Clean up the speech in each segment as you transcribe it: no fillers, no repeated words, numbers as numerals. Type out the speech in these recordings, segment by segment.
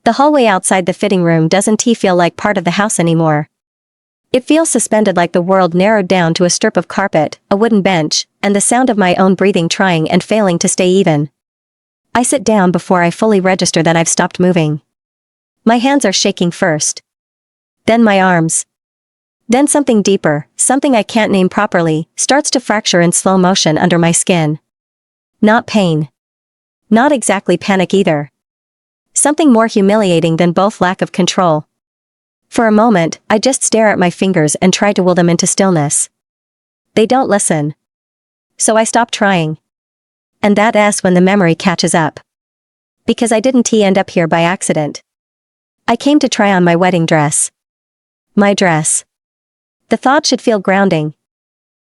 The hallway outside the fitting room doesn't feel like part of the house anymore. It feels suspended, like the world narrowed down to a strip of carpet, a wooden bench, and the sound of my own breathing trying and failing to stay even. I sit down before I fully register that I've stopped moving. My hands are shaking first. Then my arms. Then something deeper, something I can't name properly, starts to fracture in slow motion under my skin. Not pain. Not exactly panic either. Something more humiliating than both: lack of control. For a moment, I just stare at my fingers and try to will them into stillness. They don't listen. So I stop trying. And that's when the memory catches up. Because I didn't end up here by accident. I came to try on my wedding dress. My dress. The thought should feel grounding.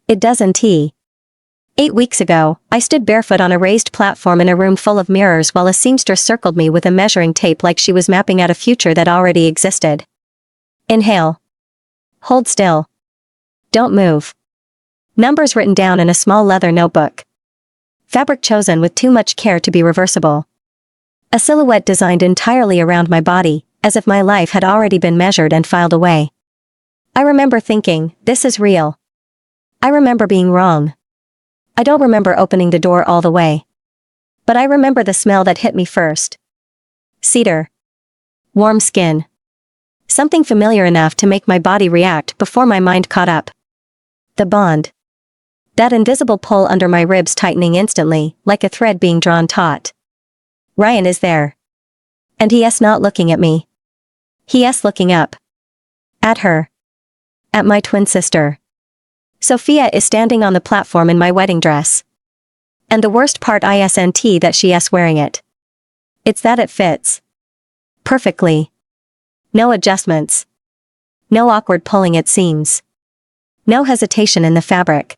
It doesn't. 8 weeks ago, I stood barefoot on a raised platform in a room full of mirrors while a seamstress circled me with a measuring tape like she was mapping out a future that already existed. Inhale. Hold still. Don't move. Numbers written down in a small leather notebook. Fabric chosen with too much care to be reversible. A silhouette designed entirely around my body, as if my life had already been measured and filed away. I remember thinking, this is real. I remember being wrong. I don't remember opening the door all the way. But I remember the smell that hit me first. Cedar. Warm skin. Something familiar enough to make my body react before my mind caught up. The bond. That invisible pull under my ribs tightening instantly, like a thread being drawn taut. Ryan is there. And he's not looking at me. He's looking up. At her. At my twin sister. Sophia is standing on the platform in my wedding dress. And the worst part isn't that she's wearing it. It's that it fits. Perfectly. No adjustments. No awkward pulling at seams. No hesitation in the fabric.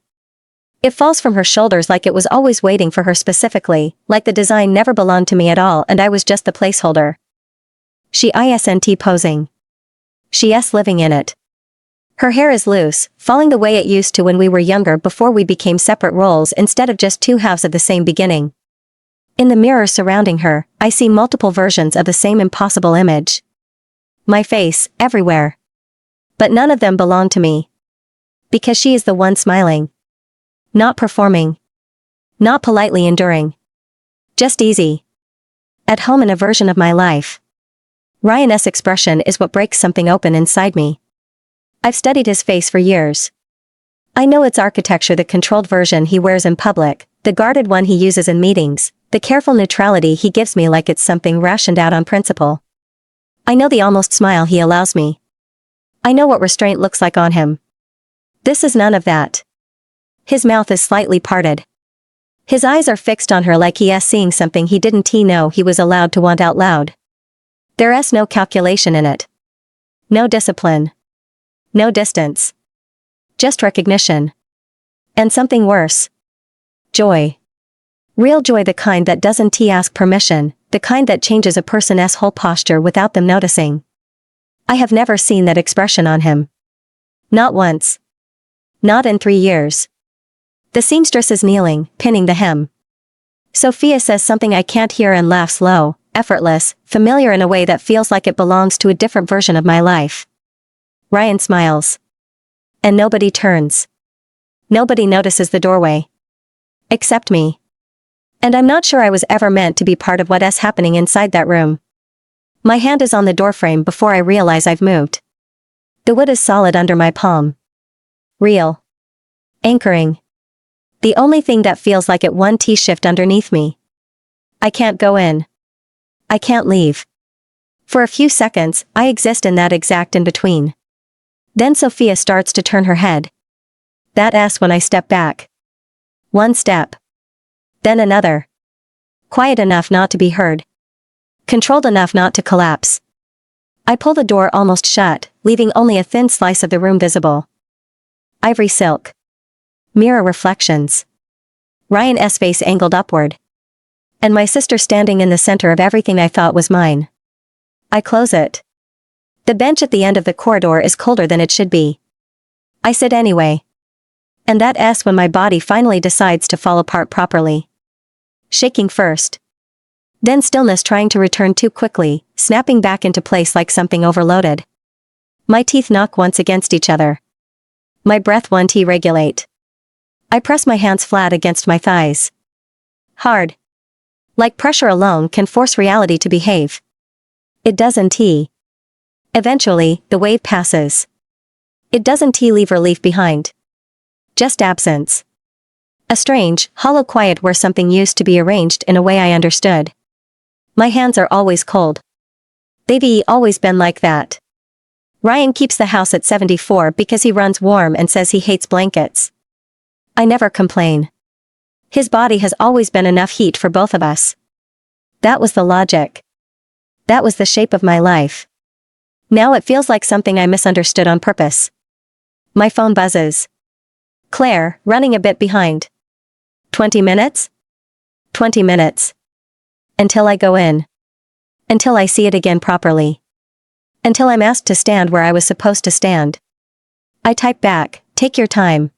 It falls from her shoulders like it was always waiting for her specifically, like the design never belonged to me at all and I was just the placeholder. She isn't posing. She's living in it. Her hair is loose, falling the way it used to when we were younger before we became separate roles instead of just two halves of the same beginning. In the mirror surrounding her, I see multiple versions of the same impossible image. My face, everywhere. But none of them belong to me. Because she is the one smiling. Not performing. Not politely enduring. Just easy. At home in a version of my life. Ryan's expression is what breaks something open inside me. I've studied his face for years. I know its architecture, the controlled version he wears in public, the guarded one he uses in meetings, the careful neutrality he gives me like it's something rationed out on principle. I know the almost smile he allows me. I know what restraint looks like on him. This is none of that. His mouth is slightly parted. His eyes are fixed on her like he's seeing something he didn't know he was allowed to want out loud. There's no calculation in it. No discipline. No distance. Just recognition. And something worse. Joy. Real joy, the kind that doesn't ask permission, the kind that changes a person's whole posture without them noticing. I have never seen that expression on him. Not once. Not in 3 years. The seamstress is kneeling, pinning the hem. Sophia says something I can't hear and laughs low, effortless, familiar in a way that feels like it belongs to a different version of my life. Ryan smiles. And nobody turns. Nobody notices the doorway. Except me. And I'm not sure I was ever meant to be part of what's happening inside that room. My hand is on the doorframe before I realize I've moved. The wood is solid under my palm. Real. Anchoring. The only thing that feels like it one shift underneath me. I can't go in. I can't leave. For a few seconds, I exist in that exact in-between. Then Sophia starts to turn her head. That's when I step back. One step. Then another. Quiet enough not to be heard. Controlled enough not to collapse. I pull the door almost shut, leaving only a thin slice of the room visible. Ivory silk. Mirror reflections. Ryan's face angled upward. And my sister standing in the center of everything I thought was mine. I close it. The bench at the end of the corridor is colder than it should be. I sit anyway. And that's when my body finally decides to fall apart properly. Shaking first. Then stillness trying to return too quickly, snapping back into place like something overloaded. My teeth knock once against each other. My breath once regulate. I press my hands flat against my thighs. Hard. Like pressure alone can force reality to behave. It doesn't. Eventually, the wave passes. It doesn't leave relief behind. Just absence. A strange, hollow quiet where something used to be arranged in a way I understood. My hands are always cold. They've always been like that. Ryan keeps the house at 74 because he runs warm and says he hates blankets. I never complain. His body has always been enough heat for both of us. That was the logic. That was the shape of my life. Now it feels like something I misunderstood on purpose. My phone buzzes. Claire, running a bit behind. 20 minutes? 20 minutes. Until I go in. Until I see it again properly. Until I'm asked to stand where I was supposed to stand. I type back, take your time.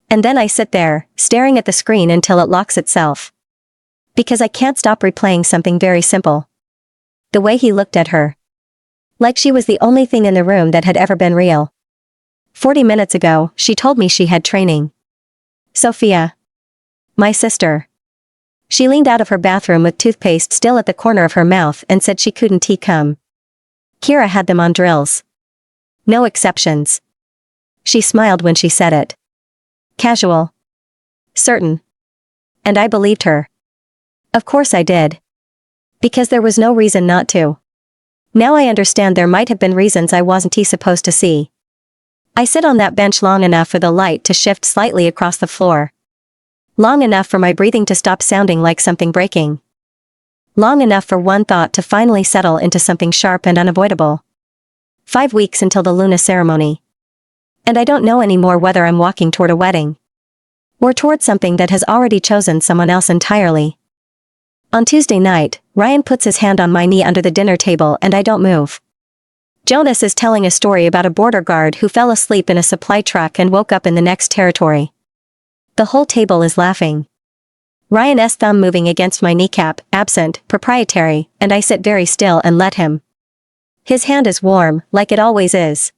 And then I sit there, staring at the screen until it locks itself. Because I can't stop replaying something very simple. The way he looked at her. Like she was the only thing in the room that had ever been real. 40 minutes ago, she told me she had training. Sophia. My sister. She leaned out of her bathroom with toothpaste still at the corner of her mouth and said she couldn't come. Kira had them on drills. No exceptions. She smiled when she said it. Casual. Certain. And I believed her. Of course I did. Because there was no reason not to. Now I understand there might have been reasons I wasn't supposed to see. I sit on that bench long enough for the light to shift slightly across the floor. Long enough for my breathing to stop sounding like something breaking. Long enough for one thought to finally settle into something sharp and unavoidable. 5 weeks until the Luna ceremony. And I don't know anymore whether I'm walking toward a wedding. Or toward something that has already chosen someone else entirely. On Tuesday night, Ryan puts his hand on my knee under the dinner table and I don't move. Jonas is telling a story about a border guard who fell asleep in a supply truck and woke up in the next territory. The whole table is laughing. Ryan's thumb moving against my kneecap, absent, proprietary, and I sit very still and let him. His hand is warm, like it always is.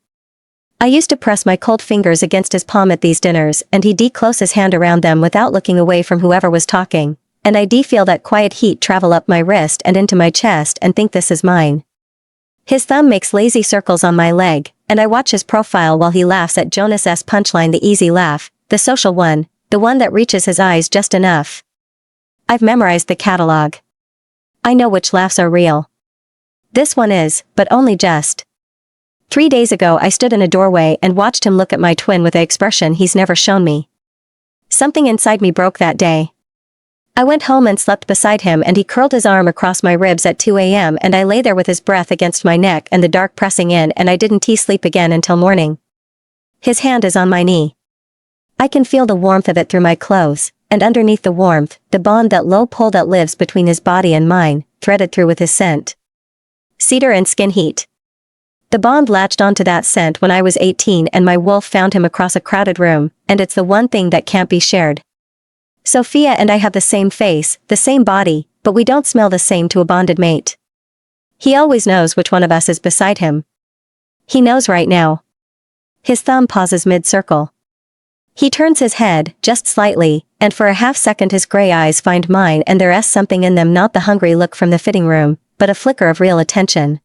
I used to press my cold fingers against his palm at these dinners and he'd close his hand around them without looking away from whoever was talking, and I'd feel that quiet heat travel up my wrist and into my chest and think this is mine. His thumb makes lazy circles on my leg, and I watch his profile while he laughs at Jonas's punchline, the easy laugh, the social one, the one that reaches his eyes just enough. I've memorized the catalog. I know which laughs are real. This one is, but only just. 3 days ago I stood in a doorway and watched him look at my twin with an expression he's never shown me. Something inside me broke that day. I went home and slept beside him and he curled his arm across my ribs at 2 a.m. and I lay there with his breath against my neck and the dark pressing in and I didn't sleep again until morning. His hand is on my knee. I can feel the warmth of it through my clothes, and underneath the warmth, the bond, that low pull that lives between his body and mine, threaded through with his scent. Cedar and skin heat. The bond latched onto that scent when I was 18 and my wolf found him across a crowded room, and it's the one thing that can't be shared. Sophia and I have the same face, the same body, but we don't smell the same to a bonded mate. He always knows which one of us is beside him. He knows right now. His thumb pauses mid-circle. He turns his head, just slightly, and for a half second his gray eyes find mine and there's something in them, not the hungry look from the fitting room, but a flicker of real attention.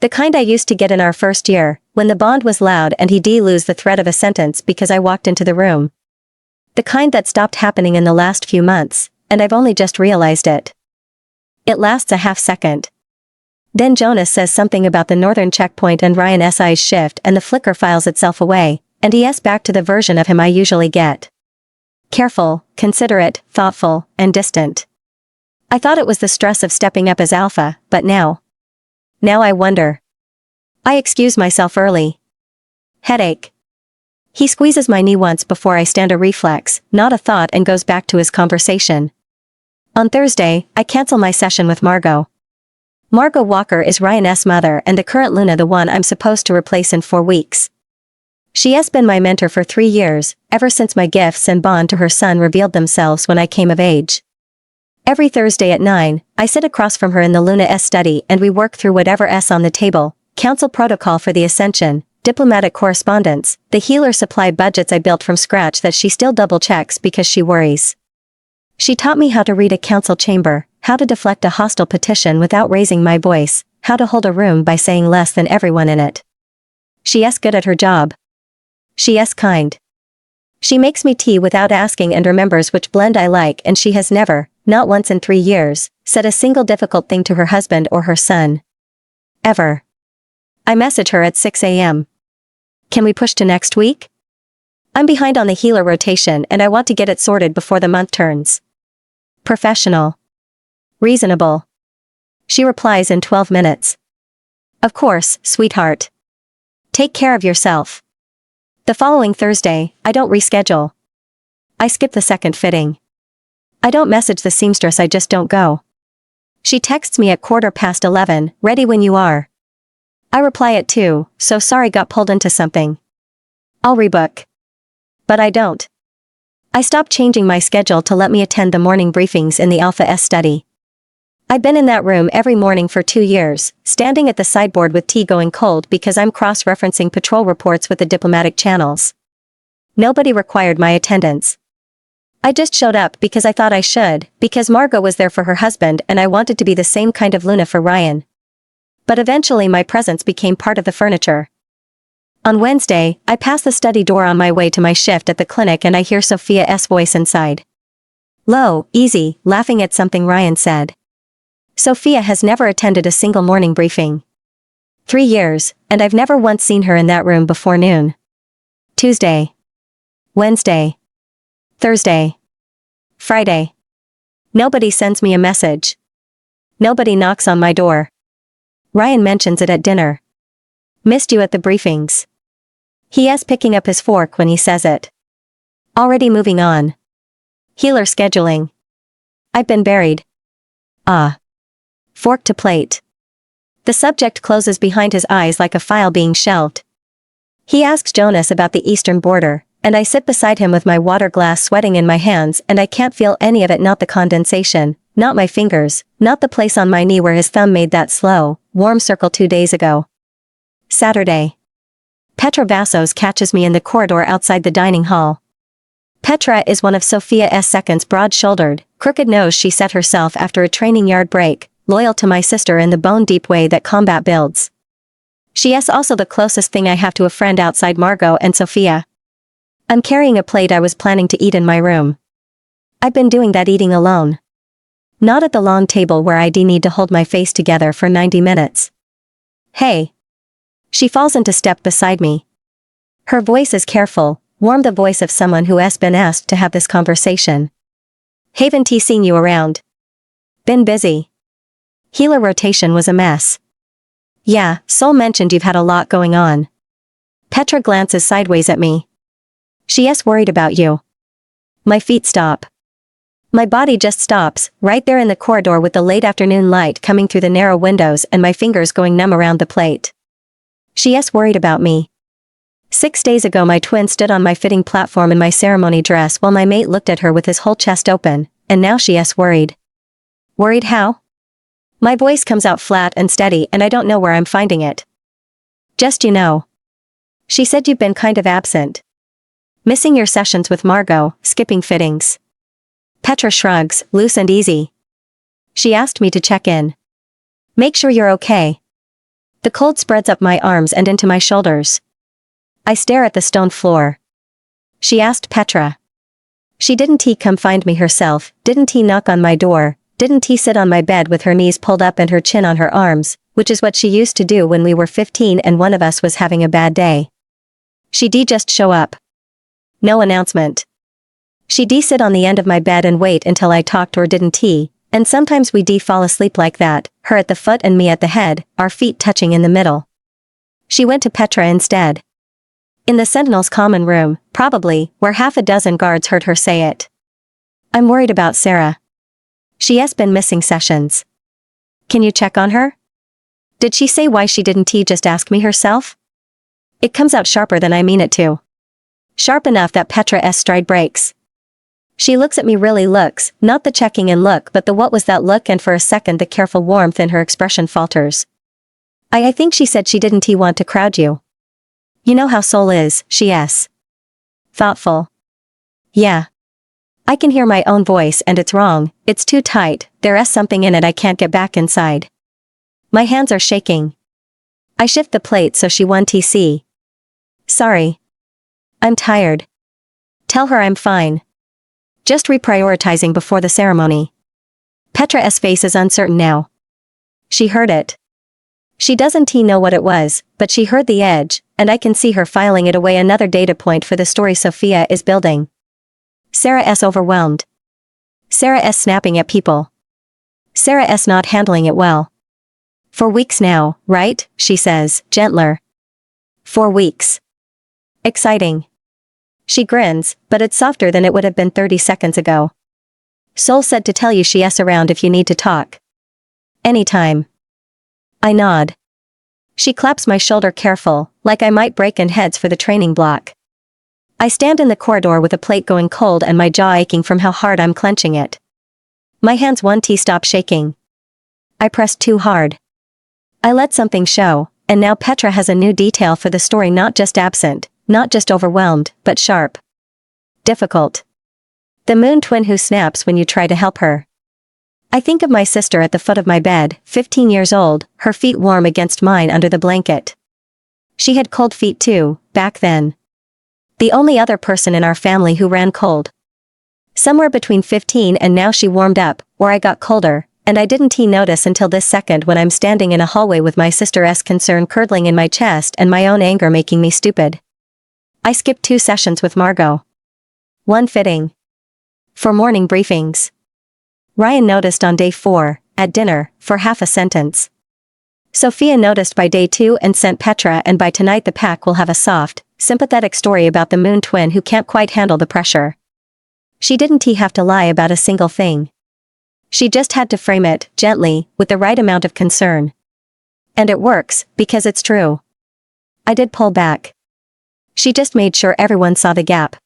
The kind I used to get in our first year, when the bond was loud and he'd lose the thread of a sentence because I walked into the room. The kind that stopped happening in the last few months, and I've only just realized it. It lasts a half second. Then Jonas says something about the northern checkpoint and Ryan's eyes shift and the flicker files itself away, and he's back to the version of him I usually get. Careful, considerate, thoughtful, and distant. I thought it was the stress of stepping up as alpha, but now I wonder. I excuse myself early. Headache. He squeezes my knee once before I stand, a reflex, not a thought, and goes back to his conversation. On Thursday, I cancel my session with Margot. Margot Walker is Ryan's mother and the current Luna, the one I'm supposed to replace in 4 weeks. She has been my mentor for 3 years, ever since my gifts and bond to her son revealed themselves when I came of age. Every Thursday at 9, I sit across from her in the Luna S study and we work through whatever S on the table, council protocol for the ascension, diplomatic correspondence, the healer supply budgets I built from scratch that she still double checks because she worries. She taught me how to read a council chamber, how to deflect a hostile petition without raising my voice, how to hold a room by saying less than everyone in it. She is good at her job. She is kind. She makes me tea without asking and remembers which blend I like, and she has never, not once in 3 years, said a single difficult thing to her husband or her son. Ever. I message her at 6 a.m. Can we push to next week? I'm behind on the healer rotation and I want to get it sorted before the month turns. Professional. Reasonable. She replies in 12 minutes. Of course, sweetheart. Take care of yourself. The following Thursday, I don't reschedule. I skip the second fitting. I don't message the seamstress, I just don't go. She texts me at 11:15, ready when you are. I reply at 2, so sorry got pulled into something. I'll rebook. But I don't. I stopped changing my schedule to let me attend the morning briefings in the Alpha S study. I've been in that room every morning for 2 years, standing at the sideboard with tea going cold because I'm cross-referencing patrol reports with the diplomatic channels. Nobody required my attendance. I just showed up because I thought I should, because Margot was there for her husband and I wanted to be the same kind of Luna for Ryan. But eventually my presence became part of the furniture. On Wednesday, I pass the study door on my way to my shift at the clinic and I hear Sophia's voice inside. Low, easy, laughing at something Ryan said. Sophia has never attended a single morning briefing. 3 years, and I've never once seen her in that room before noon. Tuesday. Wednesday. Thursday. Friday. Nobody sends me a message. Nobody knocks on my door. Ryan mentions it at dinner. Missed you at the briefings. He is picking up his fork when he says it. Already moving on. Healer scheduling. I've been buried. Ah. Fork to plate. The subject closes behind his eyes like a file being shelved. He asks Jonas about the eastern border, and I sit beside him with my water glass sweating in my hands and I can't feel any of it, not the condensation, not my fingers, not the place on my knee where his thumb made that slow, warm circle 2 days ago. Saturday. Petra Vassos catches me in the corridor outside the dining hall. Petra is one of Sophia's seconds, broad-shouldered, crooked nose she set herself after a training yard break, loyal to my sister in the bone-deep way that combat builds. She is also the closest thing I have to a friend outside Margot and Sophia. I'm carrying a plate I was planning to eat in my room. I've been doing that eating alone. Not at the long table where I'd need to hold my face together for 90 minutes. Hey. She falls into step beside me. Her voice is careful, warm, the voice of someone who has been asked to have this conversation. Haven't seen you around? Been busy. Healer rotation was a mess. Yeah, Sol mentioned you've had a lot going on. Petra glances sideways at me. She is worried about you. My feet stop. My body just stops, right there in the corridor with the late afternoon light coming through the narrow windows and my fingers going numb around the plate. She is worried about me. 6 days ago my twin stood on my fitting platform in my ceremony dress while my mate looked at her with his whole chest open, and now she is worried. Worried how? My voice comes out flat and steady and I don't know where I'm finding it. Just you know. She said you've been kind of absent. Missing your sessions with Margot, skipping fittings. Petra shrugs, loose and easy. She asked me to check in. Make sure you're okay. The cold spreads up my arms and into my shoulders. I stare at the stone floor. She asked Petra. She didn't come find me herself, didn't knock on my door, didn't sit on my bed with her knees pulled up and her chin on her arms, which is what she used to do when we were 15 and one of us was having a bad day. She just show up. No announcement. She sit on the end of my bed and wait until I talked or didn't and sometimes we fall asleep like that, her at the foot and me at the head, our feet touching in the middle. She went to Petra instead. In the Sentinel's common room, probably, where half a dozen guards heard her say it. I'm worried about Sarah. She has been missing sessions. Can you check on her? Did she say why she didn't just ask me herself? It comes out sharper than I mean it to. Sharp enough that Petra's stride breaks. She looks at me, really looks, not the checking in look but the what was that look, and for a second the careful warmth in her expression falters. I think she said she didn't want to crowd you. You know how Soul is, she is. Thoughtful. Yeah. I can hear my own voice and it's wrong, it's too tight, there's something in it I can't get back inside. My hands are shaking. I shift the plate so she won't see. Sorry. I'm tired. Tell her I'm fine. Just reprioritizing before the ceremony. Petra's face is uncertain now. She heard it. She doesn't know what it was, but she heard the edge, and I can see her filing it away, another data point for the story Sophia is building. Sarah's overwhelmed. Sarah's snapping at people. Sarah's not handling it well. 4 weeks now, right? She says, gentler. 4 weeks. Exciting. She grins, but it's softer than it would have been 30 seconds ago. Soul said to tell you she's around if you need to talk. Anytime. I nod. She claps my shoulder careful, like I might break in heads for the training block. I stand in the corridor with a plate going cold and my jaw aching from how hard I'm clenching it. My hands won't stop shaking. I pressed too hard. I let something show, and now Petra has a new detail for the story, not just absent, not just overwhelmed, but sharp. Difficult. The moon twin who snaps when you try to help her. I think of my sister at the foot of my bed, 15 years old, her feet warm against mine under the blanket. She had cold feet too, back then. The only other person in our family who ran cold. Somewhere between 15 and now she warmed up, or I got colder, and I didn't notice until this second when I'm standing in a hallway with my sister's concern curdling in my chest and my own anger making me stupid. I skipped 2 sessions with Margot. 1 fitting. For morning briefings. Ryan noticed on day 4, at dinner, for half a sentence. Sophia noticed by day 2 and sent Petra, and by tonight the pack will have a soft, sympathetic story about the moon twin who can't quite handle the pressure. She didn't have to lie about a single thing. She just had to frame it, gently, with the right amount of concern. And it works, because it's true. I did pull back. She just made sure everyone saw the gap.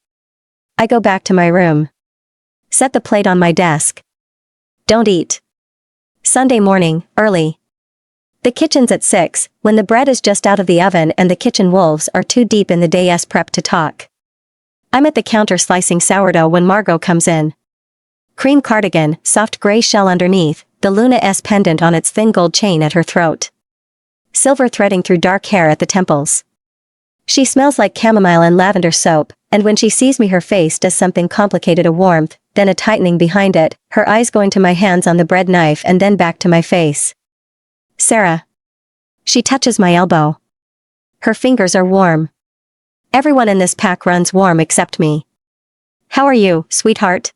I go back to my room. Set the plate on my desk. Don't eat. Sunday morning, early. The kitchen's at 6, when the bread is just out of the oven and the kitchen wolves are too deep in the day's prep to talk. I'm at the counter slicing sourdough when Margot comes in. Cream cardigan, soft gray shell underneath, the Luna-S pendant on its thin gold chain at her throat. Silver threading through dark hair at the temples. She smells like chamomile and lavender soap, and when she sees me her face does something complicated, a warmth, then a tightening behind it, her eyes going to my hands on the bread knife and then back to my face. Sarah. She touches my elbow. Her fingers are warm. Everyone in this pack runs warm except me. How are you, sweetheart?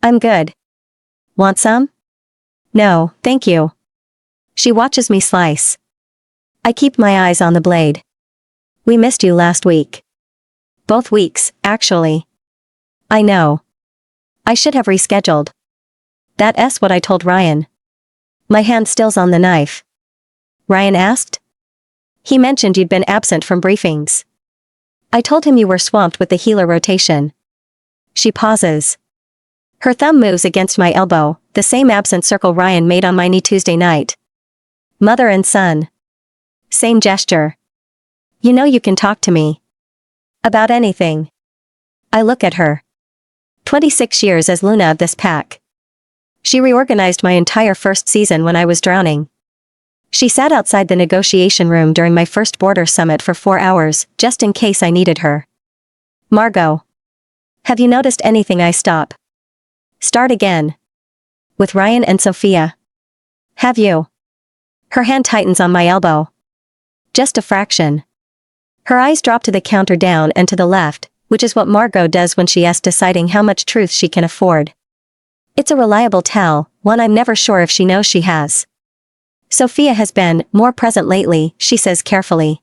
I'm good. Want some? No, thank you. She watches me slice. I keep my eyes on the blade. We missed you last week. Both weeks, actually. I know. I should have rescheduled. That's what I told Ryan. My hand still's on the knife. Ryan asked? He mentioned you'd been absent from briefings. I told him you were swamped with the healer rotation. She pauses. Her thumb moves against my elbow, the same absent circle Ryan made on my knee Tuesday night. Mother and son. Same gesture. You know you can talk to me. About anything. I look at her. 26 years as Luna of this pack. She reorganized my entire first season when I was drowning. She sat outside the negotiation room during my first border summit for 4 hours, just in case I needed her. Margot. Have you noticed anything? I stop. Start again. With Ryan and Sophia. Have you? Her hand tightens on my elbow. Just a fraction. Her eyes drop to the counter down and to the left, which is what Margot does when she is deciding how much truth she can afford. It's a reliable tell, one I'm never sure if she knows she has. Sophia has been more present lately, she says carefully.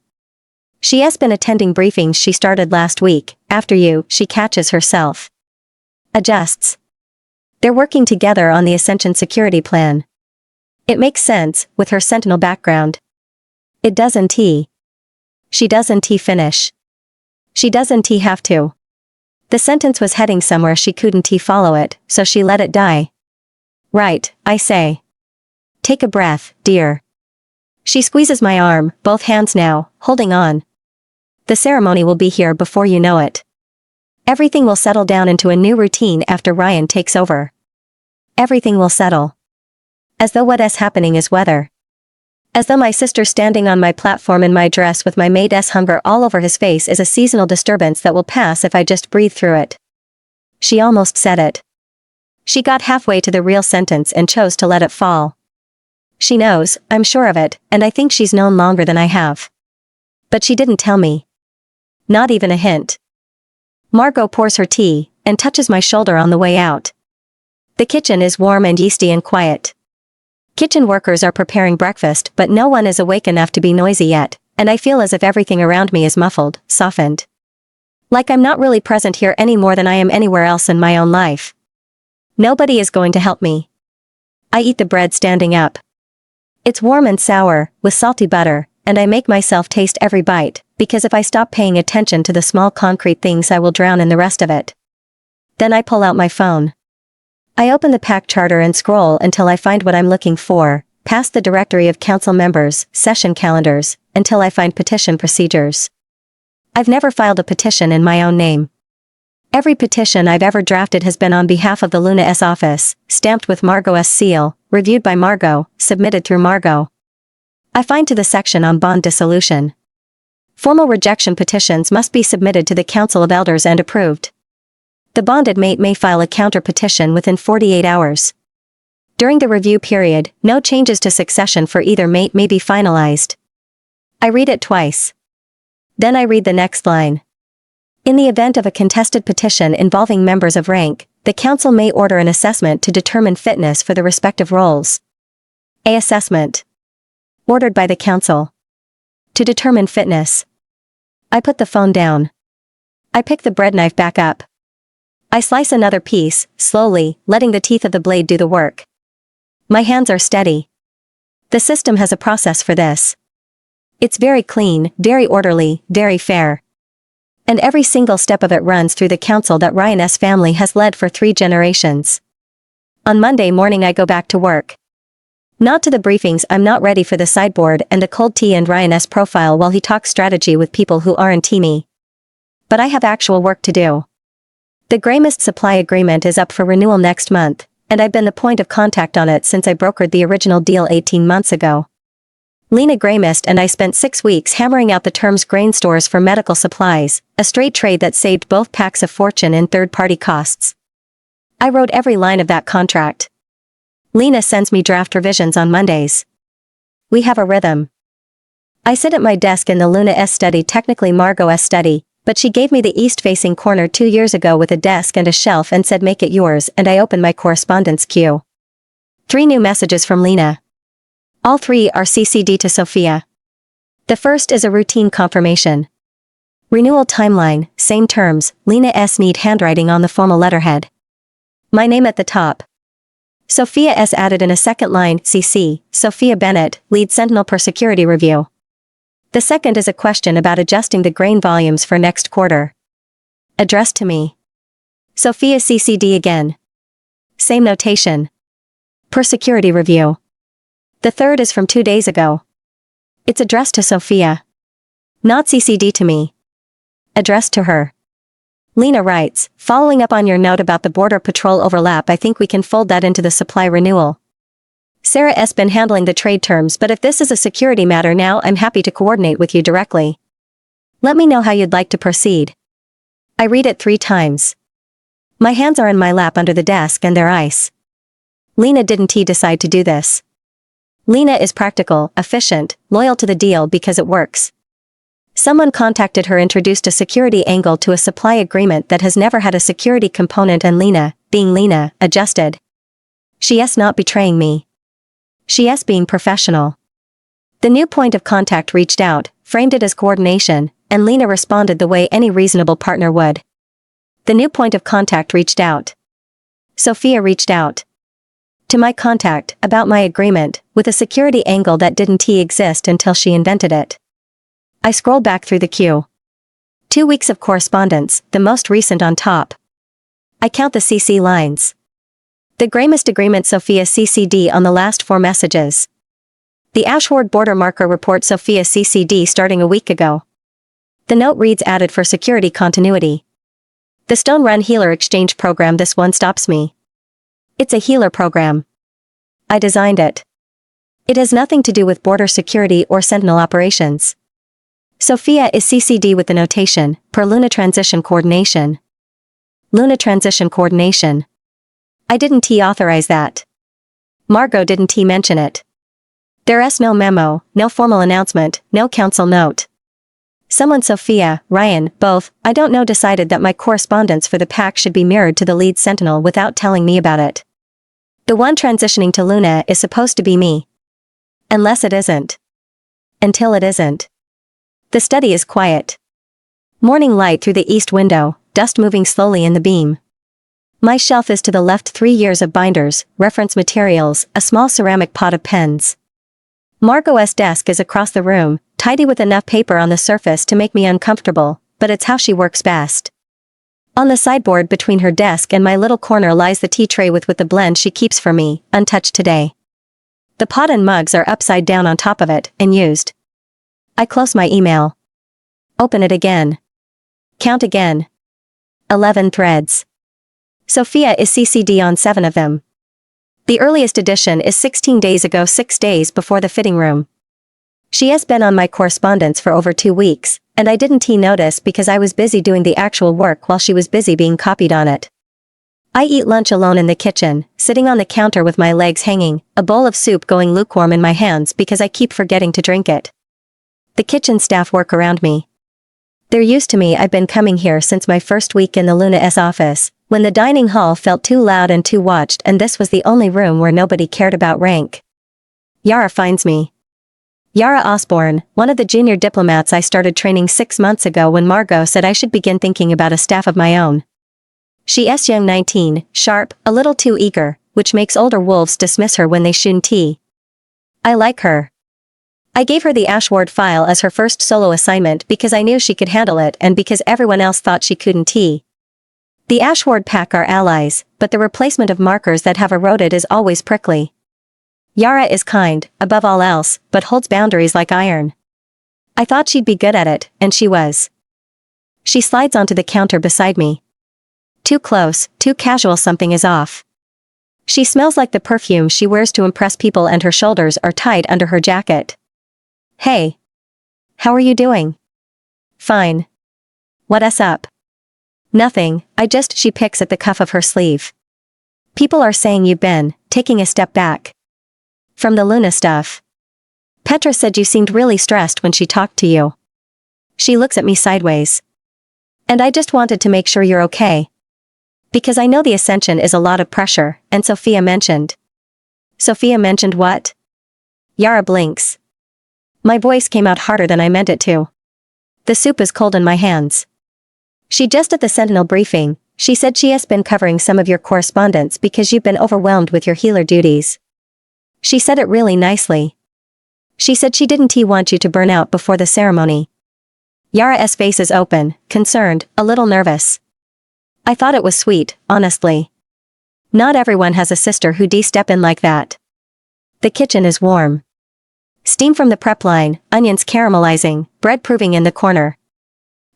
She has been attending briefings she started last week, after you, she catches herself. Adjusts. They're working together on the Ascension security plan. It makes sense, with her Sentinel background. It doesn't he? She doesn't finish. She doesn't have to. The sentence was heading somewhere she couldn't follow it, so she let it die. Right, I say. Take a breath, dear. She squeezes my arm, both hands now, holding on. The ceremony will be here before you know it. Everything will settle down into a new routine after Ryan takes over. Everything will settle. As though what is happening is weather. As though my sister standing on my platform in my dress with my maid's hunger all over his face is a seasonal disturbance that will pass if I just breathe through it. She almost said it. She got halfway to the real sentence and chose to let it fall. She knows, I'm sure of it, and I think she's known longer than I have. But she didn't tell me. Not even a hint. Margot pours her tea, and touches my shoulder on the way out. The kitchen is warm and yeasty and quiet. Kitchen workers are preparing breakfast, but no one is awake enough to be noisy yet, and I feel as if everything around me is muffled, softened. Like I'm not really present here any more than I am anywhere else in my own life. Nobody is going to help me. I eat the bread standing up. It's warm and sour, with salty butter, and I make myself taste every bite, because if I stop paying attention to the small concrete things I will drown in the rest of it. Then I pull out my phone. I open the pack charter and scroll until I find what I'm looking for, past the directory of council members, session calendars, until I find petition procedures. I've never filed a petition in my own name. Every petition I've ever drafted has been on behalf of the Luna S office, stamped with Margot S seal, reviewed by Margot, submitted through Margot. I find to the section on bond dissolution. Formal rejection petitions must be submitted to the Council of Elders and approved. The bonded mate may file a counter petition within 48 hours. During the review period, no changes to succession for either mate may be finalized. I read it twice. Then I read the next line. In the event of a contested petition involving members of rank, the council may order an assessment to determine fitness for the respective roles. A assessment. Ordered by the council. To determine fitness. I put the phone down. I pick the bread knife back up. I slice another piece, slowly, letting the teeth of the blade do the work. My hands are steady. The system has a process for this. It's very clean, very orderly, very fair. And every single step of it runs through the council that Ryan S. family has led for 3 generations. On Monday morning I go back to work. Not to the briefings, I'm not ready for the sideboard and the cold tea and Ryan S. profile while he talks strategy with people who aren't me. But I have actual work to do. The Greymist supply agreement is up for renewal next month, and I've been the point of contact on it since I brokered the original deal 18 months ago. Lena Greymist and I spent 6 weeks hammering out the terms grain stores for medical supplies, a straight trade that saved both packs a fortune in third-party costs. I wrote every line of that contract. Lena sends me draft revisions on Mondays. We have a rhythm. I sit at my desk in the Luna S study, technically Margot S study, but she gave me the east-facing corner 2 years ago with a desk and a shelf and said make it yours, and I opened my correspondence queue. 3 new messages from Lena. All 3 are CC'd to Sophia. The first is a routine confirmation. Renewal timeline, same terms, Lena S. need handwriting on the formal letterhead. My name at the top. Sophia S. added in a second line, CC, Sophia Bennett, lead sentinel per security review. The second is a question about adjusting the grain volumes for next quarter. Addressed to me. Sophia CC'd again. Same notation. Per security review. The third is from 2 days ago. It's addressed to Sophia. Not CC'd to me. Addressed to her. Lena writes, following up on your note about the border patrol overlap, I think we can fold that into the supply renewal. Sarah S. been handling the trade terms, but if this is a security matter now, I'm happy to coordinate with you directly. Let me know how you'd like to proceed. I read it 3 times. My hands are in my lap under the desk and they're ice. Lena didn't decide to do this. Lena is practical, efficient, loyal to the deal because it works. Someone contacted her, introduced a security angle to a supply agreement that has never had a security component, and Lena, being Lena, adjusted. She's not betraying me. She's being professional. The new point of contact reached out, framed it as coordination, and Lena responded the way any reasonable partner would. The new point of contact reached out. Sophia reached out to my contact about my agreement, with a security angle that didn't exist until she invented it. I scroll back through the queue. 2 weeks of correspondence, the most recent on top. I count the CC lines. The Greymist agreement Sophia CCD on the last 4 messages. The Ashward border marker report Sophia CCD starting a week ago. The note reads added for security continuity. The Stone Run Healer Exchange program this one stops me. It's a healer program. I designed it. It has nothing to do with border security or sentinel operations. Sophia is CCD with the notation, per Luna Transition Coordination. Luna Transition Coordination. I didn't authorize that. Margot didn't mention it. There's no memo, no formal announcement, no council note. Someone Sophia, Ryan, both, I don't know decided that my correspondence for the pack should be mirrored to the lead sentinel without telling me about it. The one transitioning to Luna is supposed to be me. Unless it isn't. Until it isn't. The study is quiet. Morning light through the east window, dust moving slowly in the beam. My shelf is to the left 3 years of binders, reference materials, a small ceramic pot of pens. Margot's desk is across the room, tidy with enough paper on the surface to make me uncomfortable, but it's how she works best. On the sideboard between her desk and my little corner lies the tea tray with the blend she keeps for me, untouched today. The pot and mugs are upside down on top of it, and used. I close my email. Open it again. Count again. 11 threads. Sophia is CCD on 7 of them. The earliest edition is 16 days ago, 6 days before the fitting room. She has been on my correspondence for over 2 weeks, and I didn't notice because I was busy doing the actual work while she was busy being copied on it. I eat lunch alone in the kitchen, sitting on the counter with my legs hanging, a bowl of soup going lukewarm in my hands because I keep forgetting to drink it. The kitchen staff work around me. They're used to me. I've been coming here since my first week in the Luna's office, when the dining hall felt too loud and too watched, and this was the only room where nobody cared about rank. Yara finds me. Yara Osborne, one of the junior diplomats I started training 6 months ago when Margot said I should begin thinking about a staff of my own. She's young, 19, sharp, a little too eager, which makes older wolves dismiss her when they shouldn't. I like her. I gave her the Ashward file as her first solo assignment because I knew she could handle it and because everyone else thought she couldn't. The Ashward pack are allies, but the replacement of markers that have eroded is always prickly. Yara is kind, above all else, but holds boundaries like iron. I thought she'd be good at it, and she was. She slides onto the counter beside me. Too close, too casual, something is off. She smells like the perfume she wears to impress people, and her shoulders are tied under her jacket. Hey. How are you doing? Fine. What's up? Nothing, she picks at the cuff of her sleeve. People are saying you've been taking a step back. From the Luna stuff. Petra said you seemed really stressed when she talked to you. She looks at me sideways. And I just wanted to make sure you're okay. Because I know the ascension is a lot of pressure, and Sophia mentioned. Sophia mentioned what? Yara blinks. My voice came out harder than I meant it to. The soup is cold in my hands. She just at the Sentinel briefing, she said she has been covering some of your correspondence because you've been overwhelmed with your healer duties. She said it really nicely. She said she didn't want you to burn out before the ceremony. Yara's face is open, concerned, a little nervous. I thought it was sweet, honestly. Not everyone has a sister who'd step in like that. The kitchen is warm. Steam from the prep line, onions caramelizing, bread proving in the corner.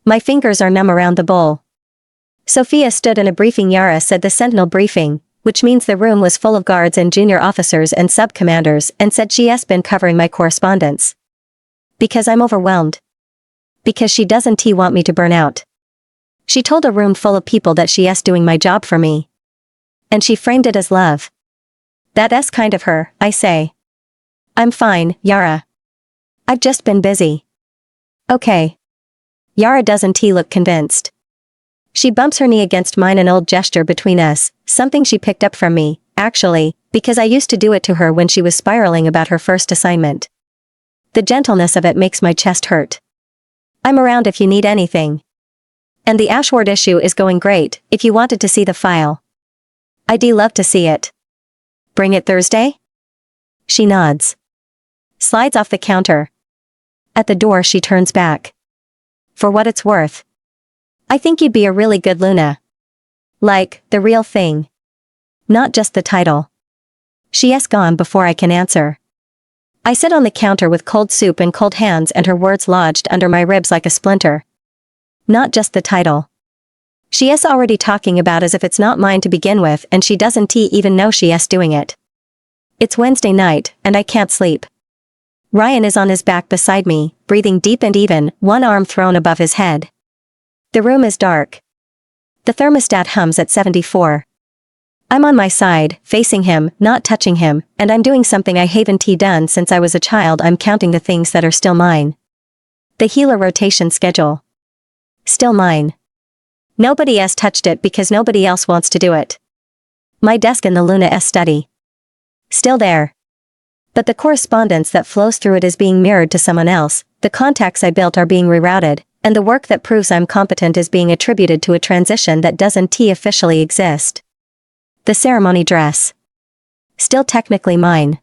My fingers are numb around the bowl. Sophia stood in a briefing. Yara said the Sentinel briefing, which means the room was full of guards and junior officers and sub-commanders, and said she has been covering my correspondence. Because I'm overwhelmed. Because she doesn't want me to burn out. She told a room full of people that she's doing my job for me. And she framed it as love. That's kind of her, I say. I'm fine, Yara. I've just been busy. Okay. Yara doesn't look convinced. She bumps her knee against mine, an old gesture between us, something she picked up from me, actually, because I used to do it to her when she was spiraling about her first assignment. The gentleness of it makes my chest hurt. I'm around if you need anything. And the Ashward issue is going great, if you wanted to see the file. I'd love to see it. Bring it Thursday? She nods. Slides off the counter. At the door she turns back. For what it's worth. I think you'd be a really good Luna. Like, the real thing. Not just the title. She has gone before I can answer. I sit on the counter with cold soup and cold hands and her words lodged under my ribs like a splinter. Not just the title. She is already talking about as if it's not mine to begin with and she doesn't even know she is doing it. It's Wednesday night, and I can't sleep. Ryan is on his back beside me, breathing deep and even, one arm thrown above his head. The room is dark. The thermostat hums at 74. I'm on my side, facing him, not touching him, and I'm doing something I haven't done since I was a child. I'm counting the things that are still mine. The healer rotation schedule. Still mine. Nobody else touched it because nobody else wants to do it. My desk in the Luna S study. Still there. But the correspondence that flows through it is being mirrored to someone else, the contacts I built are being rerouted, and the work that proves I'm competent is being attributed to a transition that doesn't officially exist. The ceremony dress. Still technically mine.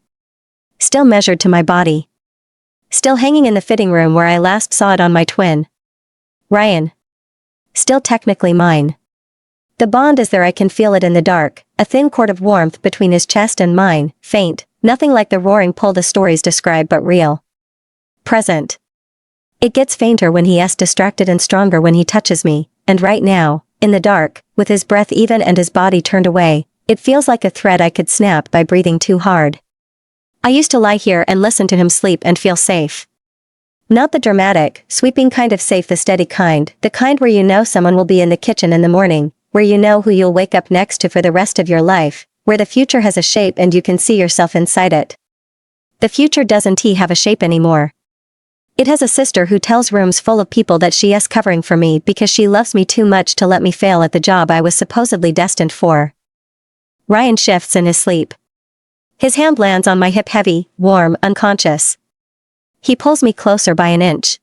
Still measured to my body. Still hanging in the fitting room where I last saw it on my twin. Ryan. Still technically mine. The bond is there, I can feel it in the dark, a thin cord of warmth between his chest and mine, faint, nothing like the roaring pull the stories describe but real. Present. It gets fainter when he is distracted and stronger when he touches me, and right now, in the dark, with his breath even and his body turned away, it feels like a thread I could snap by breathing too hard. I used to lie here and listen to him sleep and feel safe. Not the dramatic, sweeping kind of safe, the steady kind, the kind where you know someone will be in the kitchen in the morning, where you know who you'll wake up next to for the rest of your life, where the future has a shape and you can see yourself inside it. The future doesn't have a shape anymore. It has a sister who tells rooms full of people that she is covering for me because she loves me too much to let me fail at the job I was supposedly destined for. Ryan shifts in his sleep. His hand lands on my hip, heavy, warm, unconscious. He pulls me closer by an inch.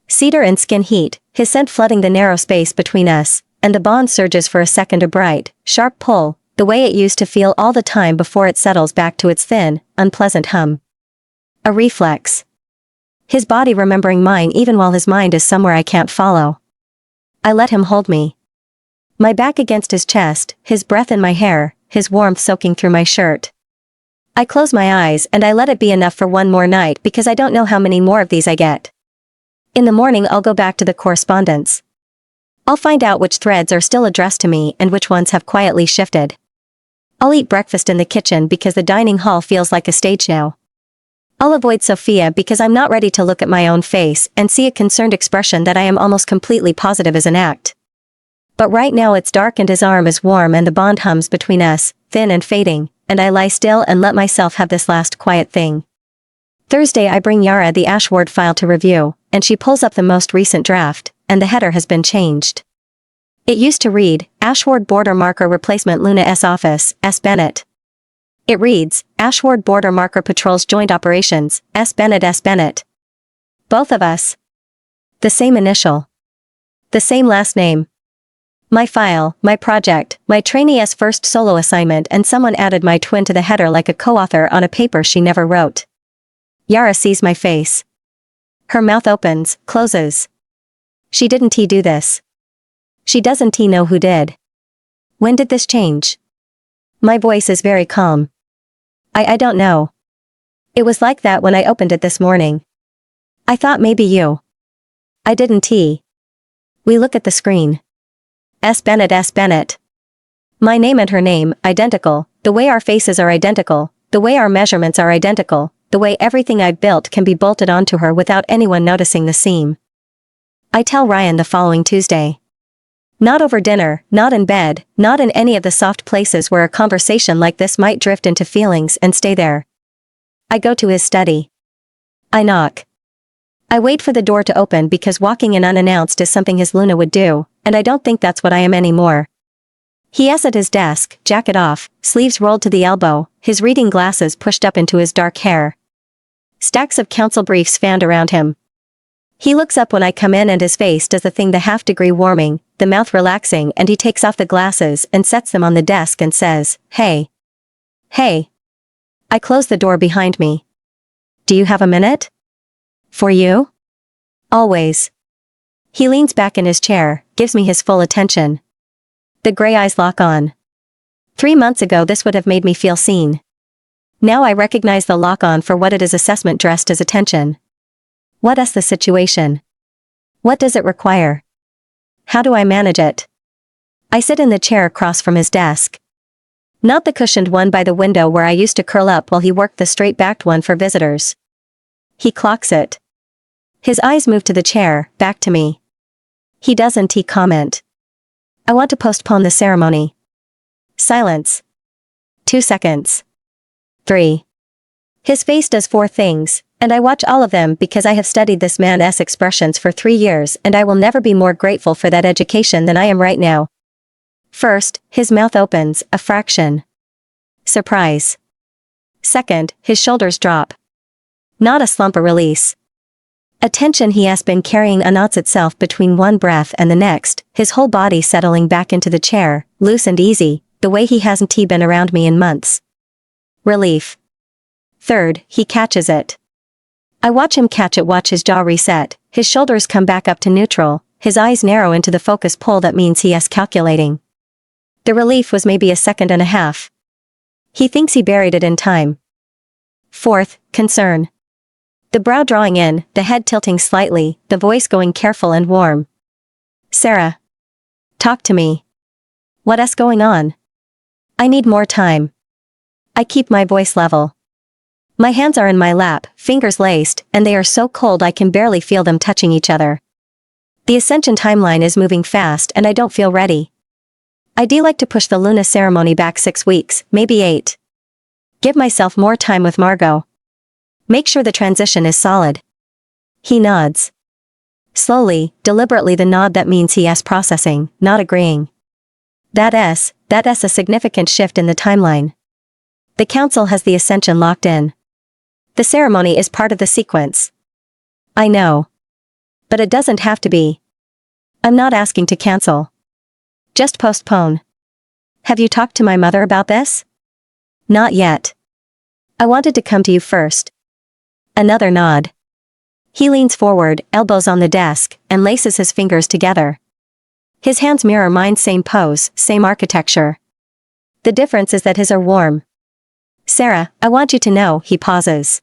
Cedar and skin heat, his scent flooding the narrow space between us, and the bond surges for a second, a bright, sharp pull, the way it used to feel all the time before it settles back to its thin, unpleasant hum. A reflex. His body remembering mine even while his mind is somewhere I can't follow. I let him hold me. My back against his chest, his breath in my hair, his warmth soaking through my shirt. I close my eyes and I let it be enough for one more night because I don't know how many more of these I get. In the morning I'll go back to the correspondence. I'll find out which threads are still addressed to me and which ones have quietly shifted. I'll eat breakfast in the kitchen because the dining hall feels like a stage now. I'll avoid Sophia because I'm not ready to look at my own face and see a concerned expression that I am almost completely positive is an act. But right now it's dark and his arm is warm and the bond hums between us, thin and fading, and I lie still and let myself have this last quiet thing. Thursday I bring Yara the Ashword file to review, and she pulls up the most recent draft, and the header has been changed. It used to read, Ashword Border Marker Replacement Luna S Office, S. Bennett. It reads, Ashword Border Marker Patrols Joint Operations, S. Bennett S. Bennett. Both of us. The same initial. The same last name. My file, my project, my trainee's first solo assignment, and someone added my twin to the header like a co-author on a paper she never wrote. Yara sees my face. Her mouth opens, closes. She didn't do this. She doesn't know who did. When did this change? My voice is very calm. I don't know. It was like that when I opened it this morning. I thought maybe you. I didn't. We look at the screen. S. Bennett S. Bennett. My name and her name, identical, the way our faces are identical, the way our measurements are identical, the way everything I've built can be bolted onto her without anyone noticing the seam. I tell Ryan the following Tuesday. Not over dinner, not in bed, not in any of the soft places where a conversation like this might drift into feelings and stay there. I go to his study. I knock. I wait for the door to open because walking in unannounced is something his Luna would do, and I don't think that's what I am anymore. He is at his desk, jacket off, sleeves rolled to the elbow, his reading glasses pushed up into his dark hair. Stacks of council briefs fanned around him. He looks up when I come in and his face does the thing, the half-degree warming, the mouth relaxing, and he takes off the glasses and sets them on the desk and says, Hey. Hey. I close the door behind me. Do you have a minute? For you? Always. He leans back in his chair, gives me his full attention. The gray eyes lock on. 3 months ago this would have made me feel seen. Now I recognize the lock-on for what it is, assessment dressed as attention. What is the situation? What does it require? How do I manage it? I sit in the chair across from his desk. Not the cushioned one by the window where I used to curl up while he worked the straight-backed one for visitors. He clocks it. His eyes move to the chair, back to me. He doesn't comment. I want to postpone the ceremony. Silence. 2 seconds. 3. His face does 4 things, and I watch all of them because I have studied this man's expressions for 3 years and I will never be more grateful for that education than I am right now. First, his mouth opens, a fraction. Surprise. Second, his shoulders drop. Not a slump, a release. Attention he has been carrying unknots itself between one breath and the next, his whole body settling back into the chair, loose and easy, the way he hasn't been around me in months. Relief. Third, he catches it. I watch him catch it, watch his jaw reset, his shoulders come back up to neutral, his eyes narrow into the focus pull that means he is calculating. The relief was maybe a second and a half. He thinks he buried it in time. Fourth, concern. The brow drawing in, the head tilting slightly, the voice going careful and warm. Sarah. Talk to me. What's going on? I need more time. I keep my voice level. My hands are in my lap, fingers laced, and they are so cold I can barely feel them touching each other. The ascension timeline is moving fast and I don't feel ready. I'd like to push the Luna ceremony back 6 weeks, maybe 8. Give myself more time with Margot. Make sure the transition is solid. He nods. Slowly, deliberately, the nod that means he is processing, not agreeing. That's a significant shift in the timeline. The council has the ascension locked in. The ceremony is part of the sequence. I know. But it doesn't have to be. I'm not asking to cancel. Just postpone. Have you talked to my mother about this? Not yet. I wanted to come to you first. Another nod. He leans forward, elbows on the desk, and laces his fingers together. His hands mirror mine, same pose, same architecture. The difference is that his are warm. Sarah, I want you to know, he pauses.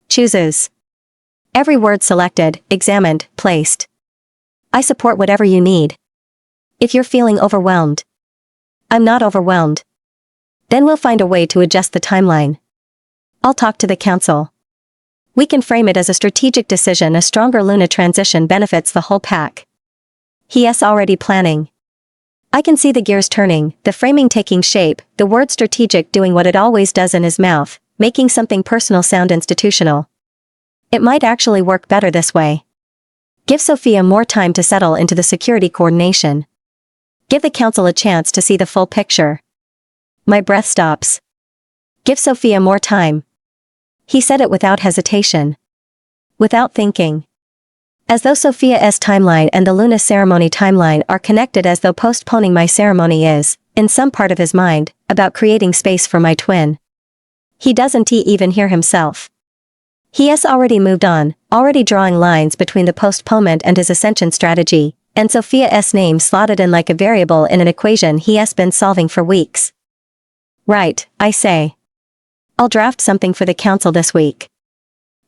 Chooses. Every word selected, examined, placed. I support whatever you need. If you're feeling overwhelmed. I'm not overwhelmed. Then we'll find a way to adjust the timeline. I'll talk to the council. We can frame it as a strategic decision. A stronger Luna transition benefits the whole pack. He is already planning. I can see the gears turning, the framing taking shape, the word strategic doing what it always does in his mouth, making something personal sound institutional. It might actually work better this way. Give Sophia more time to settle into the security coordination. Give the council a chance to see the full picture. My breath stops. Give Sophia more time. He said it without hesitation. Without thinking. As though Sophia's timeline and the Luna ceremony timeline are connected, as though postponing my ceremony is, in some part of his mind, about creating space for my twin. He doesn't even hear himself. He has already moved on, already drawing lines between the postponement and his ascension strategy, and Sophia's name slotted in like a variable in an equation he has been solving for weeks. Right, I say. I'll draft something for the council this week.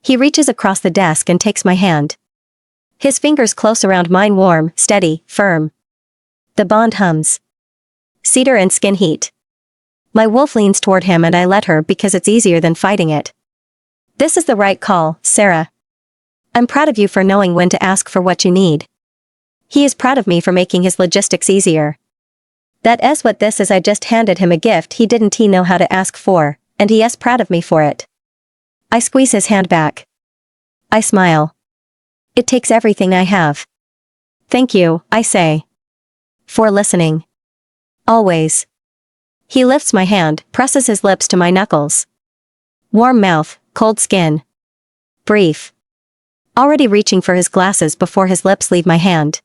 He reaches across the desk and takes my hand. His fingers close around mine, warm, steady, firm. The bond hums. Cedar and skin heat. My wolf leans toward him and I let her because it's easier than fighting it. This is the right call, Sarah. I'm proud of you for knowing when to ask for what you need. He is proud of me for making his logistics easier. That's what this is. I just handed him a gift he didn't know how to ask for, and he is proud of me for it. I squeeze his hand back. I smile. It takes everything I have. Thank you, I say. For listening. Always. He lifts my hand, presses his lips to my knuckles. Warm mouth, cold skin. Brief. Already reaching for his glasses before his lips leave my hand.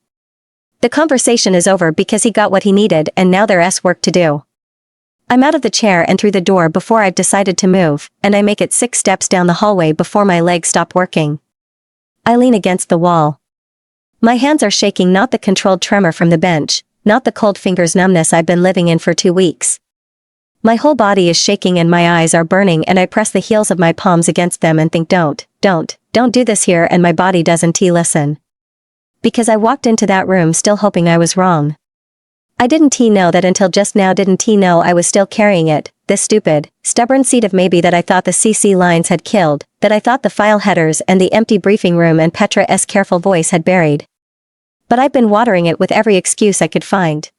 The conversation is over because he got what he needed and now there's work to do. I'm out of the chair and through the door before I've decided to move, and I make it 6 steps down the hallway before my legs stop working. I lean against the wall. My hands are shaking, not the controlled tremor from the bench, not the cold fingers numbness I've been living in for 2 weeks. My whole body is shaking and my eyes are burning, and I press the heels of my palms against them and think, don't do this here, and my body doesn't listen. Because I walked into that room still hoping I was wrong. I didn't know that until just now, didn't know I was still carrying it, this stupid, stubborn seed of maybe that I thought the CC lines had killed, that I thought the file headers and the empty briefing room and Petra's careful voice had buried. But I've been watering it with every excuse I could find.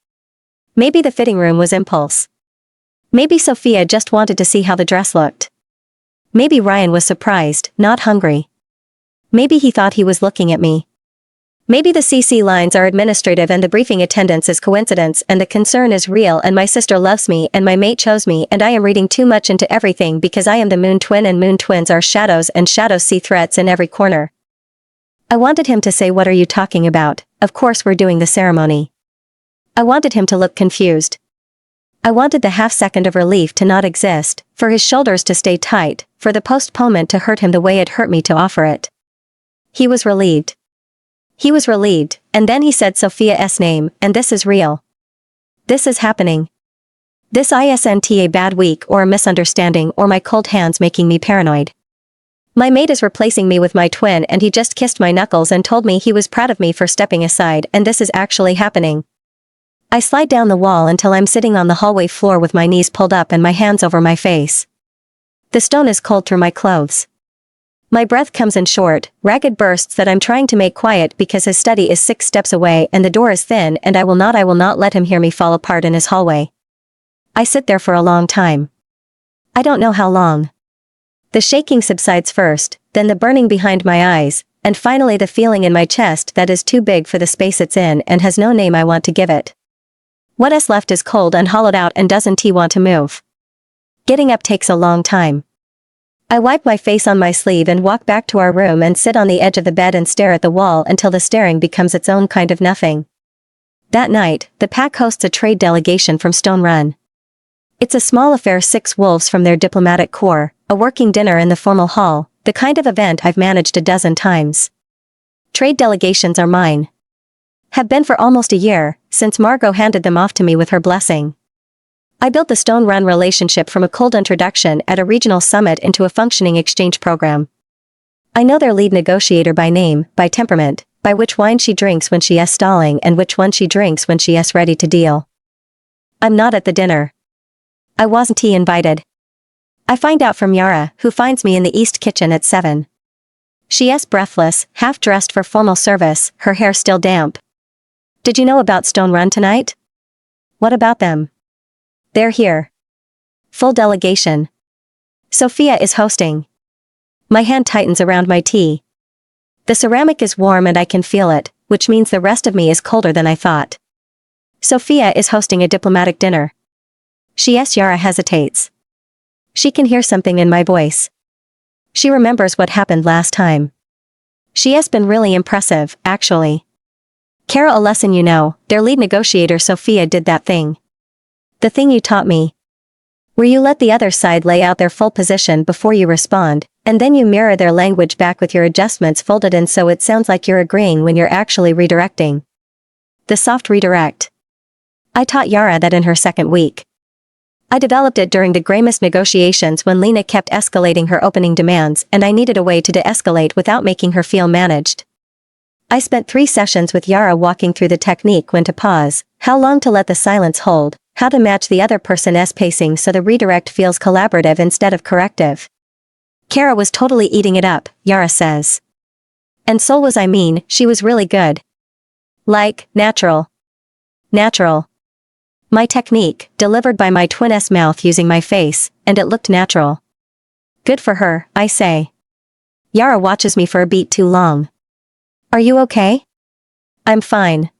Maybe the fitting room was impulse. Maybe Sophia just wanted to see how the dress looked. Maybe Ryan was surprised, not hungry. Maybe he thought he was looking at me. Maybe the CC lines are administrative and the briefing attendance is coincidence and the concern is real and my sister loves me and my mate chose me and I am reading too much into everything because I am the moon twin and moon twins are shadows and shadows see threats in every corner. I wanted him to say, "What are you talking about? Of course we're doing the ceremony." I wanted him to look confused. I wanted the half-second of relief to not exist, for his shoulders to stay tight, for the postponement to hurt him the way it hurt me to offer it. He was relieved. He was relieved, and then he said Sophia's name, and this is real. This is happening. This isn't a bad week or a misunderstanding or my cold hands making me paranoid. My mate is replacing me with my twin and he just kissed my knuckles and told me he was proud of me for stepping aside, and this is actually happening. I slide down the wall until I'm sitting on the hallway floor with my knees pulled up and my hands over my face. The stone is cold through my clothes. My breath comes in short, ragged bursts that I'm trying to make quiet because his study is 6 steps away and the door is thin and I will not let him hear me fall apart in his hallway. I sit there for a long time. I don't know how long. The shaking subsides first, then the burning behind my eyes, and finally the feeling in my chest that is too big for the space it's in and has no name I want to give it. What's left is cold and hollowed out and doesn't want to move. Getting up takes a long time. I wipe my face on my sleeve and walk back to our room and sit on the edge of the bed and stare at the wall until the staring becomes its own kind of nothing. That night, the pack hosts a trade delegation from Stone Run. It's a small affair, 6 wolves from their diplomatic corps, a working dinner in the formal hall, the kind of event I've managed a dozen times. Trade delegations are mine. Have been for almost a year, since Margot handed them off to me with her blessing. I built the Stone Run relationship from a cold introduction at a regional summit into a functioning exchange program. I know their lead negotiator by name, by temperament, by which wine she drinks when she is stalling and which one she drinks when she is ready to deal. I'm not at the dinner. I wasn't invited. I find out from Yara, who finds me in the East Kitchen at 7. She is breathless, half-dressed for formal service, her hair still damp. Did you know about Stone Run tonight? What about them? They're here. Full delegation. Sophia is hosting. My hand tightens around my tea. The ceramic is warm and I can feel it, which means the rest of me is colder than I thought. Sophia is hosting a diplomatic dinner. Yara hesitates. She can hear something in my voice. She remembers what happened last time. She has been really impressive, actually. Kara, a lesson you know, their lead negotiator Sophia did that thing. The thing you taught me. Where you let the other side lay out their full position before you respond, and then you mirror their language back with your adjustments folded in so it sounds like you're agreeing when you're actually redirecting. The soft redirect. I taught Yara that in her second week. I developed it during the grimmest negotiations when Lena kept escalating her opening demands and I needed a way to de-escalate without making her feel managed. I spent 3 sessions with Yara walking through the technique: when to pause, how long to let the silence hold, how to match the other person's pacing so the redirect feels collaborative instead of corrective. Kara was totally eating it up, Yara says. And so was I. She was really good. Like, natural. Natural. My technique, delivered by my twin's mouth using my face, and it looked natural. Good for her, I say. Yara watches me for a beat too long. Are you okay? I'm fine.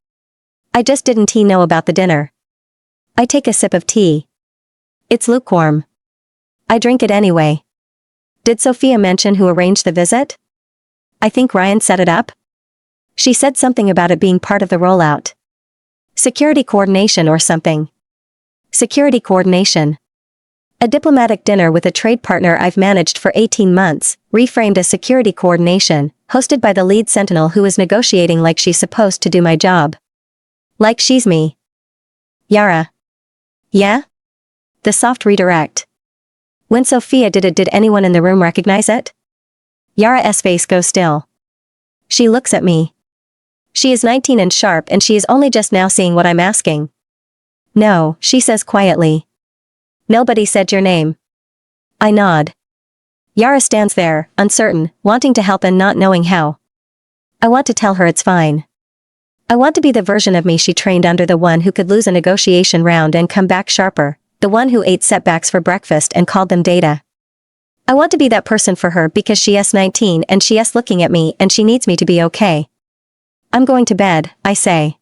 I just didn't know about the dinner. I take a sip of tea. It's lukewarm. I drink it anyway. Did Sophia mention who arranged the visit? I think Ryan set it up. She said something about it being part of the rollout. Security coordination or something. Security coordination. A diplomatic dinner with a trade partner I've managed for 18 months, reframed as security coordination, hosted by the lead sentinel who is negotiating like she's supposed to do my job. Like she's me. Yara. Yeah? The soft redirect. When Sophia did it, did anyone in the room recognize it? Yara's face goes still. She looks at me. She is 19 and sharp, and she is only just now seeing what I'm asking. No, she says quietly. Nobody said your name. I nod. Yara stands there, uncertain, wanting to help and not knowing how. I want to tell her it's fine. I want to be the version of me she trained under, the one who could lose a negotiation round and come back sharper, the one who ate setbacks for breakfast and called them data. I want to be that person for her because she is 19 and she is looking at me and she needs me to be okay. I'm going to bed, I say.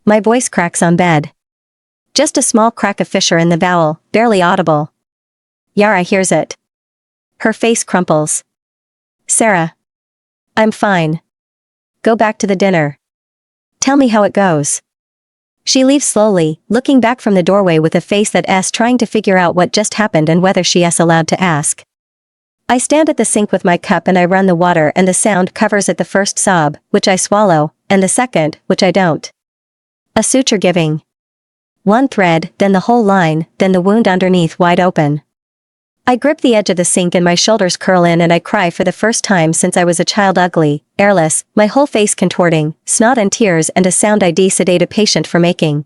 My voice cracks on bed. Just a small crack of fissure in the vowel, barely audible. Yara hears it. Her face crumples. Sarah. I'm fine. Go back to the dinner. Tell me how it goes. She leaves slowly, looking back from the doorway with a face that is trying to figure out what just happened and whether she is allowed to ask. I stand at the sink with my cup and I run the water, and the sound covers it, the first sob, which I swallow, and the second, which I don't. A suture giving. One thread, then the whole line, then the wound underneath wide open. I grip the edge of the sink and my shoulders curl in and I cry for the first time since I was a child, ugly, airless, my whole face contorting, snot and tears and a sound I'd sedate a patient for making.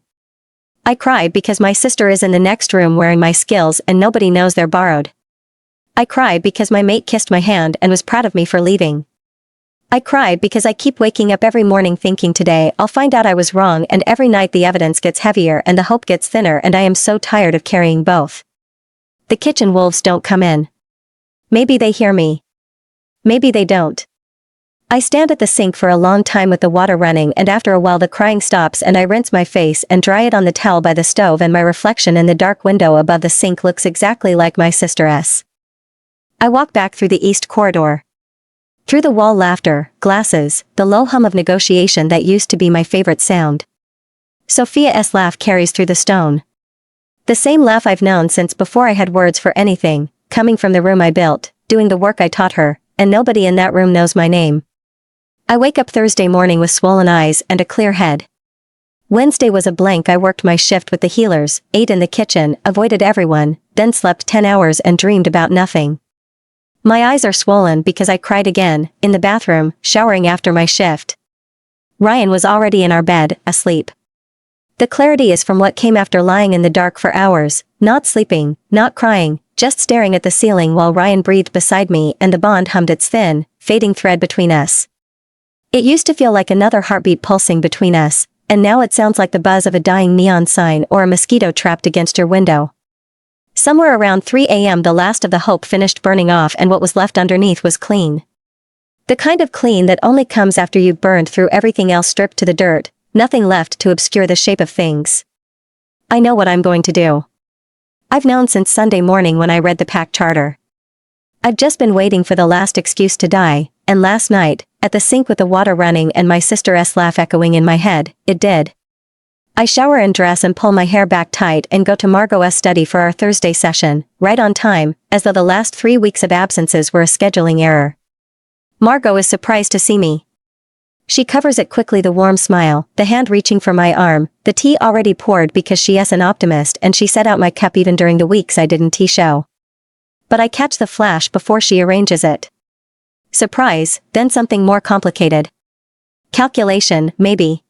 I cry because my sister is in the next room wearing my skills and nobody knows they're borrowed. I cry because my mate kissed my hand and was proud of me for leaving. I cry because I keep waking up every morning thinking today I'll find out I was wrong, and every night the evidence gets heavier and the hope gets thinner and I am so tired of carrying both. The kitchen wolves don't come in. Maybe they hear me. Maybe they don't. I stand at the sink for a long time with the water running, and after a while the crying stops and I rinse my face and dry it on the towel by the stove, and my reflection in the dark window above the sink looks exactly like my sister's. I walk back through the east corridor. Through the wall laughter, glasses, the low hum of negotiation that used to be my favorite sound. Sophia's laugh carries through the stone. The same laugh I've known since before I had words for anything, coming from the room I built, doing the work I taught her, and nobody in that room knows my name. I wake up Thursday morning with swollen eyes and a clear head. Wednesday was a blank. I worked my shift with the healers, ate in the kitchen, avoided everyone, then slept 10 hours and dreamed about nothing. My eyes are swollen because I cried again, in the bathroom, showering after my shift. Ryan was already in our bed, asleep. The clarity is from what came after lying in the dark for hours, not sleeping, not crying, just staring at the ceiling while Ryan breathed beside me and the bond hummed its thin, fading thread between us. It used to feel like another heartbeat pulsing between us, and now it sounds like the buzz of a dying neon sign or a mosquito trapped against your window. Somewhere around 3 a.m. the last of the hope finished burning off and what was left underneath was clean. The kind of clean that only comes after you've burned through everything else, stripped to the dirt. Nothing left to obscure the shape of things. I know what I'm going to do. I've known since Sunday morning when I read the pack charter. I've just been waiting for the last excuse to die, and last night, at the sink with the water running and my sister's laugh echoing in my head, it did. I shower and dress and pull my hair back tight and go to Margot's study for our Thursday session, right on time, as though the last 3 weeks of absences were a scheduling error. Margot is surprised to see me. She covers it quickly, the warm smile, the hand reaching for my arm, the tea already poured because she is an optimist and she set out my cup even during the weeks I didn't tea show. But I catch the flash before she arranges it. Surprise, then something more complicated. Calculation, maybe.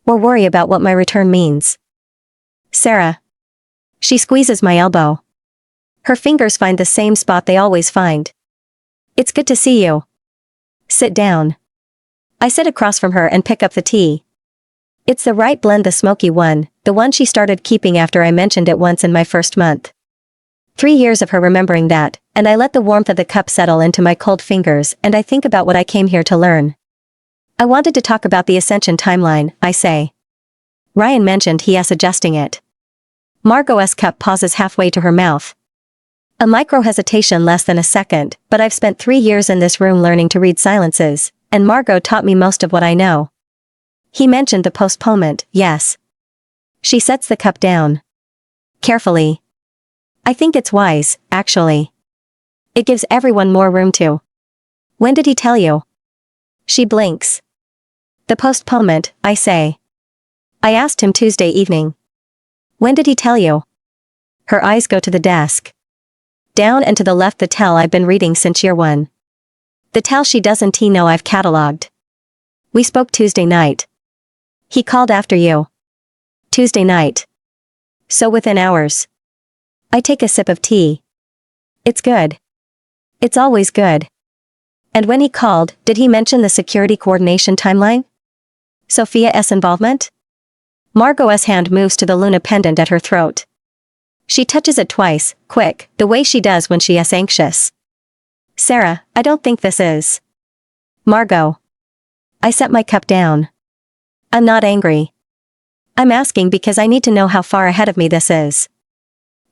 Or worry about what my return means. Sarah. She squeezes my elbow. Her fingers find the same spot they always find. It's good to see you. Sit down. I sit across from her and pick up the tea. It's the right blend, the smoky one, the one she started keeping after I mentioned it once in my first month. 3 years of her remembering that, and I let the warmth of the cup settle into my cold fingers and I think about what I came here to learn. I wanted to talk about the ascension timeline, I say. Ryan mentioned he is adjusting it. Margot's cup pauses halfway to her mouth. A micro hesitation, less than a second, but I've spent 3 years in this room learning to read silences, and Margot taught me most of what I know. He mentioned the postponement, yes. She sets the cup down. Carefully. I think it's wise, actually. It gives everyone more room to. When did he tell you? She blinks. The postponement, I say. I asked him Tuesday evening. When did he tell you? Her eyes go to the desk. Down and to the left the tell I've been reading since year one. The tell she doesn't know I've catalogued. We spoke Tuesday night. He called after you. Tuesday night. So within hours. I take a sip of tea. It's good. It's always good. And when he called, did he mention the security coordination timeline? Sophia's involvement? Margot's hand moves to the Luna pendant at her throat. She touches it twice, quick, the way she does when she is anxious. Sarah, I don't think this is. Margot. I set my cup down. I'm not angry. I'm asking because I need to know how far ahead of me this is.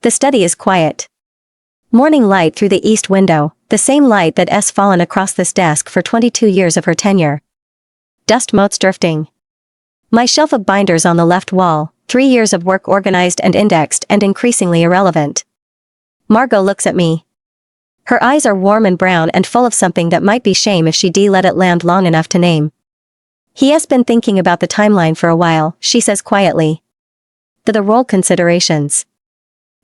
The study is quiet. Morning light through the east window, the same light that has fallen across this desk for 22 years of her tenure. Dust motes drifting. My shelf of binders on the left wall, 3 years of work organized and indexed and increasingly irrelevant. Margot looks at me. Her eyes are warm and brown and full of something that might be shame if she let it land long enough to name. He has been thinking about the timeline for a while, she says quietly. The role considerations.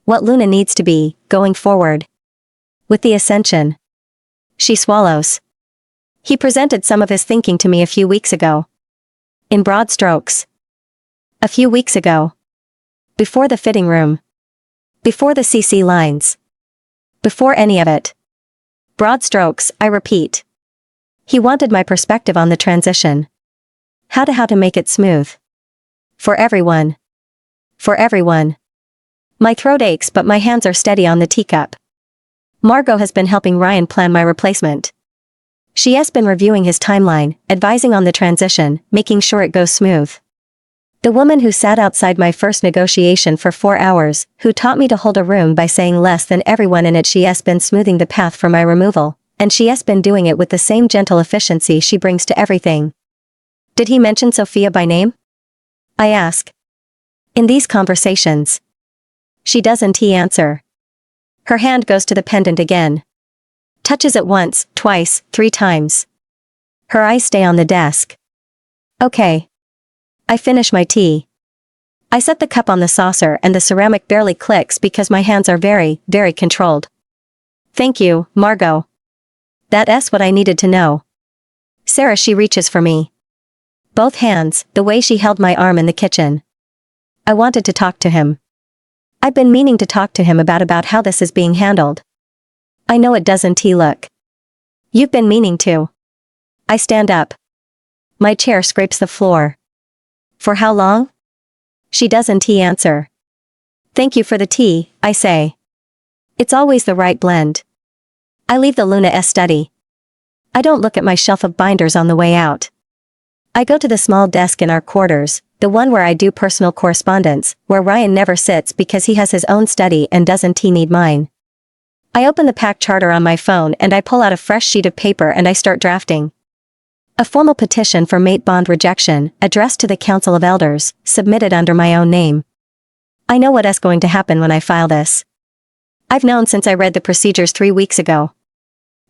What Luna needs to be, going forward. With the ascension. She swallows. He presented some of his thinking to me a few weeks ago. In broad strokes. A few weeks ago. Before the fitting room. Before the CC lines. Before any of it. Broad strokes, I repeat. He wanted my perspective on the transition. How to make it smooth. For everyone. For everyone. My throat aches but my hands are steady on the teacup. Margot has been helping Ryan plan my replacement. She has been reviewing his timeline, advising on the transition, making sure it goes smooth. The woman who sat outside my first negotiation for 4 hours, who taught me to hold a room by saying less than everyone in it, she has been smoothing the path for my removal, and she has been doing it with the same gentle efficiency she brings to everything. Did he mention Sophia by name? I ask. In these conversations. She doesn't answer. Her hand goes to the pendant again. Touches it once, twice, 3 times. Her eyes stay on the desk. Okay. I finish my tea. I set the cup on the saucer and the ceramic barely clicks because my hands are very, very controlled. Thank you, Margot. That's what I needed to know. Sarah, she reaches for me. Both hands, the way she held my arm in the kitchen. I wanted to talk to him. I've been meaning to talk to him about how this is being handled. I know it doesn't look. You've been meaning to. I stand up. My chair scrapes the floor. For how long? She doesn't answer. Thank you for the tea, I say. It's always the right blend. I leave the Luna's study. I don't look at my shelf of binders on the way out. I go to the small desk in our quarters, the one where I do personal correspondence, where Ryan never sits because he has his own study and doesn't need mine. I open the pack charter on my phone and I pull out a fresh sheet of paper and I start drafting. A formal petition for mate bond rejection, addressed to the Council of Elders, submitted under my own name. I know what is going to happen when I file this. I've known since I read the procedures 3 weeks ago.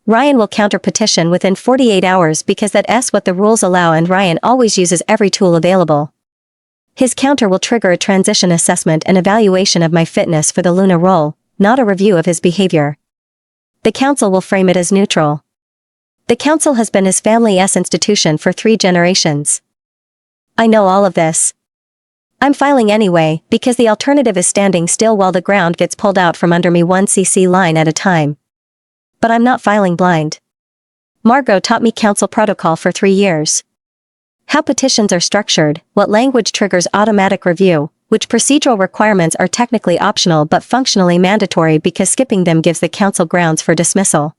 Ryan will counter-petition within 48 hours because that's what the rules allow, and Ryan always uses every tool available. His counter will trigger a transition assessment and evaluation of my fitness for the Luna role, not a review of his behavior. The council will frame it as neutral. The council has been his family's institution for 3 generations. I know all of this. I'm filing anyway, because the alternative is standing still while the ground gets pulled out from under me 1 cc line at a time. But I'm not filing blind. Margot taught me council protocol for 3 years. How petitions are structured, what language triggers automatic review, which procedural requirements are technically optional but functionally mandatory because skipping them gives the council grounds for dismissal.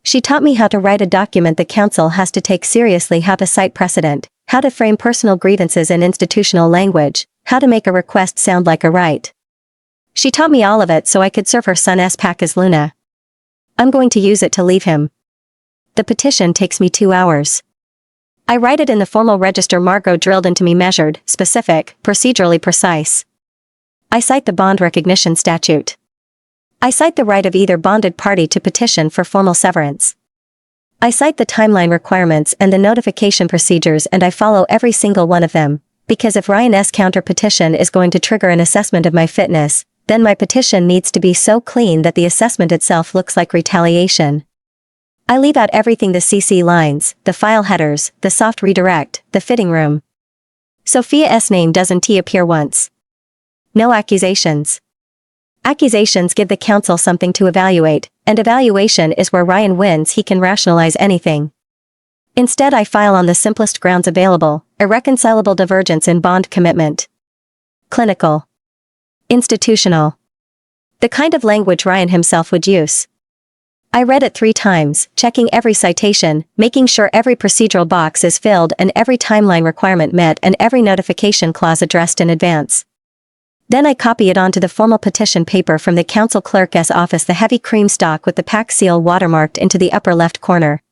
She taught me how to write a document the council has to take seriously, how to cite precedent, how to frame personal grievances in institutional language, how to make a request sound like a right. She taught me all of it so I could serve her son's pack as Luna. I'm going to use it to leave him. The petition takes me 2 hours. I write it in the formal register Margot drilled into me, measured, specific, procedurally precise. I cite the bond recognition statute. I cite the right of either bonded party to petition for formal severance. I cite the timeline requirements and the notification procedures and I follow every single one of them, because if Ryan's counter petition is going to trigger an assessment of my fitness, then my petition needs to be so clean that the assessment itself looks like retaliation. I leave out everything: the CC lines, the file headers, the soft redirect, the fitting room. Sophia's name doesn't appear once. No accusations. Accusations give the council something to evaluate, and evaluation is where Ryan wins. He can rationalize anything. Instead, I file on the simplest grounds available: irreconcilable divergence in bond commitment. Clinical. Institutional. The kind of language Ryan himself would use. I read it 3 times, checking every citation, making sure every procedural box is filled and every timeline requirement met and every notification clause addressed in advance. Then I copy it onto the formal petition paper from the council clerk's office, the heavy cream stock with the pack seal watermarked into the upper left corner.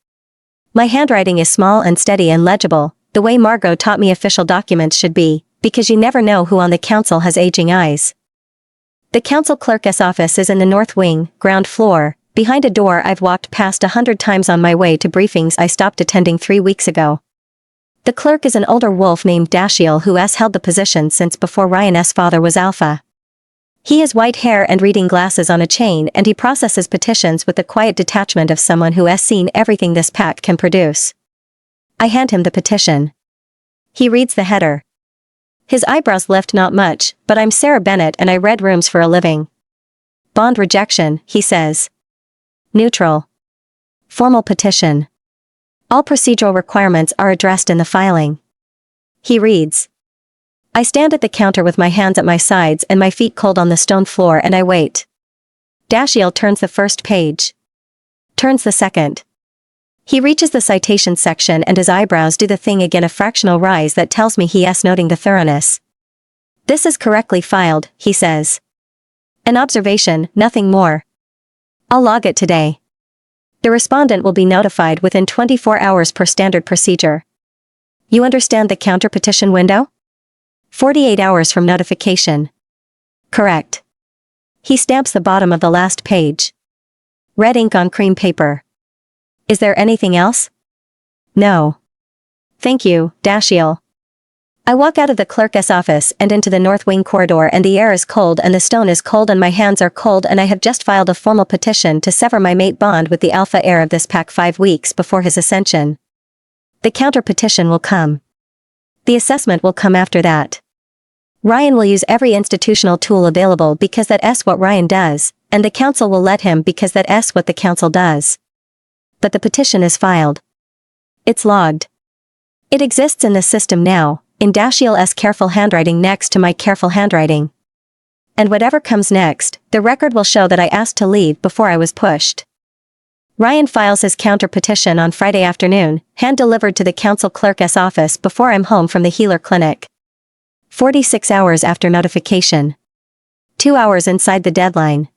My handwriting is small and steady and legible, the way Margot taught me official documents should be, because you never know who on the council has aging eyes. The council clerk's office is in the north wing, ground floor, behind a door I've walked past 100 times on my way to briefings I stopped attending 3 weeks ago. The clerk is an older wolf named Dashiell who has held the position since before Ryan's father was Alpha. He has white hair and reading glasses on a chain, and he processes petitions with the quiet detachment of someone who has seen everything this pack can produce. I hand him the petition. He reads the header. His eyebrows lift not much, but I'm Sarah Bennett and I read rooms for a living. Bond rejection, he says. Neutral. Formal petition. All procedural requirements are addressed in the filing. He reads. I stand at the counter with my hands at my sides and my feet cold on the stone floor and I wait. Dashiell turns the first page. Turns the second. He reaches the citation section and his eyebrows do the thing again, a fractional rise that tells me he is noting the thoroughness. This is correctly filed, he says. An observation, nothing more. I'll log it today. The respondent will be notified within 24 hours per standard procedure. You understand the counter petition window? 48 hours from notification. Correct. He stamps the bottom of the last page. Red ink on cream paper. Is there anything else? No. Thank you, Dashiell. I walk out of the clerk's office and into the north wing corridor, and the air is cold and the stone is cold and my hands are cold, and I have just filed a formal petition to sever my mate bond with the alpha heir of this pack 5 weeks before his ascension. The counter petition will come. The assessment will come after that. Ryan will use every institutional tool available because that's what Ryan does, and the council will let him because that's what the council does. But the petition is filed. It's logged. It exists in the system now, in Dashiell's careful handwriting next to my careful handwriting. And whatever comes next, the record will show that I asked to leave before I was pushed. Ryan files his counter petition on Friday afternoon, hand-delivered to the council clerk's office before I'm home from the healer clinic. 46 hours after notification. 2 hours inside the deadline.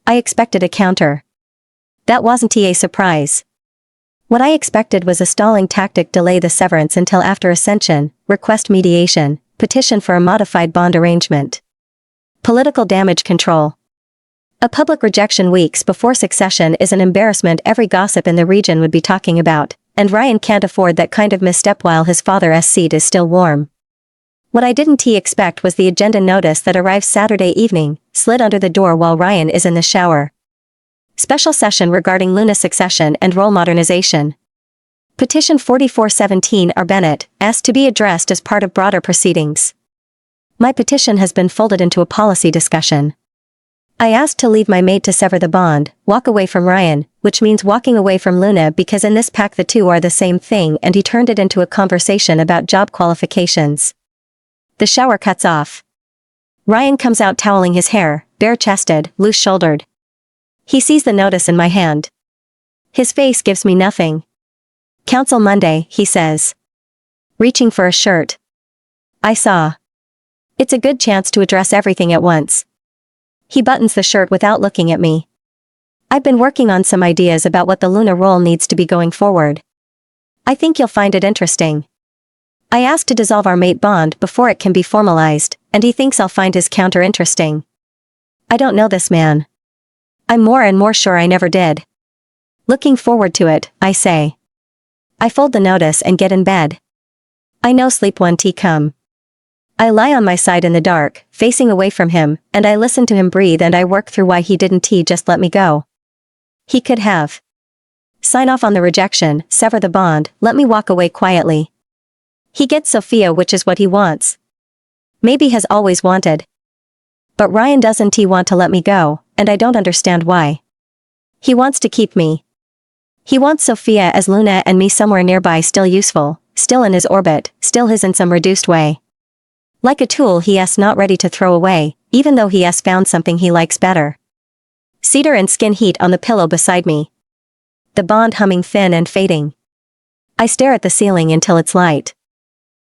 I expected a counter. That wasn't a surprise. What I expected was a stalling tactic: delay the severance until after ascension, request mediation, petition for a modified bond arrangement. Political damage control. A public rejection weeks before succession is an embarrassment every gossip in the region would be talking about, and Ryan can't afford that kind of misstep while his father's seat is still warm. What I didn't expect was the agenda notice that arrives Saturday evening, slid under the door while Ryan is in the shower. Special session regarding Luna succession and role modernization. Petition 4417 R. Bennett, asked to be addressed as part of broader proceedings. My petition has been folded into a policy discussion. I asked to leave my mate to sever the bond, walk away from Ryan, which means walking away from Luna, because in this pack the two are the same thing, and he turned it into a conversation about job qualifications. The shower cuts off. Ryan comes out toweling his hair, bare-chested, loose-shouldered. He sees the notice in my hand. His face gives me nothing. Council Monday, he says. Reaching for a shirt. I saw. It's a good chance to address everything at once. He buttons the shirt without looking at me. I've been working on some ideas about what the Luna role needs to be going forward. I think you'll find it interesting. I asked to dissolve our mate bond before it can be formalized, and he thinks I'll find his counter interesting. I don't know this man. I'm more and more sure I never did. Looking forward to it, I say. I fold the notice and get in bed. I know sleep won't come. I lie on my side in the dark, facing away from him, and I listen to him breathe and I work through why he didn't just let me go. He could have. Sign off on the rejection, sever the bond, let me walk away quietly. He gets Sophia, which is what he wants. Maybe has always wanted. But Ryan doesn't want to let me go, and I don't understand why. He wants to keep me. He wants Sophia as Luna and me somewhere nearby, still useful, still in his orbit, still his in some reduced way. Like a tool he is not ready to throw away, even though he has found something he likes better. Cedar and skin heat on the pillow beside me. The bond humming thin and fading. I stare at the ceiling until it's light.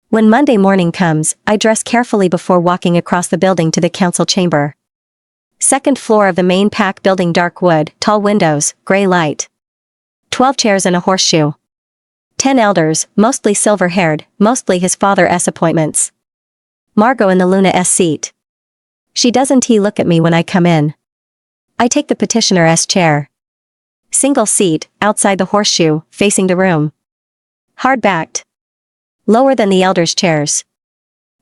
When Monday morning comes, I dress carefully before walking across the building to the council chamber. Second floor of the main pack building, dark wood, tall windows, gray light. 12 chairs and a horseshoe. 10 elders, mostly silver-haired, mostly his father's appointments. Margot in the Luna's seat. She doesn't look at me when I come in. I take the petitioner's chair. Single seat, outside the horseshoe, facing the room. Hard-backed. Lower than the elders' chairs.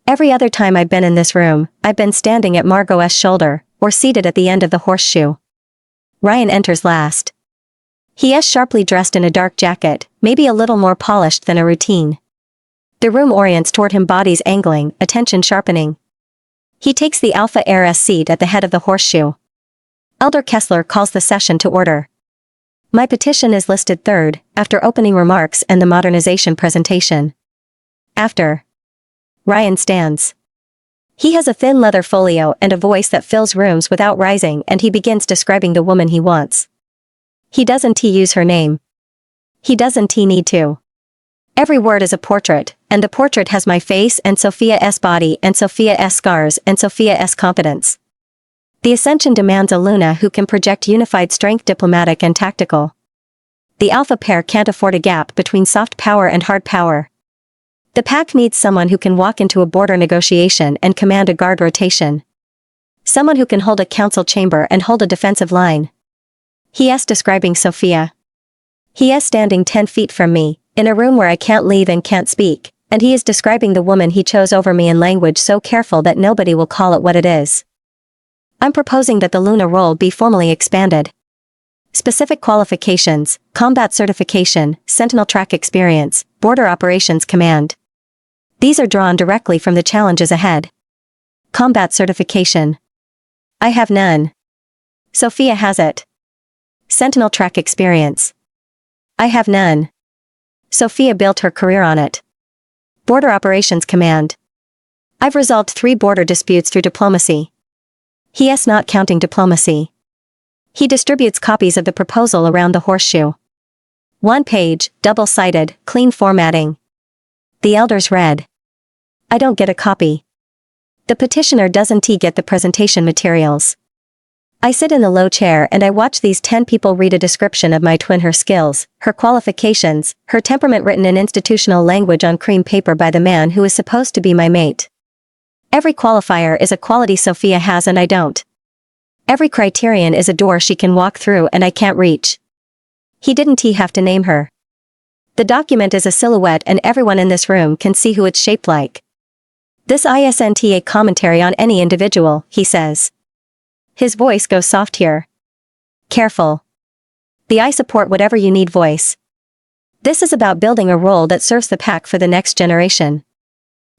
Every other time I've been in this room, I've been standing at Margot's shoulder, or seated at the end of the horseshoe. Ryan enters last. He is sharply dressed in a dark jacket, maybe a little more polished than a routine. The room orients toward him, bodies angling, attention sharpening. He takes the alpha heiress seat at the head of the horseshoe. Elder Kessler calls the session to order. My petition is listed third, after opening remarks and the modernization presentation. After. Ryan stands. He has a thin leather folio and a voice that fills rooms without rising, and he begins describing the woman he wants. He doesn't use her name. He doesn't need to. Every word is a portrait, and the portrait has my face and Sophia's body and Sophia's scars and Sophia's competence. The ascension demands a Luna who can project unified strength, diplomatic and tactical. The alpha pair can't afford a gap between soft power and hard power. The pack needs someone who can walk into a border negotiation and command a guard rotation. Someone who can hold a council chamber and hold a defensive line. He is describing Sophia. He is standing 10 feet from me, in a room where I can't leave and can't speak, and he is describing the woman he chose over me in language so careful that nobody will call it what it is. I'm proposing that the Luna role be formally expanded. Specific qualifications, combat certification, sentinel track experience, border operations command. These are drawn directly from the challenges ahead. Combat certification. I have none. Sophia has it. Sentinel track experience. I have none. Sophia built her career on it. Border operations command. I've resolved 3 border disputes through diplomacy. He is not counting diplomacy. He distributes copies of the proposal around the horseshoe. 1 page, double-sided, clean formatting. The elders read. I don't get a copy. The petitioner doesn't get the presentation materials. I sit in the low chair and I watch these 10 people read a description of my twin, her skills, her qualifications, her temperament, written in institutional language on cream paper by the man who is supposed to be my mate. Every qualifier is a quality Sophia has and I don't. Every criterion is a door she can walk through and I can't reach. He didn't have to name her. The document is a silhouette and everyone in this room can see who it's shaped like. This isn't a commentary on any individual, he says. His voice goes soft here. Careful. The I support whatever you need voice. This is about building a role that serves the pack for the next generation.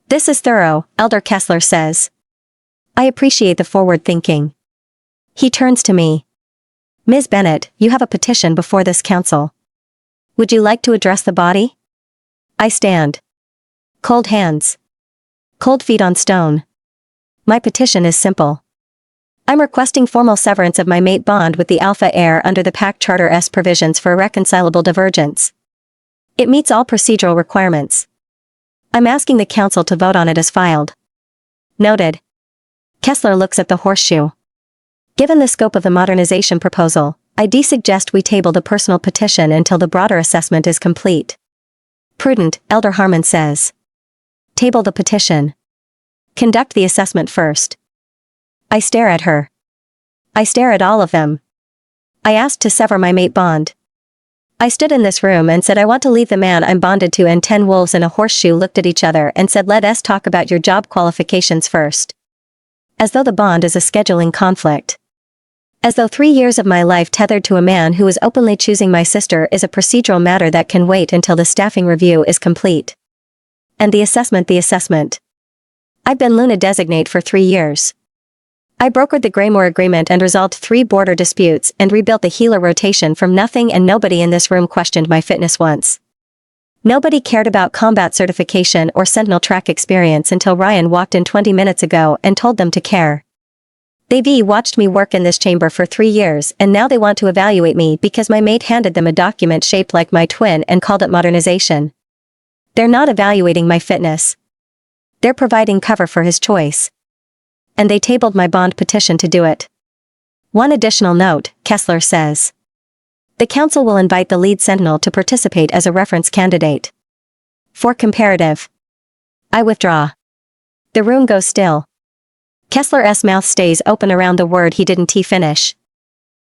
This is thorough, Elder Kessler says. I appreciate the forward thinking. He turns to me. Ms. Bennett, you have a petition before this council. Would you like to address the body? I stand. Cold hands. Cold feet on stone. My petition is simple. I'm requesting formal severance of my mate bond with the Alpha heir under the Pact Charter's provisions for irreconcilable divergence. It meets all procedural requirements. I'm asking the council to vote on it as filed. Noted. Kessler looks at the horseshoe. Given the scope of the modernization proposal, I suggest we table the personal petition until the broader assessment is complete. Prudent, Elder Harmon says. Table the petition. Conduct the assessment first. I stare at her. I stare at all of them. I asked to sever my mate bond. I stood in this room and said I want to leave the man I'm bonded to, and 10 wolves in a horseshoe looked at each other and said let us talk about your job qualifications first. As though the bond is a scheduling conflict. As though 3 years of my life tethered to a man who is openly choosing my sister is a procedural matter that can wait until the staffing review is complete. And the assessment. I've been Luna designate for 3 years. I brokered the Greymore agreement and resolved 3 border disputes and rebuilt the healer rotation from nothing, and nobody in this room questioned my fitness once. Nobody cared about combat certification or sentinel track experience until Ryan walked in 20 minutes ago and told them to care. They've watched me work in this chamber for 3 years, and now they want to evaluate me because my mate handed them a document shaped like my twin and called it modernization. They're not evaluating my fitness. They're providing cover for his choice. And they tabled my bond petition to do it. One additional note, Kessler says. The council will invite the lead sentinel to participate as a reference candidate. For comparative. I withdraw. The room goes still. Kessler's mouth stays open around the word he didn't finish.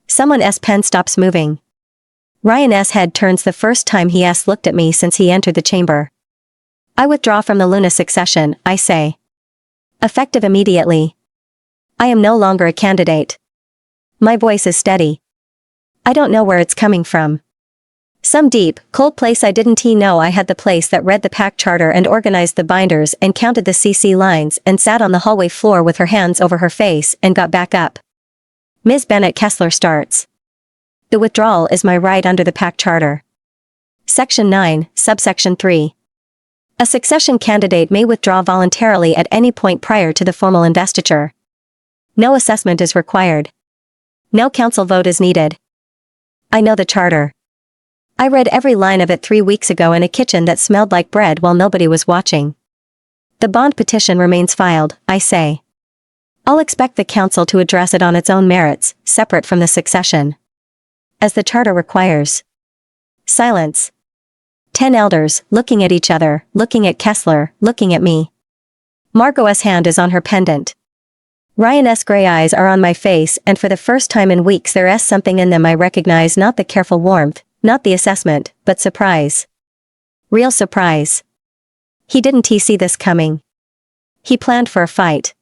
Someone's pen stops moving. Ryan's head turns the first time he looked at me since he entered the chamber. I withdraw from the Luna succession, I say. Effective immediately. I am no longer a candidate. My voice is steady. I don't know where it's coming from. Some deep, cold place I didn't know I had the place that read the pack charter and organized the binders and counted the CC lines and sat on the hallway floor with her hands over her face and got back up. Ms. Bennett, Kessler starts. The withdrawal is my right under the pack charter. Section 9, subsection 3. A succession candidate may withdraw voluntarily at any point prior to the formal investiture. No assessment is required. No council vote is needed. I know the charter. I read every line of it 3 weeks ago in a kitchen that smelled like bread while nobody was watching. The bond petition remains filed, I say. I'll expect the council to address it on its own merits, separate from the succession. As the charter requires. Silence. 10 elders, looking at each other, looking at Kessler, looking at me. Margot's hand is on her pendant. Ryan's gray eyes are on my face, and for the first time in weeks there's something in them I recognize, not the careful warmth, not the assessment, but surprise. Real surprise. He didn't see this coming. He planned for a fight.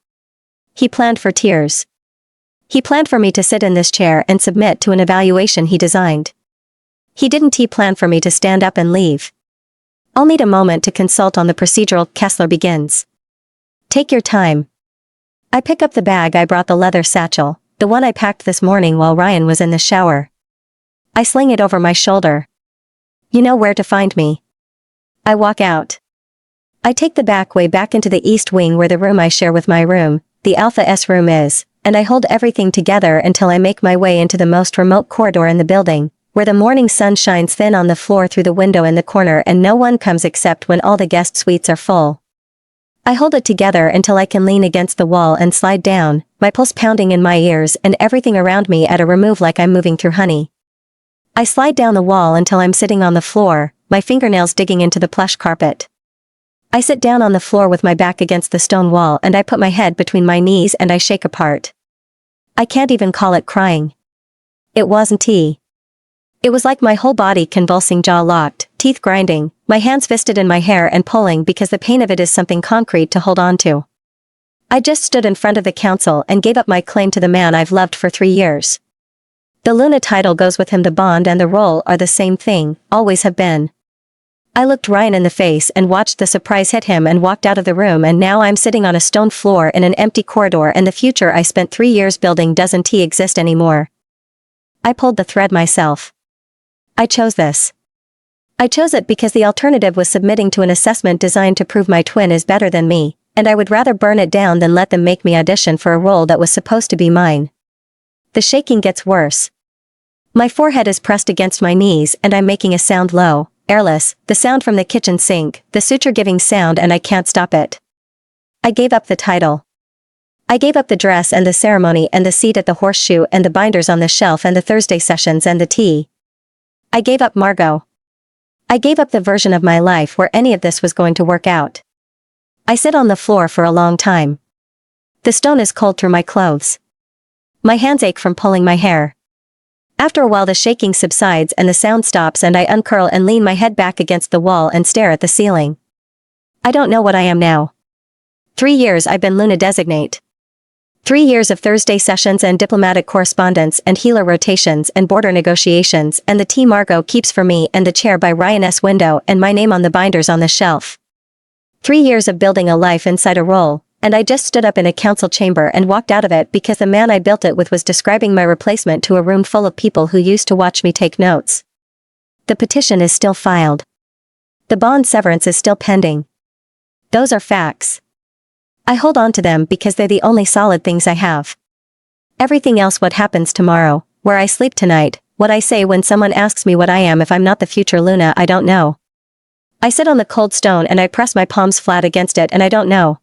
He planned for tears. He planned for me to sit in this chair and submit to an evaluation he designed. He didn't plan for me to stand up and leave. I'll need a moment to consult on the procedural, Kessler begins. Take your time. I pick up the bag I brought, the leather satchel, the one I packed this morning while Ryan was in the shower. I sling it over my shoulder. You know where to find me. I walk out. I take the back way back into the east wing where the room I share with my room, the Alpha S room is, and I hold everything together until I make my way into the most remote corridor in the building, where the morning sun shines thin on the floor through the window in the corner and no one comes except when all the guest suites are full. I hold it together until I can lean against the wall and slide down, my pulse pounding in my ears and everything around me at a remove like I'm moving through honey. I slide down the wall until I'm sitting on the floor, my fingernails digging into the plush carpet. I sit down on the floor with my back against the stone wall and I put my head between my knees and I shake apart. I can't even call it crying. It wasn't tea. It was like my whole body convulsing, jaw locked, teeth grinding, my hands fisted in my hair and pulling because the pain of it is something concrete to hold on to. I just stood in front of the council and gave up my claim to the man I've loved for 3 years. The Luna title goes with him, the bond and the role are the same thing, always have been. I looked Ryan in the face and watched the surprise hit him and walked out of the room, and now I'm sitting on a stone floor in an empty corridor and the future I spent 3 years building doesn't exist anymore. I pulled the thread myself. I chose this. I chose it because the alternative was submitting to an assessment designed to prove my twin is better than me, and I would rather burn it down than let them make me audition for a role that was supposed to be mine. The shaking gets worse. My forehead is pressed against my knees and I'm making a sound low, airless, the sound from the kitchen sink, the suture-giving sound, and I can't stop it. I gave up the title. I gave up the dress and the ceremony and the seat at the horseshoe and the binders on the shelf and the Thursday sessions and the tea. I gave up Margot. I gave up the version of my life where any of this was going to work out. I sit on the floor for a long time. The stone is cold through my clothes. My hands ache from pulling my hair. After a while the shaking subsides and the sound stops and I uncurl and lean my head back against the wall and stare at the ceiling. I don't know what I am now. 3 years I've been Luna Designate. 3 years of Thursday sessions and diplomatic correspondence and healer rotations and border negotiations and the tea Margot keeps for me and the chair by Ryan's window and my name on the binders on the shelf. 3 years of building a life inside a role, and I just stood up in a council chamber and walked out of it because the man I built it with was describing my replacement to a room full of people who used to watch me take notes. The petition is still filed. The bond severance is still pending. Those are facts. I hold on to them because they're the only solid things I have. Everything else, what happens tomorrow, where I sleep tonight, what I say when someone asks me what I am if I'm not the future Luna, I don't know. I sit on the cold stone and I press my palms flat against it and I don't know.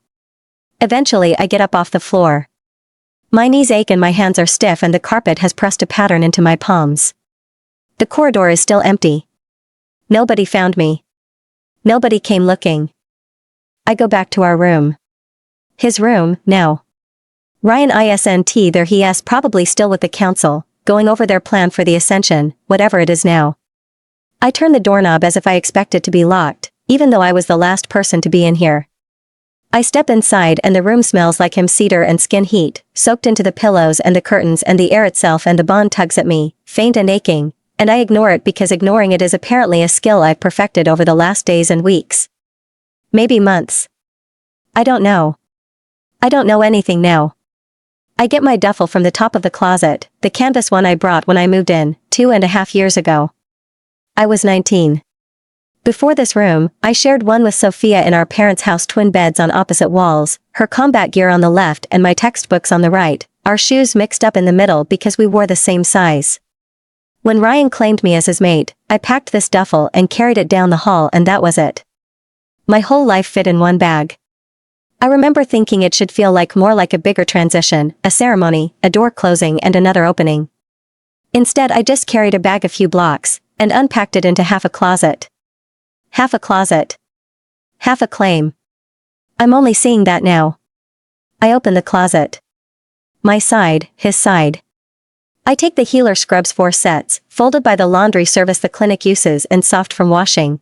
Eventually I get up off the floor. My knees ache and my hands are stiff and the carpet has pressed a pattern into my palms. The corridor is still empty. Nobody found me. Nobody came looking. I go back to our room. His room, now. Ryan isn't there, he is probably still with the council, going over their plan for the ascension, whatever it is now. I turn the doorknob as if I expect it to be locked, even though I was the last person to be in here. I step inside and the room smells like hemp cedar and skin heat, soaked into the pillows and the curtains and the air itself, and the bond tugs at me, faint and aching, and I ignore it because ignoring it is apparently a skill I've perfected over the last days and weeks. Maybe months. I don't know. I don't know anything now. I get my duffel from the top of the closet, the canvas one I brought when I moved in, 2.5 years ago. I was 19. Before this room, I shared one with Sophia in our parents' house, twin beds on opposite walls, her combat gear on the left and my textbooks on the right, our shoes mixed up in the middle because we wore the same size. When Ryan claimed me as his mate, I packed this duffel and carried it down the hall and that was it. My whole life fit in one bag. I remember thinking it should feel like more like a bigger transition, a ceremony, a door closing and another opening. Instead I just carried a bag a few blocks, and unpacked it into half a closet. Half a closet. Half a claim. I'm only seeing that now. I open the closet. My side, his side. I take the healer scrubs 4 sets, folded by the laundry service the clinic uses and soft from washing.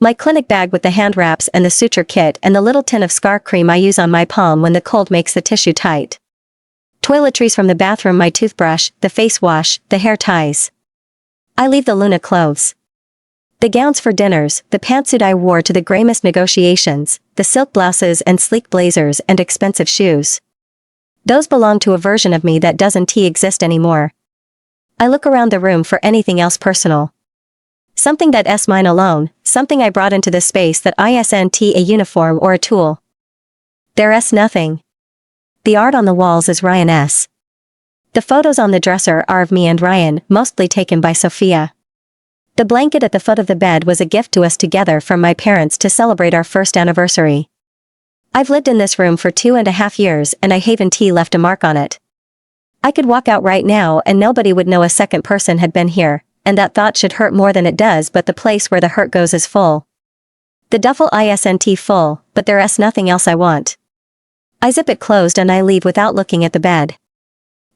My clinic bag with the hand wraps and the suture kit and the little tin of scar cream I use on my palm when the cold makes the tissue tight. Toiletries from the bathroom, my toothbrush, the face wash, the hair ties. I leave the Luna clothes. The gowns for dinners, the pantsuit I wore to the Gramus negotiations, the silk blouses and sleek blazers and expensive shoes. Those belong to a version of me that doesn't exist anymore. I look around the room for anything else personal. Something that's mine alone, something I brought into this space that isn't a uniform or a tool. There's nothing. The art on the walls is Ryan's. The photos on the dresser are of me and Ryan, mostly taken by Sophia. The blanket at the foot of the bed was a gift to us together from my parents to celebrate our first anniversary. I've lived in this room for 2.5 years and I haven't left a mark on it. I could walk out right now and nobody would know a second person had been here, and that thought should hurt more than it does, but the place where the hurt goes is full. The duffel isn't full, but there's nothing else I want. I zip it closed and I leave without looking at the bed.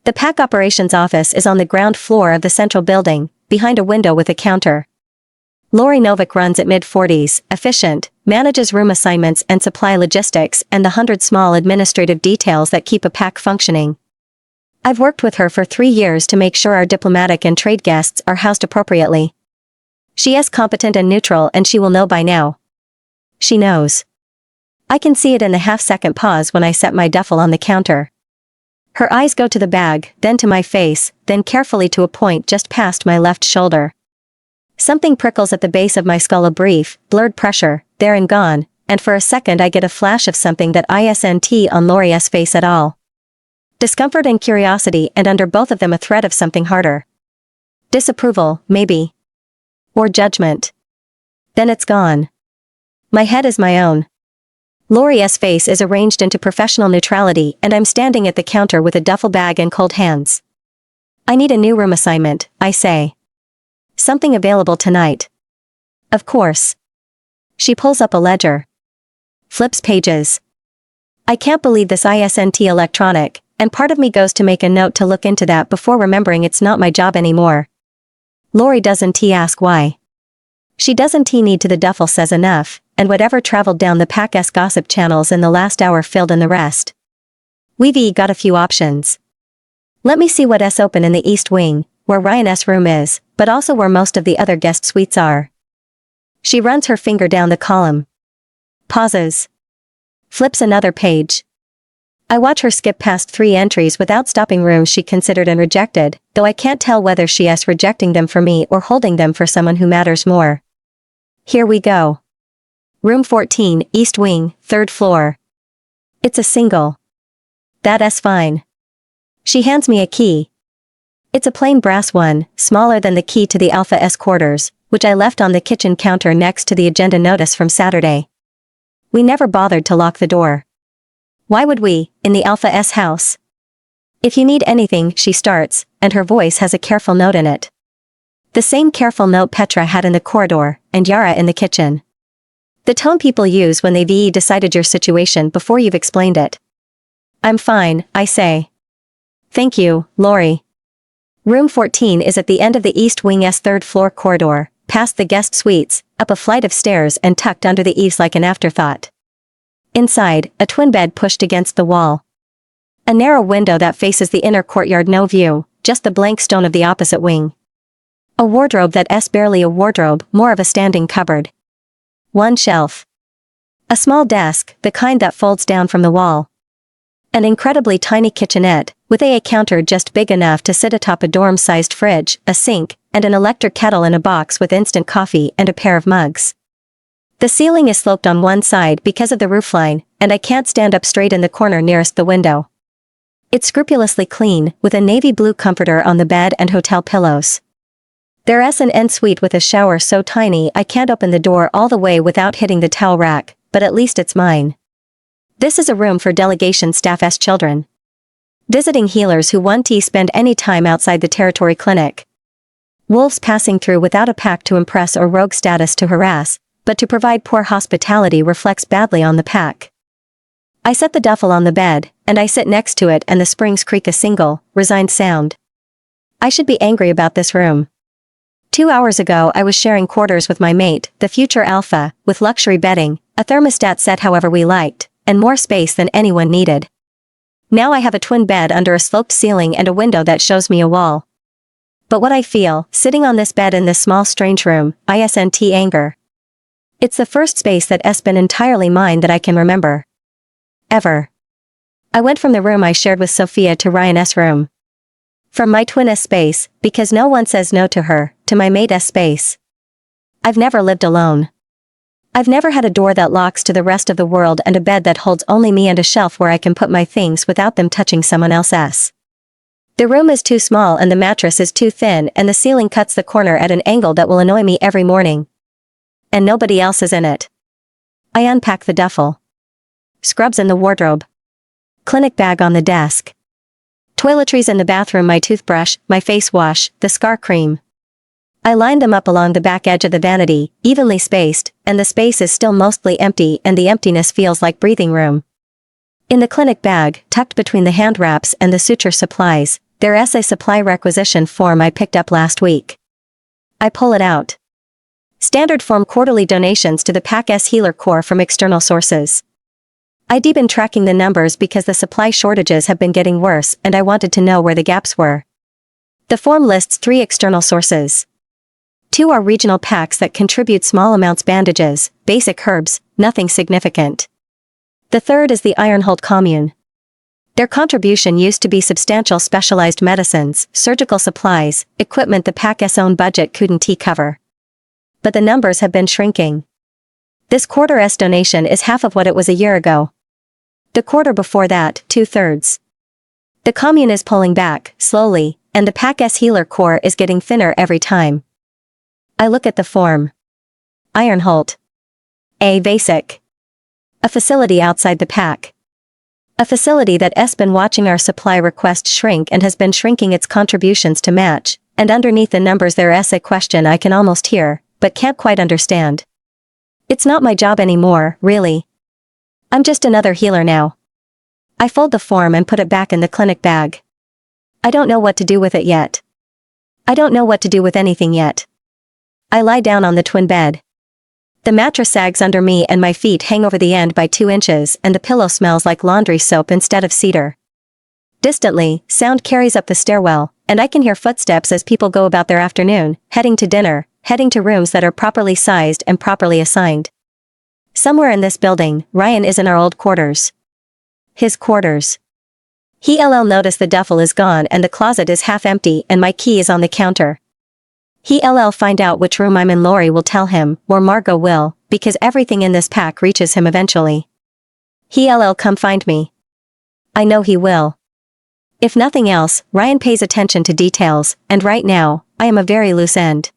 The pack operations office is on the ground floor of the central building, behind a window with a counter. Lori Novick runs at mid-40s, efficient, manages room assignments and supply logistics and the 100 small administrative details that keep a pack functioning. I've worked with her for 3 years to make sure our diplomatic and trade guests are housed appropriately. She is competent and neutral and she will know by now. She knows. I can see it in the half-second pause when I set my duffel on the counter. Her eyes go to the bag, then to my face, then carefully to a point just past my left shoulder. Something prickles at the base of my skull, a brief, blurred pressure, there and gone, and for a second I get a flash of something that isn't on Lori's face at all. Discomfort and curiosity, and under both of them a threat of something harder. Disapproval, maybe. Or judgment. Then it's gone. My head is my own. Lori's face is arranged into professional neutrality and I'm standing at the counter with a duffel bag and cold hands. I need a new room assignment, I say. Something available tonight. Of course. She pulls up a ledger. Flips pages. I can't believe this isn't electronic, and part of me goes to make a note to look into that before remembering it's not my job anymore. Lori doesn't ask why. She doesn't need to, the duffel says enough, and whatever traveled down the pack's gossip channels in the last hour filled in the rest. We've got a few options. Let me see what's open in the East Wing, where Ryan's room is, but also where most of the other guest suites are. She runs her finger down the column. Pauses. Flips another page. I watch her skip past 3 entries without stopping rooms she considered and rejected, though I can't tell whether she's rejecting them for me or holding them for someone who matters more. Here we go. Room 14, East Wing, 3rd floor. It's a single. That's fine. She hands me a key. It's a plain brass one, smaller than the key to the Alpha S quarters, which I left on the kitchen counter next to the agenda notice from Saturday. We never bothered to lock the door. Why would we, in the Alpha S house? If you need anything, she starts, and her voice has a careful note in it. The same careful note Petra had in the corridor, and Yara in the kitchen. The tone people use when they've decided your situation before you've explained it. I'm fine, I say. Thank you, Lori. Room 14 is at the end of the East Wing's 3rd floor corridor, past the guest suites, up a flight of stairs and tucked under the eaves like an afterthought. Inside, a twin bed pushed against the wall. A narrow window that faces the inner courtyard, no view, just the blank stone of the opposite wing. A wardrobe that's barely a wardrobe, more of a standing cupboard. One shelf. A small desk, the kind that folds down from the wall. An incredibly tiny kitchenette, with a counter just big enough to sit atop a dorm-sized fridge, a sink, and an electric kettle in a box with instant coffee and a pair of mugs. The ceiling is sloped on one side because of the roofline, and I can't stand up straight in the corner nearest the window. It's scrupulously clean, with a navy blue comforter on the bed and hotel pillows. There's an ensuite with a shower so tiny I can't open the door all the way without hitting the towel rack, but at least it's mine. This is a room for delegation staff's children. Visiting healers who want to spend any time outside the territory clinic. Wolves passing through without a pack to impress or rogue status to harass, but to provide poor hospitality reflects badly on the pack. I set the duffel on the bed, and I sit next to it and the springs creak a single, resigned sound. I should be angry about this room. 2 hours ago I was sharing quarters with my mate, the future alpha, with luxury bedding, a thermostat set however we liked, and more space than anyone needed. Now I have a twin bed under a sloped ceiling and a window that shows me a wall. But what I feel, sitting on this bed in this small strange room, isn't anger. It's the first space that's been entirely mine that I can remember. Ever. I went from the room I shared with Sophia to Ryan's room. From my twin's space, because no one says no to her, to my mate's space. I've never lived alone. I've never had a door that locks to the rest of the world and a bed that holds only me and a shelf where I can put my things without them touching someone else's. The room is too small and the mattress is too thin and the ceiling cuts the corner at an angle that will annoy me every morning. And nobody else is in it. I unpack the duffel. Scrubs in the wardrobe. Clinic bag on the desk. Toiletries in the bathroom, my toothbrush, my face wash, the scar cream. I lined them up along the back edge of the vanity, evenly spaced, and the space is still mostly empty and the emptiness feels like breathing room. In the clinic bag, tucked between the hand wraps and the suture supplies, there's a supply requisition form I picked up last week. I pull it out. Standard form, quarterly donations to the PAC's Healer Corps from external sources. I'd been tracking the numbers because the supply shortages have been getting worse and I wanted to know where the gaps were. The form lists 3 external sources. 2 are regional packs that contribute small amounts, bandages, basic herbs, nothing significant. The 3rd is the Ironhold commune. Their contribution used to be substantial specialized medicines, surgical supplies, equipment the PAC's own budget couldn't cover. But the numbers have been shrinking. This quarter's donation is half of what it was a year ago. The quarter before that, 2/3. The commune is pulling back, slowly, and the PAC's Healer Corps is getting thinner every time. I look at the form. Ironholt. A basic. A facility outside the PAC. A facility that's been watching our supply request shrink and has been shrinking its contributions to match, and underneath the numbers there's a question I can almost hear, but can't quite understand. It's not my job anymore, really. I'm just another healer now. I fold the form and put it back in the clinic bag. I don't know what to do with it yet. I don't know what to do with anything yet. I lie down on the twin bed. The mattress sags under me and my feet hang over the end by 2 inches and the pillow smells like laundry soap instead of cedar. Distantly, sound carries up the stairwell, and I can hear footsteps as people go about their afternoon, heading to dinner, heading to rooms that are properly sized and properly assigned. Somewhere in this building, Ryan is in our old quarters. His quarters. He'll notice the duffel is gone and the closet is half empty and my key is on the counter. He'll find out which room I'm in. Lori will tell him, or Margot will, because everything in this pack reaches him eventually. He'll come find me. I know he will. If nothing else, Ryan pays attention to details, and right now, I am a very loose end.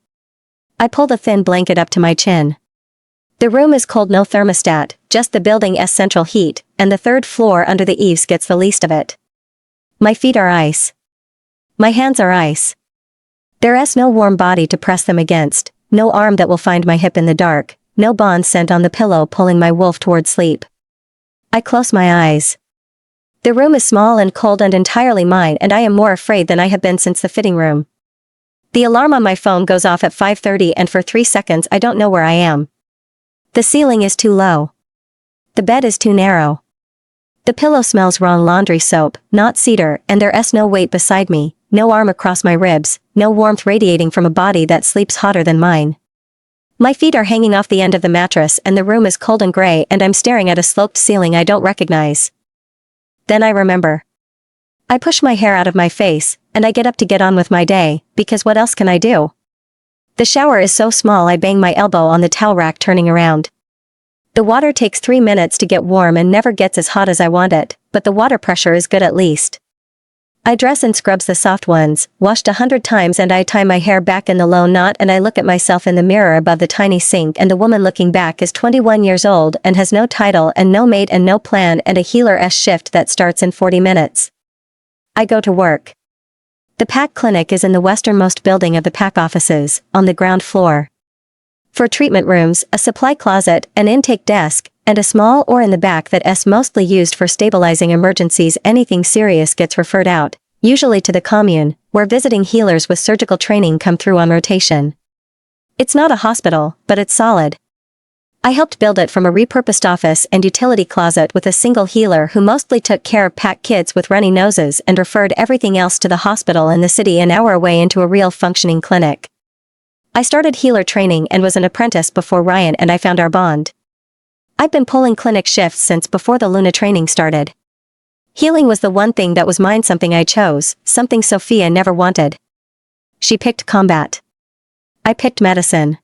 I pull the thin blanket up to my chin. The room is cold, no thermostat, just the building's central heat, and the 3rd floor under the eaves gets the least of it. My feet are ice. My hands are ice. There's no warm body to press them against, no arm that will find my hip in the dark, no bond scent on the pillow pulling my wolf toward sleep. I close my eyes. The room is small and cold and entirely mine, and I am more afraid than I have been since the fitting room. The alarm on my phone goes off at 5:30 and for 3 seconds I don't know where I am. The ceiling is too low. The bed is too narrow. The pillow smells wrong, laundry soap, not cedar, and there's no weight beside me, no arm across my ribs, no warmth radiating from a body that sleeps hotter than mine. My feet are hanging off the end of the mattress and the room is cold and gray and I'm staring at a sloped ceiling I don't recognize. Then I remember. I push my hair out of my face, and I get up to get on with my day, because what else can I do? The shower is so small I bang my elbow on the towel rack turning around. The water takes 3 minutes to get warm and never gets as hot as I want it, but the water pressure is good at least. I dress and scrubs the soft ones, washed 100 times, and I tie my hair back in the low knot and I look at myself in the mirror above the tiny sink, and the woman looking back is 21 years old and has no title and no mate and no plan and a healer's shift that starts in 40 minutes. I go to work. The PAC clinic is in the westernmost building of the PAC offices, on the ground floor. For treatment rooms, a supply closet, an intake desk, and a small or in the back that's mostly used for stabilizing emergencies. Anything serious gets referred out, usually to the commune, where visiting healers with surgical training come through on rotation. It's not a hospital, but it's solid. I helped build it from a repurposed office and utility closet with a single healer who mostly took care of PAC kids with runny noses and referred everything else to the hospital in the city an hour away into a real functioning clinic. I started healer training and was an apprentice before Ryan and I found our bond. I've been pulling clinic shifts since before the Luna training started. Healing was the one thing that was mine, something I chose, something Sophia never wanted. She picked combat. I picked medicine.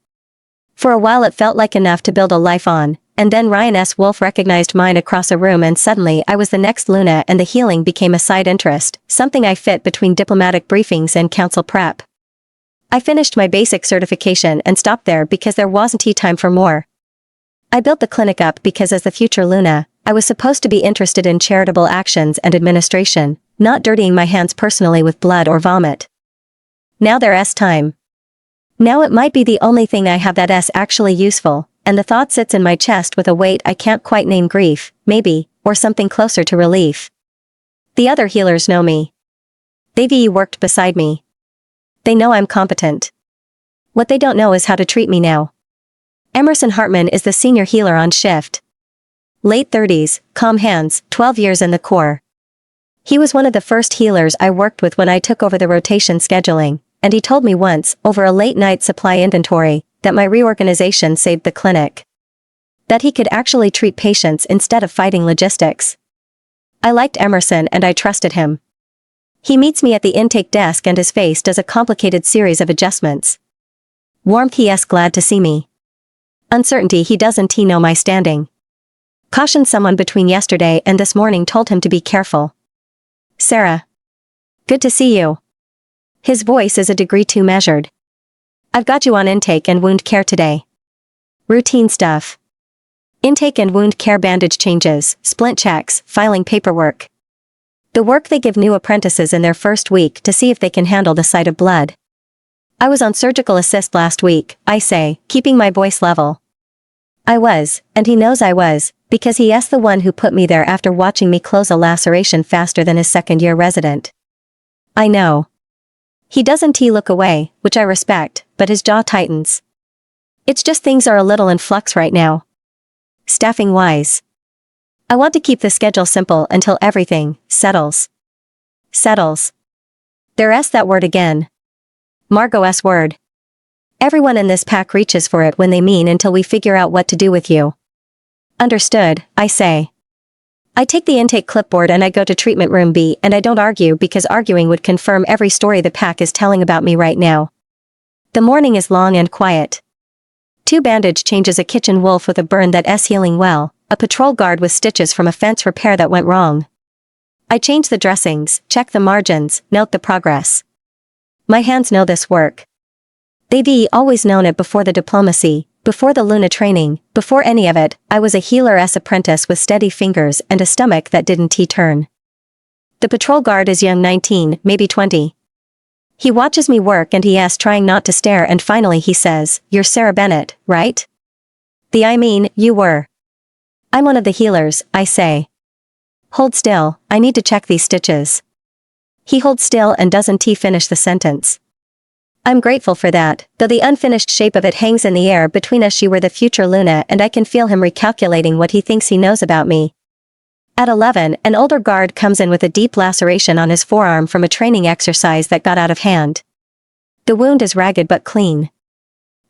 For a while it felt like enough to build a life on, and then Ryan's wolf recognized mine across a room and suddenly I was the next Luna and the healing became a side interest, something I fit between diplomatic briefings and council prep. I finished my basic certification and stopped there because there wasn't time for more. I built the clinic up because as the future Luna, I was supposed to be interested in charitable actions and administration, not dirtying my hands personally with blood or vomit. Now there's time. Now it might be the only thing I have that's actually useful, and the thought sits in my chest with a weight I can't quite name. Grief, maybe, or something closer to relief. The other healers know me. They've worked beside me. They know I'm competent. What they don't know is how to treat me now. Emerson Hartman is the senior healer on shift. Late 30s, calm hands, 12 years in the Corps. He was one of the first healers I worked with when I took over the rotation scheduling, and he told me once, over a late-night supply inventory, that my reorganization saved the clinic. That he could actually treat patients instead of fighting logistics. I liked Emerson and I trusted him. He meets me at the intake desk and his face does a complicated series of adjustments. Warmth, he's glad to see me. Uncertainty, he doesn't know my standing. Cautioned someone between yesterday and this morning, told him to be careful. Sarah. Good to see you. His voice is a degree too measured. I've got you on intake and wound care today. Routine stuff. Intake and wound care, bandage changes, splint checks, filing paperwork. The work they give new apprentices in their first week to see if they can handle the sight of blood. I was on surgical assist last week, I say, keeping my voice level. I was, and he knows I was, Because he's the one who put me there after watching me close a laceration faster than his second-year resident. I know. He doesn't look away, which I respect, but his jaw tightens. It's just things are a little in flux right now. Staffing-wise. I want to keep the schedule simple until everything settles. Settles. There's that word again. Margot's word. Everyone in this pack reaches for it when they mean until we figure out what to do with you. Understood, I say. I take the intake clipboard and I go to treatment room B, and I don't argue because arguing would confirm every story the pack is telling about me right now. The morning is long and quiet. 2 bandage changes, a kitchen wolf with a burn that's healing well, a patrol guard with stitches from a fence repair that went wrong. I change the dressings, check the margins, note the progress. My hands know this work. They've always known it before the diplomacy, before the Luna training, before any of it. I was a healer's apprentice with steady fingers and a stomach that didn't turn. The patrol guard is young, 19, maybe 20. He watches me work and he's trying not to stare, and finally he says, "You're Sarah Bennett, right?" You were. I'm one of the healers, I say. Hold still, I need to check these stitches. He holds still and doesn't finish the sentence. I'm grateful for that, though the unfinished shape of it hangs in the air between us. You were the future Luna, and I can feel him recalculating what he thinks he knows about me. At 11, an older guard comes in with a deep laceration on his forearm from a training exercise that got out of hand. The wound is ragged but clean.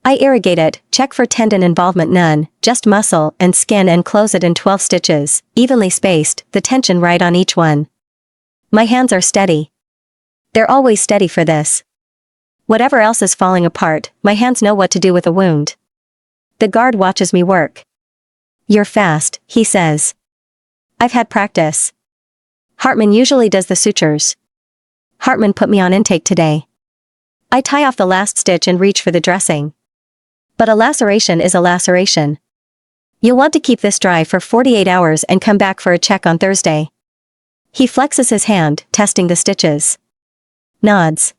I irrigate it, check for tendon involvement, none, just muscle and skin, and close it in 12 stitches, evenly spaced, the tension right on each one. My hands are steady. They're always steady for this. Whatever else is falling apart, my hands know what to do with a wound. The guard watches me work. "You're fast," he says. "I've had practice. Hartman usually does the sutures. Hartman put me on intake today." I tie off the last stitch and reach for the dressing. But a laceration is a laceration. You'll want to keep this dry for 48 hours and come back for a check on Thursday. He flexes his hand, testing the stitches. Nods.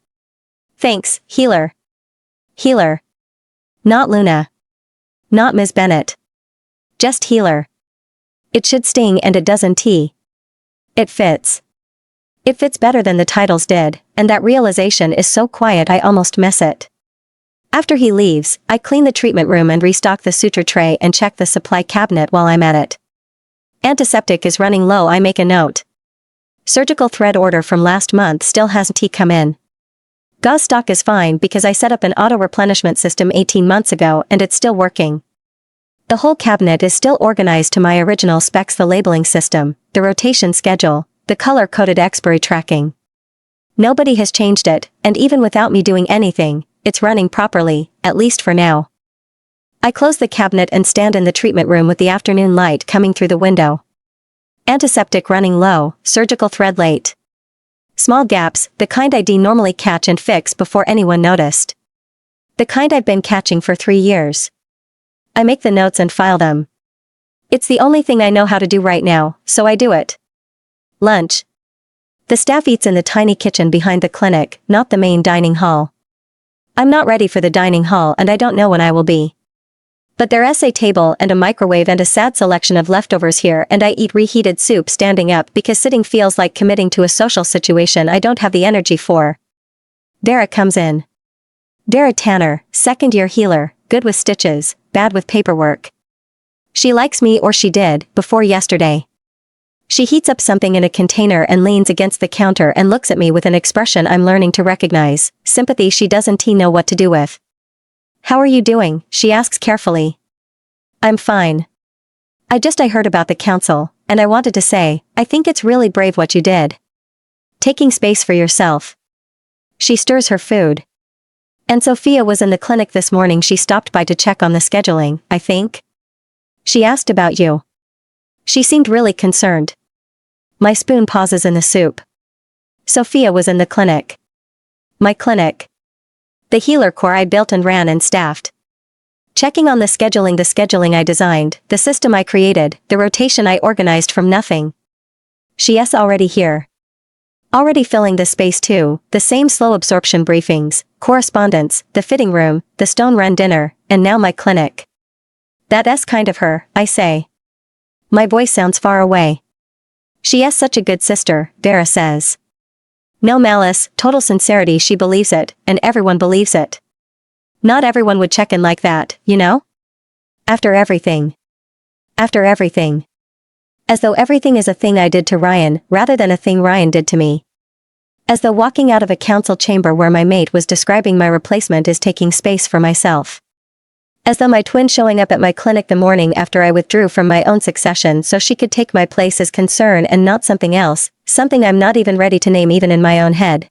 "Thanks, healer." Healer. Not Luna. Not Ms. Bennett. Just healer. It should sting, and it doesn't. It fits. It fits better than the titles did, and that realization is so quiet I almost miss it. After he leaves, I clean the treatment room and restock the suture tray and check the supply cabinet while I'm at it. Antiseptic is running low. I make a note. Surgical thread order from last month still hasn't come in. Gauze stock is fine because I set up an auto-replenishment system 18 months ago and it's still working. The whole cabinet is still organized to my original specs: the labeling system, the rotation schedule, the color-coded expiry tracking. Nobody has changed it, and even without me doing anything, it's running properly, at least for now. I close the cabinet and stand in the treatment room with the afternoon light coming through the window. Antiseptic running low, surgical thread late. Small gaps, the kind I'd normally catch and fix before anyone noticed. The kind I've been catching for 3 years. I make the notes and file them. It's the only thing I know how to do right now, so I do it. Lunch. The staff eats in the tiny kitchen behind the clinic, not the main dining hall. I'm not ready for the dining hall, and I don't know when I will be. But there's a table and a microwave and a sad selection of leftovers here, and I eat reheated soup standing up because sitting feels like committing to a social situation I don't have the energy for. Dara comes in. Dara Tanner, second-year healer, good with stitches, bad with paperwork. She likes me, or she did, before yesterday. She heats up something in a container and leans against the counter and looks at me with an expression I'm learning to recognize, sympathy she doesn't know what to do with. "How are you doing?" she asks carefully. "I'm fine. I heard about the council, and I wanted to say, I think it's really brave what you did. Taking space for yourself." She stirs her food. "And Sophia was in the clinic this morning. She stopped by to check on the scheduling, I think. She asked about you. She seemed really concerned." My spoon pauses in the soup. Sophia was in the clinic. My clinic. The healer corps I built and ran and staffed. Checking on the scheduling I designed, the system I created, the rotation I organized from nothing. She's already here. Already filling the space too, the same slow absorption briefings, correspondence, the fitting room, the stone run dinner, and now my clinic. That's kind of her, I say. My voice sounds far away. She is such a good sister, Vera says. No malice, total sincerity. She believes it, and everyone believes it. Not everyone would check in like that, you know? After everything. After everything. As though everything is a thing I did to Ryan, rather than a thing Ryan did to me. As though walking out of a council chamber where my mate was describing my replacement is taking space for myself. As though my twin showing up at my clinic the morning after I withdrew from my own succession so she could take my place is concern and not something else, something I'm not even ready to name even in my own head.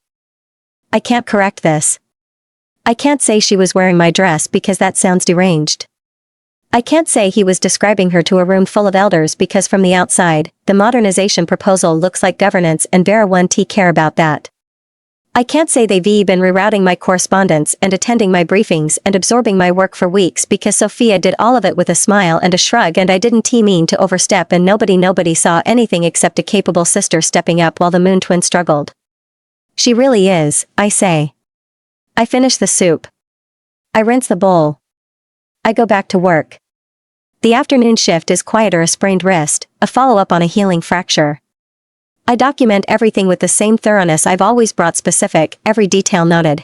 I can't correct this. I can't say she was wearing my dress because that sounds deranged. I can't say he was describing her to a room full of elders because from the outside, the modernization proposal looks like governance and Vera won't care about that. I can't say they've been rerouting my correspondence and attending my briefings and absorbing my work for weeks because Sophia did all of it with a smile and a shrug and I didn't mean to overstep and nobody saw anything except a capable sister stepping up while the moon twin struggled. She really is, I say. I finish the soup. I rinse the bowl. I go back to work. The afternoon shift is quieter, a sprained wrist, a follow-up on a healing fracture. I document everything with the same thoroughness I've always brought, specific, every detail noted.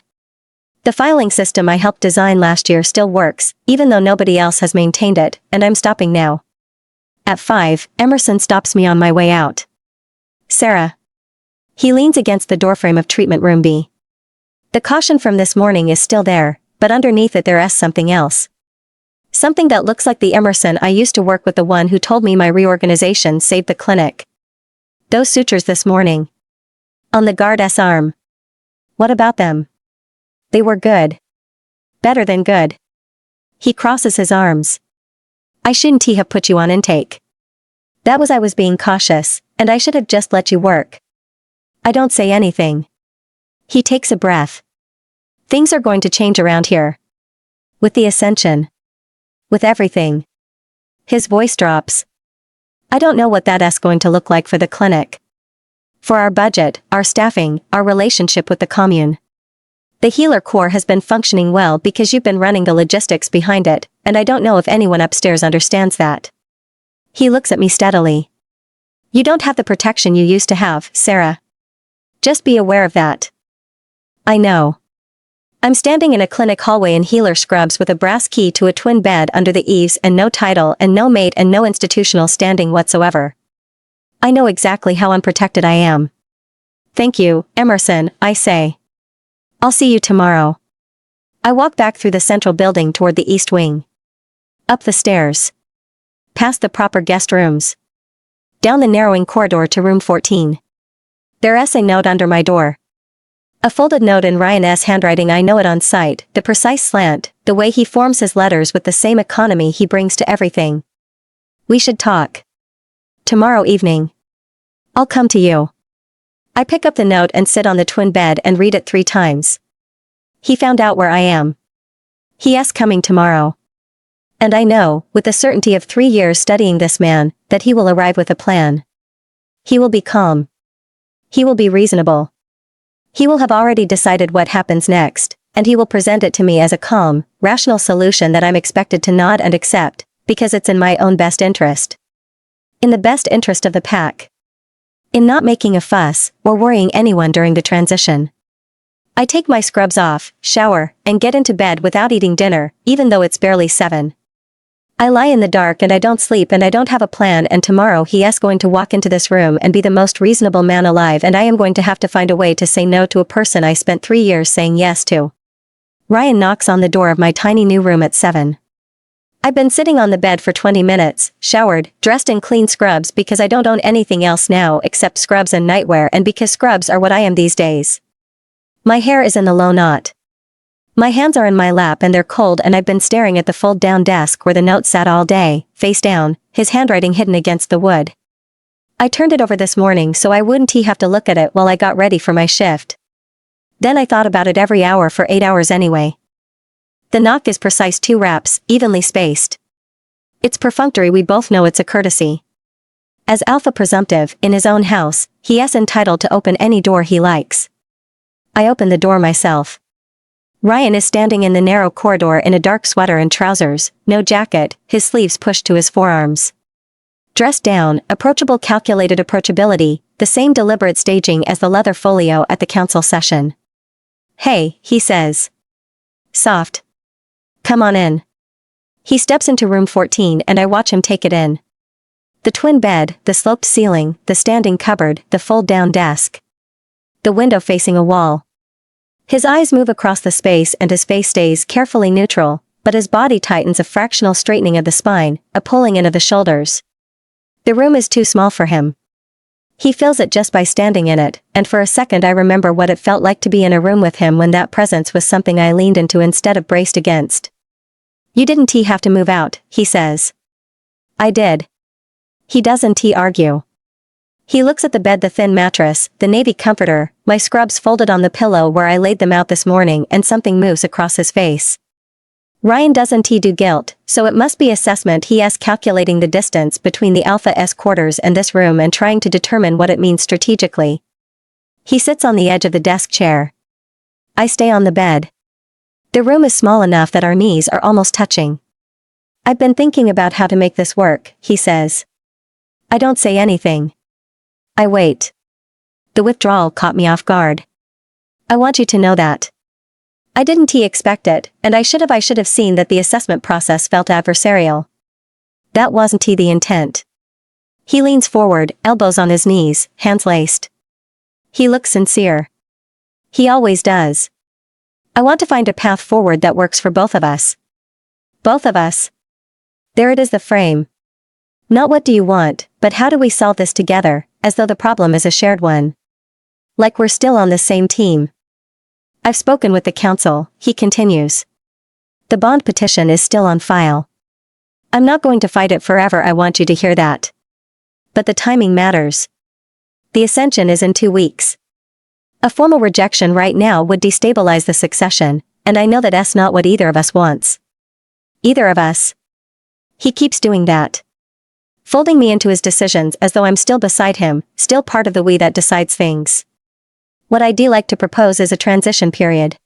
The filing system I helped design last year still works, even though nobody else has maintained it, and I'm stopping now. At 5, Emerson stops me on my way out. Sarah. He leans against the doorframe of treatment room B. The caution from this morning is still there, but underneath it there's something else. Something that looks like the Emerson I used to work with, the one who told me my reorganization saved the clinic. Those sutures this morning. On the guard's arm. What about them? They were good. Better than good. He crosses his arms. I shouldn't have put you on intake. That was I was being cautious, and I should have just let you work. I don't say anything. He takes a breath. Things are going to change around here. With the ascension. With everything. His voice drops. I don't know what that's going to look like for the clinic. For our budget, our staffing, our relationship with the commune. The healer core has been functioning well because you've been running the logistics behind it, and I don't know if anyone upstairs understands that. He looks at me steadily. You don't have the protection you used to have, Sarah. Just be aware of that. I know. I'm standing in a clinic hallway in healer scrubs with a brass key to a twin bed under the eaves and no title and no mate and no institutional standing whatsoever. I know exactly how unprotected I am. Thank you, Emerson, I say. I'll see you tomorrow. I walk back through the central building toward the east wing. Up the stairs. Past the proper guest rooms. Down the narrowing corridor to room 14. There's a note under my door. A folded note in Ryan's handwriting. I know it on sight, the precise slant, the way he forms his letters with the same economy he brings to everything. We should talk. Tomorrow evening. I'll come to you. I pick up the note and sit on the twin bed and read it 3 times. He found out where I am. He's coming tomorrow. And I know, with the certainty of 3 years studying this man, that he will arrive with a plan. He will be calm. He will be reasonable. He will have already decided what happens next, and he will present it to me as a calm, rational solution that I'm expected to nod and accept, because it's in my own best interest. In the best interest of the pack. In not making a fuss, or worrying anyone during the transition. I take my scrubs off, shower, and get into bed without eating dinner, even though it's barely 7. I lie in the dark and I don't sleep and I don't have a plan, and tomorrow he's going to walk into this room and be the most reasonable man alive, and I am going to have to find a way to say no to a person I spent 3 years saying yes to. Ryan knocks on the door of my tiny new room at 7. I've been sitting on the bed for 20 minutes, showered, dressed in clean scrubs because I don't own anything else now except scrubs and nightwear, and because scrubs are what I am these days. My hair is in the low knot. My hands are in my lap and they're cold, and I've been staring at the fold-down desk where the note sat all day, face down, his handwriting hidden against the wood. I turned it over this morning so I wouldn't have to look at it while I got ready for my shift. Then I thought about it every hour for 8 hours anyway. The knock is precise, 2 raps, evenly spaced. It's perfunctory, we both know it's a courtesy. As alpha presumptive, in his own house, he is entitled to open any door he likes. I open the door myself. Ryan is standing in the narrow corridor in a dark sweater and trousers, no jacket, his sleeves pushed to his forearms. Dressed down, approachable, calculated approachability, the same deliberate staging as the leather folio at the council session. "Hey," he says. "Soft. Come on in." He steps into room 14 and I watch him take it in. The twin bed, the sloped ceiling, the standing cupboard, the fold-down desk. The window facing a wall. His eyes move across the space and his face stays carefully neutral, but his body tightens, a fractional straightening of the spine, a pulling in of the shoulders. The room is too small for him. He feels it just by standing in it, and for a second I remember what it felt like to be in a room with him when that presence was something I leaned into instead of braced against. "You didn't have to move out," he says. "I did." He doesn't argue. He looks at the bed, the thin mattress, the navy comforter, my scrubs folded on the pillow where I laid them out this morning, and something moves across his face. Ryan doesn't do guilt, so it must be assessment. He is calculating the distance between the Alpha S quarters and this room and trying to determine what it means strategically. He sits on the edge of the desk chair. I stay on the bed. The room is small enough that our knees are almost touching. "I've been thinking about how to make this work," he says. I don't say anything. I wait. The withdrawal caught me off guard. "I want you to know that." I didn't expect it, and I should have seen that the assessment process felt adversarial. That wasn't the intent. He leans forward, elbows on his knees, hands laced. He looks sincere. He always does. "I want to find a path forward that works for both of us." Both of us. There it is, the frame. Not what do you want, but how do we solve this together, as though the problem is a shared one. Like we're still on the same team. "I've spoken with the council," he continues. "The bond petition is still on file. I'm not going to fight it forever, I want you to hear that. But the timing matters. The ascension is in 2 weeks. A formal rejection right now would destabilize the succession, and I know that that's not what either of us wants. Either of us." He keeps doing that. Folding me into his decisions as though I'm still beside him, still part of the we that decides things. "What I'd like to propose is a transition period.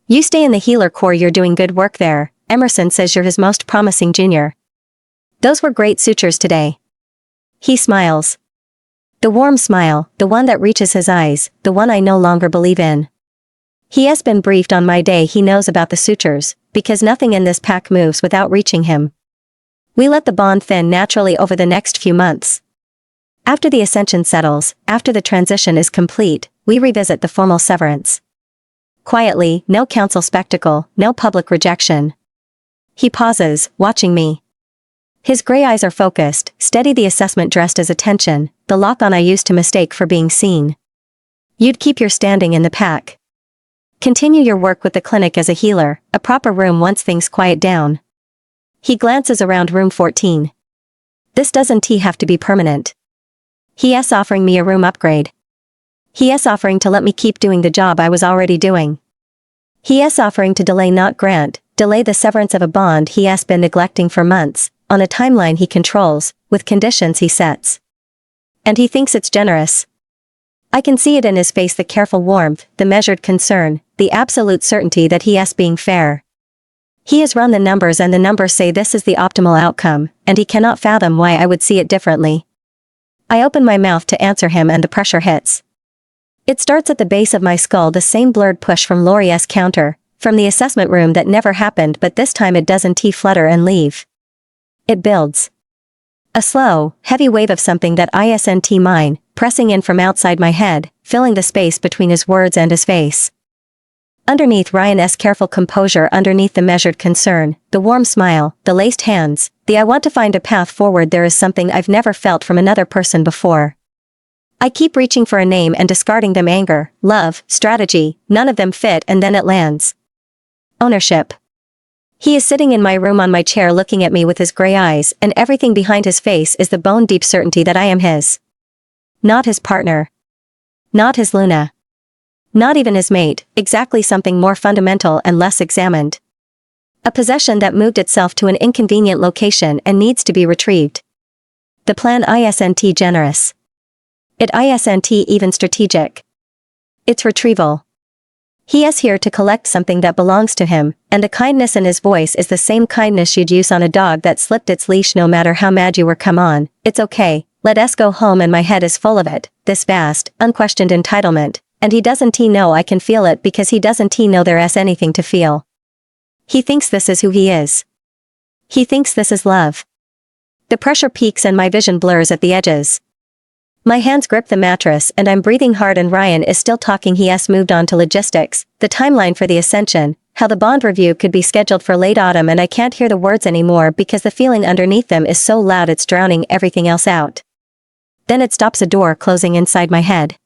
You stay in the healer corps, you're doing good work there. Emerson says you're his most promising junior. Those were great sutures today." He smiles. The warm smile, the one that reaches his eyes, the one I no longer believe in. He has been briefed on my day. He knows about the sutures, because nothing in this pack moves without reaching him. We let the bond thin naturally over the next few months. After the ascension settles, after the transition is complete, we revisit the formal severance. Quietly, no council spectacle, no public rejection. He pauses, watching me. His gray eyes are focused, steady, the assessment dressed as attention, the lock-on I used to mistake for being seen. "You'd keep your standing in the pack. Continue your work with the clinic as a healer, a proper room once things quiet down." He glances around room 14. "This doesn't have to be permanent." He is offering me a room upgrade. He is offering to let me keep doing the job I was already doing. He is offering to delay, not grant, delay the severance of a bond he has been neglecting for months, on a timeline he controls, with conditions he sets. And he thinks it's generous. I can see it in his face, the careful warmth, the measured concern, the absolute certainty that he is being fair. He has run the numbers and the numbers say this is the optimal outcome, and he cannot fathom why I would see it differently. I open my mouth to answer him and the pressure hits. It starts at the base of my skull, the same blurred push from Laurie's counter, from the assessment room that never happened, but this time it doesn't flutter and leave. It builds. A slow, heavy wave of something that isn't mine, pressing in from outside my head, filling the space between his words and his face. Underneath Ryan's careful composure, underneath the measured concern, the warm smile, the laced hands, the "I want to find a path forward," there is something I've never felt from another person before. I keep reaching for a name and discarding them: anger, love, strategy, none of them fit, and then it lands. Ownership. He is sitting in my room on my chair looking at me with his gray eyes, and everything behind his face is the bone-deep certainty that I am his. Not his partner. Not his Luna. Not even his mate, exactly, something more fundamental and less examined. A possession that moved itself to an inconvenient location and needs to be retrieved. The plan isn't generous. It isn't even strategic. It's retrieval. He is here to collect something that belongs to him, And the kindness in his voice is the same kindness you'd use on a dog that slipped its leash no matter how mad you were. Come on, it's okay, let us go home. And my head is full of it, this vast, unquestioned entitlement, and he doesn't know I can feel it because he doesn't know there's anything to feel. He thinks this is who he is. He thinks this is love. The pressure peaks and my vision blurs at the edges. My hands grip the mattress and I'm breathing hard and Ryan is still talking. He has moved on to logistics, the timeline for the ascension, how the bond review could be scheduled for late autumn, and I can't hear the words anymore because the feeling underneath them is so loud it's drowning everything else out. Then it stops, a door closing inside my head.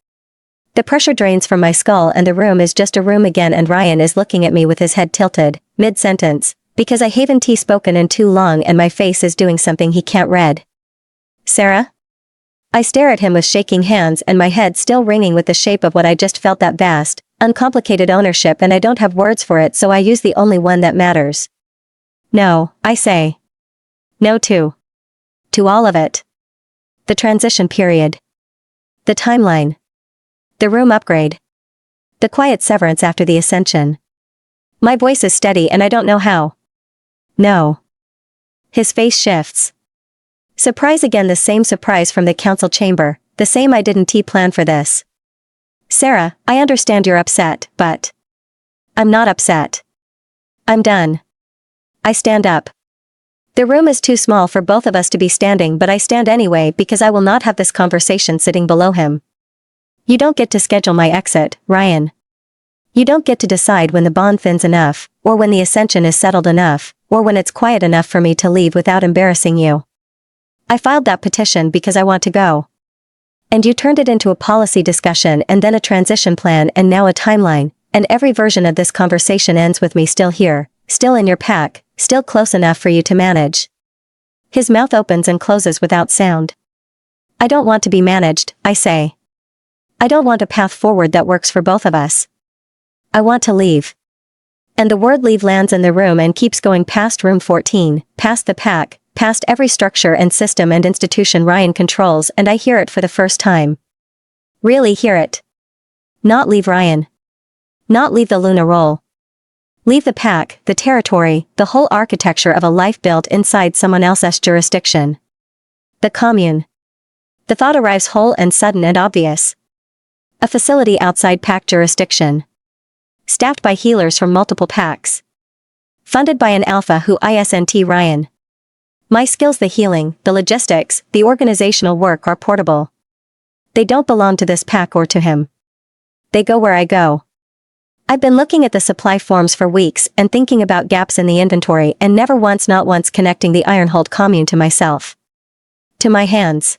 The pressure drains from my skull and the room is just a room again, and Ryan is looking at me with his head tilted, mid-sentence, because I haven't spoken in too long and my face is doing something he can't read. Sarah? I stare at him with shaking hands and my head still ringing with the shape of what I just felt, that vast, uncomplicated ownership, and I don't have words for it, so I use the only one that matters. No, I say. No to. To all of it. The transition period. The timeline. The room upgrade. The quiet severance after the ascension. My voice is steady and I don't know how. No. His face shifts. Surprise again, the same surprise from the council chamber, the same I didn't plan for this. Sarah, I understand you're upset, but I'm not upset. I'm done. I stand up. The room is too small for both of us to be standing, but I stand anyway because I will not have this conversation sitting below him. You don't get to schedule my exit, Ryan. You don't get to decide when the bond thins enough, or when the ascension is settled enough, or when it's quiet enough for me to leave without embarrassing you. I filed that petition because I want to go. And you turned it into a policy discussion and then a transition plan and now a timeline, and every version of this conversation ends with me still here, still in your pack, still close enough for you to manage. His mouth opens and closes without sound. I don't want to be managed, I say. I don't want a path forward that works for both of us. I want to leave. And the word leave lands in the room and keeps going past room 14, past the pack, past every structure and system and institution Ryan controls, and I hear it for the first time. Really hear it. Not leave Ryan. Not leave the Luna role. Leave the pack, the territory, the whole architecture of a life built inside someone else's jurisdiction. The commune. The thought arrives whole and sudden and obvious. A facility outside pack jurisdiction. Staffed by healers from multiple packs. Funded by an alpha who isn't Ryan. My skills, the healing, the logistics, the organizational work are portable. They don't belong to this pack or to him. They go where I go. I've been looking at the supply forms for weeks and thinking about gaps in the inventory and never once, not once, connecting the Ironhold commune to myself. To my hands.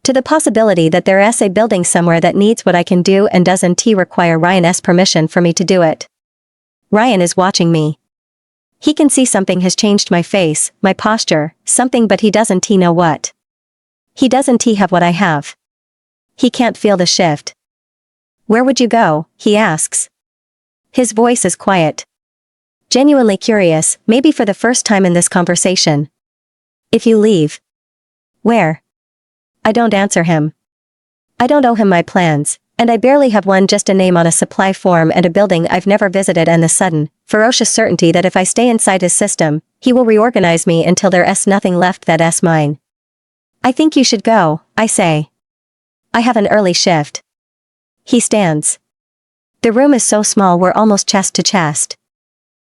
To the possibility that there's a building somewhere that needs what I can do and doesn't require Ryan's permission for me to do it. Ryan is watching me. He can see something has changed, my face, my posture, something, but he doesn't know what. He doesn't have what I have. He can't feel the shift. Where would you go? He asks. His voice is quiet. Genuinely curious, maybe for the first time in this conversation. If you leave. Where? I don't answer him. I don't owe him my plans, and I barely have one, just a name on a supply form and a building I've never visited, and the sudden, ferocious certainty that if I stay inside his system, he will reorganize me until there's nothing left that's mine. I think you should go, I say. I have an early shift. He stands. The room is so small we're almost chest to chest.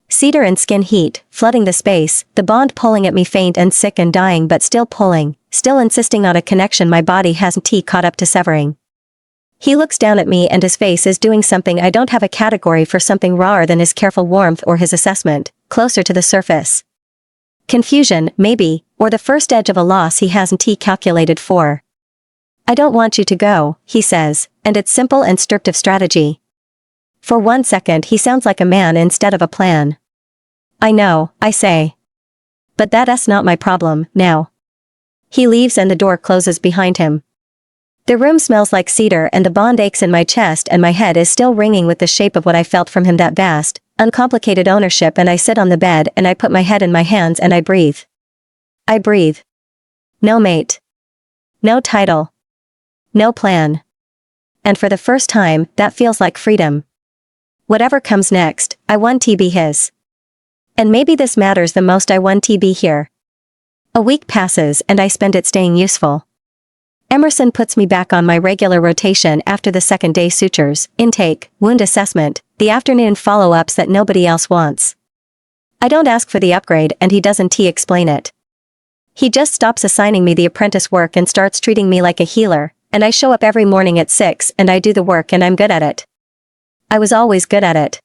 Cedar and skin heat, flooding the space, the bond pulling at me, faint and sick and dying, but still pulling, still insisting on a connection my body hasn't caught up to severing. He looks down at me and his face is doing something I don't have a category for, something rawer than his careful warmth or his assessment, closer to the surface. Confusion, maybe, or the first edge of a loss he hasn't calculated for. I don't want you to go, he says, and it's simple and stripped of strategy. For 1 second he sounds like a man instead of a plan. I know, I say. But that's not my problem, now. He leaves and the door closes behind him. The room smells like cedar and the bond aches in my chest and my head is still ringing with the shape of what I felt from him, that vast, uncomplicated ownership, and I sit on the bed and I put my head in my hands and I breathe. I breathe. No mate. No title. No plan. And for the first time, that feels like freedom. Whatever comes next, I want to be his. And maybe this matters the most. I want to be here. A week passes and I spend it staying useful. Emerson puts me back on my regular rotation after the second day: sutures, intake, wound assessment, the afternoon follow-ups that nobody else wants. I don't ask for the upgrade and he doesn't explain it. He just stops assigning me the apprentice work and starts treating me like a healer, and I show up every morning at 6 and I do the work and I'm good at it. I was always good at it.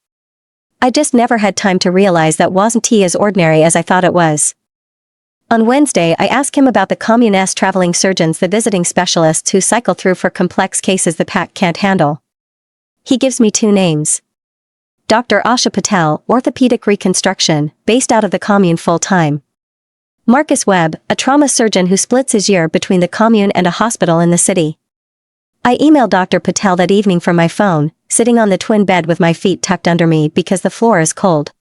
I just never had time to realize that wasn't as ordinary as I thought it was. On Wednesday I ask him about the communist traveling surgeons, the visiting specialists who cycle through for complex cases the pack can't handle. He gives me 2 names. Dr. Asha Patel, orthopedic reconstruction, based out of the commune full-time. Marcus Webb, a trauma surgeon who splits his year between the commune and a hospital in the city. I emailed Dr. Patel that evening from my phone, sitting on the twin bed with my feet tucked under me because the floor is cold.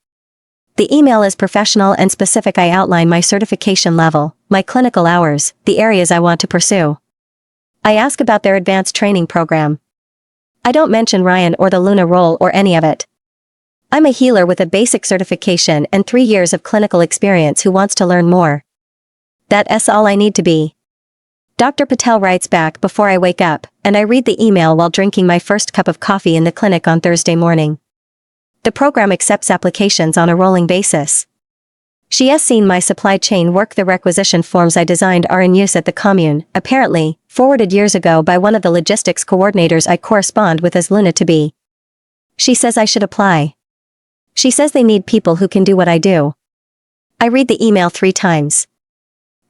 The email is professional and specific. I outline my certification level, my clinical hours, the areas I want to pursue. I ask about their advanced training program. I don't mention Ryan or the Luna role or any of it. I'm a healer with a basic certification and 3 years of clinical experience who wants to learn more. That's all I need to be. Dr. Patel writes back before I wake up, and I read the email while drinking my first cup of coffee in the clinic on Thursday morning. The program accepts applications on a rolling basis. She has seen my supply chain work. The requisition forms I designed are in use at the commune, apparently, forwarded years ago by one of the logistics coordinators I correspond with as Luna to be. She says I should apply. She says they need people who can do what I do. I read the email 3 times.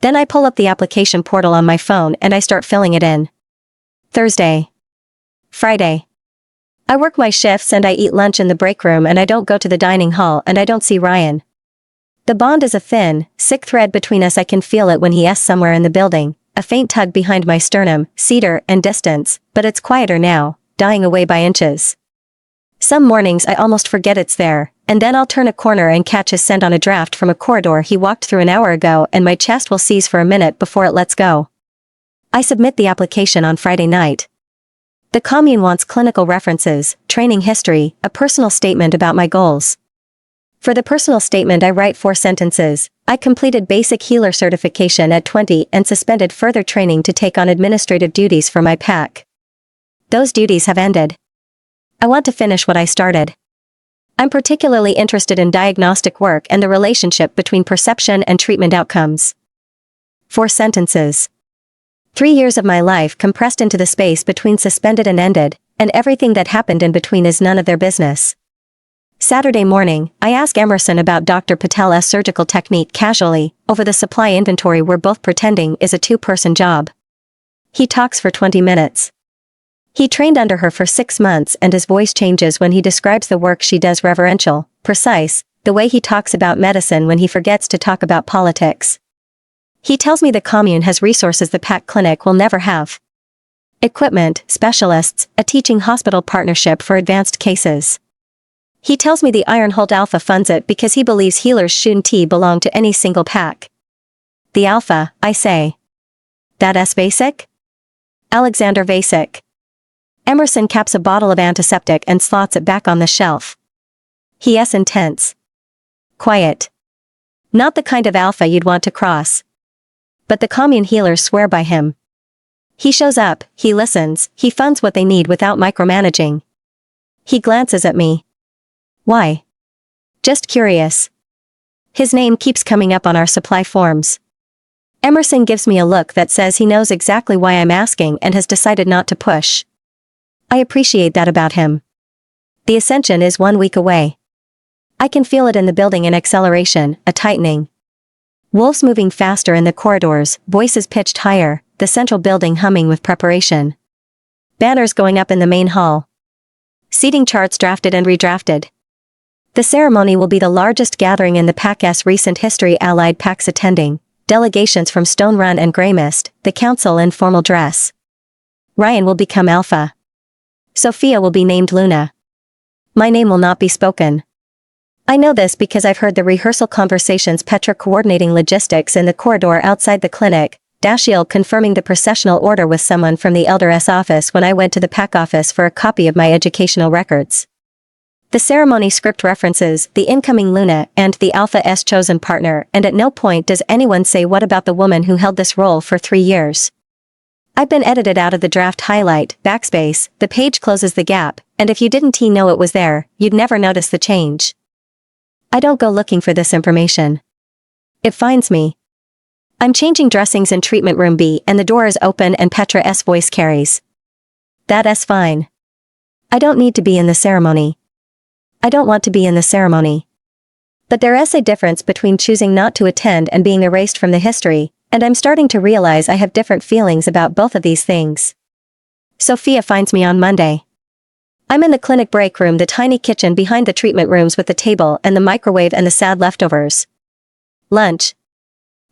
Then I pull up the application portal on my phone and I start filling it in. Thursday. Friday. I work my shifts and I eat lunch in the break room and I don't go to the dining hall and I don't see Ryan. The bond is a thin, sick thread between us. I can feel it when he's somewhere in the building, a faint tug behind my sternum, cedar and distance, but it's quieter now, dying away by inches. Some mornings I almost forget it's there, and then I'll turn a corner and catch his scent on a draft from a corridor he walked through an hour ago and my chest will seize for a minute before it lets go. I submit the application on Friday night. The commune wants clinical references, training history, a personal statement about my goals. For the personal statement I write 4 sentences. I completed basic healer certification at 20 and suspended further training to take on administrative duties for my pack. Those duties have ended. I want to finish what I started. I'm particularly interested in diagnostic work and the relationship between perception and treatment outcomes. 4 sentences. 3 years of my life compressed into the space between suspended and ended, and everything that happened in between is none of their business. Saturday morning, I ask Emerson about Dr. Patel's surgical technique casually, over the supply inventory we're both pretending is a 2-person job. He talks for 20 minutes. He trained under her for 6 months and his voice changes when he describes the work she does: reverential, precise, the way he talks about medicine when he forgets to talk about politics. He tells me the commune has resources the pack clinic will never have. Equipment, specialists, a teaching hospital partnership for advanced cases. He tells me the Ironhold Alpha funds it because he believes healers shouldn't belong to any single pack. The Alpha, I say. That's basic? Alexander Vasek. Emerson caps a bottle of antiseptic and slots it back on the shelf. He's intense. Quiet. Not the kind of alpha you'd want to cross. But the commune healers swear by him. He shows up, he listens, he funds what they need without micromanaging. He glances at me. Why? Just curious. His name keeps coming up on our supply forms. Emerson gives me a look that says he knows exactly why I'm asking and has decided not to push. I appreciate that about him. The ascension is 1 week away. I can feel it in the building, an acceleration, a tightening. Wolves moving faster in the corridors, voices pitched higher, the central building humming with preparation. Banners going up in the main hall. Seating charts drafted and redrafted. The ceremony will be the largest gathering in the pack's recent history, allied packs attending, delegations from Stone Run and Grey Mist, the council in formal dress. Ryan will become Alpha. Sophia will be named Luna. My name will not be spoken. I know this because I've heard the rehearsal conversations, Petra coordinating logistics in the corridor outside the clinic, Dashiell confirming the processional order with someone from the Elder's office when I went to the pack office for a copy of my educational records. The ceremony script references the incoming Luna and the Alpha's chosen partner, and at no point does anyone say what about the woman who held this role for 3 years. I've been edited out of the draft highlight, backspace, the page closes the gap, and if you didn't know it was there, you'd never notice the change. I don't go looking for this information. It finds me. I'm changing dressings in treatment room B and the door is open and Petra's voice carries. That's fine. I don't need to be in the ceremony. I don't want to be in the ceremony. But there is a difference between choosing not to attend and being erased from the history, and I'm starting to realize I have different feelings about both of these things. Sophia finds me on Monday. I'm in the clinic break room, the tiny kitchen behind the treatment rooms with the table and the microwave and the sad leftovers. Lunch.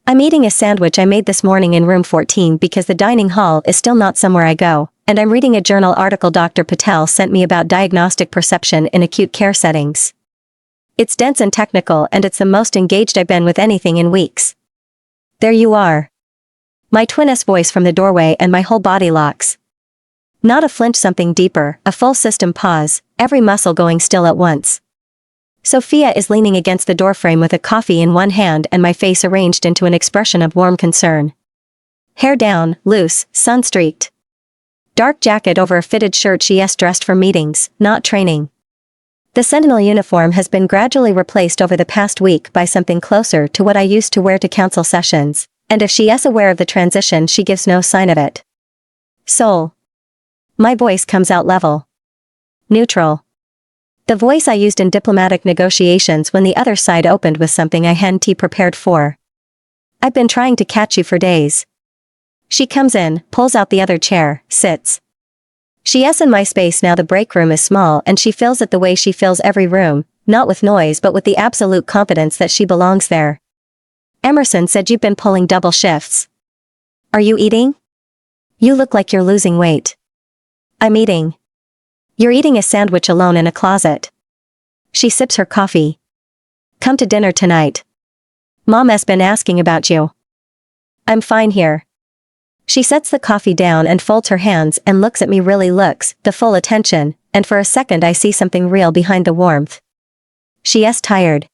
I'm eating a sandwich I made this morning in room 14 because the dining hall is still not somewhere I go, and I'm reading a journal article Dr. Patel sent me about diagnostic perception in acute care settings. It's dense and technical, and it's the most engaged I've been with anything in weeks. There you are. My twin's voice from the doorway and my whole body locks. Not a flinch, something deeper, a full system pause, every muscle going still at once. Sophia is leaning against the doorframe with a coffee in one hand and my face arranged into an expression of warm concern. Hair down, loose, sun-streaked. Dark jacket over a fitted shirt. She's dressed for meetings, not training. The Sentinel uniform has been gradually replaced over the past week by something closer to what I used to wear to council sessions, and if she is aware of the transition she gives no sign of it. Soul. My voice comes out level. Neutral. The voice I used in diplomatic negotiations when the other side opened with something I hadn't prepared for. I've been trying to catch you for days. She comes in, pulls out the other chair, sits. She is in my space now. The break room is small and she fills it the way she fills every room, not with noise but with the absolute confidence that she belongs there. Emerson said you've been pulling double shifts. Are you eating? You look like you're losing weight. I'm eating. You're eating a sandwich alone in a closet. She sips her coffee. Come to dinner tonight. Mom has been asking about you. I'm fine here. She sets the coffee down and folds her hands and looks at me, really looks, the full attention, and for a second I see something real behind the warmth. She is tired.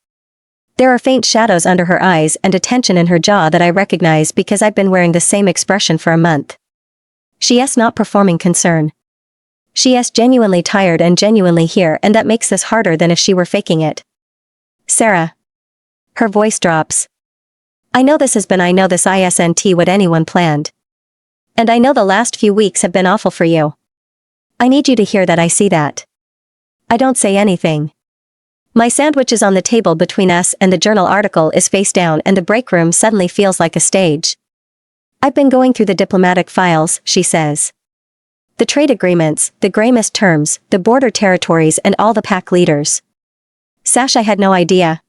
There are faint shadows under her eyes and a tension in her jaw that I recognize because I've been wearing the same expression for a month. She is not performing concern. She is genuinely tired and genuinely here, and that makes this harder than if she were faking it. Sarah. Her voice drops. I know this isn't what anyone planned. And I know the last few weeks have been awful for you. I need you to hear that. I see that. I don't say anything. My sandwich is on the table between us and the journal article is face down and the break room suddenly feels like a stage. I've been going through the diplomatic files, she says. The trade agreements, the Greymist terms, the border territories and all the pack leaders. Sash, I had no idea.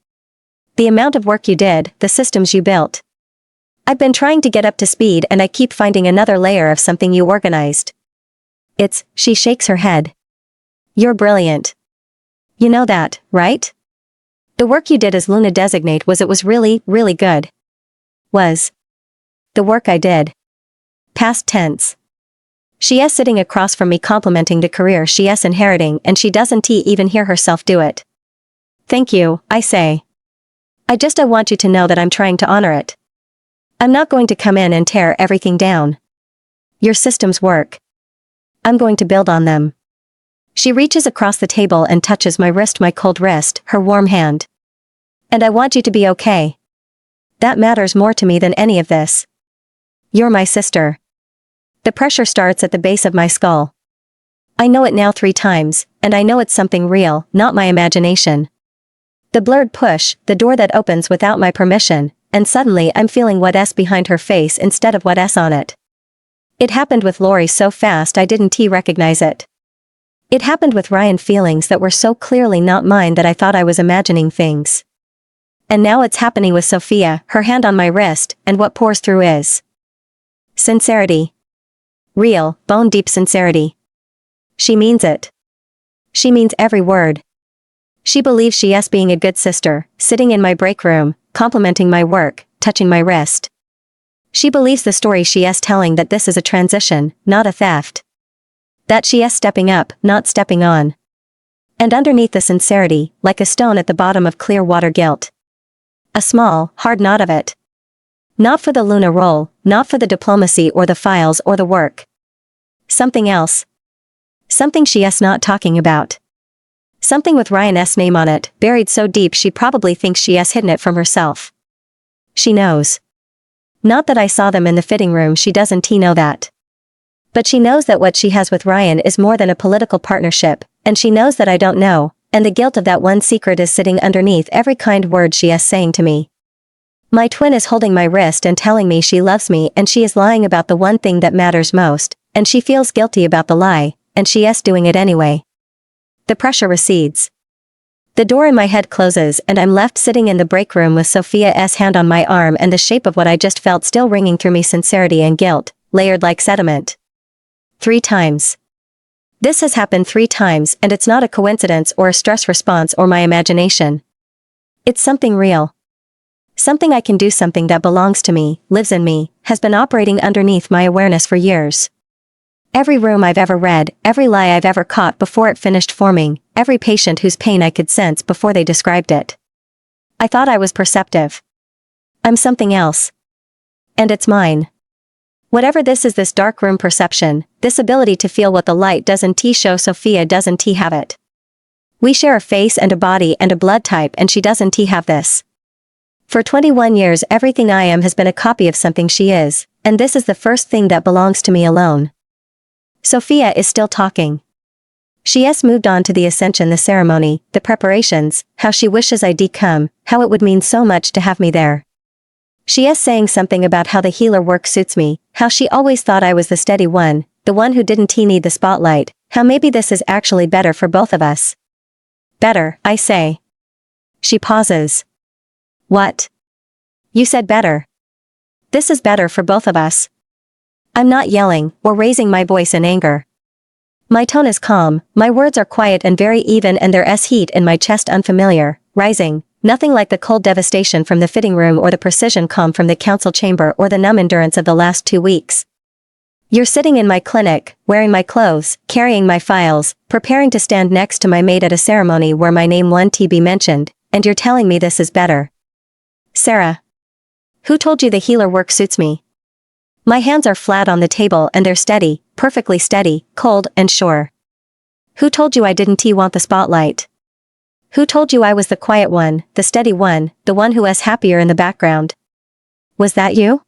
The amount of work you did, the systems you built. I've been trying to get up to speed and I keep finding another layer of something you organized. She shakes her head. You're brilliant. You know that, right? The work you did as Luna designate was really, really good. Was. The work I did. Past tense. She is sitting across from me complimenting the career she is inheriting and she doesn't even hear herself do it. Thank you, I say. I want you to know that I'm trying to honor it. I'm not going to come in and tear everything down. Your systems work. I'm going to build on them. She reaches across the table and touches my wrist, my cold wrist, her warm hand. And I want you to be okay. That matters more to me than any of this. You're my sister. The pressure starts at the base of my skull. I know it now 3 times, and I know it's something real, not my imagination. The blurred push, the door that opens without my permission, and suddenly I'm feeling what's behind her face instead of what's on it. It happened with Lori so fast I didn't recognize it. It happened with Ryan, feelings that were so clearly not mine that I thought I was imagining things. And now it's happening with Sophia, her hand on my wrist, and what pours through is sincerity. Real, bone-deep sincerity. She means it. She means every word. She believes she is being a good sister, sitting in my break room, complimenting my work, touching my wrist. She believes the story she is telling, that this is a transition, not a theft. That she is stepping up, not stepping on. And underneath the sincerity, like a stone at the bottom of clear water guilt. A small, hard knot of it. Not for the Luna role, not for the diplomacy or the files or the work. Something else. Something she's not talking about. Something with Ryan's name on it, buried so deep she probably thinks she's hidden it from herself. She knows. Not that I saw them in the fitting room, she doesn't know that. But she knows that what she has with Ryan is more than a political partnership, and she knows that I don't know, and the guilt of that one secret is sitting underneath every kind word she is saying to me. My twin is holding my wrist and telling me she loves me, and she is lying about the one thing that matters most, and she feels guilty about the lie, and she is doing it anyway. The pressure recedes. The door in my head closes and I'm left sitting in the break room with Sophia's hand on my arm and the shape of what I just felt still ringing through me, sincerity and guilt, layered like sediment. 3 times. This has happened 3 times, and it's not a coincidence or a stress response or my imagination. It's something real. Something I can do, something that belongs to me, lives in me, has been operating underneath my awareness for years. Every room I've ever read, every lie I've ever caught before it finished forming, every patient whose pain I could sense before they described it. I thought I was perceptive. I'm something else. And it's mine. Whatever this is, this dark room perception, this ability to feel what the light doesn't show, Sophia doesn't have it. We share a face and a body and a blood type, and she doesn't have this. For 21 years everything I am has been a copy of something she is, and this is the first thing that belongs to me alone. Sophia is still talking. She has moved on to the ascension, the ceremony, the preparations, how she wishes I'd come, how it would mean so much to have me there. She is saying something about how the healer work suits me, how she always thought I was the steady one, the one who didn't need the spotlight, how maybe this is actually better for both of us. Better, I say. She pauses. What? You said better. This is better for both of us. I'm not yelling or raising my voice in anger. My tone is calm, my words are quiet and very even, and there's heat in my chest, unfamiliar, rising, nothing like the cold devastation from the fitting room or the precision calm from the council chamber or the numb endurance of the last 2 weeks. You're sitting in my clinic, wearing my clothes, carrying my files, preparing to stand next to my maid at a ceremony where my name won't be mentioned, and you're telling me this is better. Sarah. Who told you the healer work suits me? My hands are flat on the table and they're steady, perfectly steady, cold and sure. Who told you I didn't want the spotlight? Who told you I was the quiet one, the steady one, the one who was happier in the background? Was that you?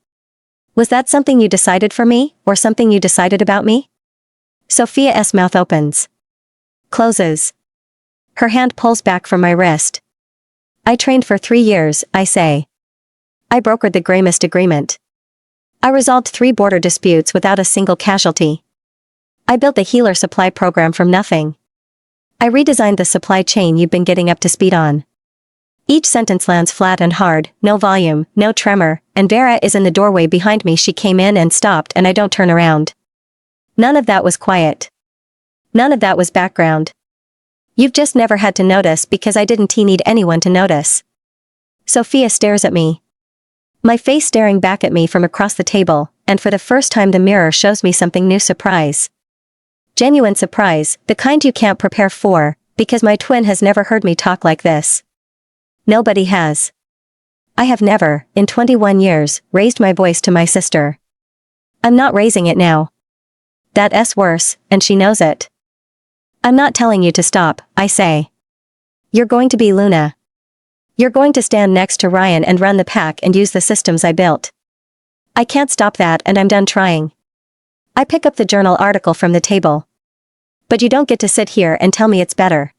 Was that something you decided for me, or something you decided about me? Sophia's mouth opens. Closes. Her hand pulls back from my wrist. I trained for 3 years, I say. I brokered the Gramus agreement. I resolved 3 border disputes without a single casualty. I built the healer supply program from nothing. I redesigned the supply chain you've been getting up to speed on. Each sentence lands flat and hard, no volume, no tremor, and Vera is in the doorway behind me. She came in and stopped, and I don't turn around. None of that was quiet. None of that was background. You've just never had to notice because I didn't need anyone to notice. Sophia stares at me. My face staring back at me from across the table, and for the first time the mirror shows me something new. Surprise. Genuine surprise, the kind you can't prepare for, because my twin has never heard me talk like this. Nobody has. I have never, in 21 years, raised my voice to my sister. I'm not raising it now. That's worse, and she knows it. I'm not telling you to stop, I say. You're going to be Luna. You're going to stand next to Ryan and run the pack and use the systems I built. I can't stop that, and I'm done trying. I pick up the journal article from the table. But you don't get to sit here and tell me it's better.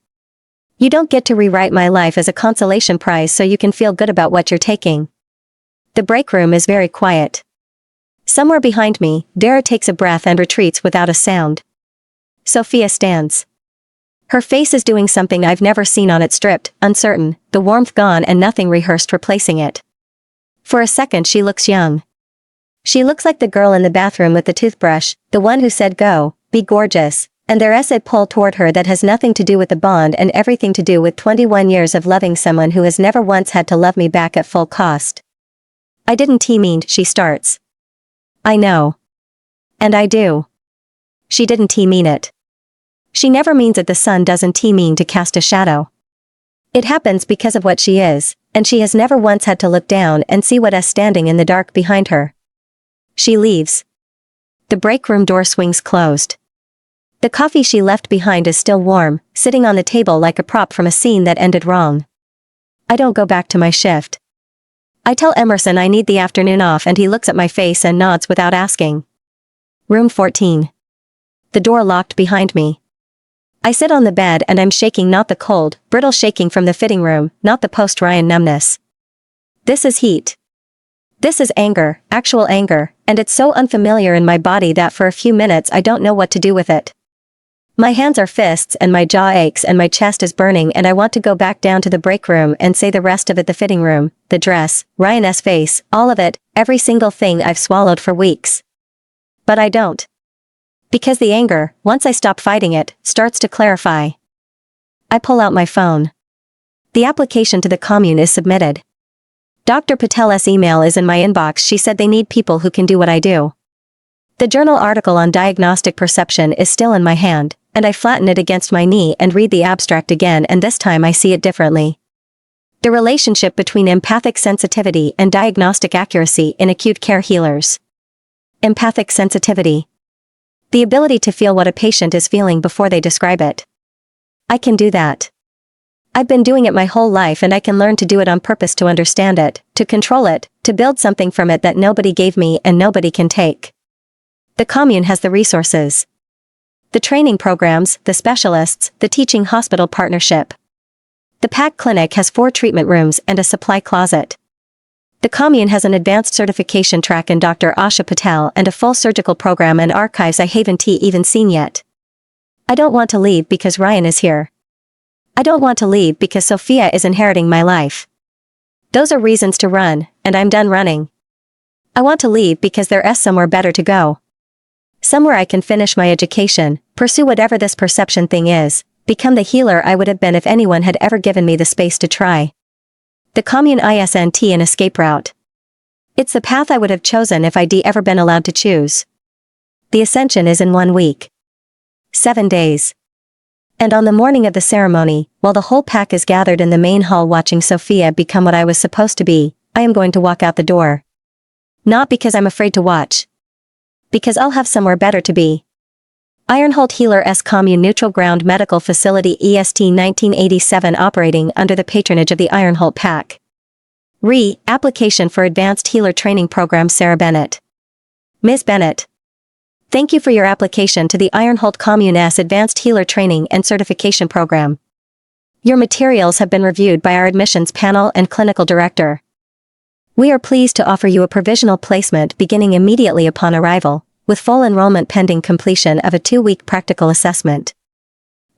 You don't get to rewrite my life as a consolation prize so you can feel good about what you're taking. The break room is very quiet. Somewhere behind me, Vera takes a breath and retreats without a sound. Sophia stands. Her face is doing something I've never seen on it, stripped, uncertain, the warmth gone and nothing rehearsed replacing it. For a second she looks young. She looks like the girl in the bathroom with the toothbrush, the one who said go, be gorgeous, and there's a pull toward her that has nothing to do with the bond and everything to do with 21 years of loving someone who has never once had to love me back at full cost. I didn't mean, she starts. I know. And I do. She didn't mean it. She never means it. The sun doesn't mean to cast a shadow. It happens because of what she is, and she has never once had to look down and see what is standing in the dark behind her. She leaves. The break room door swings closed. The coffee she left behind is still warm, sitting on the table like a prop from a scene that ended wrong. I don't go back to my shift. I tell Emerson I need the afternoon off and he looks at my face and nods without asking. Room 14. The door locked behind me. I sit on the bed and I'm shaking, not the cold, brittle shaking from the fitting room, not the post-Ryan numbness. This is heat. This is anger, actual anger, and it's so unfamiliar in my body that for a few minutes I don't know what to do with it. My hands are fists and my jaw aches and my chest is burning and I want to go back down to the break room and say the rest of it, the fitting room, the dress, Ryan's face, all of it, every single thing I've swallowed for weeks. But I don't. Because the anger, once I stop fighting it, starts to clarify. I pull out my phone. The application to the commune is submitted. Dr. Patel's email is in my inbox. She said they need people who can do what I do. The journal article on diagnostic perception is still in my hand, and I flatten it against my knee and read the abstract again, and this time I see it differently. The relationship between empathic sensitivity and diagnostic accuracy in acute care healers. Empathic sensitivity. The ability to feel what a patient is feeling before they describe it. I can do that. I've been doing it my whole life and I can learn to do it on purpose, to understand it, to control it, to build something from it that nobody gave me and nobody can take. The commune has the resources. The training programs, the specialists, the teaching hospital partnership. The PAC clinic has 4 treatment rooms and a supply closet. The commune has an advanced certification track in Dr. Asha Patel and a full surgical program and archives I haven't even seen yet. I don't want to leave because Ryan is here. I don't want to leave because Sophia is inheriting my life. Those are reasons to run, and I'm done running. I want to leave because there is somewhere better to go. Somewhere I can finish my education, pursue whatever this perception thing is, become the healer I would have been if anyone had ever given me the space to try. The commune isn't an escape route. It's the path I would have chosen if I'd ever been allowed to choose. The ascension is in 1 week. 7 days. And on the morning of the ceremony, while the whole pack is gathered in the main hall watching Sophia become what I was supposed to be, I am going to walk out the door. Not because I'm afraid to watch. Because I'll have somewhere better to be. Ironholt Healer S Commune Neutral Ground Medical Facility EST 1987 operating under the patronage of the Ironholt PAC. Application for Advanced Healer Training Program. Sarah Bennett. Ms. Bennett. Thank you for your application to the Ironholt Commune S Advanced Healer Training and Certification Program. Your materials have been reviewed by our admissions panel and clinical director. We are pleased to offer you a provisional placement beginning immediately upon arrival, with full enrollment pending completion of a 2-week practical assessment.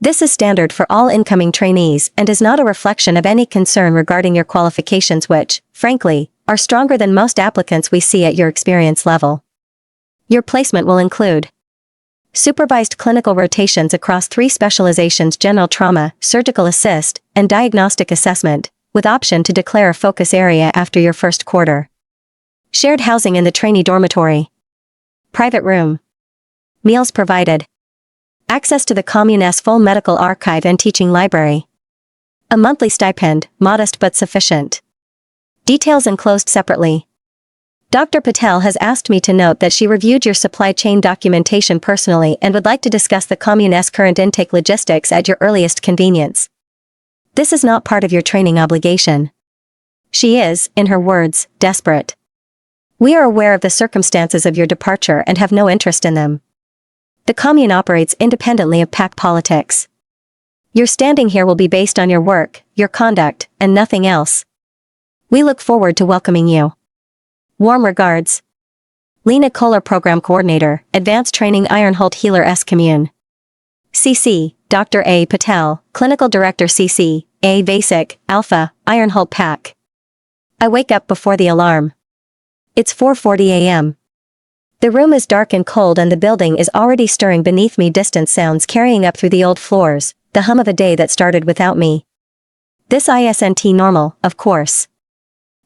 This is standard for all incoming trainees and is not a reflection of any concern regarding your qualifications, which, frankly, are stronger than most applicants we see at your experience level. Your placement will include supervised clinical rotations across 3 specializations: general trauma, surgical assist, and diagnostic assessment, with option to declare a focus area after your first quarter. Shared housing in the trainee dormitory. Private room. Meals provided. Access to the commune's full medical archive and teaching library. A monthly stipend, modest but sufficient. Details enclosed separately. Dr. Patel has asked me to note that she reviewed your supply chain documentation personally and would like to discuss the commune's current intake logistics at your earliest convenience. This is not part of your training obligation. She is, in her words, desperate. We are aware of the circumstances of your departure and have no interest in them. The commune operates independently of PAC politics. Your standing here will be based on your work, your conduct, and nothing else. We look forward to welcoming you. Warm regards. Lena Kohler Program Coordinator, Advanced Training Ironholt Healer S Commune. CC, Dr. A. Patel, Clinical Director CC, A. Basic, Alpha, Ironholt PAC. I wake up before the alarm. It's 4:40 a.m. The room is dark and cold and the building is already stirring beneath me, distant sounds carrying up through the old floors, the hum of a day that started without me. This isn't normal, of course.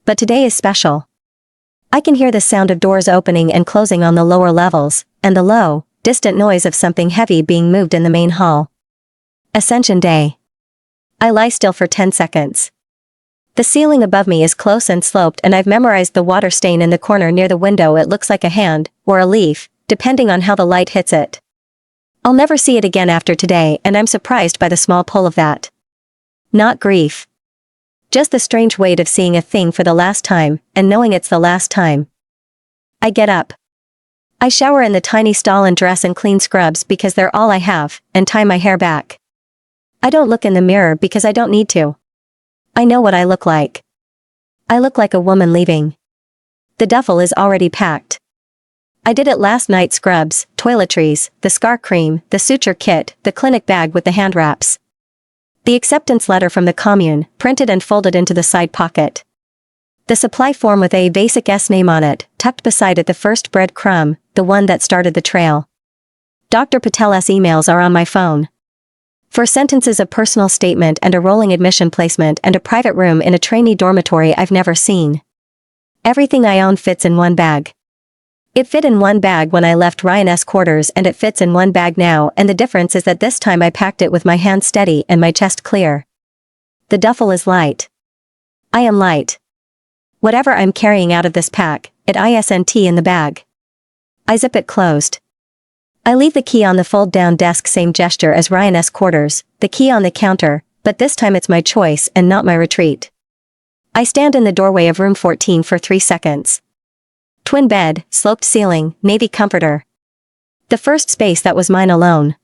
But today is special. I can hear the sound of doors opening and closing on the lower levels, and the low, distant noise of something heavy being moved in the main hall. Ascension Day. I lie still for 10 seconds. The ceiling above me is close and sloped, and I've memorized the water stain in the corner near the window. It looks like a hand, or a leaf, depending on how the light hits it. I'll never see it again after today, and I'm surprised by the small pull of that. Not grief. Just the strange weight of seeing a thing for the last time, and knowing it's the last time. I get up. I shower in the tiny stall and dress in clean scrubs because they're all I have, and tie my hair back. I don't look in the mirror because I don't need to. I know what I look like. I look like a woman leaving. The duffel is already packed. I did it last night: scrubs, toiletries, the scar cream, the suture kit, the clinic bag with the hand wraps. The acceptance letter from the commune, printed and folded into the side pocket. The supply form with a basic S name on it, tucked beside it the first bread crumb, the one that started the trail. Dr. Patel's emails are on my phone. 4 sentences of personal statement and a rolling admission placement and a private room in a trainee dormitory I've never seen. Everything I own fits in one bag. It fit in one bag when I left Ryan's quarters, and it fits in one bag now, and the difference is that this time I packed it with my hands steady and my chest clear. The duffel is light. I am light. Whatever I'm carrying out of this pack, it isn't in the bag. I zip it closed. I leave the key on the fold-down desk, same gesture as Ryan's quarters, the key on the counter, but this time it's my choice and not my retreat. I stand in the doorway of room 14 for 3 seconds. Twin bed, sloped ceiling, navy comforter. The first space that was mine alone.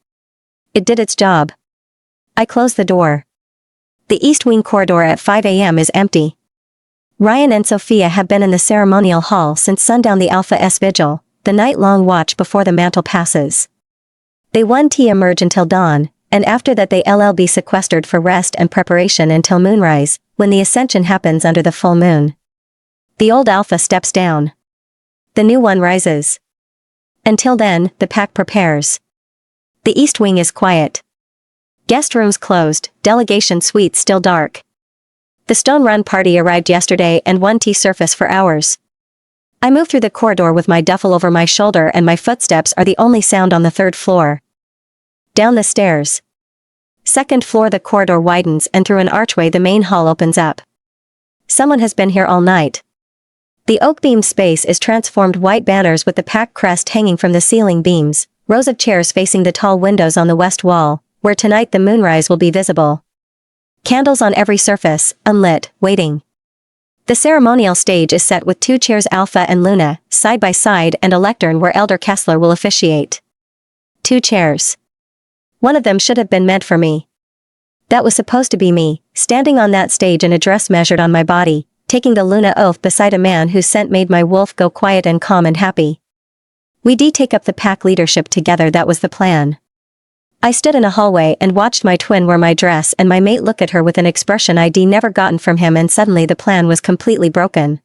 It did its job. I close the door. The east wing corridor at 5 a.m. is empty. Ryan and Sophia have been in the ceremonial hall since sundown, the Alpha S vigil, the night-long watch before the mantle passes. They 1T emerge until dawn, and after that they'll be sequestered for rest and preparation until moonrise, when the ascension happens under the full moon. The old Alpha steps down. The new one rises. Until then, the pack prepares. The east wing is quiet. Guest rooms closed, delegation suites still dark. The Stone Run party arrived yesterday and 1T surface for hours. I move through the corridor with my duffel over my shoulder, and my footsteps are the only sound on the 3rd floor. Down the stairs. 2nd floor, the corridor widens, and through an archway the main hall opens up. Someone has been here all night. The oak beam space is transformed, white banners with the pack crest hanging from the ceiling beams, rows of chairs facing the tall windows on the west wall, where tonight the moonrise will be visible. Candles on every surface, unlit, waiting. The ceremonial stage is set with 2 chairs, Alpha and Luna, side by side, and a lectern where Elder Kessler will officiate. 2 chairs. One of them should have been meant for me. That was supposed to be me, standing on that stage in a dress measured on my body, taking the Luna oath beside a man whose scent made my wolf go quiet and calm and happy. We'd take up the pack leadership together, that was the plan. I stood in a hallway and watched my twin wear my dress and my mate look at her with an expression I'd never gotten from him, and suddenly the plan was completely broken.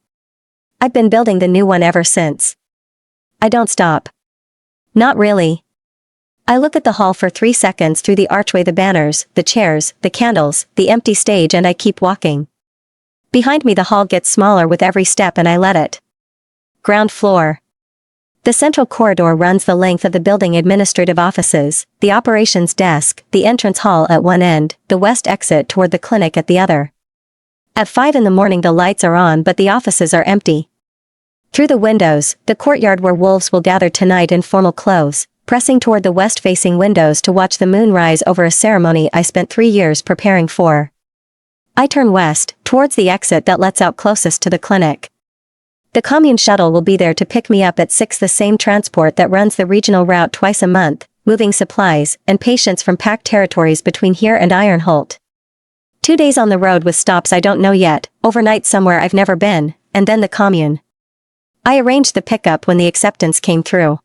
I've been building the new one ever since. I don't stop. Not really. I look at the hall for 3 seconds through the archway, the banners, the chairs, the candles, the empty stage, and I keep walking. Behind me the hall gets smaller with every step, and I let it. Ground floor. The central corridor runs the length of the building: administrative offices, the operations desk, the entrance hall at one end, the west exit toward the clinic at the other. At 5 in the morning the lights are on, but the offices are empty. Through the windows, the courtyard where wolves will gather tonight in formal clothes, pressing toward the west-facing windows to watch the moon rise over a ceremony I spent 3 years preparing for. I turn west, towards the exit that lets out closest to the clinic. The commune shuttle will be there to pick me up at 6, the same transport that runs the regional route twice a month, moving supplies and patients from packed territories between here and Ironholt. 2 days on the road with stops I don't know yet, overnight somewhere I've never been, and then the commune. I arranged the pickup when the acceptance came through.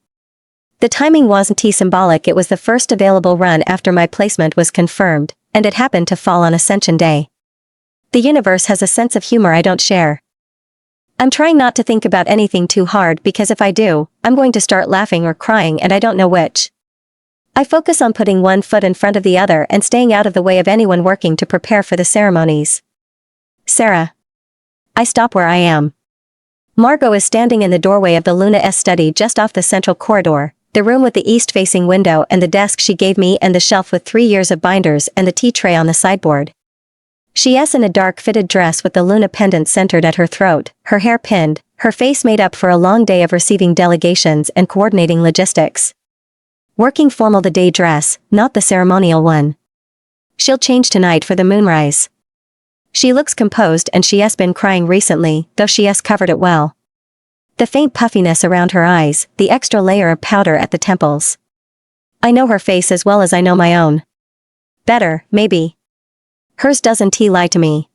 The timing wasn't symbolic, it was the first available run after my placement was confirmed, and it happened to fall on Ascension Day. The universe has a sense of humor I don't share. I'm trying not to think about anything too hard, because if I do, I'm going to start laughing or crying, and I don't know which. I focus on putting one foot in front of the other and staying out of the way of anyone working to prepare for the ceremonies. Sarah. I stop where I am. Margot is standing in the doorway of the Luna S study just off the central corridor, The room with the east-facing window and the desk she gave me and the shelf with 3 years of binders and the tea tray on the sideboard. She's in a dark fitted dress with the Luna pendant centered at her throat, her hair pinned, her face made up for a long day of receiving delegations and coordinating logistics. Working formal the day dress, not the ceremonial one. She'll change tonight for the moonrise. She looks composed and she's been crying recently, though she's covered it well. The faint puffiness around her eyes, the extra layer of powder at the temples. I know her face as well as I know my own. Better, maybe. Hers doesn't lie to me.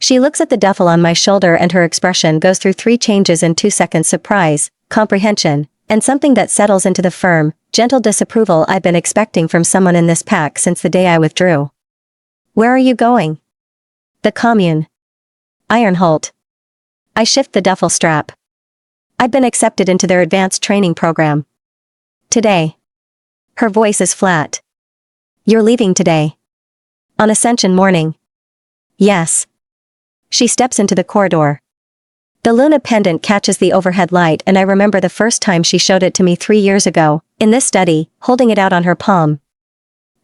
She looks at the duffel on my shoulder and her expression goes through 3 changes in 2 seconds: surprise, comprehension, and something that settles into the firm, gentle disapproval I've been expecting from someone in this pack since the day I withdrew. Where are you going? The commune. Ironholt. I shift the duffel strap. I've been accepted into their advanced training program. Today. Her voice is flat. You're leaving today. On ascension morning. Yes. She steps into the corridor. The Luna pendant catches the overhead light and I remember the first time she showed it to me 3 years ago, in this study, holding it out on her palm.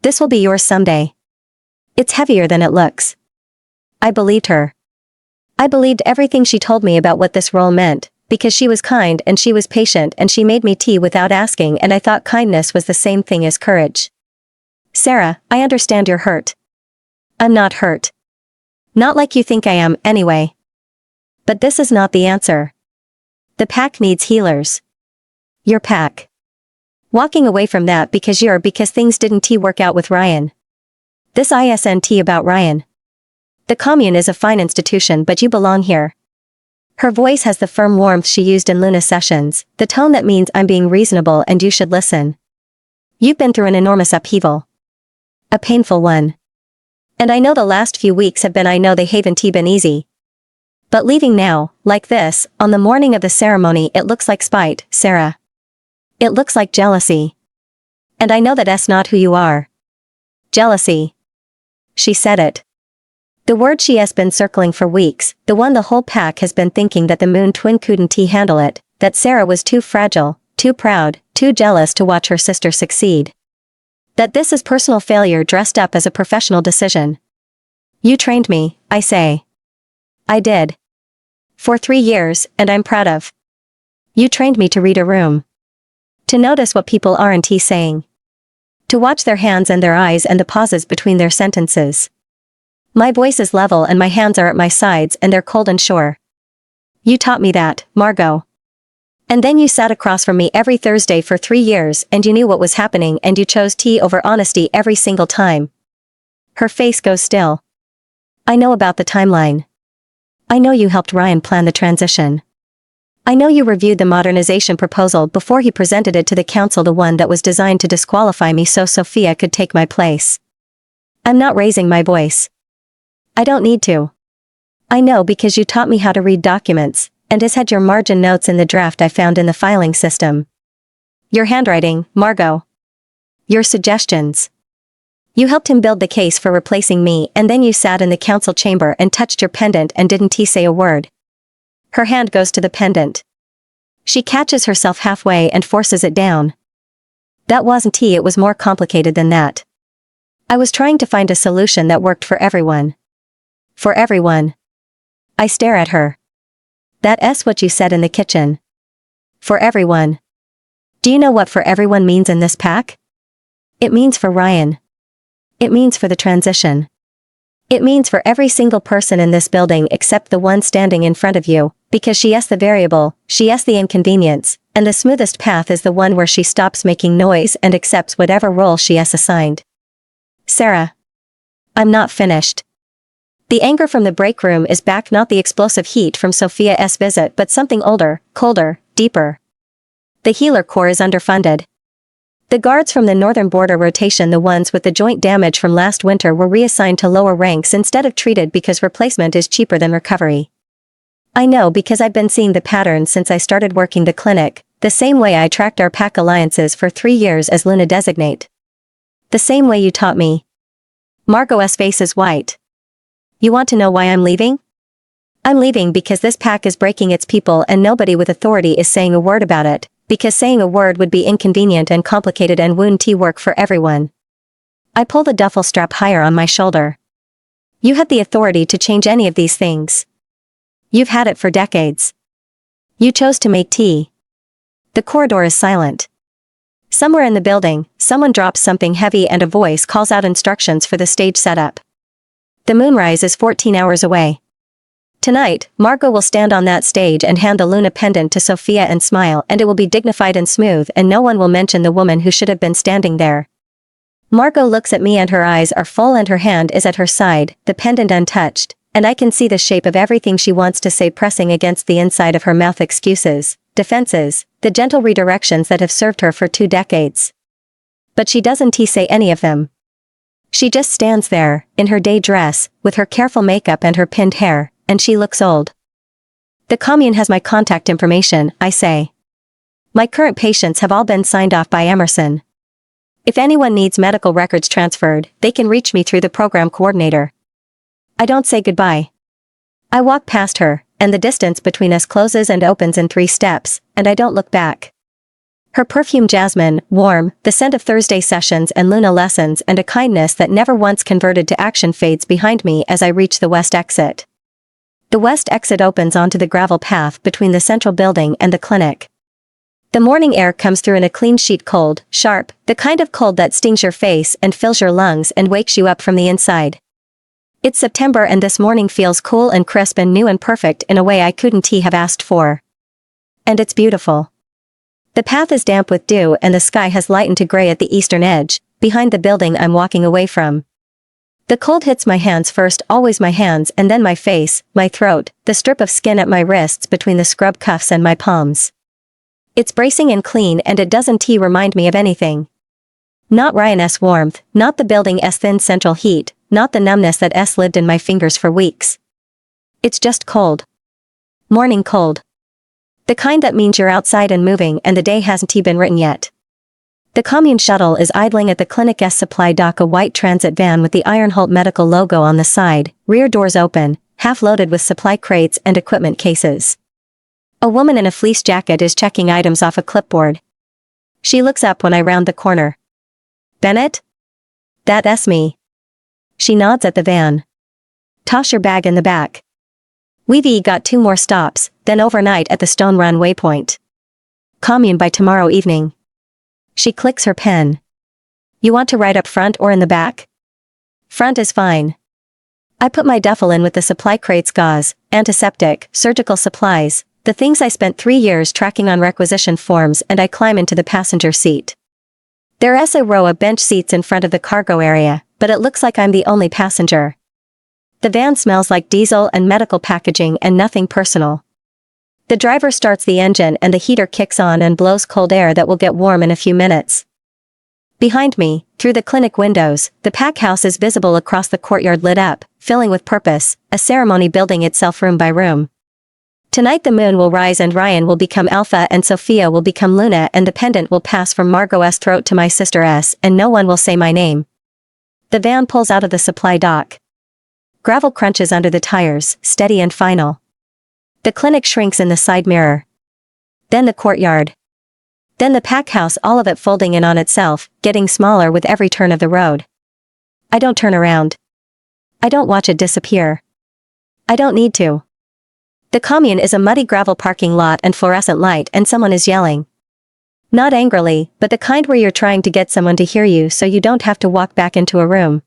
This will be yours someday. It's heavier than it looks. I believed her. I believed everything she told me about what this role meant, because she was kind and she was patient and she made me tea without asking and I thought kindness was the same thing as courage. Sarah, I understand you're hurt. I'm not hurt. Not like you think I am, anyway. But this is not the answer. The pack needs healers. Your pack. Walking away from that because things didn't work out with Ryan. This isn't about Ryan. The commune is a fine institution but you belong here. Her voice has the firm warmth she used in Luna sessions, the tone that means I'm being reasonable and you should listen. You've been through an enormous upheaval. A painful one. And I know the last few weeks have been I know they haven't been easy. But leaving now, like this, on the morning of the ceremony it looks like spite, Sarah. It looks like jealousy. And I know that's not who you are. Jealousy. She said it. The word she has been circling for weeks, the one the whole pack has been thinking that the moon twin couldn't handle it, that Sarah was too fragile, too proud, too jealous to watch her sister succeed. That this is personal failure dressed up as a professional decision. You trained me, I say. I did. For 3 years, and I'm proud of. You trained me to read a room. To notice what people aren't saying. To watch their hands and their eyes and the pauses between their sentences. My voice is level and my hands are at my sides and they're cold and sure. You taught me that, Margot. And then you sat across from me every Thursday for 3 years and you knew what was happening and you chose tea over honesty every single time. Her face goes still. I know about the timeline. I know you helped Ryan plan the transition. I know you reviewed the modernization proposal before he presented it to the council, the one that was designed to disqualify me so Sophia could take my place. I'm not raising my voice. I don't need to. I know because you taught me how to read documents, and has had your margin notes in the draft I found in the filing system. Your handwriting, Margot. Your suggestions. You helped him build the case for replacing me and then you sat in the council chamber and touched your pendant and didn't say a word. Her hand goes to the pendant. She catches herself halfway and forces it down. That wasn't it was more complicated than that. I was trying to find a solution that worked for everyone. For everyone. I stare at her. That's what you said in the kitchen. For everyone. Do you know what for everyone means in this pack? It means for Ryan. It means for the transition. It means for every single person in this building except the one standing in front of you, because she's the variable, she's the inconvenience, and the smoothest path is the one where she stops making noise and accepts whatever role she is assigned. Sarah. I'm not finished. The anger from the break room is back, not the explosive heat from Sophia's visit but something older, colder, deeper. The healer corps is underfunded. The guards from the northern border rotation, the ones with the joint damage from last winter, were reassigned to lower ranks instead of treated because replacement is cheaper than recovery. I know because I've been seeing the pattern since I started working the clinic, the same way I tracked our pack alliances for 3 years as Luna designate. The same way you taught me. Margot's face is white. You want to know why I'm leaving? I'm leaving because this pack is breaking its people and nobody with authority is saying a word about it, because saying a word would be inconvenient and complicated and wouldn't work for everyone. I pull the duffel strap higher on my shoulder. You had the authority to change any of these things. You've had it for decades. You chose to make tea. The corridor is silent. Somewhere in the building, someone drops something heavy and a voice calls out instructions for the stage setup. The moonrise is 14 hours away. Tonight, Margot will stand on that stage and hand the Luna pendant to Sophia and smile, and it will be dignified and smooth, and no one will mention the woman who should have been standing there. Margot looks at me and her eyes are full and her hand is at her side, the pendant untouched, and I can see the shape of everything she wants to say pressing against the inside of her mouth. Excuses, defenses, the gentle redirections that have served her for 2 decades. But she doesn't say any of them. She just stands there, in her day dress, with her careful makeup and her pinned hair, and she looks old. The commune has my contact information, I say. My current patients have all been signed off by Emerson. If anyone needs medical records transferred, they can reach me through the program coordinator. I don't say goodbye. I walk past her, and the distance between us closes and opens in 3 steps, and I don't look back. Her perfume jasmine, warm, the scent of Thursday sessions and Luna lessons and a kindness that never once converted to action fades behind me as I reach the west exit. The west exit opens onto the gravel path between the central building and the clinic. The morning air comes through in a clean sheet cold, sharp, the kind of cold that stings your face and fills your lungs and wakes you up from the inside. It's September and this morning feels cool and crisp and new and perfect in a way I couldn't have asked for. And it's beautiful. The path is damp with dew and the sky has lightened to gray at the eastern edge, behind the building I'm walking away from. The cold hits my hands first, always my hands, and then my face, my throat, the strip of skin at my wrists between the scrub cuffs and my palms. It's bracing and clean and it doesn't remind me of anything. Not Ryan's warmth, not the building's thin central heat, not the numbness that lived in my fingers for weeks. It's just cold. Morning cold. The kind that means you're outside and moving and the day hasn't been written yet. The commune shuttle is idling at the clinic's supply dock, a white transit van with the Ironholt medical logo on the side, rear doors open, half loaded with supply crates and equipment cases. A woman in a fleece jacket is checking items off a clipboard. She looks up when I round the corner. Bennett? That's me. She nods at the van. Toss your bag in the back. We've got 2 more stops, then overnight at the Stone Run waypoint. Commune by tomorrow evening. She clicks her pen. You want to ride up front or in the back? Front is fine. I put my duffel in with the supply crates, gauze, antiseptic, surgical supplies, the things I spent 3 years tracking on requisition forms, and I climb into the passenger seat. There's a row of bench seats in front of the cargo area, but it looks like I'm the only passenger. The van smells like diesel and medical packaging and nothing personal. The driver starts the engine and the heater kicks on and blows cold air that will get warm in a few minutes. Behind me, through the clinic windows, the pack house is visible across the courtyard, lit up, filling with purpose, a ceremony building itself room by room. Tonight the moon will rise and Ryan will become Alpha and Sophia will become Luna and the pendant will pass from Margot's throat to my sister S and no one will say my name. The van pulls out of the supply dock. Gravel crunches under the tires, steady and final. The clinic shrinks in the side mirror. Then the courtyard. Then the pack house, all of it folding in on itself, getting smaller with every turn of the road. I don't turn around. I don't watch it disappear. I don't need to. The commune is a muddy gravel parking lot and fluorescent light and someone is yelling. Not angrily, but the kind where you're trying to get someone to hear you so you don't have to walk back into a room.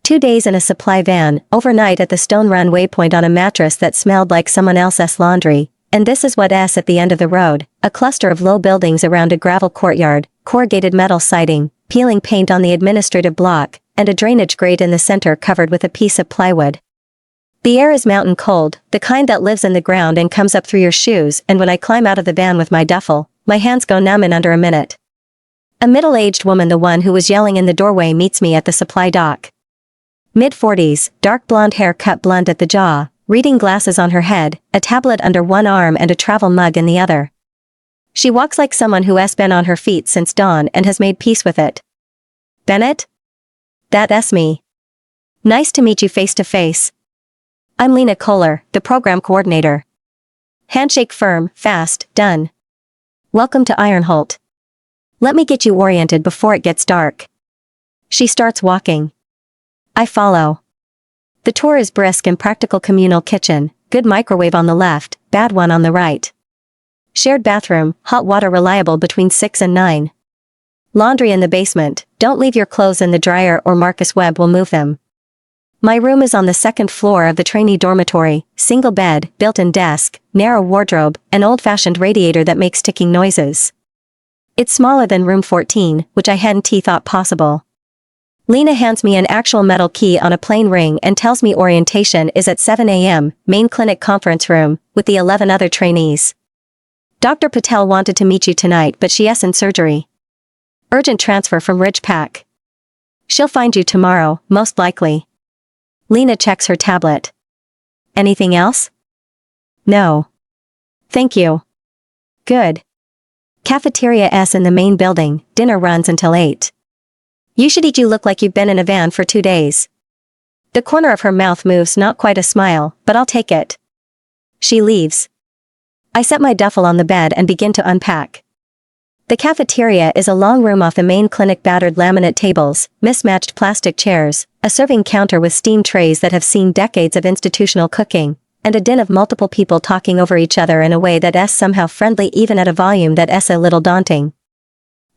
2 days in a supply van, overnight at the Stone Run waypoint on a mattress that smelled like someone else's laundry, and this is what's at the end of the road, a cluster of low buildings around a gravel courtyard, corrugated metal siding, peeling paint on the administrative block, and a drainage grate in the center covered with a piece of plywood. The air is mountain cold, the kind that lives in the ground and comes up through your shoes, and when I climb out of the van with my duffel, my hands go numb in under a minute. A middle-aged woman, the one who was yelling in the doorway, meets me at the supply dock. Mid-40s, dark blonde hair cut blunt at the jaw, reading glasses on her head, a tablet under one arm and a travel mug in the other. She walks like someone who has been on her feet since dawn and has made peace with it. Bennett? That's me. Nice to meet you face to face. I'm Lena Kohler, the program coordinator. Handshake firm, fast, done. Welcome to Ironholt. Let me get you oriented before it gets dark. She starts walking. I follow. The tour is brisk and practical: communal kitchen, good microwave on the left, bad one on the right. Shared bathroom, hot water reliable between 6 and 9. Laundry in the basement, don't leave your clothes in the dryer or Marcus Webb will move them. My room is on the second floor of the trainee dormitory, single bed, built-in desk, narrow wardrobe, an old-fashioned radiator that makes ticking noises. It's smaller than room 14, which I hadn't thought possible. Lena hands me an actual metal key on a plain ring and tells me orientation is at 7 a.m., main clinic conference room, with the 11 other trainees. Dr. Patel wanted to meet you tonight, but she's in surgery. Urgent transfer from Ridge Pack. She'll find you tomorrow, most likely. Lena checks her tablet. Anything else? No. Thank you. Good. Cafeteria S in the main building, dinner runs until 8. You should eat. You look like you've been in a van for 2 days. The corner of her mouth moves, not quite a smile, but I'll take it. She leaves. I set my duffel on the bed and begin to unpack. The cafeteria is a long room off the main clinic: battered laminate tables, mismatched plastic chairs, a serving counter with steam trays that have seen decades of institutional cooking, and a din of multiple people talking over each other in a way that's somehow friendly, even at a volume that's a little daunting.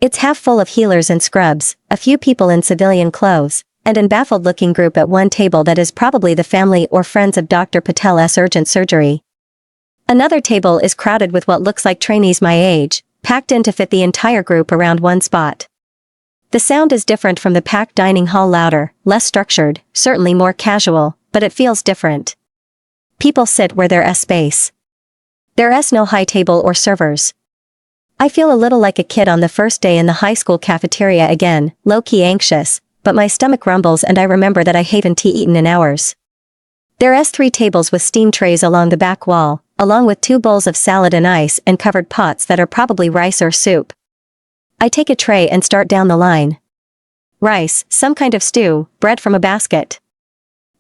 It's half full of healers and scrubs, a few people in civilian clothes, and an baffled-looking group at one table that is probably the family or friends of Dr. Patel's urgent surgery. Another table is crowded with what looks like trainees my age, packed in to fit the entire group around one spot. The sound is different from the packed dining hall: louder, less structured, certainly more casual, but it feels different. People sit where there's space. There's no high table or servers. I feel a little like a kid on the first day in the high school cafeteria again, low-key anxious, but my stomach rumbles and I remember that I haven't eaten in hours. There's 3 tables with steam trays along the back wall, along with 2 bowls of salad and ice and covered pots that are probably rice or soup. I take a tray and start down the line. Rice, some kind of stew, bread from a basket.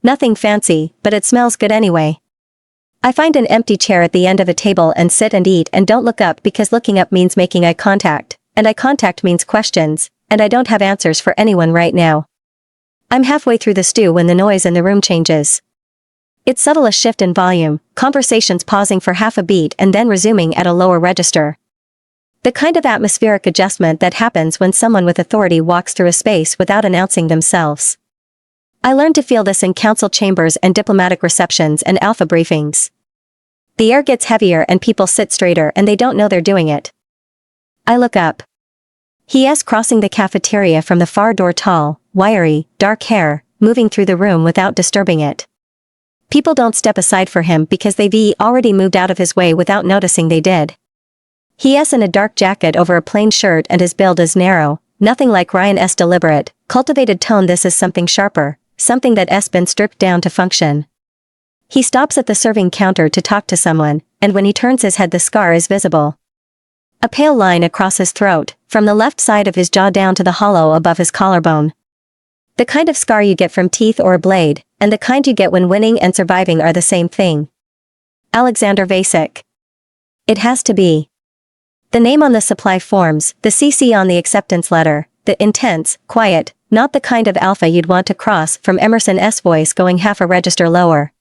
Nothing fancy, but it smells good anyway. I find an empty chair at the end of a table and sit and eat and don't look up, because looking up means making eye contact, and eye contact means questions, and I don't have answers for anyone right now. I'm halfway through the stew when the noise in the room changes. It's subtle, a shift in volume, conversations pausing for half a beat and then resuming at a lower register. The kind of atmospheric adjustment that happens when someone with authority walks through a space without announcing themselves. I learned to feel this in council chambers and diplomatic receptions and alpha briefings. The air gets heavier and people sit straighter and they don't know they're doing it. I look up. He is crossing the cafeteria from the far door, tall, wiry, dark hair, moving through the room without disturbing it. People don't step aside for him because they've already moved out of his way without noticing they did. He is in a dark jacket over a plain shirt and his build is narrow, nothing like Ryan's deliberate, cultivated tone. This is something sharper, something that's been stripped down to function. He stops at the serving counter to talk to someone, and when he turns his head the scar is visible. A pale line across his throat, from the left side of his jaw down to the hollow above his collarbone. The kind of scar you get from teeth or a blade, and the kind you get when winning and surviving are the same thing. Alexander Vasek. It has to be. The name on the supply forms, the CC on the acceptance letter, the intense, quiet, not the kind of alpha you'd want to cross, from Emerson's voice going half a register lower.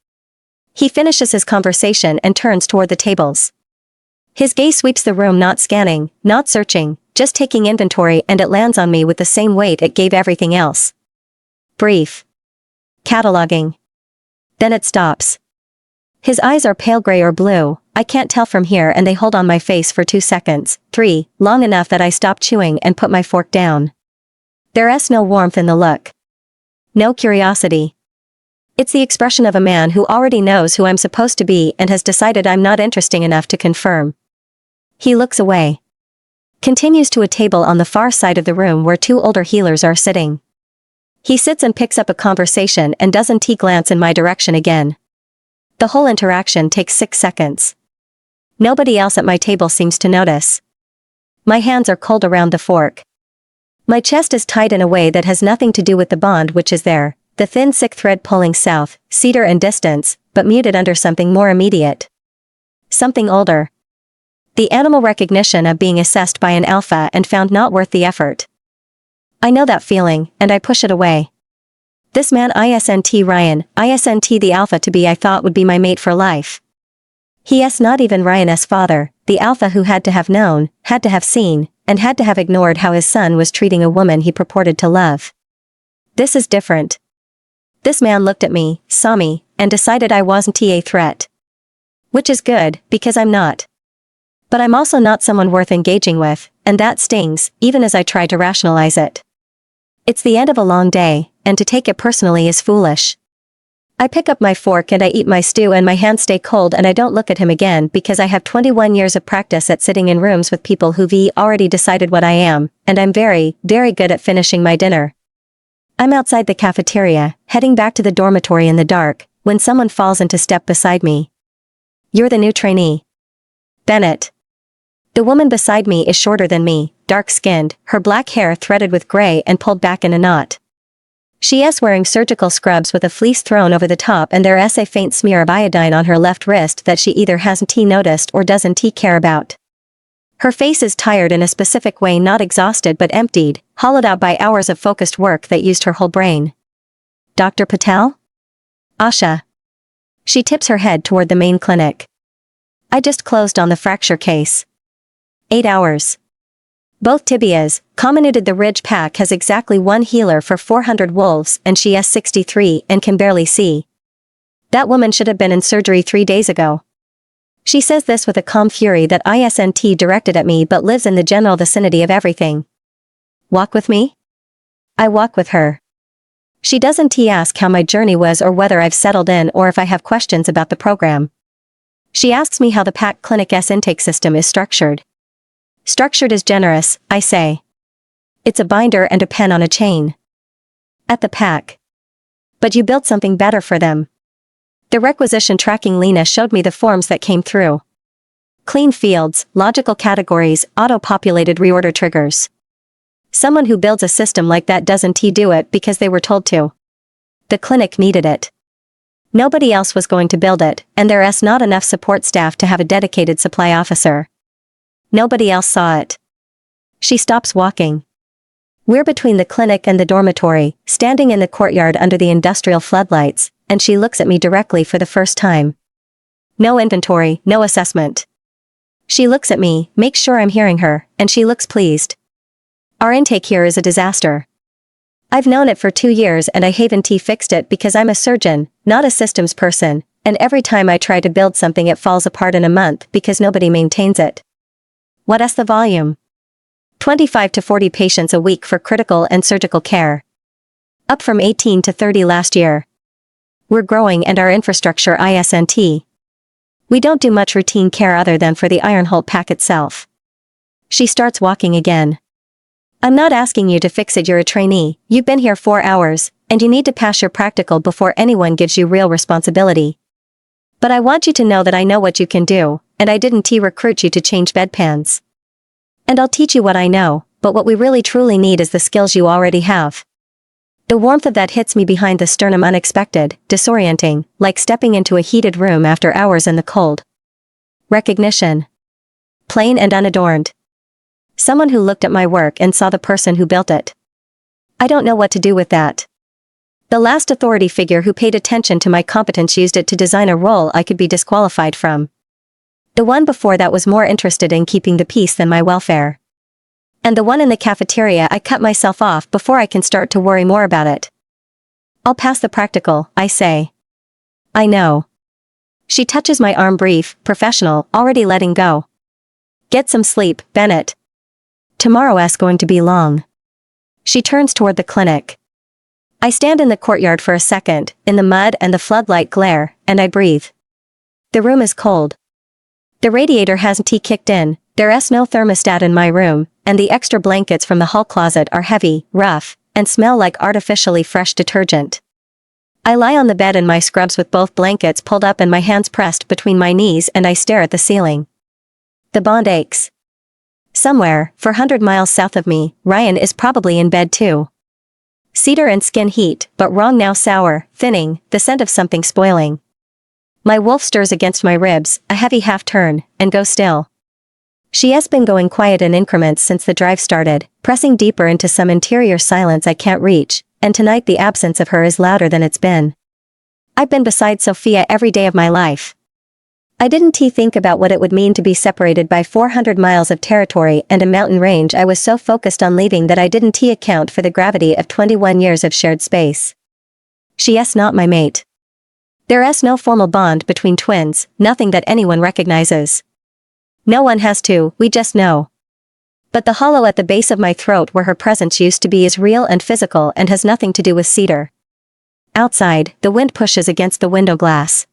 He finishes his conversation and turns toward the tables. His gaze sweeps the room, not scanning, not searching, just taking inventory, and it lands on me with the same weight it gave everything else. Brief. Cataloging. Then it stops. His eyes are pale gray or blue, I can't tell from here, and they hold on my face for 2 seconds, 3, long enough that I stop chewing and put my fork down. There's no warmth in the look. No curiosity. It's the expression of a man who already knows who I'm supposed to be and has decided I'm not interesting enough to confirm. He looks away. Continues to a table on the far side of the room where 2 older healers are sitting. He sits and picks up a conversation and doesn't glance in my direction again. The whole interaction takes 6 seconds. Nobody else at my table seems to notice. My hands are cold around the fork. My chest is tight in a way that has nothing to do with the bond which is there, the thin sick thread pulling south, cedar and distance, but muted under something more immediate. Something older. The animal recognition of being assessed by an alpha and found not worth the effort. I know that feeling, and I push it away. This man isn't Ryan, isn't the alpha to be I thought would be my mate for life. He is not even Ryan's father, the alpha who had to have known, had to have seen, and had to have ignored how his son was treating a woman he purported to love. This is different. This man looked at me, saw me, and decided I wasn't a threat. Which is good, because I'm not. But I'm also not someone worth engaging with, and that stings, even as I try to rationalize it. It's the end of a long day, and to take it personally is foolish. I pick up my fork and I eat my stew and my hands stay cold and I don't look at him again because I have 21 years of practice at sitting in rooms with people who've already decided what I am, and I'm very, very good at finishing my dinner. I'm outside the cafeteria, heading back to the dormitory in the dark, when someone falls into step beside me. You're the new trainee. Bennett. The woman beside me is shorter than me, dark-skinned, her black hair threaded with gray and pulled back in a knot. She is wearing surgical scrubs with a fleece thrown over the top and there is a faint smear of iodine on her left wrist that she either hasn't noticed or doesn't care about. Her face is tired in a specific way, not exhausted but emptied, hollowed out by hours of focused work that used her whole brain. Dr. Patel? Asha. She tips her head toward the main clinic. I just closed on the fracture case. 8 hours. Both tibias, comminuted the ridge pack has exactly one healer for 400 wolves and she is 63 and can barely see. That woman should have been in surgery 3 days ago. She says this with a calm fury that isn't directed at me but lives in the general vicinity of everything. Walk with me? I walk with her. She doesn't ask how my journey was or whether I've settled in or if I have questions about the program. She asks me how the pack clinic's intake system is structured. Structured is generous, I say. It's a binder and a pen on a chain. At the pack. But you built something better for them. The requisition tracking Lena showed me the forms that came through. Clean fields, logical categories, auto-populated reorder triggers. Someone who builds a system like that doesn't do it because they were told to. The clinic needed it. Nobody else was going to build it, and there is not enough support staff to have a dedicated supply officer. Nobody else saw it. She stops walking. We're between the clinic and the dormitory, standing in the courtyard under the industrial floodlights, and she looks at me directly for the first time. No inventory, no assessment. She looks at me, makes sure I'm hearing her, and she looks pleased. Our intake here is a disaster. I've known it for 2 years and I haven't fixed it because I'm a surgeon, not a systems person, and every time I try to build something it falls apart in a month because nobody maintains it. What is the volume? 25 to 40 patients a week for critical and surgical care. Up from 18 to 30 last year. We're growing and our infrastructure isn't. We don't do much routine care other than for the Ironholt pack itself. She starts walking again. I'm not asking you to fix it, you're a trainee, you've been here 4 hours, and you need to pass your practical before anyone gives you real responsibility. But I want you to know that I know what you can do, and I didn't recruit you to change bedpans. And I'll teach you what I know, but what we really truly need is the skills you already have. The warmth of that hits me behind the sternum, unexpected, disorienting, like stepping into a heated room after hours in the cold. Recognition. Plain and unadorned. Someone who looked at my work and saw the person who built it. I don't know what to do with that. The last authority figure who paid attention to my competence used it to design a role I could be disqualified from. The one before that was more interested in keeping the peace than my welfare. And the one in the cafeteria I cut myself off before I can start to worry more about it. I'll pass the practical, I say. I know. She touches my arm, brief, professional, already letting go. Get some sleep, Bennett. Tomorrow's going to be long. She turns toward the clinic. I stand in the courtyard for a second, in the mud and the floodlight glare, and I breathe. The room is cold. The radiator hasn't kicked in, there is no thermostat in my room, and the extra blankets from the hall closet are heavy, rough, and smell like artificially fresh detergent. I lie on the bed in my scrubs with both blankets pulled up and my hands pressed between my knees and I stare at the ceiling. The bond aches. Somewhere, 400 miles south of me, Ryan is probably in bed too. Cedar and skin heat, but wrong now, sour, thinning, the scent of something spoiling. My wolf stirs against my ribs, a heavy half turn, and goes still. She has been going quiet in increments since the drive started, pressing deeper into some interior silence I can't reach, and tonight the absence of her is louder than it's been. I've been beside Sophia every day of my life. I didn't think about what it would mean to be separated by 400 miles of territory and a mountain range. I was so focused on leaving that I didn't account for the gravity of 21 years of shared space. She is not my mate. There is no formal bond between twins, nothing that anyone recognizes. No one has to, we just know. But the hollow at the base of my throat where her presence used to be is real and physical and has nothing to do with cedar. Outside, the wind pushes against the window glass.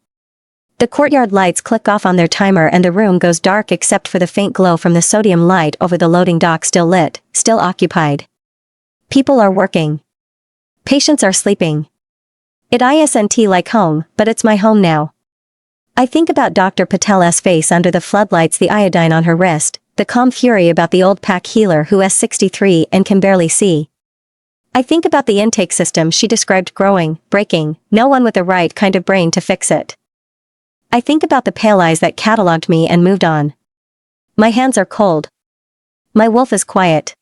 The courtyard lights click off on their timer and the room goes dark except for the faint glow from the sodium light over the loading dock, still lit, still occupied. People are working. Patients are sleeping. It isn't like home, but it's my home now. I think about Dr. Patel's face under the floodlights, the iodine on her wrist, the calm fury about the old pack healer who is 63 and can barely see. I think about the intake system she described, growing, breaking, no one with the right kind of brain to fix it. I think about the pale eyes that catalogued me and moved on. My hands are cold. My wolf is quiet.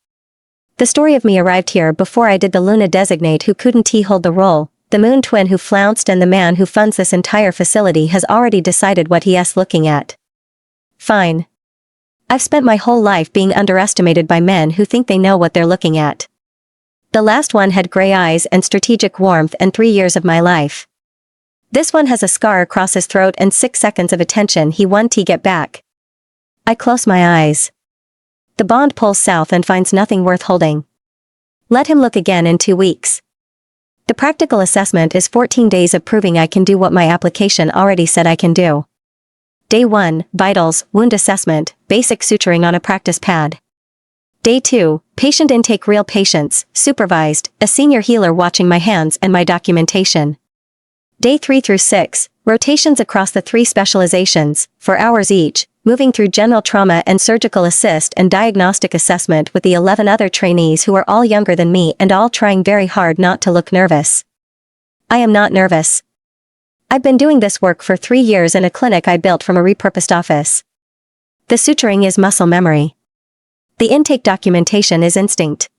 The story of me arrived here before I did. The Luna designate who couldn't hold the role, the moon twin who flounced, and the man who funds this entire facility has already decided what he is looking at. Fine. I've spent my whole life being underestimated by men who think they know what they're looking at. The last one had gray eyes and strategic warmth and 3 years of my life. This one has a scar across his throat and 6 seconds of attention he won't get back. I close my eyes. The bond pulls south and finds nothing worth holding. Let him look again in 2 weeks. The practical assessment is 14 days of proving I can do what my application already said I can do. Day 1, vitals, wound assessment, basic suturing on a practice pad. Day 2, patient intake, real patients, supervised, a senior healer watching my hands and my documentation. Day 3 through 6, rotations across the 3 specializations, 4 hours each, moving through general trauma and surgical assist and diagnostic assessment with the 11 other trainees who are all younger than me and all trying very hard not to look nervous. I am not nervous. I've been doing this work for 3 years in a clinic I built from a repurposed office. The suturing is muscle memory. The intake documentation is instinct.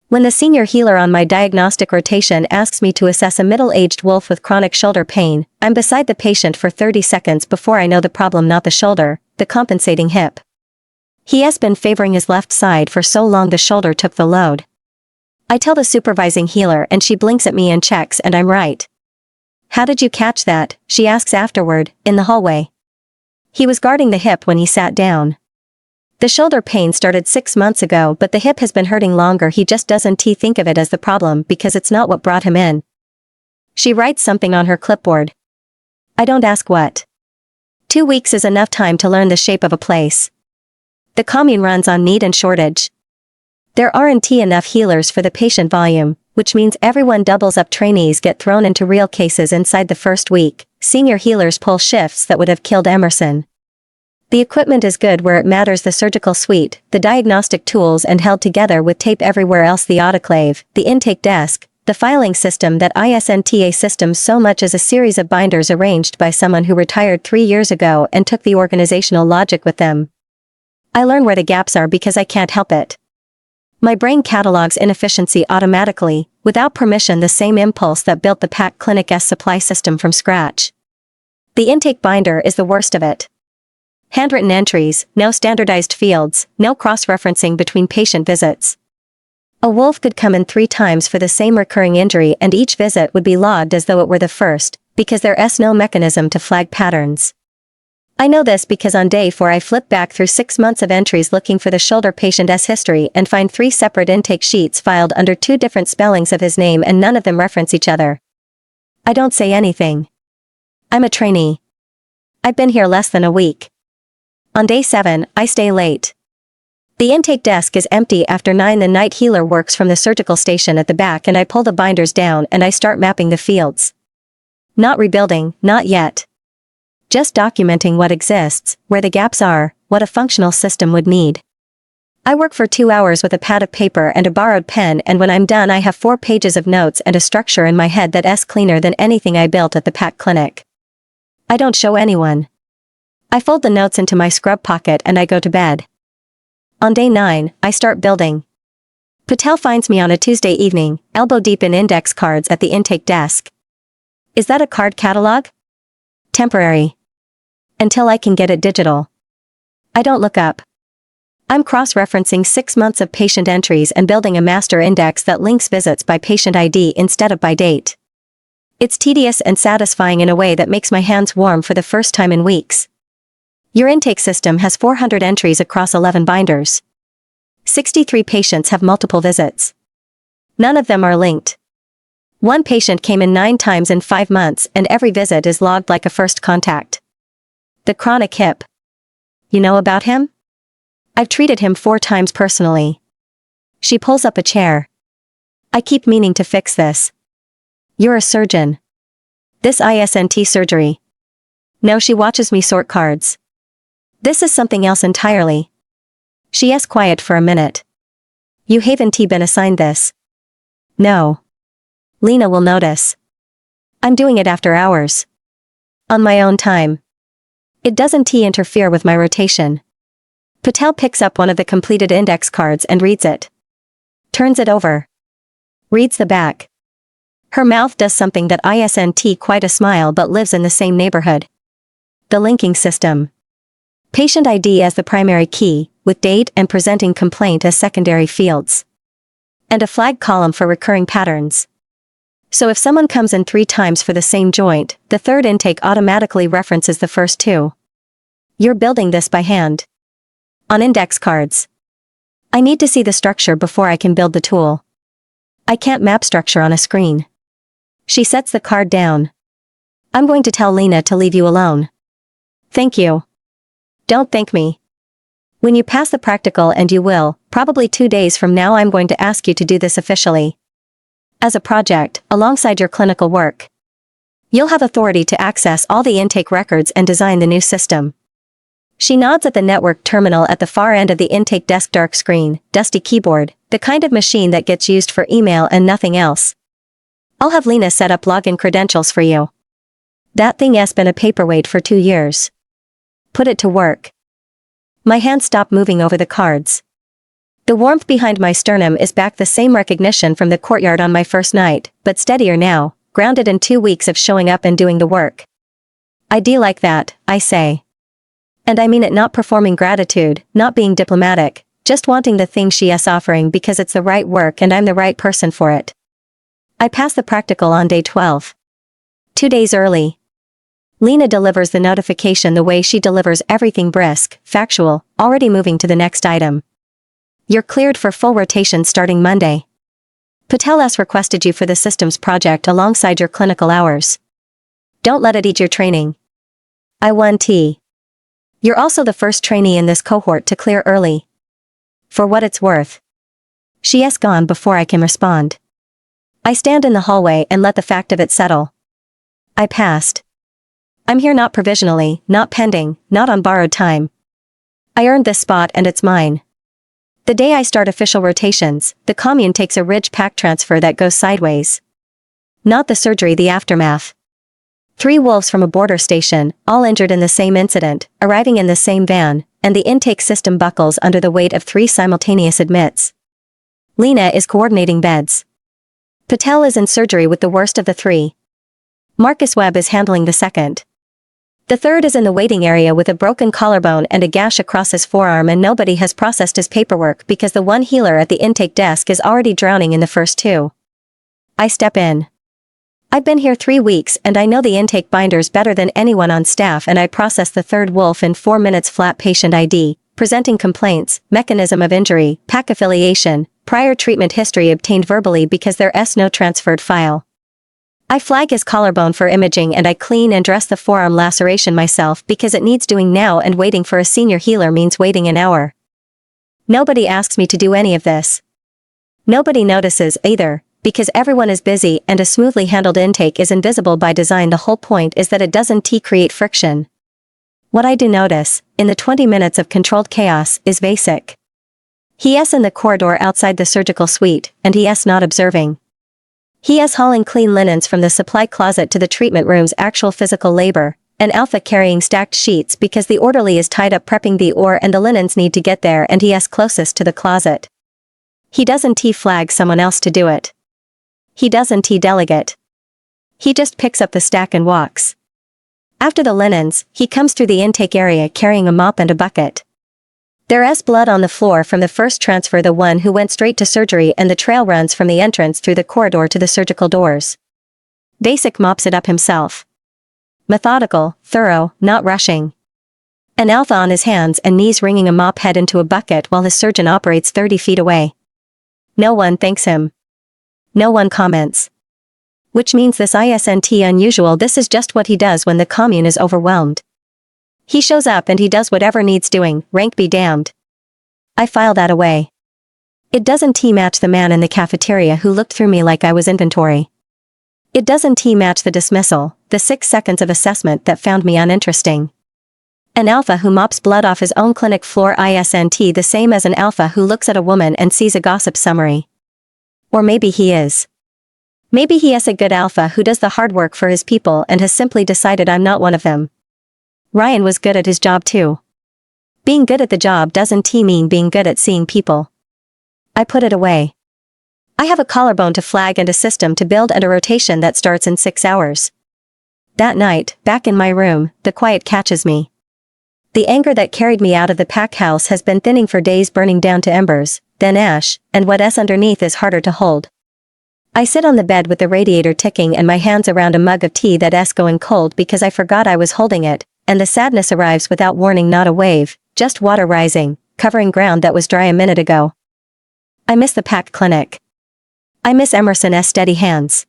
When the senior healer on my diagnostic rotation asks me to assess a middle-aged wolf with chronic shoulder pain, I'm beside the patient for 30 seconds before I know the problem, not the shoulder, the compensating hip. He has been favoring his left side for so long the shoulder took the load. I tell the supervising healer and she blinks at me and checks, and I'm right. How did you catch that? She asks afterward, in the hallway. He was guarding the hip when he sat down. The shoulder pain started 6 months ago, but the hip has been hurting longer. He just doesn't think of it as the problem because it's not what brought him in. She writes something on her clipboard. I don't ask what. 2 weeks is enough time to learn the shape of a place. The commune runs on need and shortage. There aren't enough healers for the patient volume, which means everyone doubles up. Trainees get thrown into real cases inside the first week. Senior healers pull shifts that would have killed Emerson. The equipment is good where it matters, the surgical suite, the diagnostic tools, and held together with tape everywhere else, the autoclave, the intake desk, the filing system that isn't a system so much as a series of binders arranged by someone who retired 3 years ago and took the organizational logic with them. I learn where the gaps are because I can't help it. My brain catalogs inefficiency automatically, without permission, the same impulse that built the Pack Clinic's supply system from scratch. The intake binder is the worst of it. Handwritten entries, no standardized fields, no cross-referencing between patient visits. A wolf could come in 3 times for the same recurring injury and each visit would be logged as though it were the first, because there is no mechanism to flag patterns. I know this because on day 4 I flip back through 6 months of entries looking for the shoulder patient's history and find 3 separate intake sheets filed under 2 different spellings of his name and none of them reference each other. I don't say anything. I'm a trainee. I've been here less than a week. On day 7, I stay late. The intake desk is empty after 9. The night healer works from the surgical station at the back and I pull the binders down and I start mapping the fields. Not rebuilding, not yet. Just documenting what exists, where the gaps are, what a functional system would need. I work for 2 hours with a pad of paper and a borrowed pen, and when I'm done I have 4 pages of notes and a structure in my head that is cleaner than anything I built at the Pack Clinic. I don't show anyone. I fold the notes into my scrub pocket and I go to bed. On day 9, I start building. Patel finds me on a Tuesday evening, elbow deep in index cards at the intake desk. Is that a card catalog? Temporary. Until I can get it digital. I don't look up. I'm cross-referencing 6 months of patient entries and building a master index that links visits by patient ID instead of by date. It's tedious and satisfying in a way that makes my hands warm for the first time in weeks. Your intake system has 400 entries across 11 binders. 63 patients have multiple visits. None of them are linked. One patient came in 9 times in 5 months and every visit is logged like a first contact. The chronic hip. You know about him? I've treated him 4 times personally. She pulls up a chair. I keep meaning to fix this. You're a surgeon. This isn't surgery. No, she watches me sort cards. This is something else entirely. She is quiet for a minute. You haven't been assigned this. No. Lena will notice. I'm doing it after hours. On my own time. It doesn't interfere with my rotation. Patel picks up one of the completed index cards and reads it. Turns it over. Reads the back. Her mouth does something that isn't quite a smile but lives in the same neighborhood. The linking system. Patient ID as the primary key, with date and presenting complaint as secondary fields. And a flag column for recurring patterns. So if someone comes in 3 times for the same joint, the third intake automatically references the first 2. You're building this by hand. On index cards. I need to see the structure before I can build the tool. I can't map structure on a screen. She sets the card down. I'm going to tell Lena to leave you alone. Thank you. Don't thank me. When you pass the practical, and you will, probably 2 days from now, I'm going to ask you to do this officially. As a project, alongside your clinical work. You'll have authority to access all the intake records and design the new system. She nods at the network terminal at the far end of the intake desk. Dark screen, dusty keyboard, the kind of machine that gets used for email and nothing else. I'll have Lena set up login credentials for you. That thing has been a paperweight for 2 years. Put it to work. My hands stop moving over the cards. The warmth behind my sternum is back, the same recognition from the courtyard on my first night, but steadier now, grounded in 2 weeks of showing up and doing the work. I do like that, I say. And I mean it, not performing gratitude, not being diplomatic, just wanting the thing she is offering because it's the right work and I'm the right person for it. I pass the practical on day 12. 2 days early. Lena delivers the notification the way she delivers everything: brisk, factual, already moving to the next item. You're cleared for full rotation starting Monday. Patel has requested you for the systems project alongside your clinical hours. Don't let it eat your training. I1T. You're also the first trainee in this cohort to clear early. For what it's worth. She has gone before I can respond. I stand in the hallway and let the fact of it settle. I passed. I'm here not provisionally, not pending, not on borrowed time. I earned this spot and it's mine. The day I start official rotations, the commune takes a ridge pack transfer that goes sideways. Not the surgery, the aftermath. 3 wolves from a border station, all injured in the same incident, arriving in the same van, and the intake system buckles under the weight of 3 simultaneous admits. Lena is coordinating beds. Patel is in surgery with the worst of the 3. Marcus Webb is handling the second. The third is in the waiting area with a broken collarbone and a gash across his forearm, and nobody has processed his paperwork because the one healer at the intake desk is already drowning in the first 2. I step in. I've been here 3 weeks and I know the intake binders better than anyone on staff, and I process the third wolf in 4 minutes flat. Patient ID, presenting complaints, mechanism of injury, pack affiliation, prior treatment history obtained verbally because there's no transferred file. I flag his collarbone for imaging and I clean and dress the forearm laceration myself because it needs doing now, and waiting for a senior healer means waiting an hour. Nobody asks me to do any of this. Nobody notices either, because everyone is busy and a smoothly handled intake is invisible by design. The whole point is that it doesn't create friction. What I do notice, in the 20 minutes of controlled chaos, is basic. He is in the corridor outside the surgical suite, and he is not observing. He is hauling clean linens from the supply closet to the treatment room's actual physical labor, An alpha carrying stacked sheets because the orderly is tied up prepping the ore and the linens need to get there and he is closest to the closet. He doesn't flag someone else to do it. He doesn't delegate. He just picks up the stack and walks. After the linens, he comes through the intake area carrying a mop and a bucket. There's blood on the floor from the first transfer, the one who went straight to surgery, and the trail runs from the entrance through the corridor to the surgical doors. Basic mops it up himself. Methodical, thorough, not rushing. An alpha on his hands and knees wringing a mop head into a bucket while his surgeon operates 30 feet away. No one thanks him. No one comments. Which means this isn't unusual, this is just what he does when the commune is overwhelmed. He shows up and he does whatever needs doing, rank be damned. I file that away. It doesn't match the man in the cafeteria who looked through me like I was inventory. It doesn't match the dismissal, the 6 seconds of assessment that found me uninteresting. An alpha who mops blood off his own clinic floor isn't the same as an alpha who looks at a woman and sees a gossip summary. Or maybe he is. Maybe he is a good alpha who does the hard work for his people and has simply decided I'm not one of them. Ryan was good at his job too. Being good at the job doesn't mean being good at seeing people. I put it away. I have a collarbone to flag and a system to build and a rotation that starts in 6 hours. That night, back in my room, the quiet catches me. The anger that carried me out of the pack house has been thinning for days, burning down to embers, then ash, and what's underneath is harder to hold. I sit on the bed with the radiator ticking and my hands around a mug of tea that's going cold because I forgot I was holding it, and the sadness arrives without warning, not a wave, just water rising, covering ground that was dry a minute ago. I miss the pack clinic. I miss Emerson's steady hands.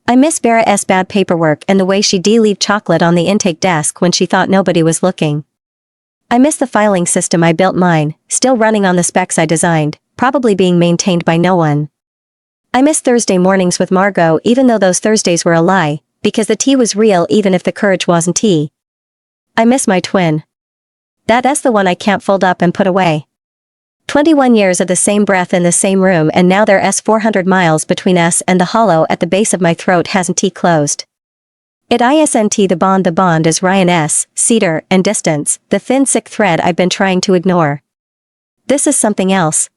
I miss Vera's bad paperwork and the way she leave chocolate on the intake desk when she thought nobody was looking. I miss the filing system I built, mine, still running on the specs I designed, probably being maintained by no one. I miss Thursday mornings with Margot, even though those Thursdays were a lie, because the tea was real even if the courage wasn't tea. I miss my twin. That's the one I can't fold up and put away. 21 years of the same breath in the same room, and now there's 400 miles between us, and the hollow at the base of my throat hasn't closed. It isn't the bond is Ryan's, cedar, and distance, the thin sick thread I've been trying to ignore. This is something else.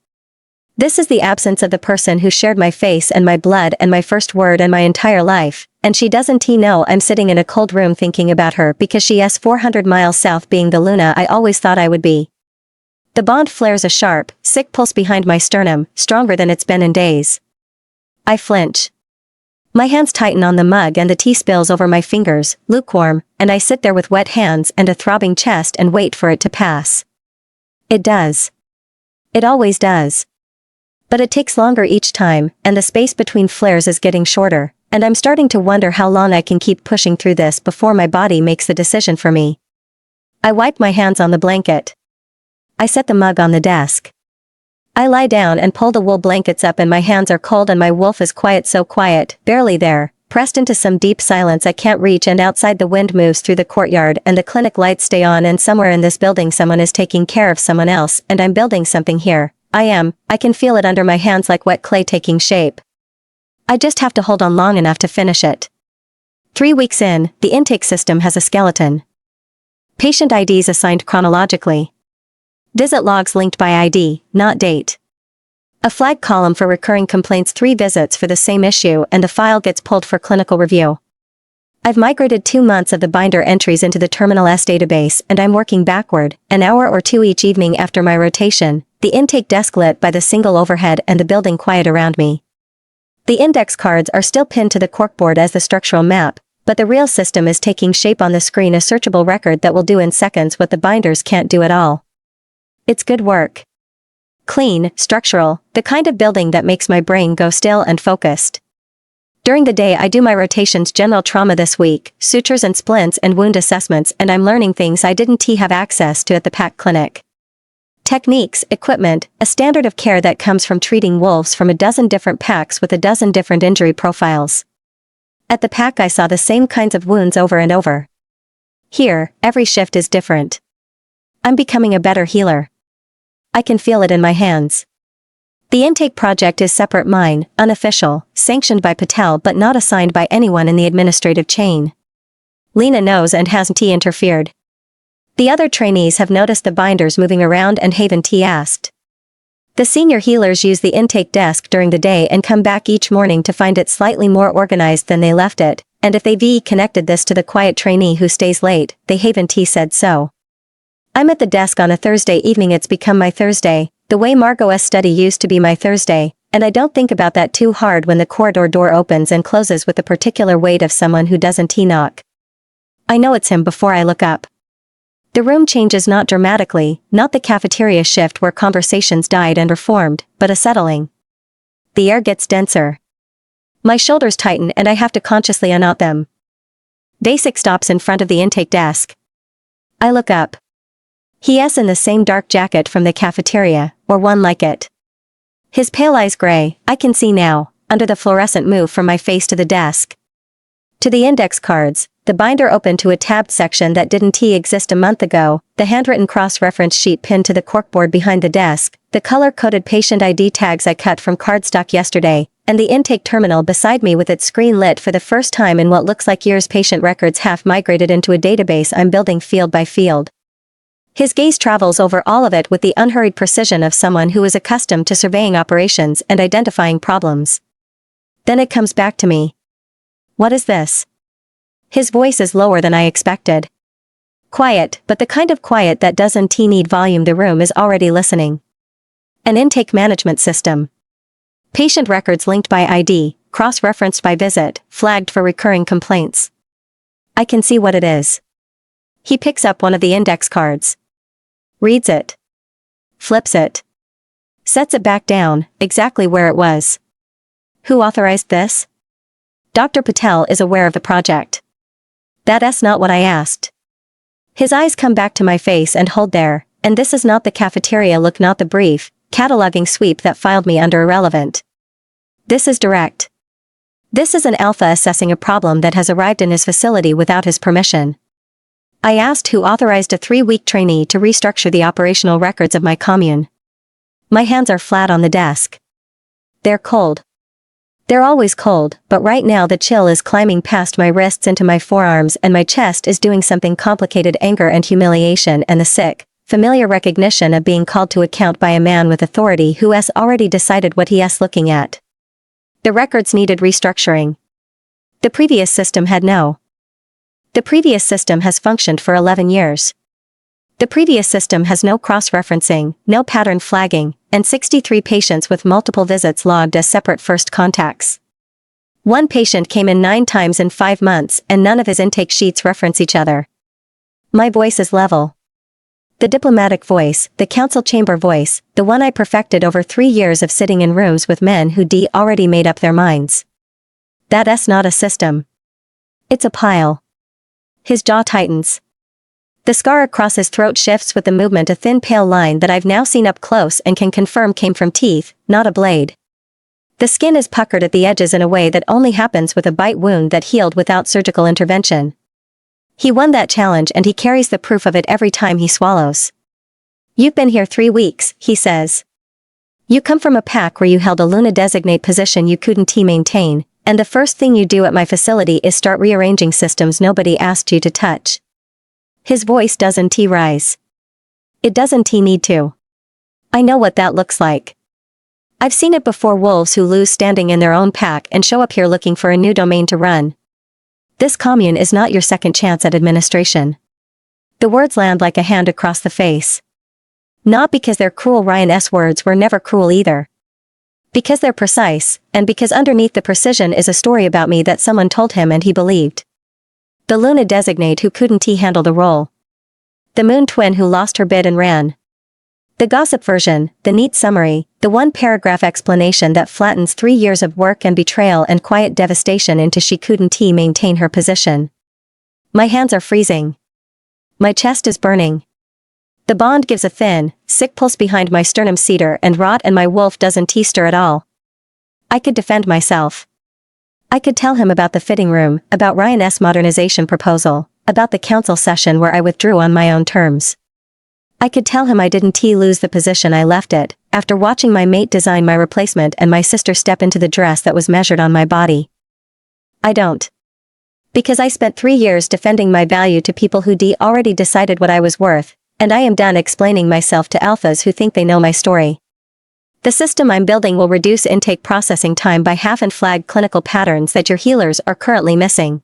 This is the absence of the person who shared my face and my blood and my first word and my entire life, and she doesn't know I'm sitting in a cold room thinking about her because she is 400 miles south, being the Luna I always thought I would be. The bond flares a sharp, sick pulse behind my sternum, stronger than it's been in days. I flinch. My hands tighten on the mug and the tea spills over my fingers, lukewarm, and I sit there with wet hands and a throbbing chest and wait for it to pass. It does. It always does. But it takes longer each time, and the space between flares is getting shorter, and I'm starting to wonder how long I can keep pushing through this before my body makes the decision for me. I wipe my hands on the blanket. I set the mug on the desk. I lie down and pull the wool blankets up, and my hands are cold and my wolf is quiet, so quiet, barely there, pressed into some deep silence I can't reach, and outside the wind moves through the courtyard and the clinic lights stay on, and somewhere in this building someone is taking care of someone else, and I'm building something here. I can feel it under my hands like wet clay taking shape. I just have to hold on long enough to finish it. 3 weeks in, the intake system has a skeleton. Patient IDs assigned chronologically. Visit logs linked by ID, not date. A flag column for recurring complaints, 3 visits for the same issue, and the file gets pulled for clinical review. I've migrated 2 months of the binder entries into the Terminal S database, and I'm working backward, an hour or 2 each evening after my rotation, the intake desk lit by the single overhead and the building quiet around me. The index cards are still pinned to the corkboard as the structural map, but the real system is taking shape on the screen, a searchable record that will do in seconds what the binders can't do at all. It's good work. Clean, structural, the kind of building that makes my brain go still and focused. During the day I do my rotations, general trauma this week, sutures and splints and wound assessments, and I'm learning things I didn't have access to at the PAC clinic. Techniques, equipment, a standard of care that comes from treating wolves from a dozen different packs with a dozen different injury profiles. At the PAC I saw the same kinds of wounds over and over. Here, every shift is different. I'm becoming a better healer. I can feel it in my hands. The intake project is separate, mine, unofficial, sanctioned by Patel but not assigned by anyone in the administrative chain. Lena knows and hasn't interfered. The other trainees have noticed the binders moving around and haven't asked. The senior healers use the intake desk during the day and come back each morning to find it slightly more organized than they left it, and if they've connected this to the quiet trainee who stays late, they haven't said so. I'm at the desk on a Thursday evening. It's become my Thursday, the way Margot's study used to be my Thursday, and I don't think about that too hard when the corridor door opens and closes with the particular weight of someone who doesn't knock. I know it's him before I look up. The room changes, not dramatically, not the cafeteria shift where conversations died and reformed, but a settling. The air gets denser. My shoulders tighten and I have to consciously unknot them. Basic stops in front of the intake desk. I look up. He's in the same dark jacket from the cafeteria, or one like it. His pale eyes gray, I can see now, under the fluorescent move from my face to the desk. To the index cards, the binder open to a tabbed section that didn't exist a month ago, the handwritten cross-reference sheet pinned to the corkboard behind the desk, the color-coded patient ID tags I cut from cardstock yesterday, and the intake terminal beside me with its screen lit for the first time in what looks like years. Patient records half migrated into a database I'm building field by field. His gaze travels over all of it with the unhurried precision of someone who is accustomed to surveying operations and identifying problems. Then it comes back to me. What is this? His voice is lower than I expected. Quiet, but the kind of quiet that doesn't need volume. The room is already listening. An intake management system. Patient records linked by ID, cross-referenced by visit, flagged for recurring complaints. I can see what it is. He picks up one of the index cards. Reads it. Flips it. Sets it back down, exactly where it was. Who authorized this? Dr. Patel is aware of the project. That's not what I asked. His eyes come back to my face and hold there, and this is not the cafeteria look, not the brief, cataloging sweep that filed me under irrelevant. This is direct. This is an alpha assessing a problem that has arrived in his facility without his permission. I asked who authorized a 3-week trainee to restructure the operational records of my commune. My hands are flat on the desk. They're cold. They're always cold, but right now the chill is climbing past my wrists into my forearms and my chest is doing something complicated. Anger and humiliation and the sick, familiar recognition of being called to account by a man with authority who has already decided what he is looking at. The records needed restructuring. The previous system had no. The previous system has functioned for 11 years. The previous system has no cross-referencing, no pattern flagging, and 63 patients with multiple visits logged as separate first contacts. One patient came in 9 times in 5 months and none of his intake sheets reference each other. My voice is level. The diplomatic voice, the council chamber voice, the one I perfected over 3 years of sitting in rooms with men who already made up their minds. That's not a system. It's a pile. His jaw tightens. The scar across his throat shifts with the movement, a thin pale line that I've now seen up close and can confirm came from teeth, not a blade. The skin is puckered at the edges in a way that only happens with a bite wound that healed without surgical intervention. He won that challenge and he carries the proof of it every time he swallows. You've been here 3 weeks, he says. You come from a pack where you held a Luna designate position you couldn't maintain, and the first thing you do at my facility is start rearranging systems nobody asked you to touch. His voice doesn't rise. It doesn't need to. I know what that looks like. I've seen it before, wolves who lose standing in their own pack and show up here looking for a new domain to run. This commune is not your second chance at administration. The words land like a hand across the face. Not because they're cruel. Ryan's words were never cruel either. Because they're precise, and because underneath the precision is a story about me that someone told him and he believed. The Luna designate who couldn't handle the role. The moon twin who lost her bid and ran. The gossip version, the neat summary, the 1-paragraph explanation that flattens 3 years of work and betrayal and quiet devastation into she couldn't maintain her position. My hands are freezing. My chest is burning. The bond gives a thin, sick pulse behind my sternum. Cedar and rot and my wolf doesn't stir at all. I could defend myself. I could tell him about the fitting room, about Ryan's modernization proposal, about the council session where I withdrew on my own terms. I could tell him I didn't lose the position I left it, after watching my mate design my replacement and my sister step into the dress that was measured on my body. I don't. Because I spent 3 years defending my value to people who already decided what I was worth, and I am done explaining myself to alphas who think they know my story. The system I'm building will reduce intake processing time by half and flag clinical patterns that your healers are currently missing.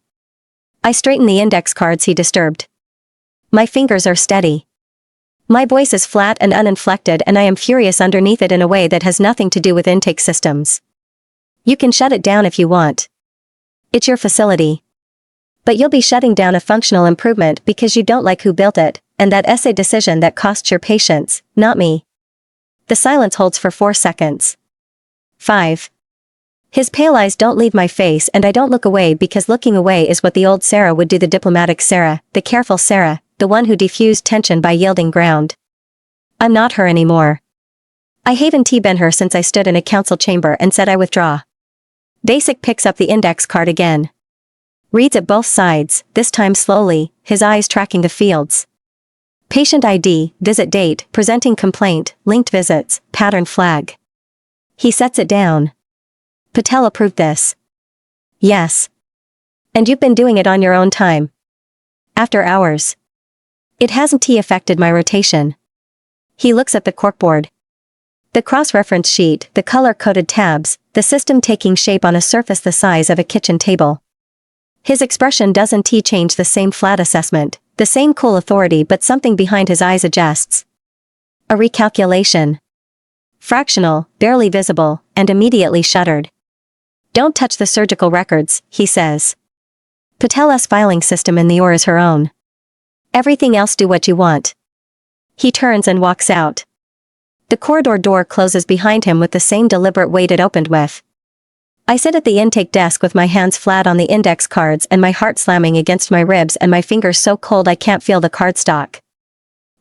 I straighten the index cards he disturbed. My fingers are steady. My voice is flat and uninflected, and I am furious underneath it in a way that has nothing to do with intake systems. You can shut it down if you want. It's your facility. But you'll be shutting down a functional improvement because you don't like who built it, and that essay decision that costs your patients, not me. The silence holds for 4 seconds. 5. His pale eyes don't leave my face, and I don't look away because looking away is what the old Sarah would do, the diplomatic Sarah, the careful Sarah, the one who diffused tension by yielding ground. I'm not her anymore. I haven't been her since I stood in a council chamber and said I withdraw. Basic picks up the index card again. Reads at both sides, this time slowly, his eyes tracking the fields. Patient ID, visit date, presenting complaint, linked visits, pattern flag. He sets it down. Patel approved this. Yes. And you've been doing it on your own time. After hours. It hasn't affected my rotation. He looks at the corkboard. The cross-reference sheet, the color-coded tabs, the system taking shape on a surface the size of a kitchen table. His expression doesn't change, the same flat assessment, the same cool authority, but something behind his eyes adjusts. A recalculation. Fractional, barely visible, and immediately shuttered. Don't touch the surgical records, he says. Patel's filing system in the OR is her own. Everything else do what you want. He turns and walks out. The corridor door closes behind him with the same deliberate weight it opened with. I sit at the intake desk with my hands flat on the index cards and my heart slamming against my ribs and my fingers so cold I can't feel the cardstock.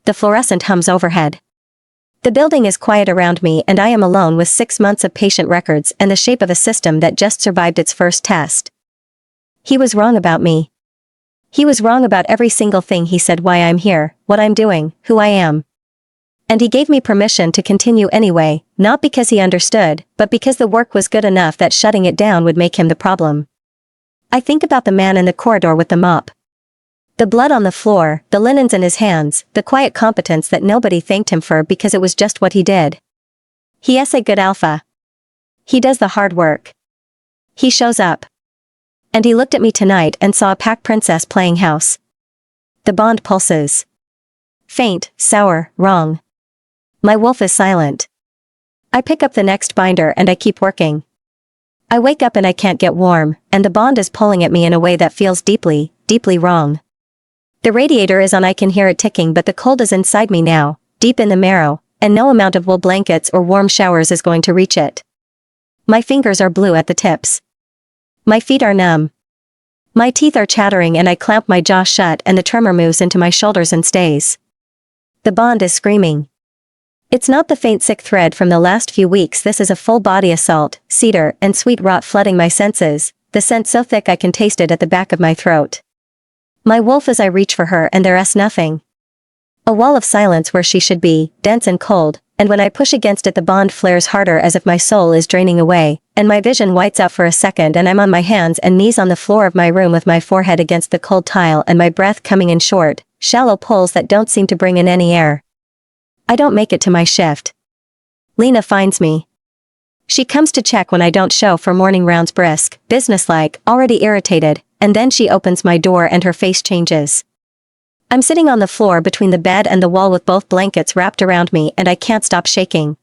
The fluorescent hums overhead. The building is quiet around me, and I am alone with 6 months of patient records and the shape of a system that just survived its first test. He was wrong about me. He was wrong about every single thing he said, why I'm here, what I'm doing, who I am. And he gave me permission to continue anyway, not because he understood, but because the work was good enough that shutting it down would make him the problem. I think about the man in the corridor with the mop. The blood on the floor, the linens in his hands, the quiet competence that nobody thanked him for because it was just what he did. He is a good alpha. He does the hard work. He shows up. And he looked at me tonight and saw a pack princess playing house. The bond pulses. Faint, sour, wrong. My wolf is silent. I pick up the next binder and I keep working. I wake up and I can't get warm, and the bond is pulling at me in a way that feels deeply, deeply wrong. The radiator is on, I can hear it ticking, but the cold is inside me now, deep in the marrow, and no amount of wool blankets or warm showers is going to reach it. My fingers are blue at the tips. My feet are numb. My teeth are chattering and I clamp my jaw shut and the tremor moves into my shoulders and stays. The bond is screaming. It's not the faint sick thread from the last few weeks, this is a full body assault, cedar and sweet rot flooding my senses, the scent so thick I can taste it at the back of my throat. My wolf as I reach for her, and there's nothing. A wall of silence where she should be, dense and cold, and when I push against it the bond flares harder as if my soul is draining away, and my vision whites out for a second and I'm on my hands and knees on the floor of my room with my forehead against the cold tile and my breath coming in short, shallow pulls that don't seem to bring in any air. I don't make it to my shift. Lena finds me. She comes to check when I don't show for morning rounds, brisk, businesslike, already irritated, and then she opens my door and her face changes. I'm sitting on the floor between the bed and the wall with both blankets wrapped around me and I can't stop shaking.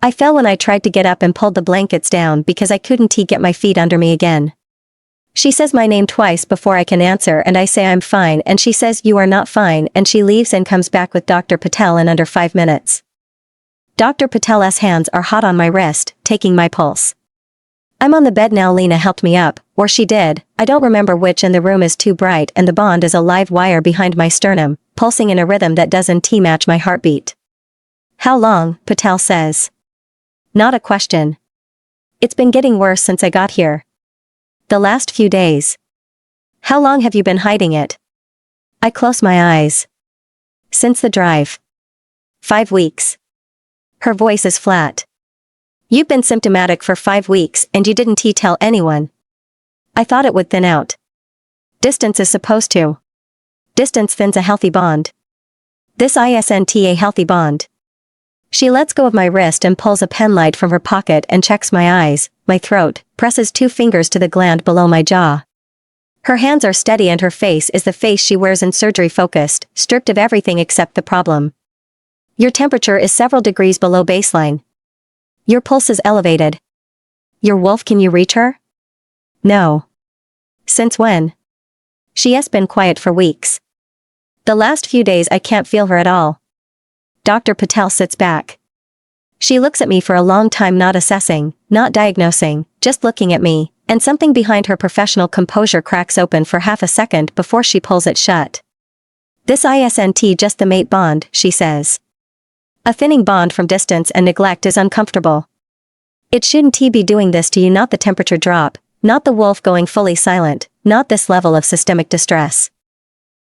I fell when I tried to get up and pulled the blankets down because I couldn't get my feet under me again. She says my name twice before I can answer and I say I'm fine and she says you are not fine and she leaves and comes back with Dr. Patel in under 5 minutes. Dr. Patel's hands are hot on my wrist, taking my pulse. I'm on the bed now. Lena helped me up, or she did, I don't remember which, and the room is too bright and the bond is a live wire behind my sternum, pulsing in a rhythm that doesn't match my heartbeat. How long? Patel says. Not a question. It's been getting worse since I got here. The last few days. How long have you been hiding it? I close my eyes. Since the drive. 5 weeks. Her voice is flat. You've been symptomatic for 5 weeks and you didn't tell anyone. I thought it would thin out. Distance is supposed to. Distance thins a healthy bond. This isn't a healthy bond. She lets go of my wrist and pulls a penlight from her pocket and checks my eyes, my throat, presses 2 fingers to the gland below my jaw. Her hands are steady and her face is the face she wears in surgery, focused, stripped of everything except the problem. Your temperature is several degrees below baseline. Your pulse is elevated. Your wolf, can you reach her? No. Since when? She has been quiet for weeks. The last few days I can't feel her at all. Dr. Patel sits back. She looks at me for a long time, not assessing, not diagnosing, just looking at me, and something behind her professional composure cracks open for half a second before she pulls it shut. This isn't just the mate bond, she says. A thinning bond from distance and neglect is uncomfortable. It shouldn't be doing this to you, not the temperature drop, not the wolf going fully silent, not this level of systemic distress.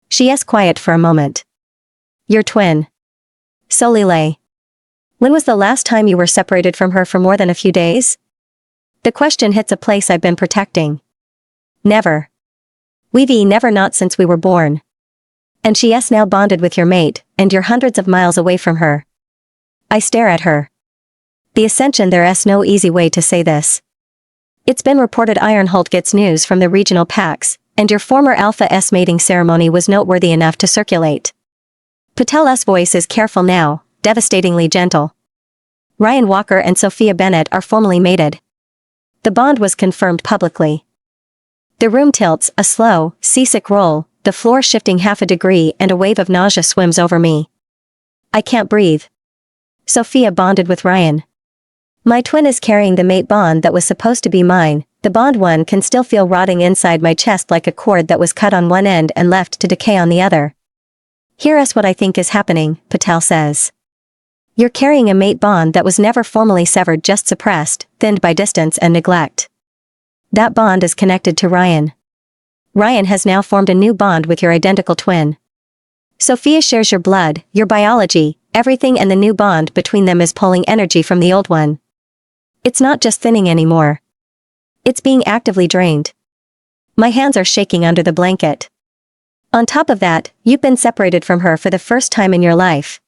She is quiet for a moment. Your twin. Solile. When was the last time you were separated from her for more than a few days? The question hits a place I've been protecting. Never. We've never, not since we were born. And she is now bonded with your mate, and you're hundreds of miles away from her. I stare at her. The ascension, there's no easy way to say this. It's been reported Ironholt gets news from the regional packs, and your former Alpha S mating ceremony was noteworthy enough to circulate. Patel's voice is careful now, devastatingly gentle. Ryan Walker and Sophia Bennett are formally mated. The bond was confirmed publicly. The room tilts, a slow, seasick roll, the floor shifting half a degree, and a wave of nausea swims over me. I can't breathe. Sophia bonded with Ryan. My twin is carrying the mate bond that was supposed to be mine. The bond one can still feel rotting inside my chest like a cord that was cut on one end and left to decay on the other. Here's what I think is happening, Patel says. You're carrying a mate bond that was never formally severed, just suppressed, thinned by distance and neglect. That bond is connected to Ryan. Ryan has now formed a new bond with your identical twin. Sophia shares your blood, your biology, everything, and the new bond between them is pulling energy from the old one. It's not just thinning anymore. It's being actively drained. My hands are shaking under the blanket. On top of that, you've been separated from her for the first time in your life.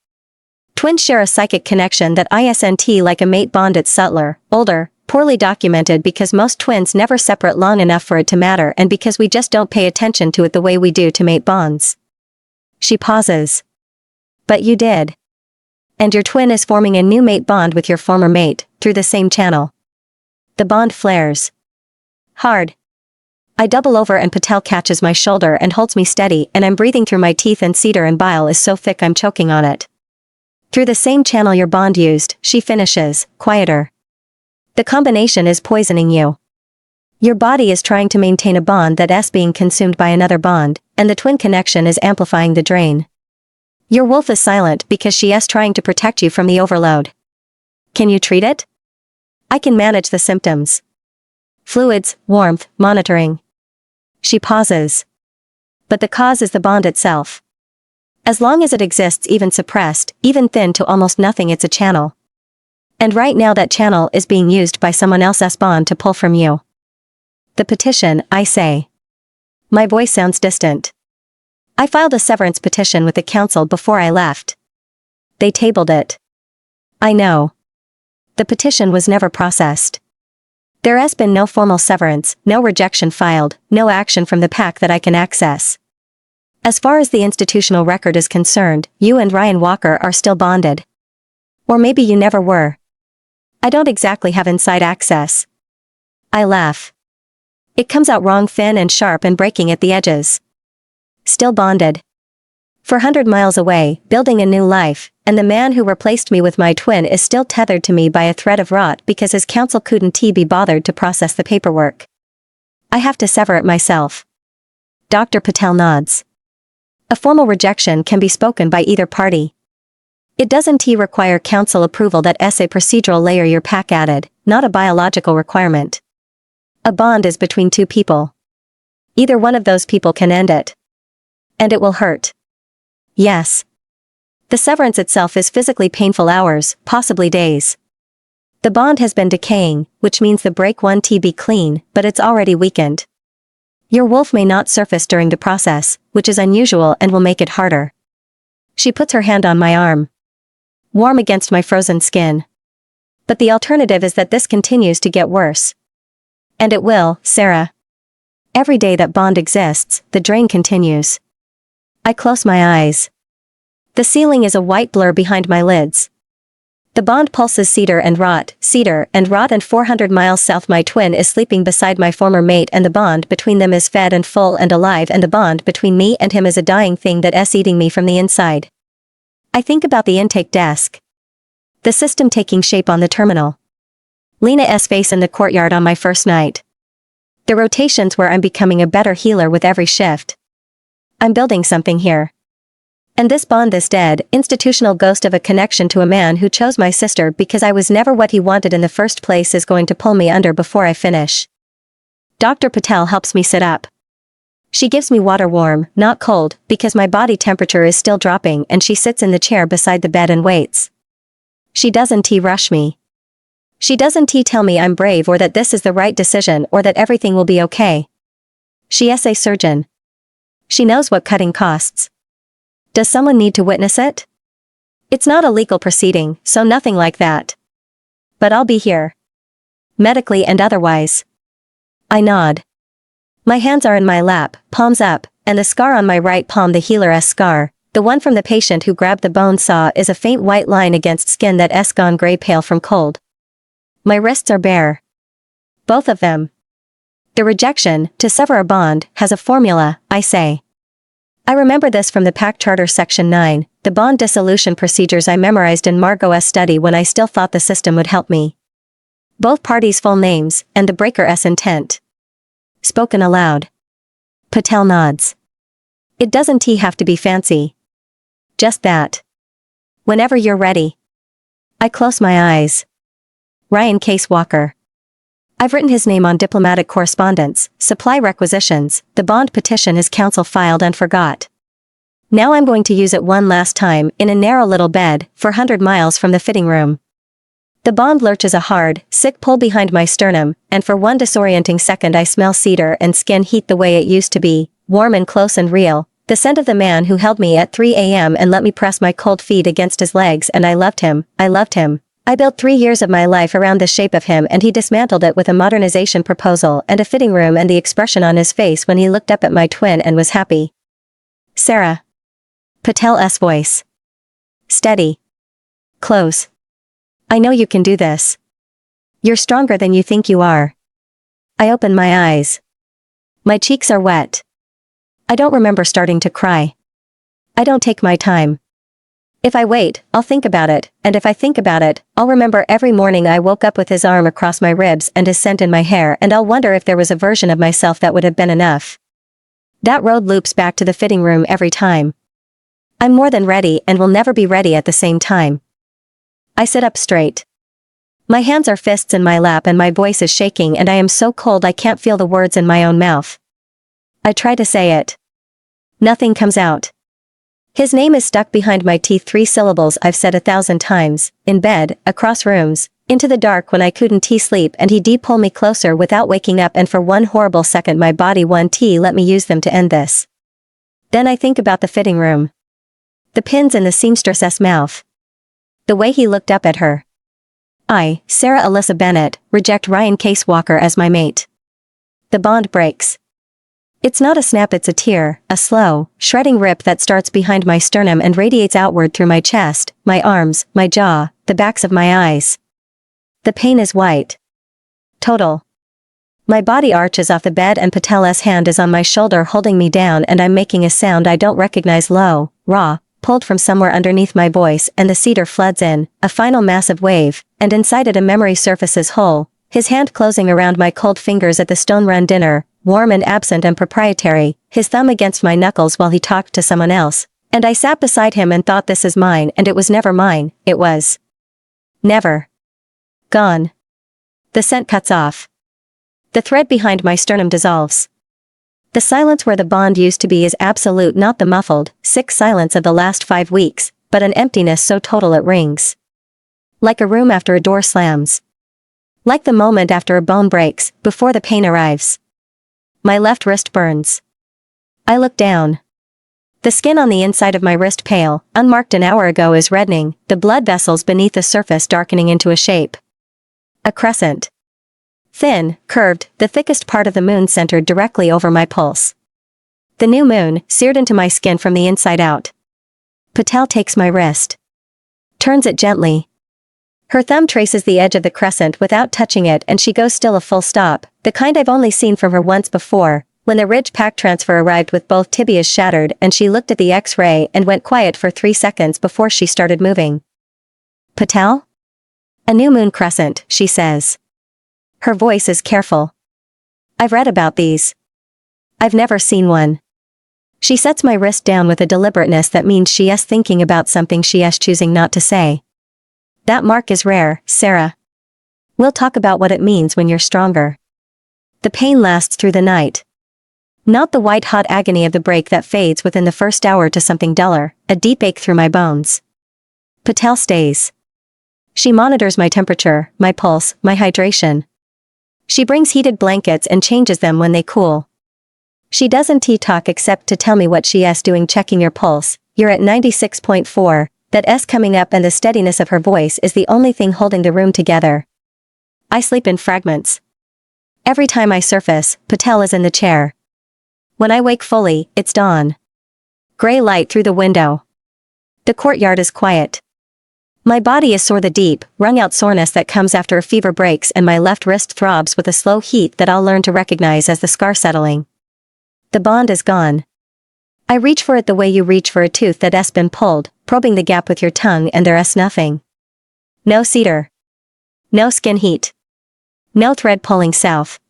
Twins share a psychic connection that isn't like a mate bond. It's subtler, older, poorly documented because most twins never separate long enough for it to matter, and because we just don't pay attention to it the way we do to mate bonds. She pauses. But you did. And your twin is forming a new mate bond with your former mate, through the same channel. The bond flares. Hard. I double over and Patel catches my shoulder and holds me steady, and I'm breathing through my teeth, and cedar and bile is so thick I'm choking on it. Through the same channel your bond used, she finishes, quieter. The combination is poisoning you. Your body is trying to maintain a bond that's being consumed by another bond, and the twin connection is amplifying the drain. Your wolf is silent because she is trying to protect you from the overload. Can you treat it? I can manage the symptoms. Fluids, warmth, monitoring. She pauses. But the cause is the bond itself. As long as it exists, even suppressed, even thin to almost nothing, it's a channel. And right now that channel is being used by someone else's bond to pull from you. The petition, I say. My voice sounds distant. I filed a severance petition with the council before I left. They tabled it. I know. The petition was never processed. There has been no formal severance, no rejection filed, no action from the pack that I can access. As far as the institutional record is concerned, you and Ryan Walker are still bonded. Or maybe you never were. I don't exactly have inside access. I laugh. It comes out wrong, thin and sharp and breaking at the edges. Still bonded. 400 miles away, building a new life, and the man who replaced me with my twin is still tethered to me by a thread of rot because his counsel couldn't be bothered to process the paperwork. I have to sever it myself. Dr. Patel nods. A formal rejection can be spoken by either party. It doesn't require council approval. That's a procedural layer your pack added, not a biological requirement. A bond is between two people. Either one of those people can end it. And it will hurt. Yes. The severance itself is physically painful, hours, possibly days. The bond has been decaying, which means the break won't be clean, but it's already weakened. Your wolf may not surface during the process, which is unusual and will make it harder. She puts her hand on my arm. Warm against my frozen skin. But the alternative is that this continues to get worse. And it will, Sarah. Every day that bond exists, the drain continues. I close my eyes. The ceiling is a white blur behind my lids. The bond pulses cedar and rot, and 400 miles south my twin is sleeping beside my former mate and the bond between them is fed and full and alive and the bond between me and him is a dying thing that's eating me from the inside. I think about the intake desk. The system taking shape on the terminal. Lena's face in the courtyard on my first night. The rotations where I'm becoming a better healer with every shift. I'm building something here. And this bond, this dead, institutional ghost of a connection to a man who chose my sister because I was never what he wanted in the first place is going to pull me under before I finish. Dr. Patel helps me sit up. She gives me water warm, not cold, because my body temperature is still dropping and she sits in the chair beside the bed and waits. She doesn't rush me. She doesn't tell me I'm brave or that this is the right decision or that everything will be okay. She is a surgeon. She knows what cutting costs. Does someone need to witness it? It's not a legal proceeding, so nothing like that. But I'll be here. Medically and otherwise. I nod. My hands are in my lap, palms up, and the scar on my right palm, the healer's scar, the one from the patient who grabbed the bone saw, is a faint white line against skin that's gone gray pale from cold. My wrists are bare. Both of them. The rejection, to sever a bond, has a formula, I say. I remember this from the PAC Charter Section 9, the bond dissolution procedures I memorized in Margot's study when I still thought the system would help me. Both parties' full names, and the breaker's intent. Spoken aloud. Patel nods. It doesn't have to be fancy. Just that. Whenever you're ready. I close my eyes. Ryan Case Walker. I've written his name on diplomatic correspondence, supply requisitions, the bond petition his counsel filed and forgot. Now I'm going to use it one last time, in a narrow little bed, 400 miles from the fitting room. The bond lurches a hard, sick pull behind my sternum, and for one disorienting second I smell cedar and skin heat the way it used to be, warm and close and real, the scent of the man who held me at 3 a.m. and let me press my cold feet against his legs, and I loved him. I built 3 years of my life around the shape of him and he dismantled it with a modernization proposal and a fitting room and the expression on his face when he looked up at my twin and was happy. Sarah. Patel's voice. Steady. Close. I know you can do this. You're stronger than you think you are. I open my eyes. My cheeks are wet. I don't remember starting to cry. I don't take my time. If I wait, I'll think about it, and if I think about it, I'll remember every morning I woke up with his arm across my ribs and his scent in my hair, and I'll wonder if there was a version of myself that would have been enough. That road loops back to the fitting room every time. I'm more than ready and will never be ready at the same time. I sit up straight. My hands are fists in my lap and my voice is shaking and I am so cold I can't feel the words in my own mouth. I try to say it. Nothing comes out. His name is stuck behind my teeth, 3 syllables I've said 1,000 times, in bed, across rooms, into the dark when I couldn't sleep and he pull me closer without waking up and for one horrible second my body let me use them to end this. Then I think about the fitting room. The pins in the seamstress's mouth. The way he looked up at her. I, Sarah Alyssa Bennett, reject Ryan Case Walker as my mate. The bond breaks. It's not a snap, it's a tear, a slow, shredding rip that starts behind my sternum and radiates outward through my chest, my arms, my jaw, the backs of my eyes. The pain is white. Total. My body arches off the bed and Patel's hand is on my shoulder holding me down and I'm making a sound I don't recognize, low, raw, pulled from somewhere underneath my voice, and the cedar floods in, a final massive wave, and inside it a memory surfaces whole, his hand closing around my cold fingers at the stone-run dinner, warm and absent and proprietary, his thumb against my knuckles while he talked to someone else, and I sat beside him and thought, this is mine, and it was never mine, it was never gone. The scent cuts off. The thread behind my sternum dissolves. The silence where the bond used to be is absolute, not the muffled, sick silence of the last 5 weeks, but an emptiness so total it rings. Like a room after a door slams. Like the moment after a bone breaks, before the pain arrives. My left wrist burns. I look down. The skin on the inside of my wrist, pale, unmarked an hour ago, is reddening, the blood vessels beneath the surface darkening into a shape. A crescent. Thin, curved, the thickest part of the moon centered directly over my pulse. The new moon, seared into my skin from the inside out. Patel takes my wrist. Turns it gently. Her thumb traces the edge of the crescent without touching it, and she goes still, a full stop, the kind I've only seen from her once before, when the ridge pack transfer arrived with both tibias shattered, and she looked at the X-ray and went quiet for 3 seconds before she started moving. Patel? A new moon crescent, she says. Her voice is careful. I've read about these. I've never seen one. She sets my wrist down with a deliberateness that means she is thinking about something she is choosing not to say. That mark is rare, Sarah. We'll talk about what it means when you're stronger. The pain lasts through the night. Not the white-hot agony of the break that fades within the first hour to something duller, a deep ache through my bones. Patel stays. She monitors my temperature, my pulse, my hydration. She brings heated blankets and changes them when they cool. She doesn't talk except to tell me what she is doing, checking your pulse, you're at 96.4, that S coming up, and the steadiness of her voice is the only thing holding the room together. I sleep in fragments. Every time I surface, Patel is in the chair. When I wake fully, it's dawn. Gray light through the window. The courtyard is quiet. My body is sore, the deep, wrung-out soreness that comes after a fever breaks, and my left wrist throbs with a slow heat that I'll learn to recognize as the scar settling. The bond is gone. I reach for it the way you reach for a tooth that has been pulled, probing the gap with your tongue, and there is nothing. No cedar. No skin heat. No thread pulling south.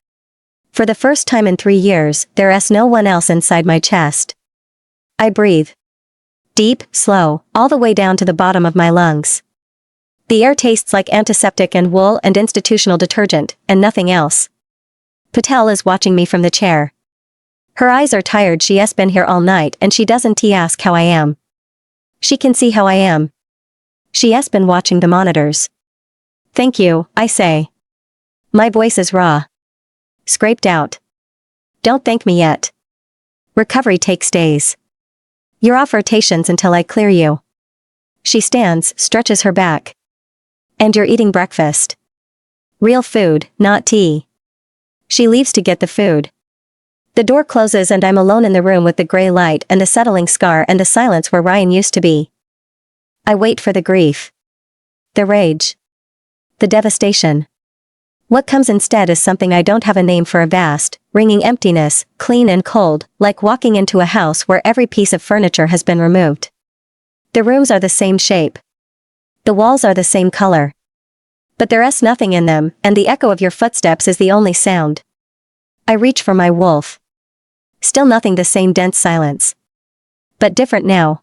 For the first time in 3 years, there is no one else inside my chest. I breathe. Deep, slow, all the way down to the bottom of my lungs. The air tastes like antiseptic and wool and institutional detergent, and nothing else. Patel is watching me from the chair. Her eyes are tired, she has been here all night, and she doesn't ask how I am. She can see how I am. She has been watching the monitors. Thank you, I say. My voice is raw. Scraped out. Don't thank me yet. Recovery takes days. You're off rotations until I clear you. She stands, stretches her back. And you're eating breakfast. Real food, not tea. She leaves to get the food. The door closes and I'm alone in the room with the gray light and the settling scar and the silence where Ryan used to be. I wait for the grief. The rage. The devastation. What comes instead is something I don't have a name for, a vast, ringing emptiness, clean and cold, like walking into a house where every piece of furniture has been removed. The rooms are the same shape. The walls are the same color. But there is nothing in them, and the echo of your footsteps is the only sound. I reach for my wolf. Still nothing, the same dense silence. But different now.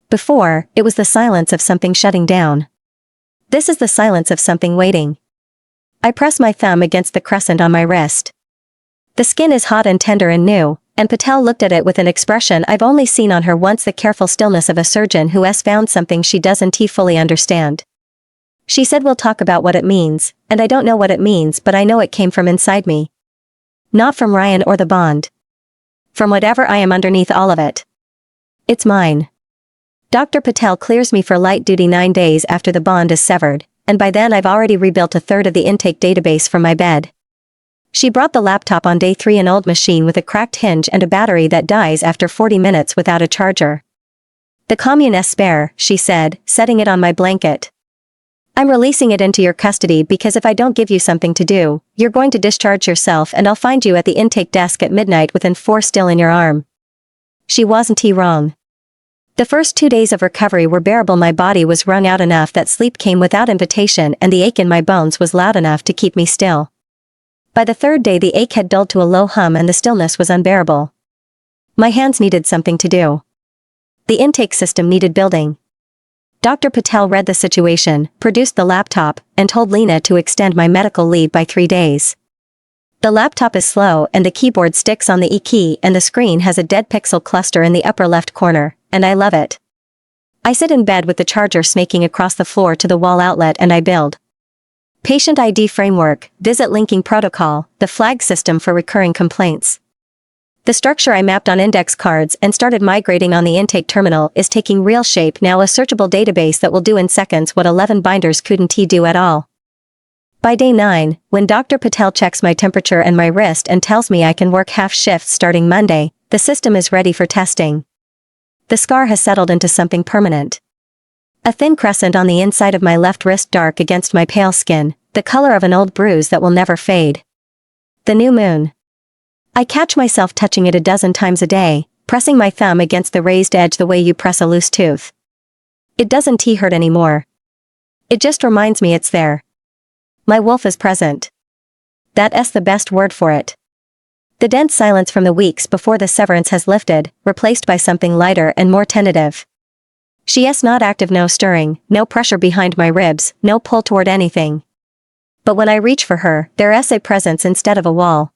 Before, it was the silence of something shutting down. This is the silence of something waiting. I press my thumb against the crescent on my wrist. The skin is hot and tender and new, and Patel looked at it with an expression I've only seen on her once, the careful stillness of a surgeon who has found something she doesn't fully understand. She said we'll talk about what it means, and I don't know what it means, but I know it came from inside me. Not from Ryan or the bond. From whatever I am underneath all of it. It's mine. Dr. Patel clears me for light duty 9 days after the bond is severed, and by then I've already rebuilt a third of the intake database from my bed. She brought the laptop on day 3, an old machine with a cracked hinge and a battery that dies after 40 minutes without a charger. The commune est spare, she said, setting it on my blanket. I'm releasing it into your custody because if I don't give you something to do, you're going to discharge yourself and I'll find you at the intake desk at midnight with N4 still in your arm. She wasn't wrong. The first 2 days of recovery were bearable. My body was wrung out enough that sleep came without invitation, and the ache in my bones was loud enough to keep me still. By the 3rd day the ache had dulled to a low hum and the stillness was unbearable. My hands needed something to do. The intake system needed building. Dr. Patel read the situation, produced the laptop, and told Lena to extend my medical leave by 3 days. The laptop is slow and the keyboard sticks on the E key and the screen has a dead pixel cluster in the upper left corner, and I love it. I sit in bed with the charger snaking across the floor to the wall outlet and I build. Patient ID framework, visit linking protocol, the flag system for recurring complaints. The structure I mapped on index cards and started migrating on the intake terminal is taking real shape now, a searchable database that will do in seconds what 11 binders couldn't do at all. By day 9, when Dr. Patel checks my temperature and my wrist and tells me I can work half shifts starting Monday, the system is ready for testing. The scar has settled into something permanent. A thin crescent on the inside of my left wrist, dark against my pale skin, the color of an old bruise that will never fade. The new moon. I catch myself touching it a dozen times a day, pressing my thumb against the raised edge the way you press a loose tooth. It doesn't hurt anymore. It just reminds me it's there. My wolf is present. That's the best word for it. The dense silence from the weeks before the severance has lifted, replaced by something lighter and more tentative. She's not active, no stirring, no pressure behind my ribs, no pull toward anything. But when I reach for her, there's a presence instead of a wall.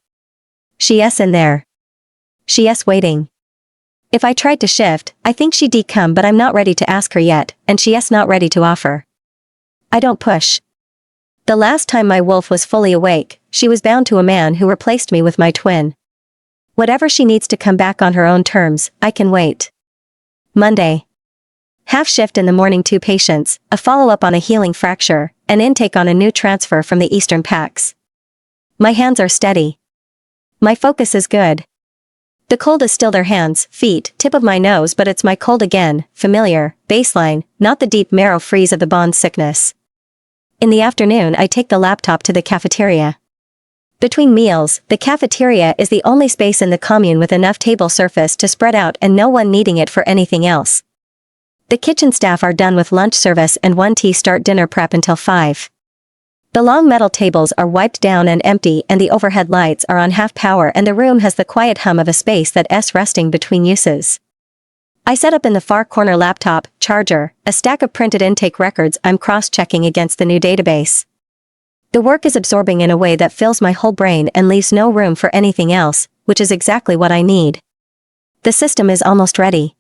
She's in there. She's waiting. If I tried to shift, I think she'd come, but I'm not ready to ask her yet, and she's not ready to offer. I don't push. The last time my wolf was fully awake, she was bound to a man who replaced me with my twin. Whatever she needs to come back on her own terms, I can wait. Monday. Half shift in the morning, 2 patients, a follow-up on a healing fracture, an intake on a new transfer from the Eastern Pax. My hands are steady. My focus is good. The cold is still their hands, feet, tip of my nose, but it's my cold again, familiar, baseline, not the deep marrow freeze of the bond sickness. In the afternoon I take the laptop to the cafeteria. Between meals, the cafeteria is the only space in the commune with enough table surface to spread out and no one needing it for anything else. The kitchen staff are done with lunch service and 1T start dinner prep until 5. The long metal tables are wiped down and empty, and the overhead lights are on half power, and the room has the quiet hum of a space that's resting between uses. I set up in the far corner laptop, charger, a stack of printed intake records I'm cross-checking against the new database. The work is absorbing in a way that fills my whole brain and leaves no room for anything else, which is exactly what I need. The system is almost ready.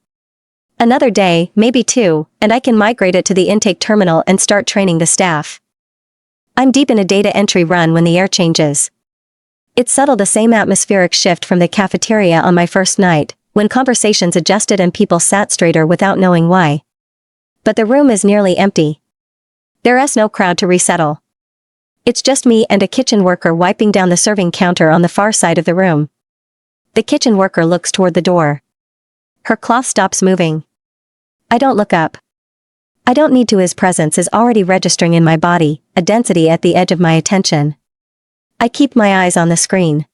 Another day, maybe 2, and I can migrate it to the intake terminal and start training the staff. I'm deep in a data entry run when the air changes. It's subtle, the same atmospheric shift from the cafeteria on my first night, when conversations adjusted and people sat straighter without knowing why. But the room is nearly empty. There's no crowd to resettle. It's just me and a kitchen worker wiping down the serving counter on the far side of the room. The kitchen worker looks toward the door. Her cloth stops moving. I don't look up. I don't need to. His presence is already registering in my body, a density at the edge of my attention. I keep my eyes on the screen.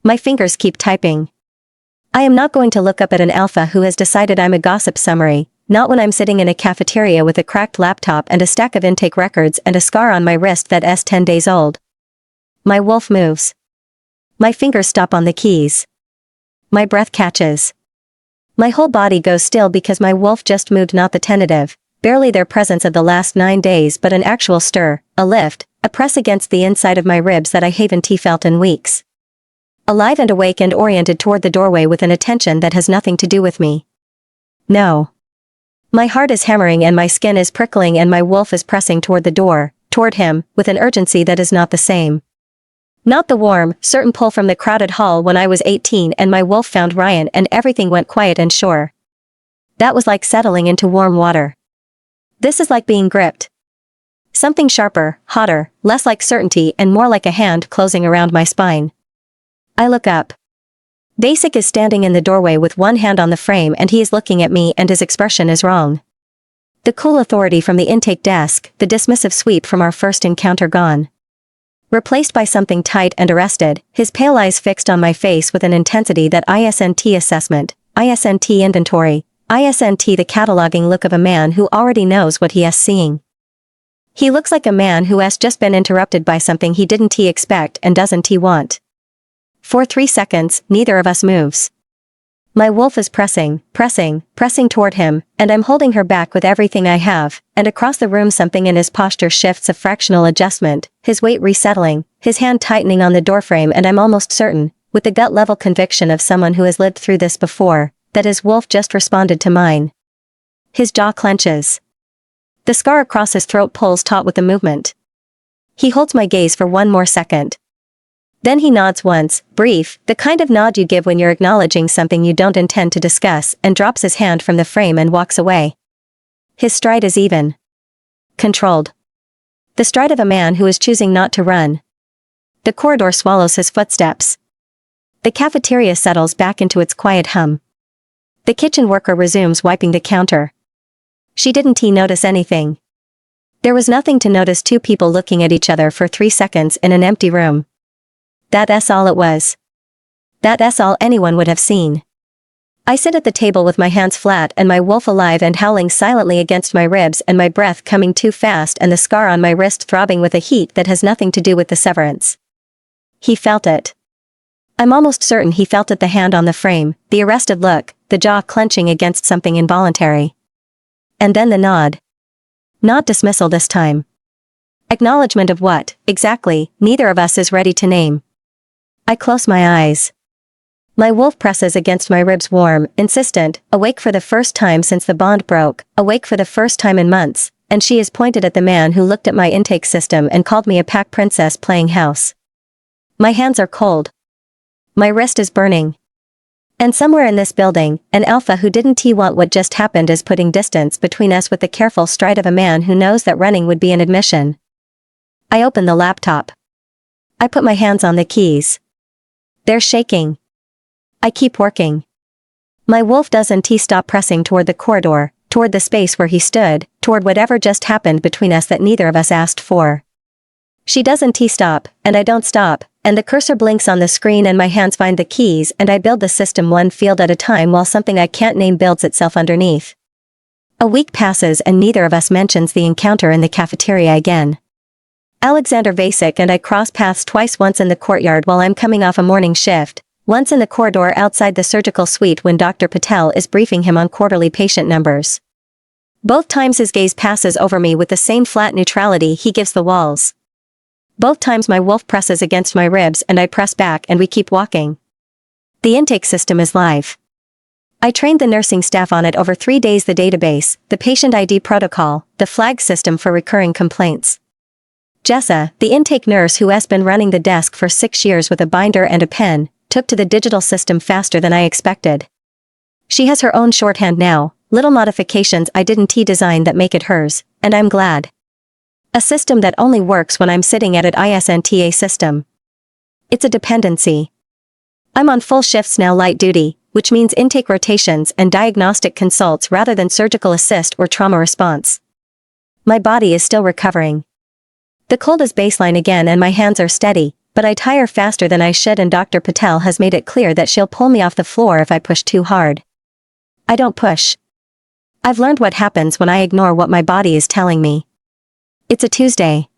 My fingers keep typing. I am not going to look up at an alpha who has decided I'm a gossip summary, not when I'm sitting in a cafeteria with a cracked laptop and a stack of intake records and a scar on my wrist that's 10 days old. My wolf moves. My fingers stop on the keys. My breath catches. My whole body goes still because my wolf just moved, not the tentative, barely their presence of the last 9 days, but an actual stir, a lift, a press against the inside of my ribs that I haven't felt in weeks. Alive and awake and oriented toward the doorway with an attention that has nothing to do with me. No. My heart is hammering and my skin is prickling and my wolf is pressing toward the door, toward him, with an urgency that is not the same. Not the warm, certain pull from the crowded hall when I was 18 and my wolf found Ryan and everything went quiet and sure. That was like settling into warm water. This is like being gripped. Something sharper, hotter, less like certainty and more like a hand closing around my spine. I look up. Basic is standing in the doorway with one hand on the frame and he is looking at me and his expression is wrong. The cool authority from the intake desk, the dismissive sweep from our first encounter gone. Replaced by something tight and arrested, his pale eyes fixed on my face with an intensity that ISNT assessment, ISNT inventory, ISNT the cataloging look of a man who already knows what he is seeing. He looks like a man who has just been interrupted by something he didn't expect and doesn't want. For 3 seconds, neither of us moves. My wolf is pressing toward him, and I'm holding her back with everything I have, and across the room something in his posture shifts a fractional adjustment, his weight resettling, his hand tightening on the doorframe, and I'm almost certain, with the gut-level conviction of someone who has lived through this before, that his wolf just responded to mine. His jaw clenches. The scar across his throat pulls taut with the movement. He holds my gaze for one more second. Then he nods once, brief, the kind of nod you give when you're acknowledging something you don't intend to discuss, and drops his hand from the frame and walks away. His stride is even. Controlled. The stride of a man who is choosing not to run. The corridor swallows his footsteps. The cafeteria settles back into its quiet hum. The kitchen worker resumes wiping the counter. She didn't notice anything. There was nothing to notice, two people looking at each other for 3 seconds in an empty room. That's all it was. That's all anyone would have seen. I sit at the table with my hands flat and my wolf alive and howling silently against my ribs, and my breath coming too fast and the scar on my wrist throbbing with a heat that has nothing to do with the severance. He felt it. I'm almost certain he felt it, the hand on the frame, the arrested look, the jaw clenching against something involuntary. And then the nod. Not dismissal this time. Acknowledgement of what, exactly, neither of us is ready to name. I close my eyes. My wolf presses against my ribs, warm, insistent, awake for the first time since the bond broke, awake for the first time in months, and she is pointed at the man who looked at my intake system and called me a pack princess playing house. My hands are cold. My wrist is burning. And somewhere in this building, an alpha who didn't want what just happened is putting distance between us with the careful stride of a man who knows that running would be an admission. I open the laptop. I put my hands on the keys. They're shaking. I keep working. My wolf doesn't stop pressing toward the corridor, toward the space where he stood, toward whatever just happened between us that neither of us asked for. She doesn't stop, and I don't stop, and the cursor blinks on the screen and my hands find the keys and I build the system one field at a time while something I can't name builds itself underneath. A week passes and neither of us mentions the encounter in the cafeteria again. Alexander Vasek and I cross paths twice, once in the courtyard while I'm coming off a morning shift, once in the corridor outside the surgical suite when Dr. Patel is briefing him on quarterly patient numbers. Both times his gaze passes over me with the same flat neutrality he gives the walls. Both times my wolf presses against my ribs and I press back and we keep walking. The intake system is live. I trained the nursing staff on it over 3 days, the database, the patient ID protocol, the flag system for recurring complaints. Jessa, the intake nurse who has been running the desk for 6 years with a binder and a pen, took to the digital system faster than I expected. She has her own shorthand now, little modifications I didn't design that make it hers, and I'm glad. A system that only works when I'm sitting at it, ISNTA system. It's a dependency. I'm on full shifts now, light duty, which means intake rotations and diagnostic consults rather than surgical assist or trauma response. My body is still recovering. The cold is baseline again and my hands are steady, but I tire faster than I should, and Dr. Patel has made it clear that she'll pull me off the floor if I push too hard. I don't push. I've learned what happens when I ignore what my body is telling me. It's a Tuesday.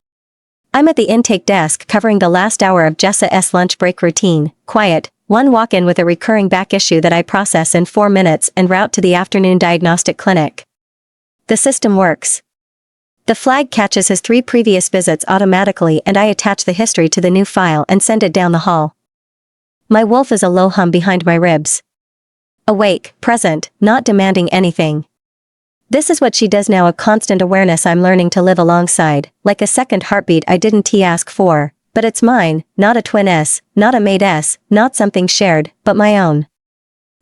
I'm at the intake desk covering the last hour of Jessa's lunch break routine, quiet, one walk-in with a recurring back issue that I process in 4 minutes and route to the afternoon diagnostic clinic. The system works. The flag catches his 3 previous visits automatically and I attach the history to the new file and send it down the hall. My wolf is a low hum behind my ribs. Awake, present, not demanding anything. This is what she does now, a constant awareness I'm learning to live alongside, like a second heartbeat I didn't ask for, but it's mine, not a twin S, not a mate S, not something shared, but my own.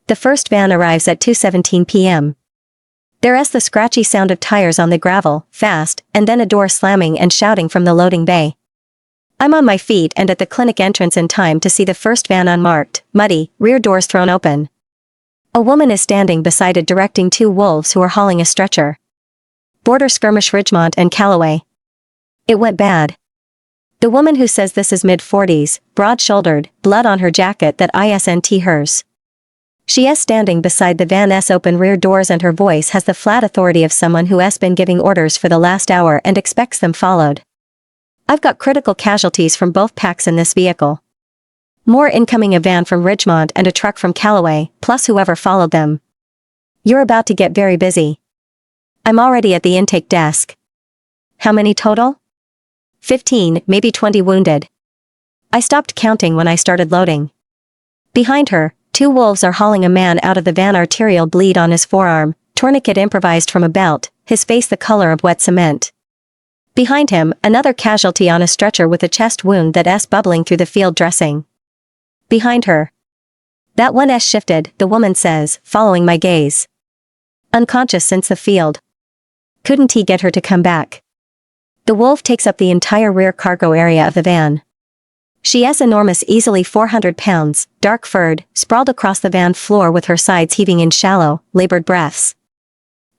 The first van arrives at 2:17 p.m. There's the scratchy sound of tires on the gravel, fast, and then a door slamming and shouting from the loading bay. I'm on my feet and at the clinic entrance in time to see the first van unmarked, muddy, rear doors thrown open. A woman is standing beside it directing 2 wolves who are hauling a stretcher. Border skirmish, Ridgemont and Callaway. It went bad. The woman who says this is mid-40s, broad-shouldered, blood on her jacket that isn't hers. She is standing beside the van's open rear doors and her voice has the flat authority of someone who has been giving orders for the last hour and expects them followed. I've got critical casualties from both packs in this vehicle. More incoming, a van from Ridgemont and a truck from Callaway, plus whoever followed them. You're about to get very busy. I'm already at the intake desk. How many total? 15, maybe 20 wounded. I stopped counting when I started loading. Behind her, 2 wolves are hauling a man out of the van, arterial bleed on his forearm, tourniquet improvised from a belt, his face the color of wet cement. Behind him, another casualty on a stretcher with a chest wound that's bubbling through the field dressing. Behind her. That one shifted, the woman says, following my gaze. Unconscious since the field. Couldn't he get her to come back? The wolf takes up the entire rear cargo area of the van. She's enormous, easily 400 pounds, dark-furred, sprawled across the van floor with her sides heaving in shallow, labored breaths.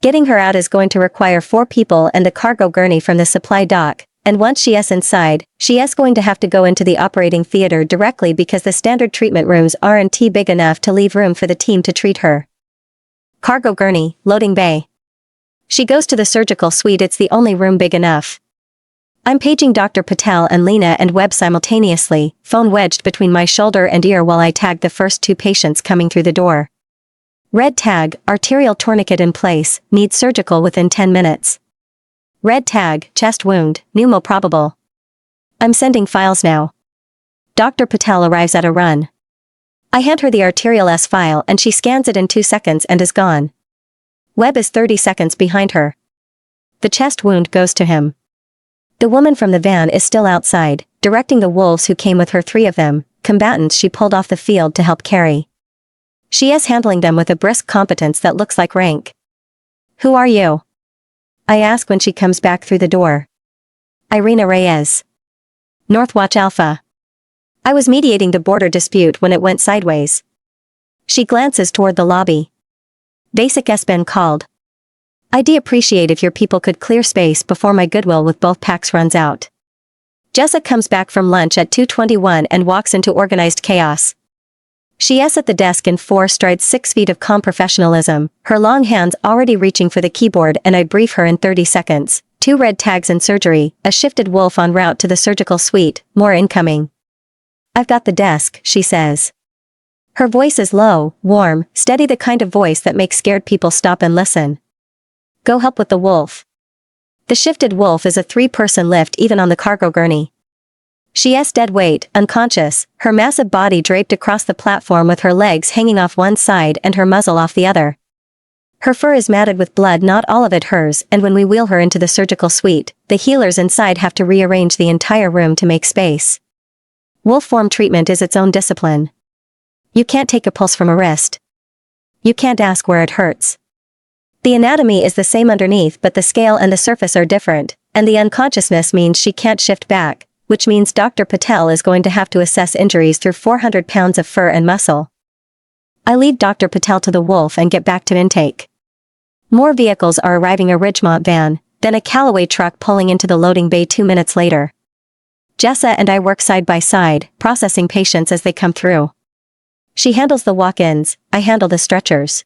Getting her out is going to require 4 people and the cargo gurney from the supply dock, and once she's inside, she's going to have to go into the operating theater directly because the standard treatment rooms aren't big enough to leave room for the team to treat her. Cargo gurney, loading bay. She goes to the surgical suite, it's the only room big enough. I'm paging Dr. Patel and Lena and Webb simultaneously, phone wedged between my shoulder and ear while I tag the first 2 patients coming through the door. Red tag, arterial tourniquet in place, needs surgical within 10 minutes. Red tag, chest wound, pneumo probable. I'm sending files now. Dr. Patel arrives at a run. I hand her the arterial S file and she scans it in 2 seconds and is gone. Webb is 30 seconds behind her. The chest wound goes to him. The woman from the van is still outside, directing the wolves who came with her, 3 of them, combatants she pulled off the field to help carry. She is handling them with a brisk competence that looks like rank. Who are you? I ask when she comes back through the door. Irina Reyes. Northwatch Alpha. I was mediating the border dispute when it went sideways. She glances toward the lobby. Basic has been called. I'd appreciate if your people could clear space before my goodwill with both packs runs out. Jessa comes back from lunch at 2:21 and walks into organized chaos. She is at the desk in 4 strides, 6 feet of calm professionalism, her long hands already reaching for the keyboard, and I brief her in 30 seconds. 2 red tags in surgery, a shifted wolf en route to the surgical suite, more incoming. I've got the desk, she says. Her voice is low, warm, steady, the kind of voice that makes scared people stop and listen. Go help with the wolf. The shifted wolf is a 3-person lift even on the cargo gurney. She is dead weight, unconscious, her massive body draped across the platform with her legs hanging off one side and her muzzle off the other. Her fur is matted with blood, not all of it hers, and when we wheel her into the surgical suite, the healers inside have to rearrange the entire room to make space. Wolf form treatment is its own discipline. You can't take a pulse from a wrist. You can't ask where it hurts. The anatomy is the same underneath, but the scale and the surface are different, and the unconsciousness means she can't shift back, which means Dr. Patel is going to have to assess injuries through 400 pounds of fur and muscle. I leave Dr. Patel to the wolf and get back to intake. More vehicles are arriving, a Ridgemont van, then a Callaway truck pulling into the loading bay 2 minutes later. Jessa and I work side by side, processing patients as they come through. She handles the walk-ins, I handle the stretchers.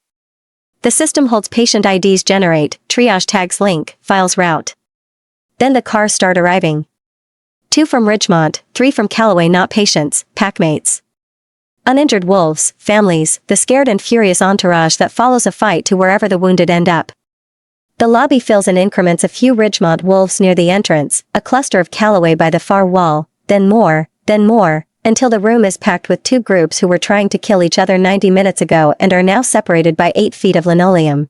The system holds patient IDs, generate, triage tags, link, files, route. Then the cars start arriving. 2 from Ridgemont, 3 from Callaway, not patients, packmates. Uninjured wolves, families, the scared and furious entourage that follows a fight to wherever the wounded end up. The lobby fills in increments, a few Ridgemont wolves near the entrance, a cluster of Callaway by the far wall, then more, until the room is packed with 2 groups who were trying to kill each other 90 minutes ago and are now separated by 8 feet of linoleum.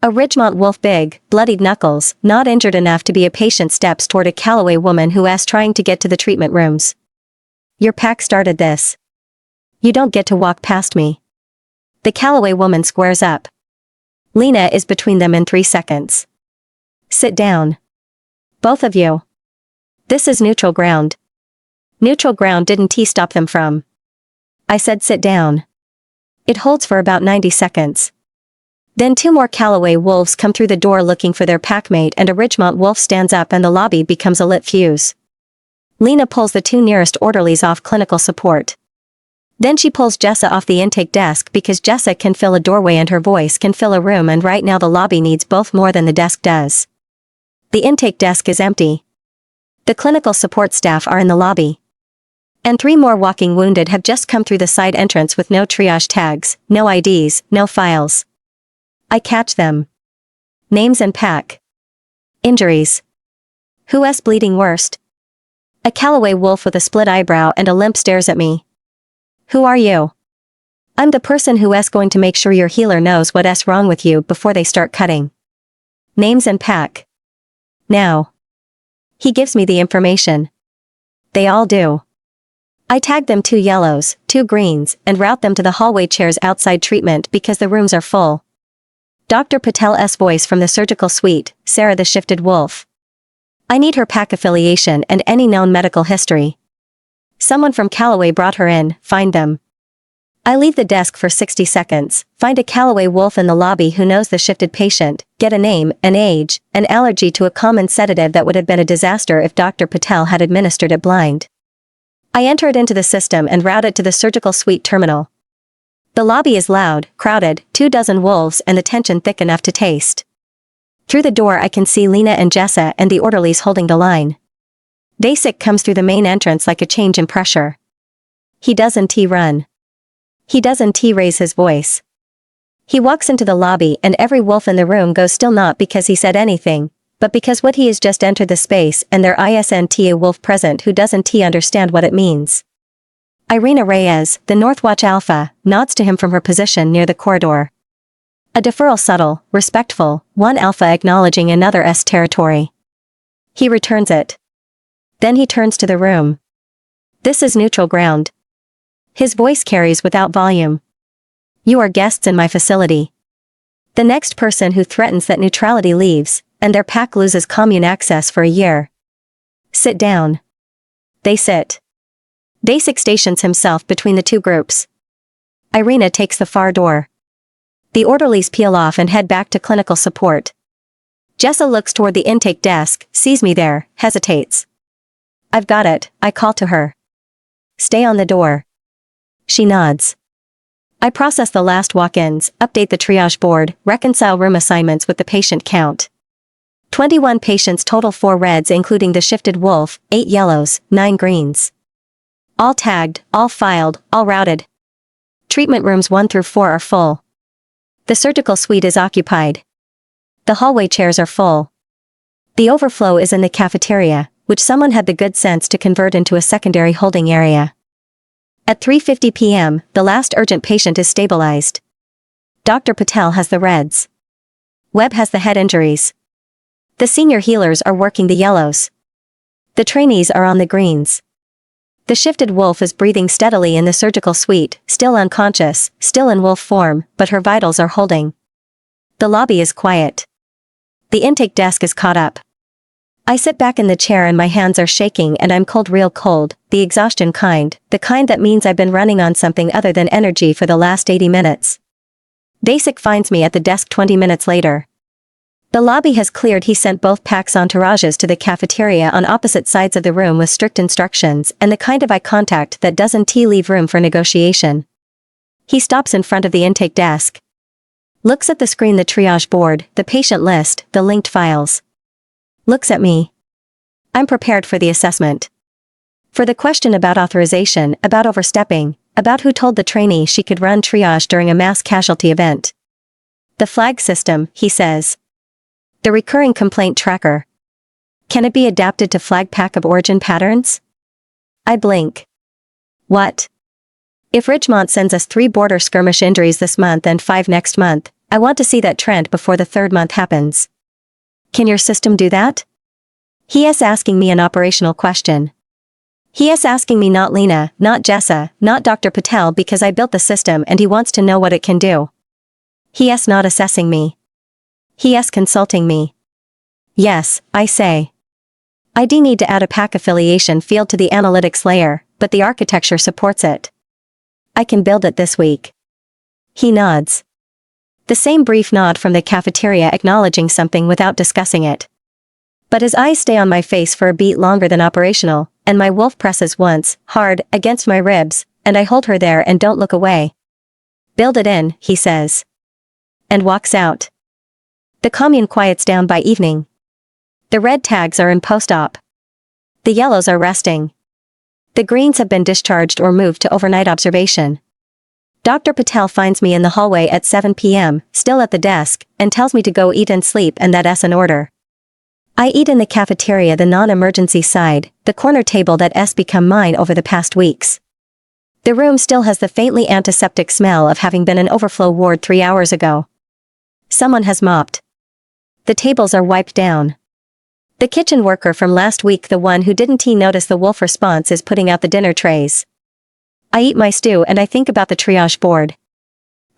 A Ridgemont wolf, big, bloodied knuckles, not injured enough to be a patient, steps toward a Callaway woman who is trying to get to the treatment rooms. Your pack started this. You don't get to walk past me. The Callaway woman squares up. Lena is between them in 3 seconds. Sit down. Both of you. This is neutral ground. Neutral ground didn't stop them from. I said sit down. It holds for about 90 seconds. Then 2 more Callaway wolves come through the door looking for their packmate, and a Ridgemont wolf stands up and the lobby becomes a lit fuse. Lena pulls the 2 nearest orderlies off clinical support. Then she pulls Jessa off the intake desk because Jessa can fill a doorway and her voice can fill a room, and right now the lobby needs both more than the desk does. The intake desk is empty. The clinical support staff are in the lobby. And 3 more walking wounded have just come through the side entrance with no triage tags, no IDs, no files. I catch them. Names and pack. Injuries. Who is bleeding worst? A Callaway wolf with a split eyebrow and a limp stares at me. Who are you? I'm the person who is going to make sure your healer knows what's wrong with you before they start cutting. Names and pack. Now. He gives me the information. They all do. I tag them 2 yellows, 2 greens, and route them to the hallway chairs outside treatment because the rooms are full. Dr. Patel's voice from the surgical suite, Sarah the Shifted Wolf. I need her pack affiliation and any known medical history. Someone from Callaway brought her in, find them. I leave the desk for 60 seconds, find a Callaway wolf in the lobby who knows the shifted patient, get a name, an age, an allergy to a common sedative that would have been a disaster if Dr. Patel had administered it blind. I enter it into the system and route it to the surgical suite terminal. The lobby is loud, crowded, 24 wolves and the tension thick enough to taste. Through the door I can see Lena and Jessa and the orderlies holding the line. Vasek comes through the main entrance like a change in pressure. He doesn't run. He doesn't raise his voice. He walks into the lobby and every wolf in the room goes still, not because he said anything, but because what he has just entered the space and there isn't a wolf present who doesn't understand what it means. Irina Reyes, the Northwatch Alpha, nods to him from her position near the corridor. A deferral subtle, respectful, one Alpha acknowledging another's territory. He returns it. Then he turns to the room. This is neutral ground. His voice carries without volume. You are guests in my facility. The next person who threatens that neutrality leaves, and their pack loses commune access for a year. Sit down. They sit. Vasek stations himself between the 2 groups. Irina takes the far door. The orderlies peel off and head back to clinical support. Jessa looks toward the intake desk, sees me there, hesitates. I've got it, I call to her. Stay on the door. She nods. I process the last walk-ins, update the triage board, reconcile room assignments with the patient count. 21 patients total, 4 reds including the shifted wolf, 8 yellows, 9 greens. All tagged, all filed, all routed. Treatment rooms 1 through 4 are full. The surgical suite is occupied. The hallway chairs are full. The overflow is in the cafeteria, which someone had the good sense to convert into a secondary holding area. At 3:50 p.m., the last urgent patient is stabilized. Dr. Patel has the reds. Webb has the head injuries. The senior healers are working the yellows. The trainees are on the greens. The shifted wolf is breathing steadily in the surgical suite, still unconscious, still in wolf form, but her vitals are holding. The lobby is quiet. The intake desk is caught up. I sit back in the chair and my hands are shaking and I'm cold, real cold, the exhaustion kind, the kind that means I've been running on something other than energy for the last 80 minutes. Vasek finds me at the desk 20 minutes later. The lobby has cleared. He sent both packs entourages to the cafeteria on opposite sides of the room with strict instructions and the kind of eye contact that doesn't leave room for negotiation. He stops in front of the intake desk. Looks at the screen, the triage board, the patient list, the linked files. Looks at me. I'm prepared for the assessment. For the question about authorization, about overstepping, about who told the trainee she could run triage during a mass casualty event. The flag system, he says. The recurring complaint tracker. Can it be adapted to flag pack of origin patterns? I blink. What? If Ridgemont sends us 3 border skirmish injuries this month and 5 next month, I want to see that trend before the 3rd month happens. Can your system do that? He is asking me an operational question. He is asking me, not Lena, not Jessa, not Dr. Patel, because I built the system and he wants to know what it can do. He is not assessing me. He is consulting me. Yes, I say. I do need to add a pack affiliation field to the analytics layer, but the architecture supports it. I can build it this week. He nods. The same brief nod from the cafeteria, acknowledging something without discussing it. But his eyes stay on my face for a beat longer than operational, and my wolf presses once, hard, against my ribs, and I hold her there and don't look away. Build it in, he says. And walks out. The commune quiets down by evening. The red tags are in post-op. The yellows are resting. The greens have been discharged or moved to overnight observation. Dr. Patel finds me in the hallway at 7 p.m., still at the desk, and tells me to go eat and sleep, and that's an order. I eat in the cafeteria, the non-emergency side, the corner table that's become mine over the past weeks. The room still has the faintly antiseptic smell of having been an overflow ward 3 hours ago. Someone has mopped. The tables are wiped down. The kitchen worker from last week, the one who didn't notice the wolf response, is putting out the dinner trays. I eat my stew and I think about the triage board.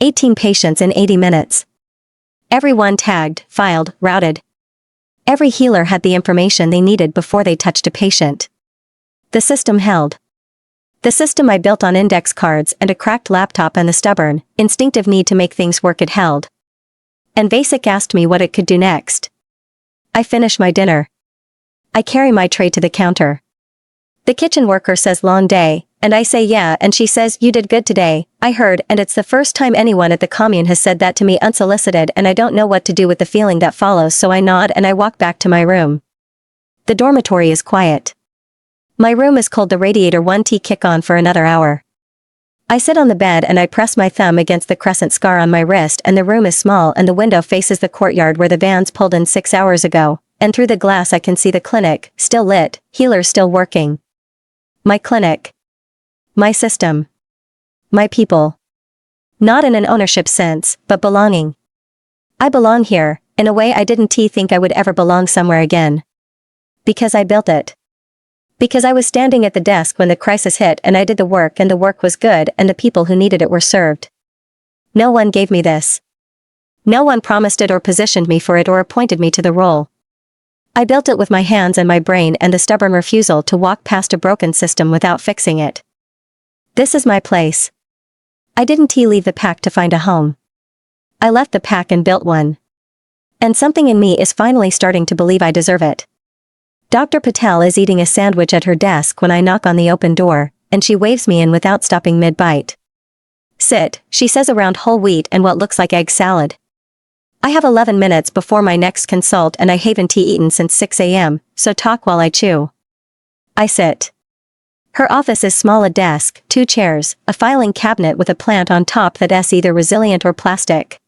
18 patients in 80 minutes. Everyone tagged, filed, routed. Every healer had the information they needed before they touched a patient. The system held. The system I built on index cards and a cracked laptop and the stubborn, instinctive need to make things work it held. And Basic asked me what it could do next. I finish my dinner. I carry my tray to the counter. The kitchen worker says long day, and I say yeah, and she says you did good today, I heard, and it's the first time anyone at the commune has said that to me unsolicited, and I don't know what to do with the feeling that follows, so I nod and I walk back to my room. The dormitory is quiet. My room is cold, the radiator won't kick on for another hour. I sit on the bed and I press my thumb against the crescent scar on my wrist, and the room is small and the window faces the courtyard where the vans pulled in 6 hours ago, and through the glass I can see the clinic, still lit, healers still working. My clinic. My system. My people. Not in an ownership sense, but belonging. I belong here, in a way I didn't think I would ever belong somewhere again. Because I built it. Because I was standing at the desk when the crisis hit and I did the work, and the work was good and the people who needed it were served. No one gave me this. No one promised it or positioned me for it or appointed me to the role. I built it with my hands and my brain and the stubborn refusal to walk past a broken system without fixing it. This is my place. I didn't leave the pack to find a home. I left the pack and built one. And something in me is finally starting to believe I deserve it. Dr. Patel is eating a sandwich at her desk when I knock on the open door, and she waves me in without stopping mid-bite. Sit, she says, around whole wheat and what looks like egg salad. I have 11 minutes before my next consult and I haven't eaten since 6 a.m., so talk while I chew. I sit. Her office is small, a desk, 2 chairs, a filing cabinet with a plant on top that's either resilient or plastic.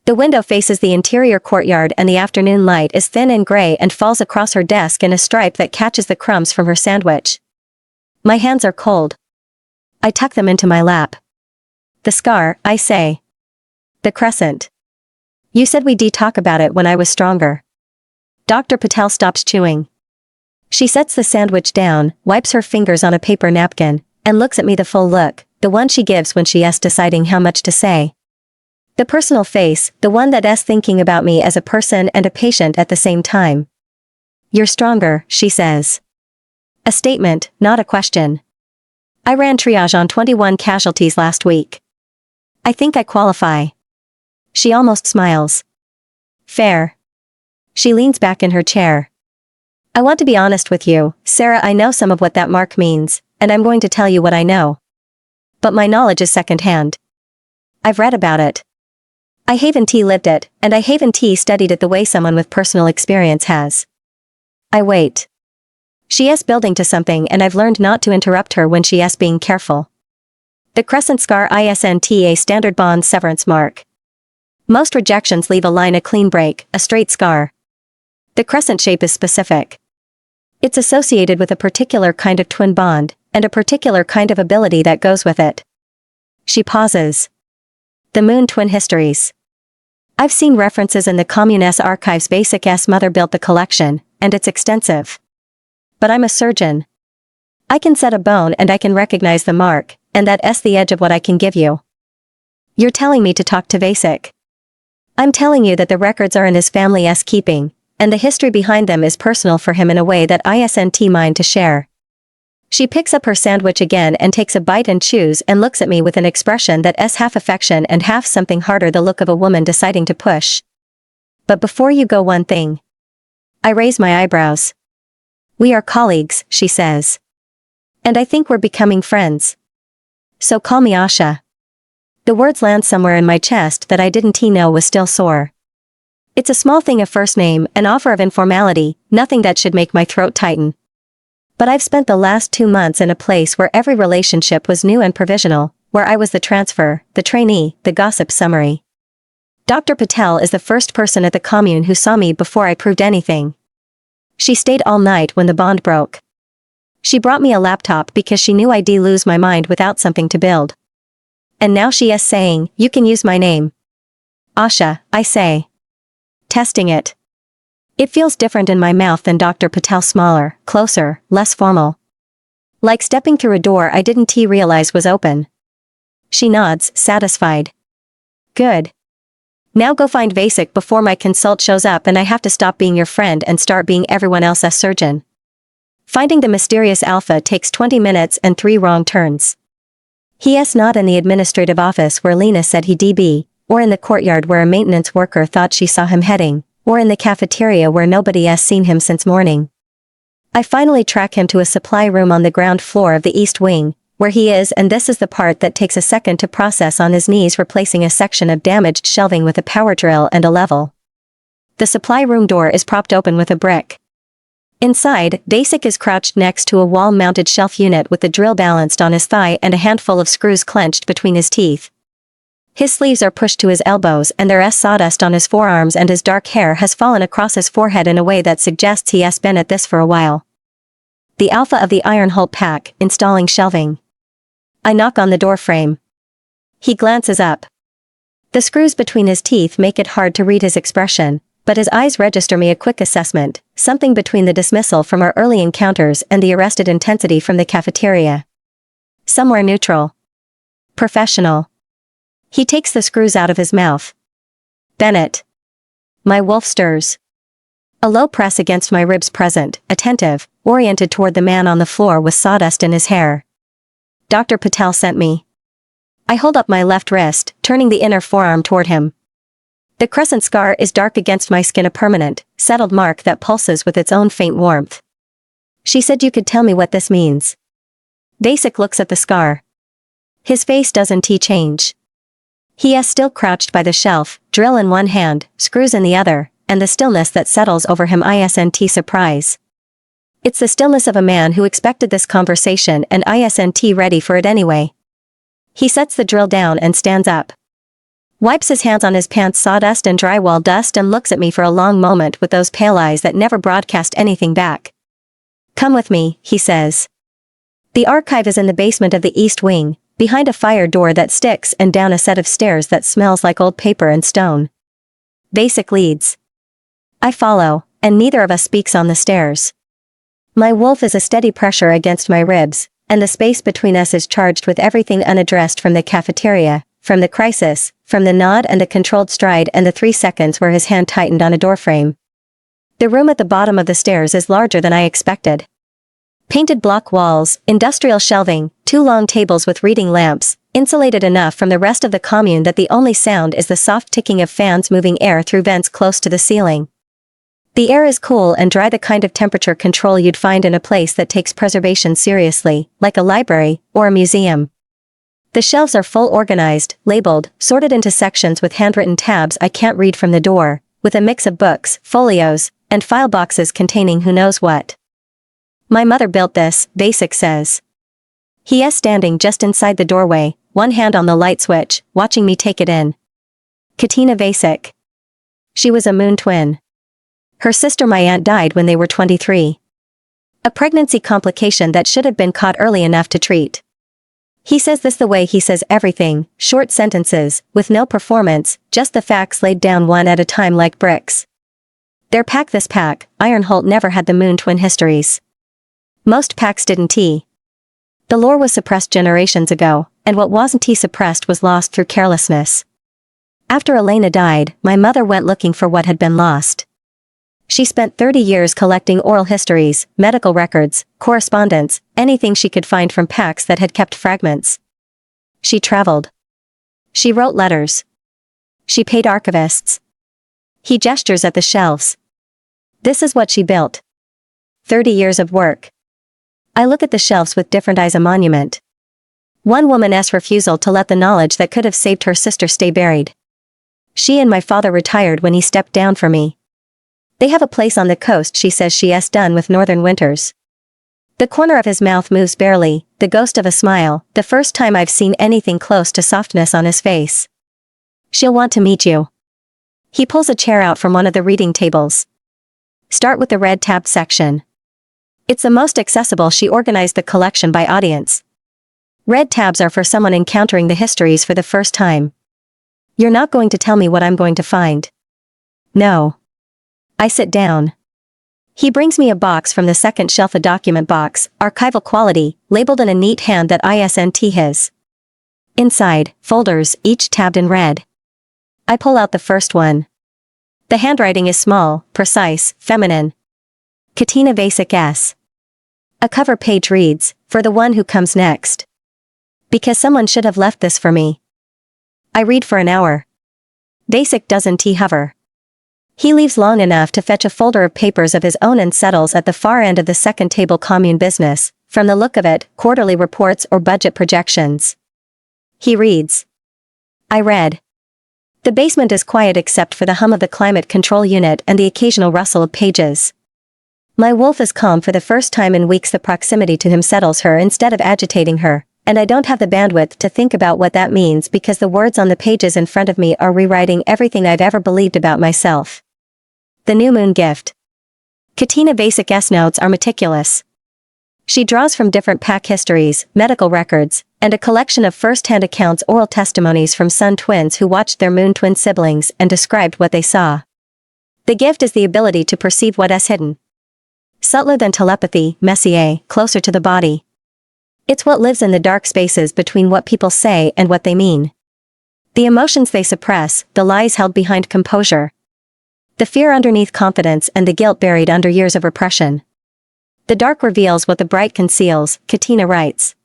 The window faces the interior courtyard and the afternoon light is thin and gray and falls across her desk in a stripe that catches the crumbs from her sandwich. My hands are cold. I tuck them into my lap. The scar, I say. The crescent. You said we'd talk about it when I was stronger. Dr. Patel stops chewing. She sets the sandwich down, wipes her fingers on a paper napkin, and looks at me, the full look, the one she gives when she's deciding how much to say. The personal face, the one that's thinking about me as a person and a patient at the same time. You're stronger, she says. A statement, not a question. I ran triage on 21 casualties last week. I think I qualify. She almost smiles. Fair. She leans back in her chair. I want to be honest with you, Sarah. I know some of what that mark means, and I'm going to tell you what I know. But my knowledge is secondhand. I've read about it. I haven't lived it, and I haven't studied it the way someone with personal experience has. I wait. She is building to something, and I've learned not to interrupt her when she is being careful. The crescent scar isn't a standard bond severance mark. Most rejections leave a line, a clean break, a straight scar. The crescent shape is specific. It's associated with a particular kind of twin bond, and a particular kind of ability that goes with it. She pauses. The moon twin histories. I've seen references in the Commune's archives. Basic mother built the collection, and it's extensive. But I'm a surgeon. I can set a bone and I can recognize the mark, and that's the edge of what I can give you. You're telling me to talk to Basic. I'm telling you that the records are in his family's keeping, and the history behind them is personal for him in a way that isn't mine to share. She picks up her sandwich again and takes a bite and chews and looks at me with an expression that's half affection and half something harder, the look of a woman deciding to push. But before you go, one thing. I raise my eyebrows. We are colleagues, she says. And I think we're becoming friends. So call me Asha. The words land somewhere in my chest that I didn't know was still sore. It's a small thing, a first name, an offer of informality, nothing that should make my throat tighten. But I've spent the last 2 months in a place where every relationship was new and provisional, where I was the transfer, the trainee, the gossip summary. Dr. Patel is the first person at the commune who saw me before I proved anything. She stayed all night when the bond broke. She brought me a laptop because she knew I'd lose my mind without something to build. And now she is saying, you can use my name. Asha, I say. Testing it. It feels different in my mouth than Dr. Patel's, smaller, closer, less formal. Like stepping through a door I didn't realize was open. She nods, satisfied. Good. Now go find Vasek before my consult shows up and I have to stop being your friend and start being everyone else's surgeon. Finding the mysterious Alpha takes 20 minutes and 3 wrong turns. He's not in the administrative office where Lena said he'd be, or in the courtyard where a maintenance worker thought she saw him heading, or in the cafeteria where nobody's seen him since morning. I finally track him to a supply room on the ground floor of the East Wing, where he is, and this is the part that takes a second to process. On his knees replacing a section of damaged shelving with a power drill and a level. The supply room door is propped open with a brick. Inside, Vasek is crouched next to a wall-mounted shelf unit with the drill balanced on his thigh and a handful of screws clenched between his teeth. His sleeves are pushed to his elbows and there's sawdust on his forearms, and his dark hair has fallen across his forehead in a way that suggests he has been at this for a while. The Alpha of the Iron Holt pack, installing shelving. I knock on the door frame. He glances up. The screws between his teeth make it hard to read his expression, but his eyes register me a quick assessment, something between the dismissal from our early encounters and the arrested intensity from the cafeteria. Somewhere neutral. Professional. He takes the screws out of his mouth. Bennett. My wolf stirs. A low press against my ribs, present, attentive, oriented toward the man on the floor with sawdust in his hair. Dr. Patel sent me. I hold up my left wrist, turning the inner forearm toward him. The crescent scar is dark against my skin, a permanent, settled mark that pulses with its own faint warmth. She said you could tell me what this means. Vasek looks at the scar. His face doesn't change. He is still crouched by the shelf, drill in one hand, screws in the other, and the stillness that settles over him isn't surprise. It's the stillness of a man who expected this conversation and isn't ready for it anyway. He sets the drill down and stands up. Wipes his hands on his pants, sawdust and drywall dust, and looks at me for a long moment with those pale eyes that never broadcast anything back. Come with me, he says. The archive is in the basement of the East Wing, behind a fire door that sticks and down a set of stairs that smells like old paper and stone. Vasek leads. I follow, and neither of us speaks on the stairs. My wolf is a steady pressure against my ribs, and the space between us is charged with everything unaddressed from the cafeteria, from the crisis, from the nod and the controlled stride and the 3 seconds where his hand tightened on a doorframe. The room at the bottom of the stairs is larger than I expected. Painted block walls, industrial shelving, 2 long tables with reading lamps, insulated enough from the rest of the commune that the only sound is the soft ticking of fans moving air through vents close to the ceiling. The air is cool and dry, the kind of temperature control you'd find in a place that takes preservation seriously, like a library or a museum. The shelves are full, organized, labeled, sorted into sections with handwritten tabs I can't read from the door, with a mix of books, folios, and file boxes containing who knows what. My mother built this, Vasek says. He is standing just inside the doorway, one hand on the light switch, watching me take it in. Katina Vasek. She was a moon twin. Her sister, my aunt, died when they were 23. A pregnancy complication that should have been caught early enough to treat. He says this the way he says everything, short sentences, with no performance, just the facts laid down one at a time like bricks. Their pack, this pack, Ironholt, never had the moon twin histories. Most packs didn't. The lore was suppressed generations ago, and what wasn't suppressed was lost through carelessness. After Elena died, my mother went looking for what had been lost. She spent 30 years collecting oral histories, medical records, correspondence, anything she could find from packs that had kept fragments. She traveled. She wrote letters. She paid archivists. He gestures at the shelves. This is what she built. 30 years of work. I look at the shelves with different eyes, a monument. One woman's refusal to let the knowledge that could have saved her sister stay buried. She and my father retired when he stepped down for me. They have a place on the coast, she says she's done with northern winters. The corner of his mouth moves barely, the ghost of a smile, the first time I've seen anything close to softness on his face. She'll want to meet you. He pulls a chair out from one of the reading tables. Start with the red tab section. It's the most accessible. She organized the collection by audience. Red tabs are for someone encountering the histories for the first time. You're not going to tell me what I'm going to find. No. I sit down. He brings me a box from the second shelf, a document box, archival quality, labeled in a neat hand that isn't his. Inside, folders, each tabbed in red. I pull out the first one. The handwriting is small, precise, feminine. Katina Basic S. A cover page reads, "For the one who comes next. Because someone should have left this for me." I read for an hour. Basic doesn't hover. He leaves long enough to fetch a folder of papers of his own and settles at the far end of the second table. Commune business, from the look of it, quarterly reports or budget projections. He reads. I read. The basement is quiet except for the hum of the climate control unit and the occasional rustle of pages. My wolf is calm for the first time in weeks. The proximity to him settles her instead of agitating her, and I don't have the bandwidth to think about what that means because the words on the pages in front of me are rewriting everything I've ever believed about myself. The new moon gift. Katina Basic S notes are meticulous. She draws from different pack histories, medical records, and a collection of first-hand accounts, oral testimonies from sun twins who watched their moon twin siblings and described what they saw. The gift is the ability to perceive what is hidden. Subtler than telepathy, messier, closer to the body. It's what lives in the dark spaces between what people say and what they mean. The emotions they suppress, the lies held behind composure. The fear underneath confidence and the guilt buried under years of repression. The dark reveals what the bright conceals, Katina writes.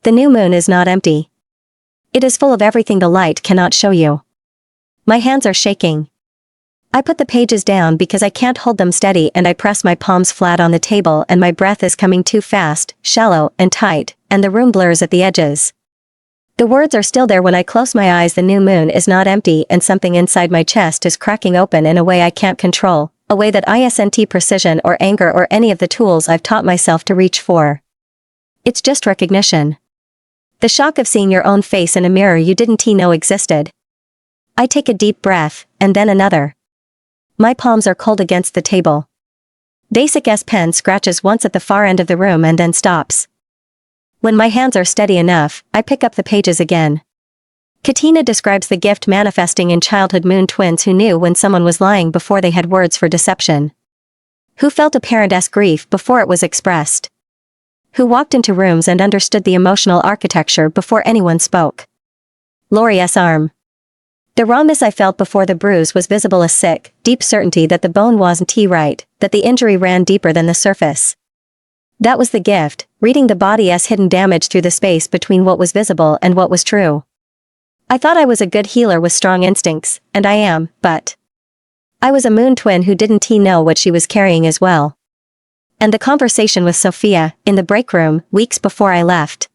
The new moon is not empty. It is full of everything the light cannot show you. My hands are shaking. I put the pages down because I can't hold them steady, and I press my palms flat on the table, and my breath is coming too fast, shallow and tight, and the room blurs at the edges. The words are still there when I close my eyes. The new moon is not empty, and something inside my chest is cracking open in a way I can't control, a way that isn't precision or anger or any of the tools I've taught myself to reach for. It's just recognition. The shock of seeing your own face in a mirror you didn't know existed. I take a deep breath, and then another. My palms are cold against the table. Basic S pen scratches once at the far end of the room and then stops. When my hands are steady enough, I pick up the pages again. Katina describes the gift manifesting in childhood moon twins who knew when someone was lying before they had words for deception. Who felt a parent's grief before it was expressed. Who walked into rooms and understood the emotional architecture before anyone spoke. Lori S. arm. The rawness I felt before the bruise was visible, a sick, deep certainty that the bone wasn't right, that the injury ran deeper than the surface. That was the gift, reading the body's hidden damage through the space between what was visible and what was true. I thought I was a good healer with strong instincts, and I am, but I was a moon twin who didn't know what she was carrying as well. And the conversation with Sophia, in the break room, weeks before I left.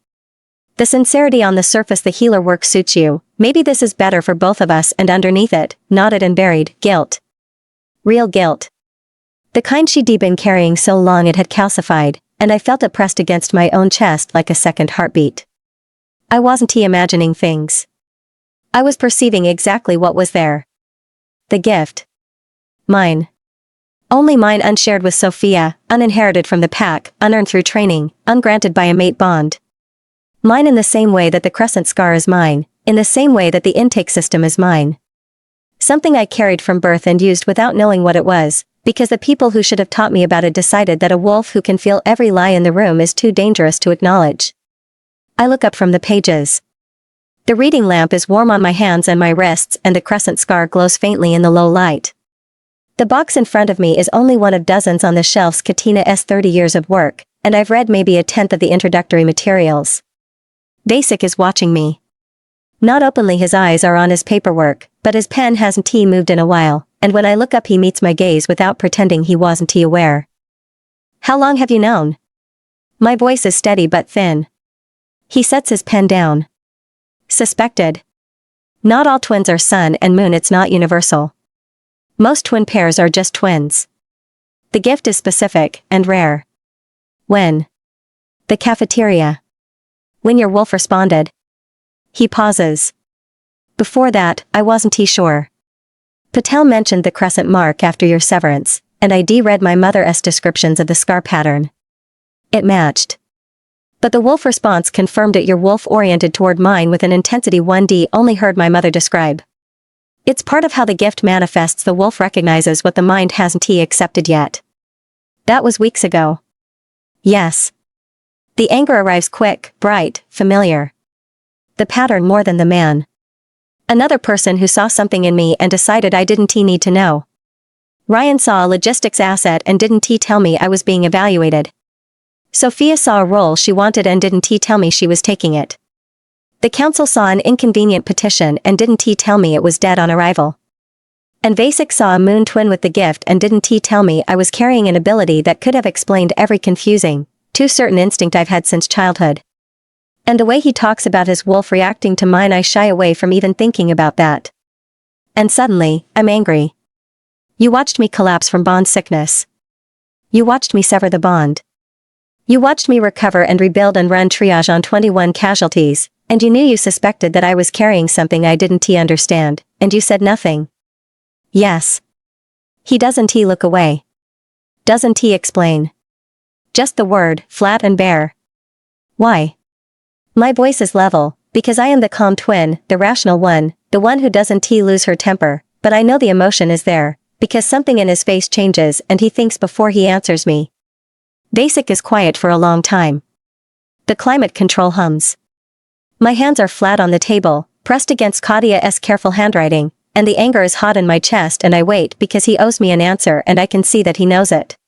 The sincerity on the surface, the healer work suits you, maybe this is better for both of us, and underneath it, knotted and buried, guilt. Real guilt. The kind she'd been carrying so long it had calcified, and I felt it pressed against my own chest like a second heartbeat. I wasn't imagining things. I was perceiving exactly what was there. The gift. Mine. Only mine, unshared with Sophia, uninherited from the pack, unearned through training, ungranted by a mate bond. Mine in the same way that the crescent scar is mine, in the same way that the intake system is mine. Something I carried from birth and used without knowing what it was, because the people who should have taught me about it decided that a wolf who can feel every lie in the room is too dangerous to acknowledge. I look up from the pages. The reading lamp is warm on my hands and my wrists, and the crescent scar glows faintly in the low light. The box in front of me is only one of dozens on the shelves. Katina's 30 years of work, and I've read maybe a tenth of the introductory materials. Basic is watching me. Not openly, his eyes are on his paperwork, but his pen hasn't moved in a while, and when I look up he meets my gaze without pretending he wasn't aware. How long have you known? My voice is steady but thin. He sets his pen down. Suspected. Not all twins are sun and moon, it's not universal. Most twin pairs are just twins. The gift is specific and rare. When? The cafeteria. When your wolf responded. He pauses. Before that, I wasn't sure. Patel mentioned the crescent mark after your severance, and I read my mother's descriptions of the scar pattern. It matched. But the wolf response confirmed it. Your wolf oriented toward mine with an intensity 1D only heard my mother describe. It's part of how the gift manifests. The wolf recognizes what the mind hasn't accepted yet. That was weeks ago. Yes. The anger arrives quick, bright, familiar. The pattern more than the man. Another person who saw something in me and decided I didn't need to know. Ryan saw a logistics asset and didn't tell me I was being evaluated. Sophia saw a role she wanted and didn't tell me she was taking it. The council saw an inconvenient petition and didn't tell me it was dead on arrival. And Vasek saw a moon twin with the gift and didn't tell me I was carrying an ability that could have explained every confusing, too certain instinct I've had since childhood. And the way he talks about his wolf reacting to mine, I shy away from even thinking about that. And suddenly, I'm angry. You watched me collapse from bond sickness. You watched me sever the bond. You watched me recover and rebuild and run triage on 21 casualties, and you knew you suspected that I was carrying something I didn't understand, and you said nothing. Yes. He doesn't look away. Doesn't explain. Just the word, flat and bare. Why? My voice is level, because I am the calm twin, the rational one, the one who doesn't lose her temper, but I know the emotion is there, because something in his face changes and he thinks before he answers me. Vasek is quiet for a long time. The climate control hums. My hands are flat on the table, pressed against Kadia's careful handwriting, and the anger is hot in my chest, and I wait because he owes me an answer and I can see that he knows it.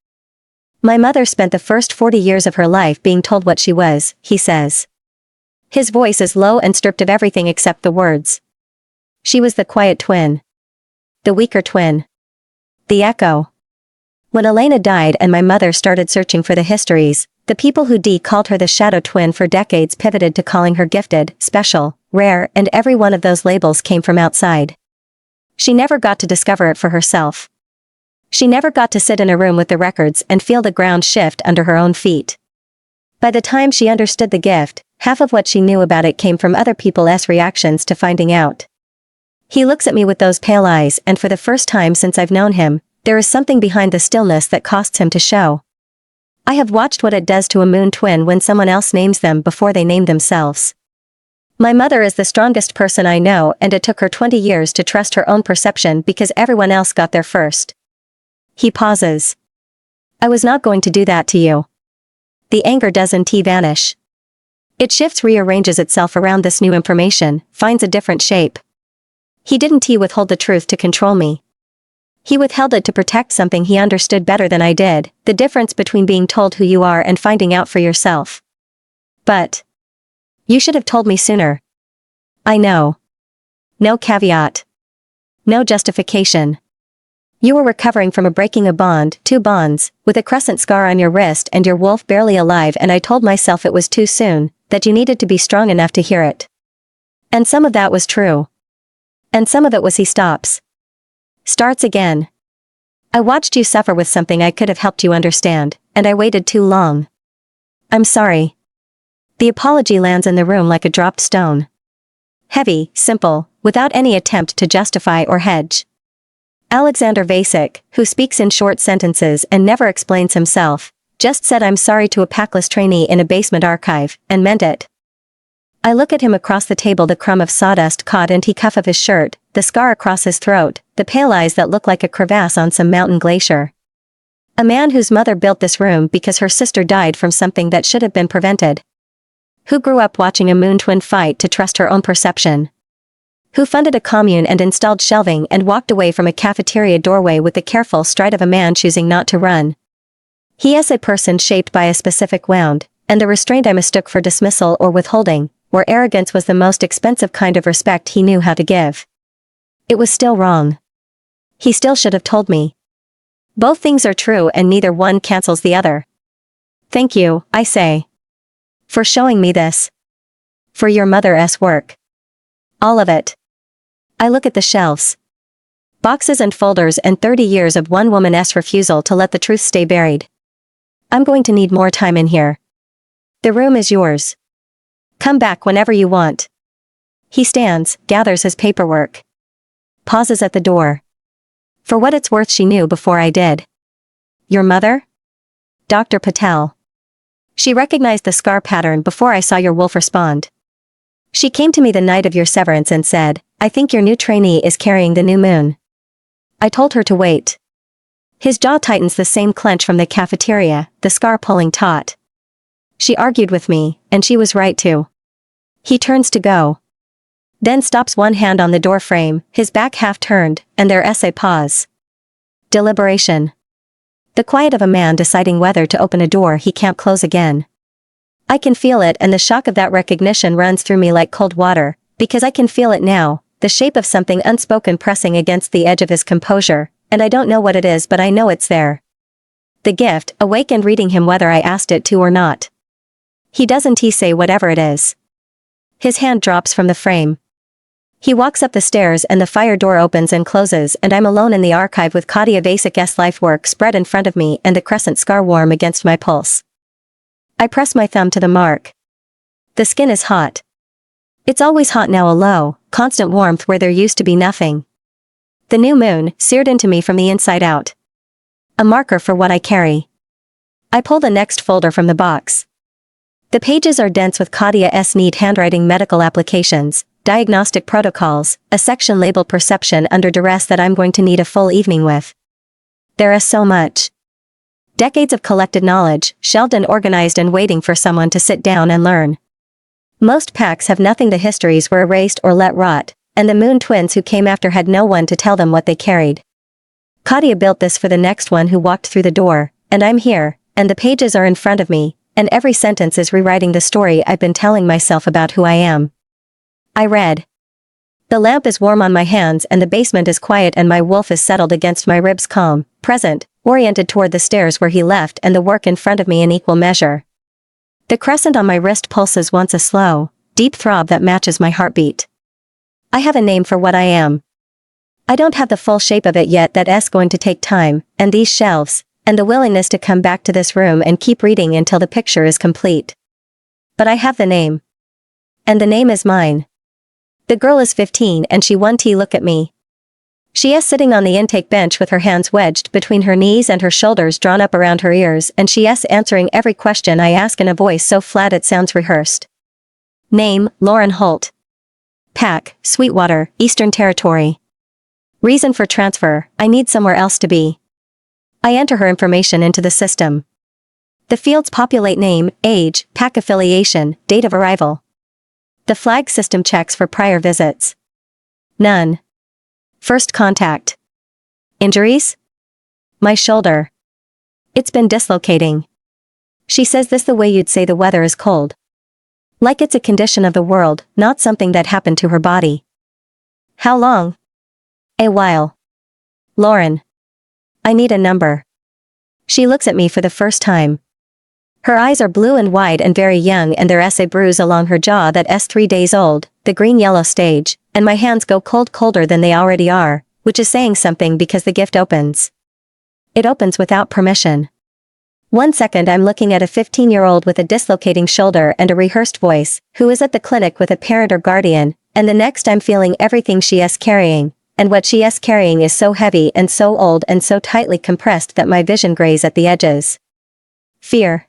My mother spent the first 40 years of her life being told what she was, he says. His voice is low and stripped of everything except the words. She was the quiet twin. The weaker twin. The echo. When Elena died and my mother started searching for the histories, the people who called her the shadow twin for decades pivoted to calling her gifted, special, rare, and every one of those labels came from outside. She never got to discover it for herself. She never got to sit in a room with the records and feel the ground shift under her own feet. By the time she understood the gift, half of what she knew about it came from other people's reactions to finding out. He looks at me with those pale eyes, and for the first time since I've known him, there is something behind the stillness that costs him to show. I have watched what it does to a moon twin when someone else names them before they name themselves. My mother is the strongest person I know, and it took her 20 years to trust her own perception because everyone else got there first. He pauses. I was not going to do that to you. The anger doesn't vanish. It shifts, rearranges itself around this new information, finds a different shape. He didn't withhold the truth to control me. He withheld it to protect something he understood better than I did, the difference between being told who you are and finding out for yourself. But you should have told me sooner. I know. No caveat. No justification. You were recovering from breaking a bond, 2 bonds, with a crescent scar on your wrist and your wolf barely alive, and I told myself it was too soon, that you needed to be strong enough to hear it. And some of that was true. And some of it was. He stops. Starts again. I watched you suffer with something I could have helped you understand, and I waited too long. I'm sorry. The apology lands in the room like a dropped stone. Heavy, simple, without any attempt to justify or hedge. Alexander Vasek, who speaks in short sentences and never explains himself, just said I'm sorry to a Packless trainee in a basement archive, and meant it. I look at him across the table, the crumb of sawdust caught in the cuff of his shirt, the scar across his throat, the pale eyes that look like a crevasse on some mountain glacier. A man whose mother built this room because her sister died from something that should have been prevented. Who grew up watching a moon twin fight to trust her own perception. Who funded a commune and installed shelving and walked away from a cafeteria doorway with the careful stride of a man choosing not to run. He is a person shaped by a specific wound, and the restraint I mistook for dismissal or withholding, where arrogance was the most expensive kind of respect he knew how to give. It was still wrong. He still should have told me. Both things are true and neither one cancels the other. Thank you, I say. For showing me this. For your mother's work. All of it. I look at the shelves. Boxes and folders and 30 years of one woman's refusal to let the truth stay buried. I'm going to need more time in here. The room is yours. Come back whenever you want. He stands, gathers his paperwork. Pauses at the door. For what it's worth, she knew before I did. Your mother? Dr. Patel. She recognized the scar pattern before I saw your wolf respond. She came to me the night of your severance and said, I think your new trainee is carrying the new moon. I told her to wait. His jaw tightens, the same clench from the cafeteria, the scar pulling taut. She argued with me, and she was right too. He turns to go. Then stops, one hand on the door frame, his back half turned, and their essay pause. Deliberation. The quiet of a man deciding whether to open a door he can't close again. I can feel it, and the shock of that recognition runs through me like cold water, because I can feel it now, the shape of something unspoken pressing against the edge of his composure, and I don't know what it is, but I know it's there. The gift, awakened reading him whether I asked it to or not. He doesn't say whatever it is. His hand drops from the frame. He walks up the stairs and the fire door opens and closes, and I'm alone in the archive with Claudia Vasic's life work spread in front of me and the crescent scar warm against my pulse. I press my thumb to the mark. The skin is hot. It's always hot now, a low, constant warmth where there used to be nothing. The new moon, seared into me from the inside out. A marker for what I carry. I pull the next folder from the box. The pages are dense with Claudia's neat handwriting, medical applications, diagnostic protocols, a section labeled perception under duress that I'm going to need a full evening with. There is so much. Decades of collected knowledge, shelved and organized and waiting for someone to sit down and learn. Most packs have nothing, the histories were erased or let rot, and the Moon twins who came after had no one to tell them what they carried. Claudia built this for the next one who walked through the door, and I'm here, and the pages are in front of me, and every sentence is rewriting the story I've been telling myself about who I am. I read. The lamp is warm on my hands and the basement is quiet and my wolf is settled against my ribs, calm, present, oriented toward the stairs where he left and the work in front of me in equal measure. The crescent on my wrist pulses once, a slow, deep throb that matches my heartbeat. I have a name for what I am. I don't have the full shape of it yet, that's going to take time, and these shelves, and the willingness to come back to this room and keep reading until the picture is complete. But I have the name. And the name is mine. The girl is 15 and she won't look at me. She is sitting on the intake bench with her hands wedged between her knees and her shoulders drawn up around her ears, and she is answering every question I ask in a voice so flat it sounds rehearsed. Name, Lauren Holt. Pack, Sweetwater, Eastern Territory. Reason for transfer, I need somewhere else to be. I enter her information into the system. The fields populate name, age, pack affiliation, date of arrival. The flag system checks for prior visits. None. First contact. Injuries? My shoulder. It's been dislocating. She says this the way you'd say the weather is cold. Like it's a condition of the world, not something that happened to her body. How long? A while. Lauren. I need a number. She looks at me for the first time. Her eyes are blue and wide and very young, and there's a bruise along her jaw that's 3 days old, the green-yellow stage, and my hands go cold, colder than they already are, which is saying something because the gift opens. It opens without permission. 1 second I'm looking at a 15-year-old with a dislocating shoulder and a rehearsed voice, who is at the clinic with a parent or guardian, and the next I'm feeling everything she is carrying, and what she is carrying is so heavy and so old and so tightly compressed that my vision grays at the edges. Fear.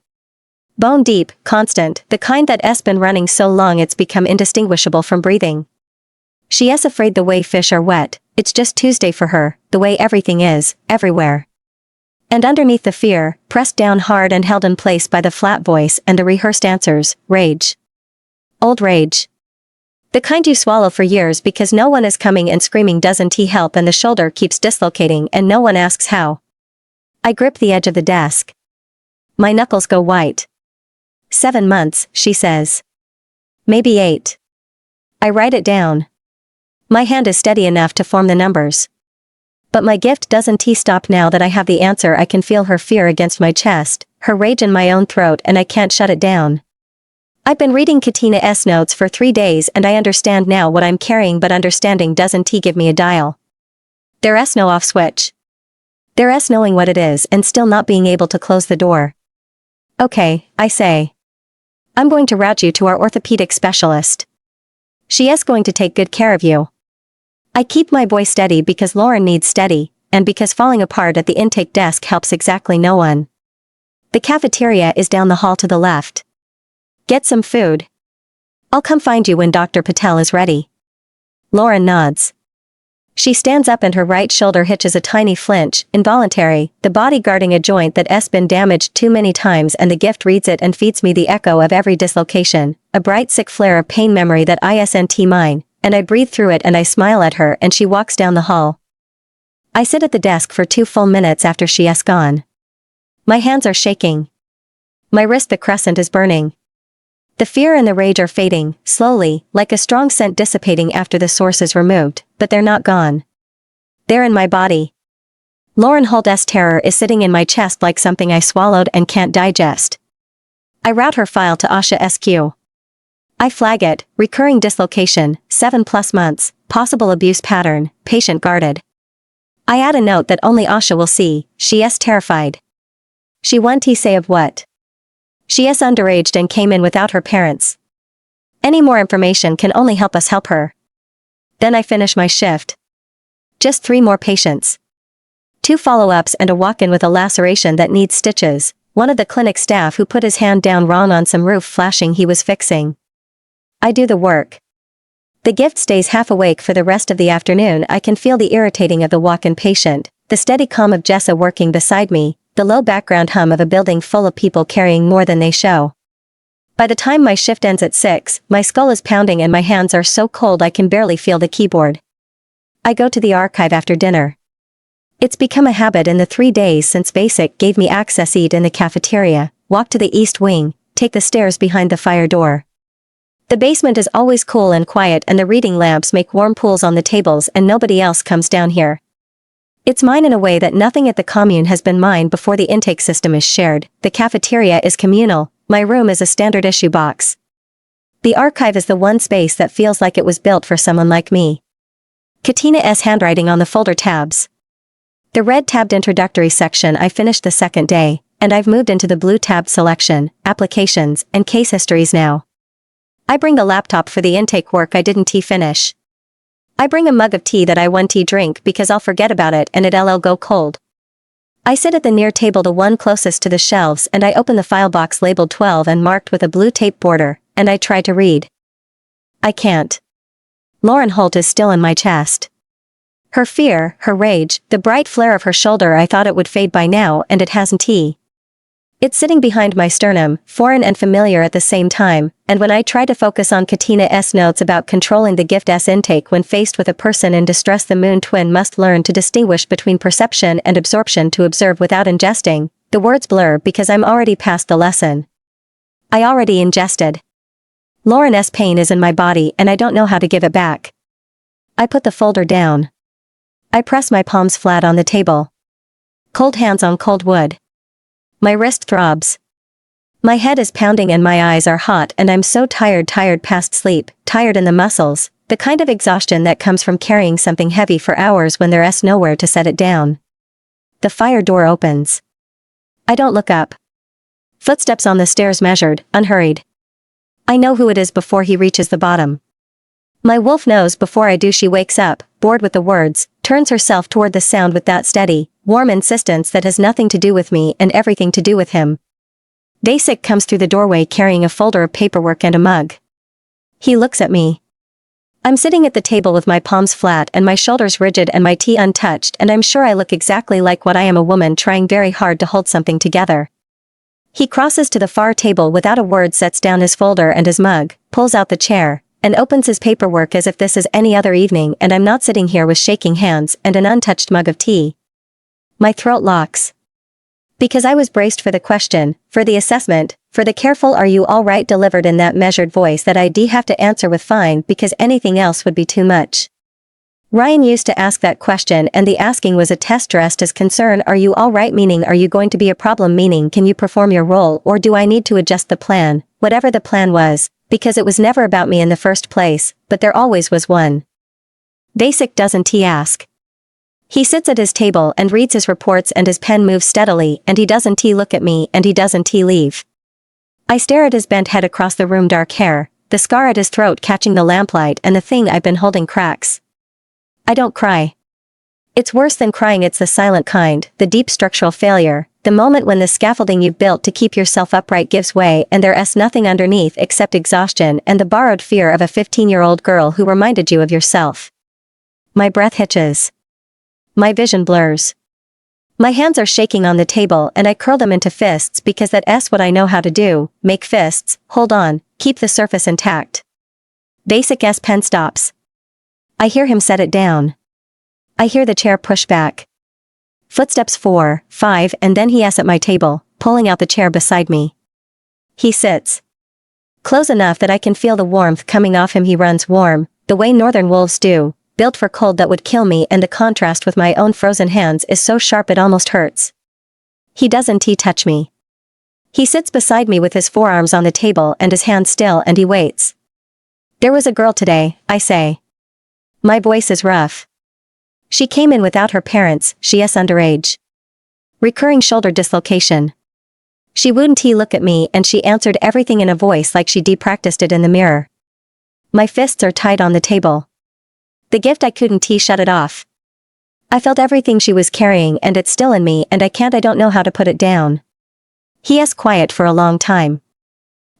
Bone deep, constant, the kind that has been running so long it's become indistinguishable from breathing. She is afraid the way fish are wet, it's just Tuesday for her, the way everything is, everywhere. And underneath the fear, pressed down hard and held in place by the flat voice and the rehearsed answers, rage. Old rage. The kind you swallow for years because no one is coming and screaming doesn't help, and the shoulder keeps dislocating and no one asks how. I grip the edge of the desk. My knuckles go white. 7 months, she says. Maybe 8. I write it down. My hand is steady enough to form the numbers. But my gift doesn't stop now that I have the answer. I can feel her fear against my chest, her rage in my own throat, and I can't shut it down. I've been reading Katina's notes for 3 days and I understand now what I'm carrying, but understanding doesn't give me a dial. There is no off switch. There is knowing what it is and still not being able to close the door. Okay, I say. I'm going to route you to our orthopedic specialist. She is going to take good care of you. I keep my voice steady because Lauren needs steady, and because falling apart at the intake desk helps exactly no one. The cafeteria is down the hall to the left. Get some food. I'll come find you when Dr. Patel is ready. Lauren nods. She stands up and her right shoulder hitches a tiny flinch, involuntary, the body guarding a joint that's been damaged too many times, and the gift reads it and feeds me the echo of every dislocation, a bright sick flare of pain memory that isn't mine, and I breathe through it and I smile at her and she walks down the hall. I sit at the desk for 2 full minutes after she has gone. My hands are shaking. My wrist the crescent is burning. The fear and the rage are fading, slowly, like a strong scent dissipating after the source is removed, but they're not gone. They're in my body. Lauren Holt's terror is sitting in my chest like something I swallowed and can't digest. I route her file to Asha SQ. I flag it, recurring dislocation, 7+ months, possible abuse pattern, patient guarded. I add a note that only Asha will see, she is terrified. She want to say of what? She is underaged and came in without her parents. Any more information can only help us help her. Then I finish my shift. Just 3 more patients. 2 follow-ups and a walk-in with a laceration that needs stitches, one of the clinic staff who put his hand down wrong on some roof flashing he was fixing. I do the work. The gift stays half awake for the rest of the afternoon. I can feel the irritating of the walk-in patient, the steady calm of Jessa working beside me, the low background hum of a building full of people carrying more than they show. By the time my shift ends at 6, my skull is pounding and my hands are so cold I can barely feel the keyboard. I go to the archive after dinner. It's become a habit in the 3 days since Basic gave me access, eat in the cafeteria, walk to the east wing, take the stairs behind the fire door. The basement is always cool and quiet and the reading lamps make warm pools on the tables and nobody else comes down here. It's mine in a way that nothing at the commune has been mine before. The intake system is shared, the cafeteria is communal, my room is a standard issue box. The archive is the one space that feels like it was built for someone like me. Katina's handwriting on the folder tabs. The red tabbed introductory section I finished the second day, and I've moved into the blue tabbed selection, applications, and case histories now. I bring the laptop for the intake work I didn't finish. I bring a mug of tea that I want to drink because I'll forget about it and it'll go cold. I sit at the near table, the one closest to the shelves, and I open the file box labeled 12 and marked with a blue tape border, and I try to read. I can't. Lauren Holt is still in my chest. Her fear, her rage, the bright flare of her shoulder, I thought it would fade by now and it hasn't. It's sitting behind my sternum, foreign and familiar at the same time, and when I try to focus on Katina's notes about controlling the gift's intake when faced with a person in distress, the moon twin must learn to distinguish between perception and absorption to observe without ingesting, the words blur because I'm already past the lesson. I already ingested. Lauren's pain is in my body and I don't know how to give it back. I put the folder down. I press my palms flat on the table. Cold hands on cold wood. My wrist throbs. My head is pounding and my eyes are hot and I'm so tired past sleep, tired in the muscles, the kind of exhaustion that comes from carrying something heavy for hours when there's nowhere to set it down. The fire door opens. I don't look up. Footsteps on the stairs measured, unhurried. I know who it is before he reaches the bottom. My wolf knows before I do. She wakes up, bored with the words, turns herself toward the sound with that steady, warm insistence that has nothing to do with me and everything to do with him. Basic comes through the doorway carrying a folder of paperwork and a mug. He looks at me. I'm sitting at the table with my palms flat and my shoulders rigid and my tea untouched, and I'm sure I look exactly like what I am, a woman trying very hard to hold something together. He crosses to the far table without a word, sets down his folder and his mug, pulls out the chair, and opens his paperwork as if this is any other evening and I'm not sitting here with shaking hands and an untouched mug of tea. My throat locks. Because I was braced for the question, for the assessment, for the careful "are you all right" delivered in that measured voice that I'd have to answer with fine because anything else would be too much. Ryan used to ask that question and the asking was a test dressed as concern. Are you all right meaning are you going to be a problem, meaning can you perform your role, or do I need to adjust the plan, whatever the plan was, because it was never about me in the first place, but there always was one. Basic doesn't ask. He sits at his table and reads his reports and his pen moves steadily and he doesn't look at me and he doesn't leave. I stare at his bent head across the room, dark hair, the scar at his throat catching the lamplight, and the thing I've been holding cracks. I don't cry. It's worse than crying, it's the silent kind, the deep structural failure, the moment when the scaffolding you've built to keep yourself upright gives way and there's nothing underneath except exhaustion and the borrowed fear of a 15-year-old girl who reminded you of yourself. My breath hitches. My vision blurs. My hands are shaking on the table and I curl them into fists because that's what I know how to do, make fists, hold on, keep the surface intact. Basic S pen stops. I hear him set it down. I hear the chair push back. Footsteps 4, 5 and then he is at my table, pulling out the chair beside me. He sits. Close enough that I can feel the warmth coming off him. He runs warm, the way northern wolves do, built for cold that would kill me, and the contrast with my own frozen hands is so sharp it almost hurts. He doesn't touch me. He sits beside me with his forearms on the table and his hands still and he waits. There was a girl today, I say. My voice is rough. She came in without her parents, she is underage. Recurring shoulder dislocation. She wouldn't look at me and she answered everything in a voice like she practiced it in the mirror. My fists are tight on the table. The gift I couldn't shut it off. I felt everything she was carrying and it's still in me and I don't know how to put it down. He is quiet for a long time.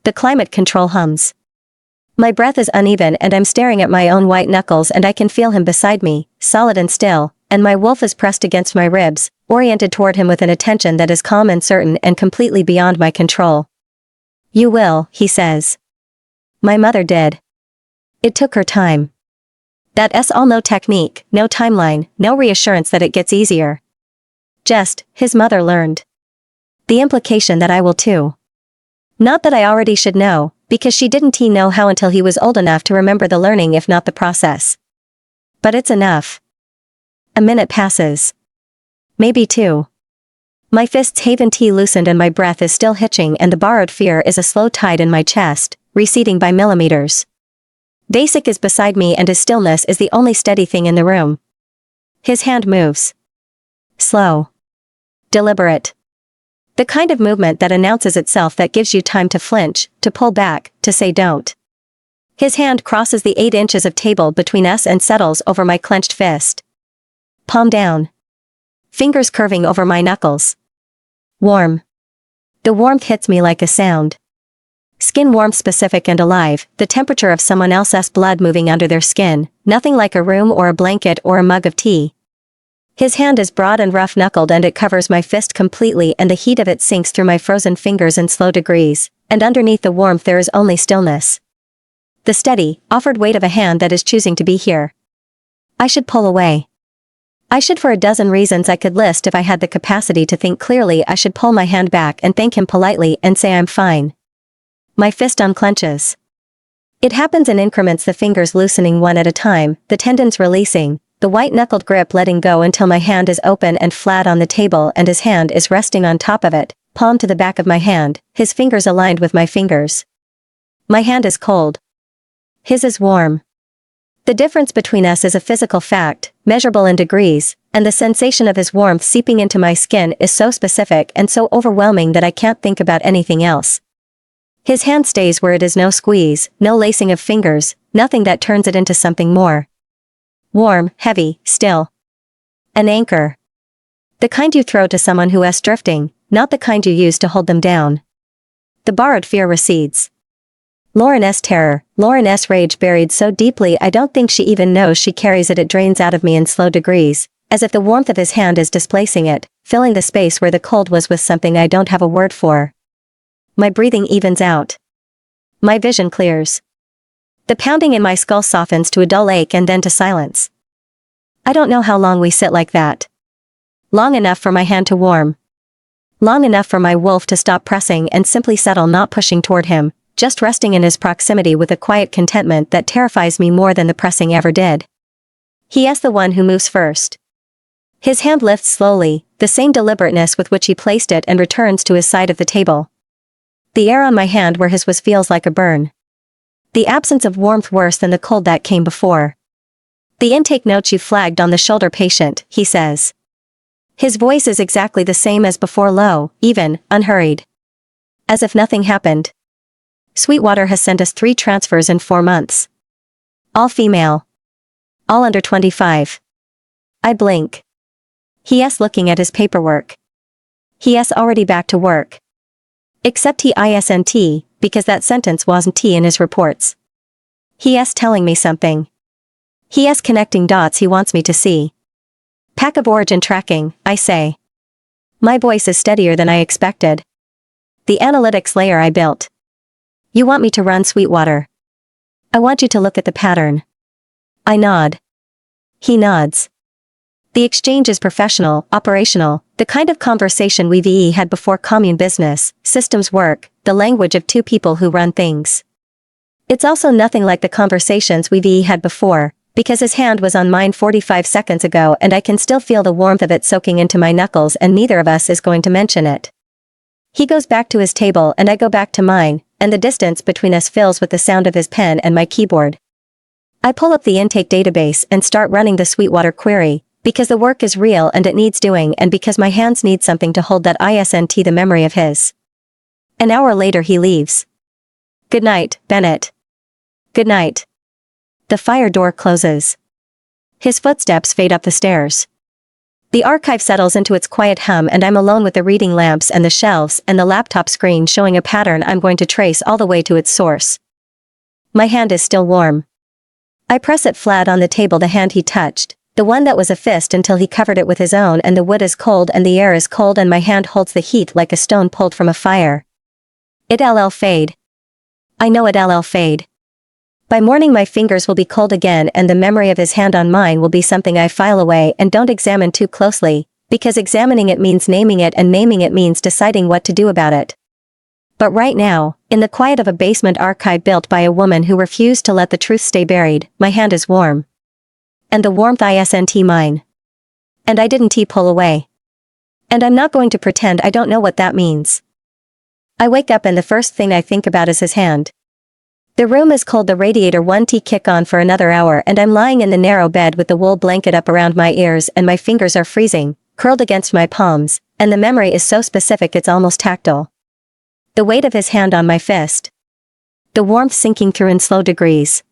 The climate control hums. My breath is uneven and I'm staring at my own white knuckles and I can feel him beside me, solid and still, and my wolf is pressed against my ribs, oriented toward him with an attention that is calm and certain and completely beyond my control. You will, he says. My mother did. It took her time. That's all, no technique, no timeline, no reassurance that it gets easier. Just, his mother learned. The implication that I will too. Not that I already should know, because she didn't know how until he was old enough to remember the learning if not the process. But it's enough. A minute passes. Maybe 2. My fists haven't loosened and my breath is still hitching and the borrowed fear is a slow tide in my chest, receding by millimeters. Basic is beside me and his stillness is the only steady thing in the room. His hand moves. Slow. Deliberate. The kind of movement that announces itself, that gives you time to flinch, to pull back, to say don't. His hand crosses the 8 inches of table between us and settles over my clenched fist. Palm down. Fingers curving over my knuckles. Warm. The warmth hits me like a sound. Skin warmth, specific and alive, the temperature of someone else's blood moving under their skin, nothing like a room or a blanket or a mug of tea. His hand is broad and rough-knuckled and it covers my fist completely and the heat of it sinks through my frozen fingers in slow degrees, and underneath the warmth there is only stillness. The steady, offered weight of a hand that is choosing to be here. I should pull away. I should, for a dozen reasons I could list if I had the capacity to think clearly. I should pull my hand back and thank him politely and say I'm fine. My fist unclenches. It happens in increments, the fingers loosening one at a time, the tendons releasing, the white-knuckled grip letting go until my hand is open and flat on the table and his hand is resting on top of it, palm to the back of my hand, his fingers aligned with my fingers. My hand is cold. His is warm. The difference between us is a physical fact, measurable in degrees, and the sensation of his warmth seeping into my skin is so specific and so overwhelming that I can't think about anything else. His hand stays where it is, no squeeze, no lacing of fingers, nothing that turns it into something more. Warm, heavy, still. An anchor. The kind you throw to someone who is drifting, not the kind you use to hold them down. The borrowed fear recedes. Lauren's terror, Lauren's rage buried so deeply I don't think she even knows she carries it. It drains out of me in slow degrees, as if the warmth of his hand is displacing it, filling the space where the cold was with something I don't have a word for. My breathing evens out. My vision clears. The pounding in my skull softens to a dull ache and then to silence. I don't know how long we sit like that. Long enough for my hand to warm. Long enough for my wolf to stop pressing and simply settle, not pushing toward him, just resting in his proximity with a quiet contentment that terrifies me more than the pressing ever did. He is the one who moves first. His hand lifts slowly, the same deliberateness with which he placed it, and returns to his side of the table. The air on my hand where his was feels like a burn. The absence of warmth worse than the cold that came before. The intake notes you flagged on the shoulder, patient, he says. His voice is exactly the same as before, low, even, unhurried. As if nothing happened. Sweetwater has sent us 3 transfers in 4 months. All female. All under 25. I blink. He is looking at his paperwork. He's already back to work. Except he isn't, because that sentence wasn't in his reports. He's telling me something. He's connecting dots he wants me to see. Pack of origin tracking, I say. My voice is steadier than I expected. The analytics layer I built. You want me to run Sweetwater? I want you to look at the pattern. I nod. He nods. The exchange is professional, operational, the kind of conversation we had before commune business, systems work, the language of two people who run things. It's also nothing like the conversations we had before, because his hand was on mine 45 seconds ago and I can still feel the warmth of it soaking into my knuckles and neither of us is going to mention it. He goes back to his table and I go back to mine, and the distance between us fills with the sound of his pen and my keyboard. I pull up the intake database and start running the Sweetwater query, because the work is real and it needs doing and because my hands need something to hold that isn't the memory of his. An hour later he leaves. Good night, Bennett. Good night. The fire door closes. His footsteps fade up the stairs. The archive settles into its quiet hum and I'm alone with the reading lamps and the shelves and the laptop screen showing a pattern I'm going to trace all the way to its source. My hand is still warm. I press it flat on the table, the hand he touched, the one that was a fist until he covered it with his own, and the wood is cold and the air is cold and my hand holds the heat like a stone pulled from a fire. It'll fade. I know it'll fade. By morning my fingers will be cold again and the memory of his hand on mine will be something I file away and don't examine too closely, because examining it means naming it and naming it means deciding what to do about it. But right now, in the quiet of a basement archive built by a woman who refused to let the truth stay buried, my hand is warm. And the warmth isn't mine. And I didn't pull away. And I'm not going to pretend I don't know what that means. I wake up and the first thing I think about is his hand. The room is cold, the radiator won't kick on for another hour and I'm lying in the narrow bed with the wool blanket up around my ears and my fingers are freezing, curled against my palms, and the memory is so specific it's almost tactile. The weight of his hand on my fist. The warmth sinking through in slow degrees.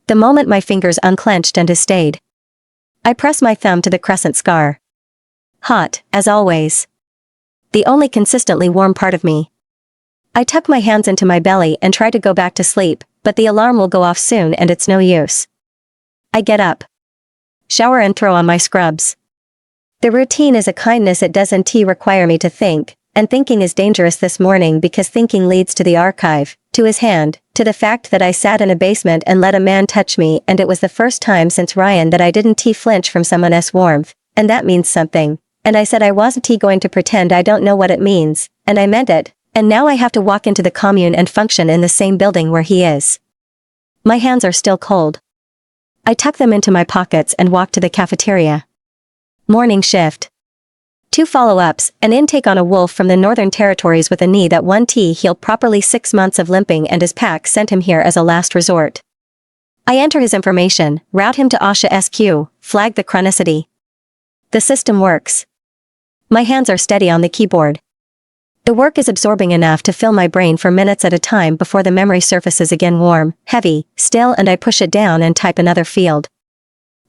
The moment my fingers unclenched and has stayed. I press my thumb to the crescent scar. Hot, as always. The only consistently warm part of me. I tuck my hands into my belly and try to go back to sleep, but the alarm will go off soon and it's no use. I get up. Shower and throw on my scrubs. The routine is a kindness, it doesn't require me to think, and thinking is dangerous this morning because thinking leads to the archive, to his hand, to the fact that I sat in a basement and let a man touch me and it was the first time since Ryan that I didn't flinch from someone's warmth, and that means something, and I said I wasn't going to pretend I don't know what it means, and I meant it. And now I have to walk into the commune and function in the same building where he is. My hands are still cold. I tuck them into my pockets and walk to the cafeteria. Morning shift. 2 follow-ups, an intake on a wolf from the Northern Territories with a knee that won't heal properly, 6 months of limping, and his pack sent him here as a last resort. I enter his information, route him to Asha SQ, flag the chronicity. The system works. My hands are steady on the keyboard. The work is absorbing enough to fill my brain for minutes at a time before the memory surfaces again, warm, heavy, still, and I push it down and type another field.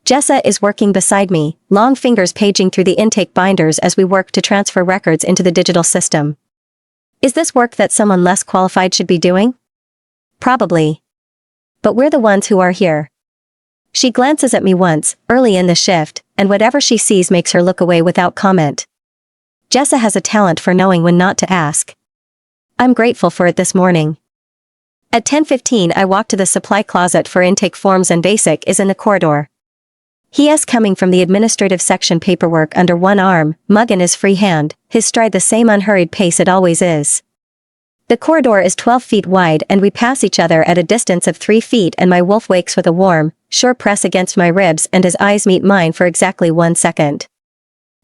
Jessa is working beside me, long fingers paging through the intake binders as we work to transfer records into the digital system. Is this work that someone less qualified should be doing? Probably. But we're the ones who are here. She glances at me once, early in the shift, and whatever she sees makes her look away without comment. Jessa has a talent for knowing when not to ask. I'm grateful for it this morning. At 10:15 I walk to the supply closet for intake forms and basic is in the corridor. He is coming from the administrative section, paperwork under one arm, mug in his free hand, his stride the same unhurried pace it always is. The corridor is 12 feet wide and we pass each other at a distance of 3 feet and my wolf wakes with a warm, sure press against my ribs and his eyes meet mine for exactly 1 second.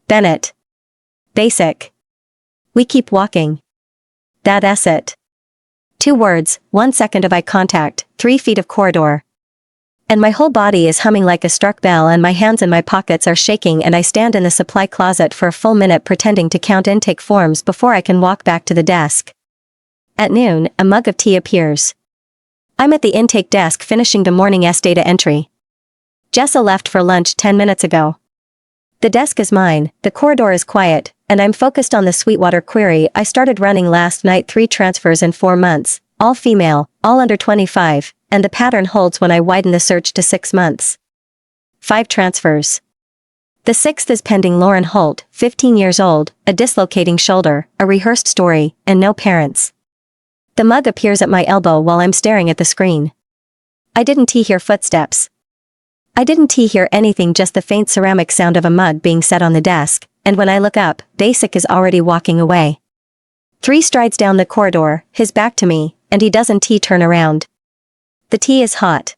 Bennett. Basic. We keep walking. That's it. 2 words, 1 second of eye contact, 3 feet of corridor. And my whole body is humming like a struck bell and my hands in my pockets are shaking and I stand in the supply closet for a full minute pretending to count intake forms before I can walk back to the desk. At noon, a mug of tea appears. I'm at the intake desk finishing the morning data entry. Jessa left for lunch 10 minutes ago. The desk is mine, the corridor is quiet, and I'm focused on the Sweetwater query. I started running last night, 3 transfers in 4 months, all female, all under 25, and the pattern holds when I widen the search to 6 months. 5 transfers. The 6th is pending. Lauren Holt, 15 years old, a dislocating shoulder, a rehearsed story, and no parents. The mug appears at my elbow while I'm staring at the screen. I didn't hear footsteps. I didn't hear anything, just the faint ceramic sound of a mug being set on the desk, and when I look up, Basic is already walking away. 3 strides down the corridor, his back to me, and he doesn't turn around. The tea is hot.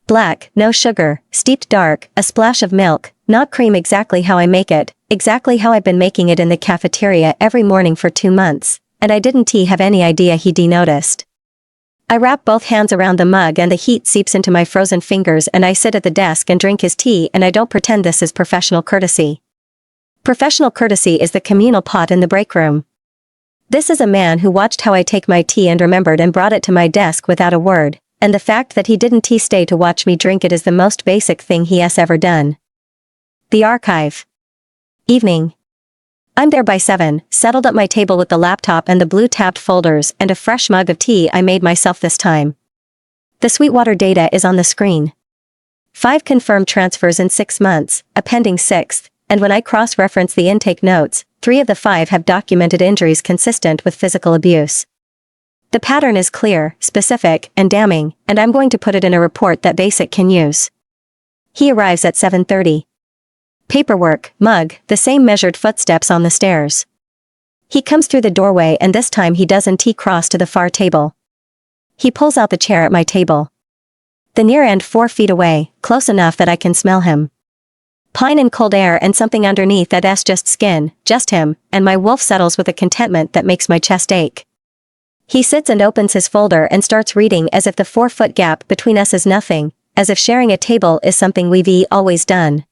Black, no sugar, steeped dark, a splash of milk, not cream, exactly how I make it, exactly how I've been making it in the cafeteria every morning for 2 months, and I didn't have any idea he'd noticed. I wrap both hands around the mug and the heat seeps into my frozen fingers, and I sit at the desk and drink his tea, and I don't pretend this is professional courtesy. Professional courtesy is the communal pot in the break room. This is a man who watched how I take my tea and remembered and brought it to my desk without a word, and the fact that he didn't stay to watch me drink it is the most basic thing he has ever done. The archive. Evening. I'm there by 7, settled at my table with the laptop and the blue tabbed folders and a fresh mug of tea I made myself this time. The Sweetwater data is on the screen. 5 confirmed transfers in 6 months, a pending 6th, and when I cross-reference the intake notes, 3 of the 5 have documented injuries consistent with physical abuse. The pattern is clear, specific, and damning, and I'm going to put it in a report that Basic can use. He arrives at 7:30. Paperwork, mug, the same measured footsteps on the stairs. He comes through the doorway, and this time he doesn't cross to the far table. He pulls out the chair at my table. The near end 4 feet away, close enough that I can smell him. Pine and cold air and something underneath that's just skin, just him, and my wolf settles with a contentment that makes my chest ache. He sits and opens his folder and starts reading as if the 4-foot gap between us is nothing, as if sharing a table is something we've always done.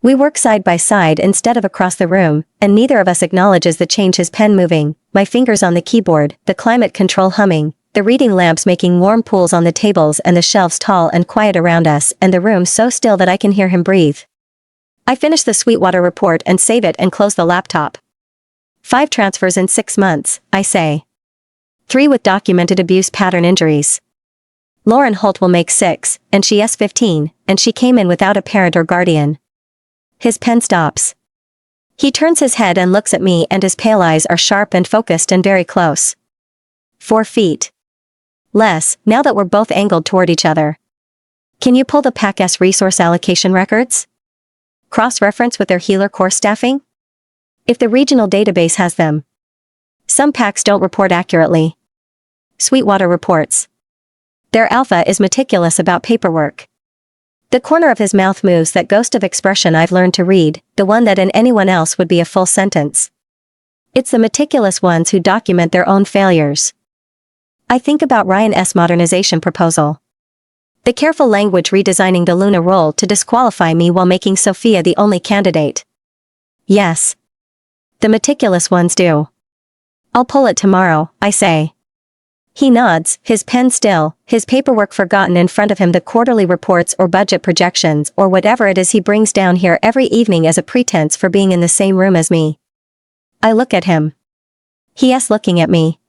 We work side by side instead of across the room, and neither of us acknowledges the change. His pen moving, my fingers on the keyboard, the climate control humming, the reading lamps making warm pools on the tables and the shelves tall and quiet around us, and the room so still that I can hear him breathe. I finish the Sweetwater report and save it and close the laptop. 5 transfers in 6 months, I say. 3 with documented abuse pattern injuries. Lauren Holt will make 6, and she is 15, and she came in without a parent or guardian. His pen stops. He turns his head and looks at me, and his pale eyes are sharp and focused and very close. 4 feet. Less, now that we're both angled toward each other. Can you pull the PAC's resource allocation records? Cross-reference with their healer course staffing? If the regional database has them. Some PACs don't report accurately. Sweetwater reports. Their alpha is meticulous about paperwork. The corner of his mouth moves, that ghost of expression I've learned to read, the one that in anyone else would be a full sentence. It's the meticulous ones who document their own failures. I think about Ryan's modernization proposal. The careful language redesigning the Luna role to disqualify me while making Sophia the only candidate. Yes. The meticulous ones do. I'll pull it tomorrow, I say. He nods, his pen still, his paperwork forgotten in front of him, the quarterly reports or budget projections or whatever it is he brings down here every evening as a pretense for being in the same room as me. I look at him. He is looking at me.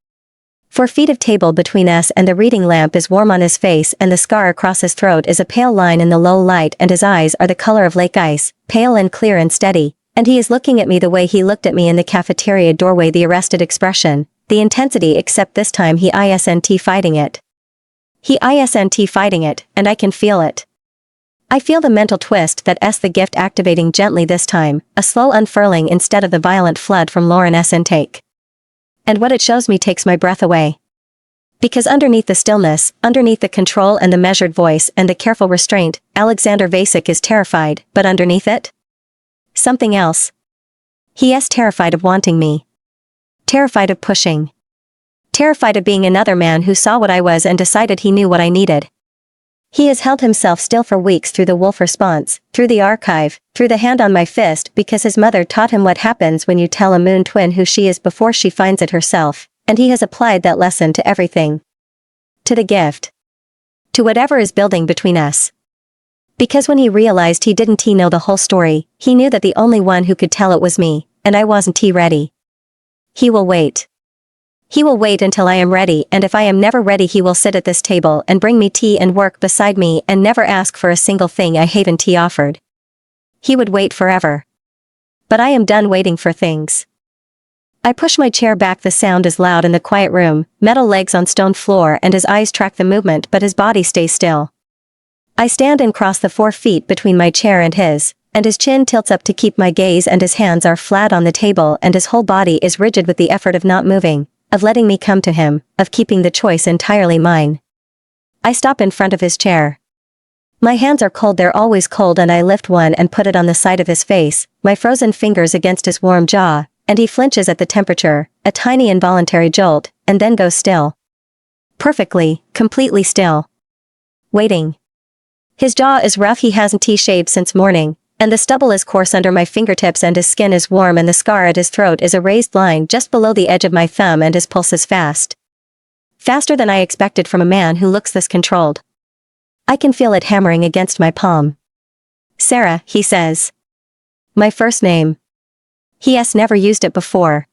4 feet of table between us, and the reading lamp is warm on his face, and the scar across his throat is a pale line in the low light, and his eyes are the color of lake ice, pale and clear and steady, and he is looking at me the way he looked at me in the cafeteria doorway, the arrested expression, the intensity, except this time he isn't fighting it. He isn't fighting it, and I can feel it. I feel the mental twist that's the gift activating gently this time, a slow unfurling instead of the violent flood from Lauren's intake. And what it shows me takes my breath away. Because underneath the stillness, underneath the control and the measured voice and the careful restraint, Alexander Vasek is terrified, but underneath it? Something else. He is terrified of wanting me. Terrified of pushing. Terrified of being another man who saw what I was and decided he knew what I needed. He has held himself still for weeks through the wolf response, through the archive, through the hand on my fist, because his mother taught him what happens when you tell a moon twin who she is before she finds it herself, and he has applied that lesson to everything. To the gift. To whatever is building between us. Because when he realized he didn't know the whole story, he knew that the only one who could tell it was me, and I wasn't ready. He will wait. He will wait until I am ready, and if I am never ready he will sit at this table and bring me tea and work beside me and never ask for a single thing I haven't offered. He would wait forever. But I am done waiting for things. I push my chair back. The sound is loud in the quiet room, metal legs on stone floor, and his eyes track the movement but his body stays still. I stand and cross the 4 feet between my chair and his chin tilts up to keep my gaze, and his hands are flat on the table and his whole body is rigid with the effort of not moving, of letting me come to him, of keeping the choice entirely mine. I stop in front of his chair. My hands are cold, they're always cold, and I lift one and put it on the side of his face, my frozen fingers against his warm jaw, and he flinches at the temperature, a tiny involuntary jolt, and then goes still. Perfectly, completely still. Waiting. His jaw is rough, he hasn't shaved since morning, and the stubble is coarse under my fingertips, and his skin is warm, and the scar at his throat is a raised line just below the edge of my thumb, and his pulse is fast. Faster than I expected from a man who looks this controlled. I can feel it hammering against my palm. Sarah, he says. My first name. He has never used it before.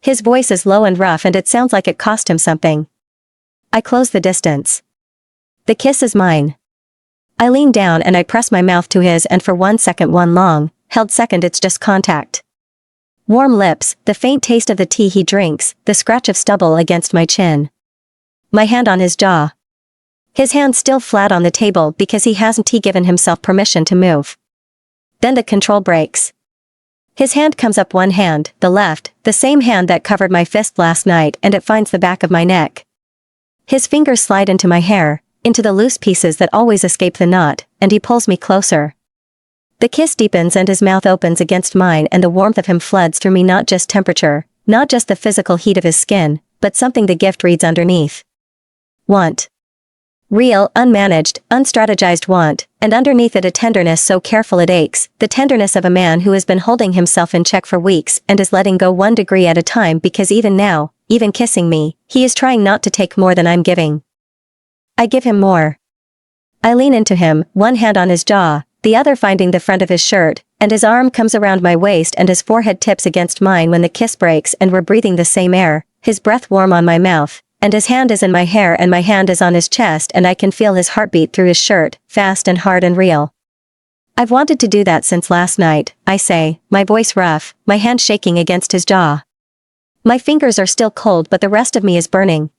His voice is low and rough, and it sounds like it cost him something. I close the distance. The kiss is mine. I lean down and I press my mouth to his, and for 1 second, one long, held second, it's just contact. Warm lips, the faint taste of the tea he drinks, the scratch of stubble against my chin. My hand on his jaw. His hand still flat on the table because he hasn't given himself permission to move. Then the control breaks. His hand comes up, one hand, the left, the same hand that covered my fist last night, and it finds the back of my neck. His fingers slide into my hair, into the loose pieces that always escape the knot, and he pulls me closer. The kiss deepens and his mouth opens against mine, and the warmth of him floods through me, not just temperature, not just the physical heat of his skin, but something the gift reads underneath. Want. Real, unmanaged, unstrategized want, and underneath it a tenderness so careful it aches, the tenderness of a man who has been holding himself in check for weeks and is letting go 1 degree at a time, because even now, even kissing me, he is trying not to take more than I'm giving. I give him more. I lean into him, one hand on his jaw, the other finding the front of his shirt, and his arm comes around my waist and his forehead tips against mine when the kiss breaks, and we're breathing the same air, his breath warm on my mouth, and his hand is in my hair and my hand is on his chest, and I can feel his heartbeat through his shirt, fast and hard and real. I've wanted to do that since last night, I say, my voice rough, my hand shaking against his jaw. My fingers are still cold, but the rest of me is burning.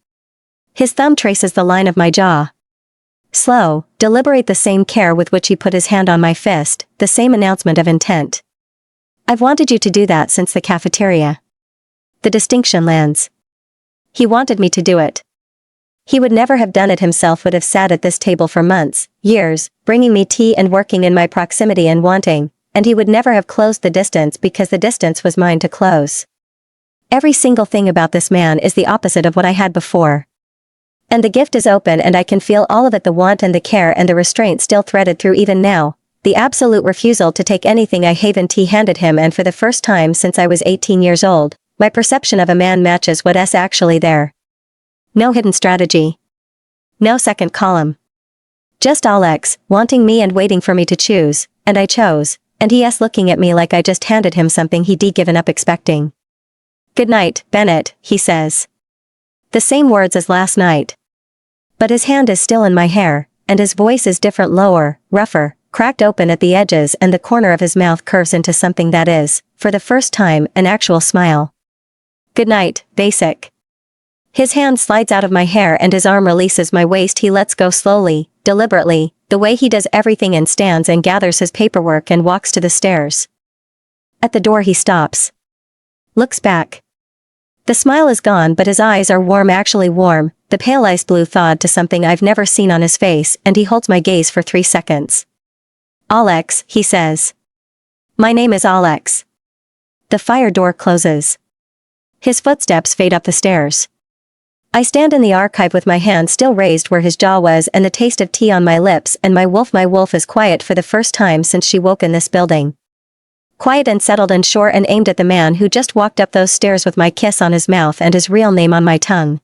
His thumb traces the line of my jaw. Slow, deliberate, the same care with which he put his hand on my fist, the same announcement of intent. I've wanted you to do that since the cafeteria. The distinction lands. He wanted me to do it. He would never have done it himself, would have sat at this table for months, years, bringing me tea and working in my proximity and wanting, and he would never have closed the distance because the distance was mine to close. Every single thing about this man is the opposite of what I had before. And the gift is open and I can feel all of it, the want and the care and the restraint still threaded through even now, the absolute refusal to take anything I haven't handed him, and for the first time since I was 18 years old, my perception of a man matches what's actually there. No hidden strategy. No second column. Just Alex, wanting me and waiting for me to choose, and I chose, and he's looking at me like I just handed him something he'd given up expecting. Good night, Bennett, he says. The same words as last night. But his hand is still in my hair, and his voice is different, lower, rougher, cracked open at the edges, and the corner of his mouth curves into something that is, for the first time, an actual smile. Good night, basic. His hand slides out of my hair and his arm releases my waist. He lets go slowly, deliberately, the way he does everything, and stands and gathers his paperwork and walks to the stairs. At the door he stops. Looks back. The smile is gone, but his eyes are warm, actually warm, the pale ice blue thawed to something I've never seen on his face, and he holds my gaze for 3 seconds. Alex, he says. My name is Alex. The fire door closes. His footsteps fade up the stairs. I stand in the archive with my hand still raised where his jaw was, and the taste of tea on my lips, and my wolf is quiet for the first time since she woke in this building. Quiet and settled and sure, and aimed at the man who just walked up those stairs with my kiss on his mouth and his real name on my tongue.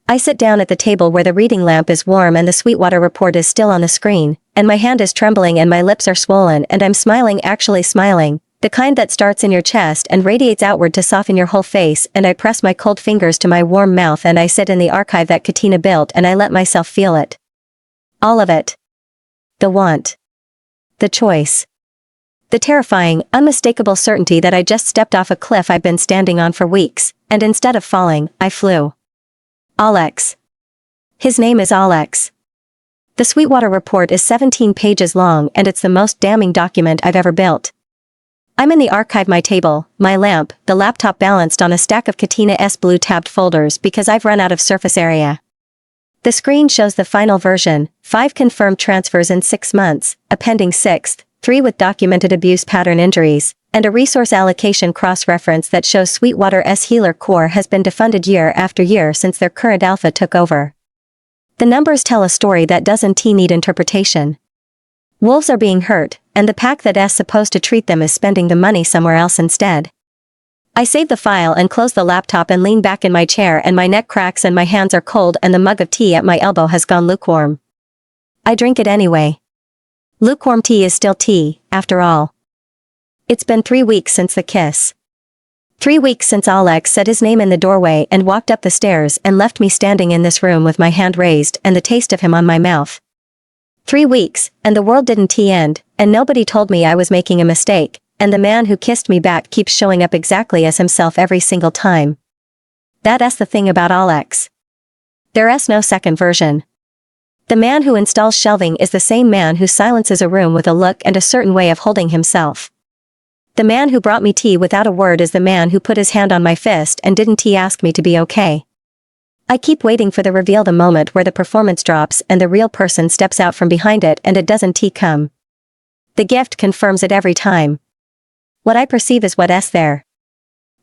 I sit down at the table where the reading lamp is warm and the Sweetwater report is still on the screen, and my hand is trembling and my lips are swollen and I'm smiling, actually smiling, the kind that starts in your chest and radiates outward to soften your whole face, and I press my cold fingers to my warm mouth and I sit in the archive that Katina built and I let myself feel it. All of it. The want. The choice. The terrifying, unmistakable certainty that I just stepped off a cliff I've been standing on for weeks, and instead of falling, I flew. Alex. His name is Alex. The Sweetwater report is 17 pages long and it's the most damning document I've ever built. I'm in the archive, my table, my lamp, the laptop balanced on a stack of Katina's blue tabbed folders because I've run out of surface area. The screen shows the final version, 5 confirmed transfers in 6 months, a pending 6th, 3 with documented abuse pattern injuries, and a resource allocation cross-reference that shows Sweetwater's healer core has been defunded year after year since their current alpha took over. The numbers tell a story that doesn't need interpretation. Wolves are being hurt, and the pack that's supposed to treat them is spending the money somewhere else instead. I save the file and close the laptop and lean back in my chair, and my neck cracks and my hands are cold and the mug of tea at my elbow has gone lukewarm. I drink it anyway. Lukewarm tea is still tea, after all. It's been 3 weeks since the kiss. 3 weeks since Alex said his name in the doorway and walked up the stairs and left me standing in this room with my hand raised and the taste of him on my mouth. 3 weeks, and the world didn't end, and nobody told me I was making a mistake, and the man who kissed me back keeps showing up exactly as himself every single time. That's the thing about Alex. There's no second version. The man who installs shelving is the same man who silences a room with a look and a certain way of holding himself. The man who brought me tea without a word is the man who put his hand on my fist and didn't ask me to be okay. I keep waiting for the reveal, the moment where the performance drops and the real person steps out from behind it, and it doesn't come. The gift confirms it every time. What I perceive is what's there.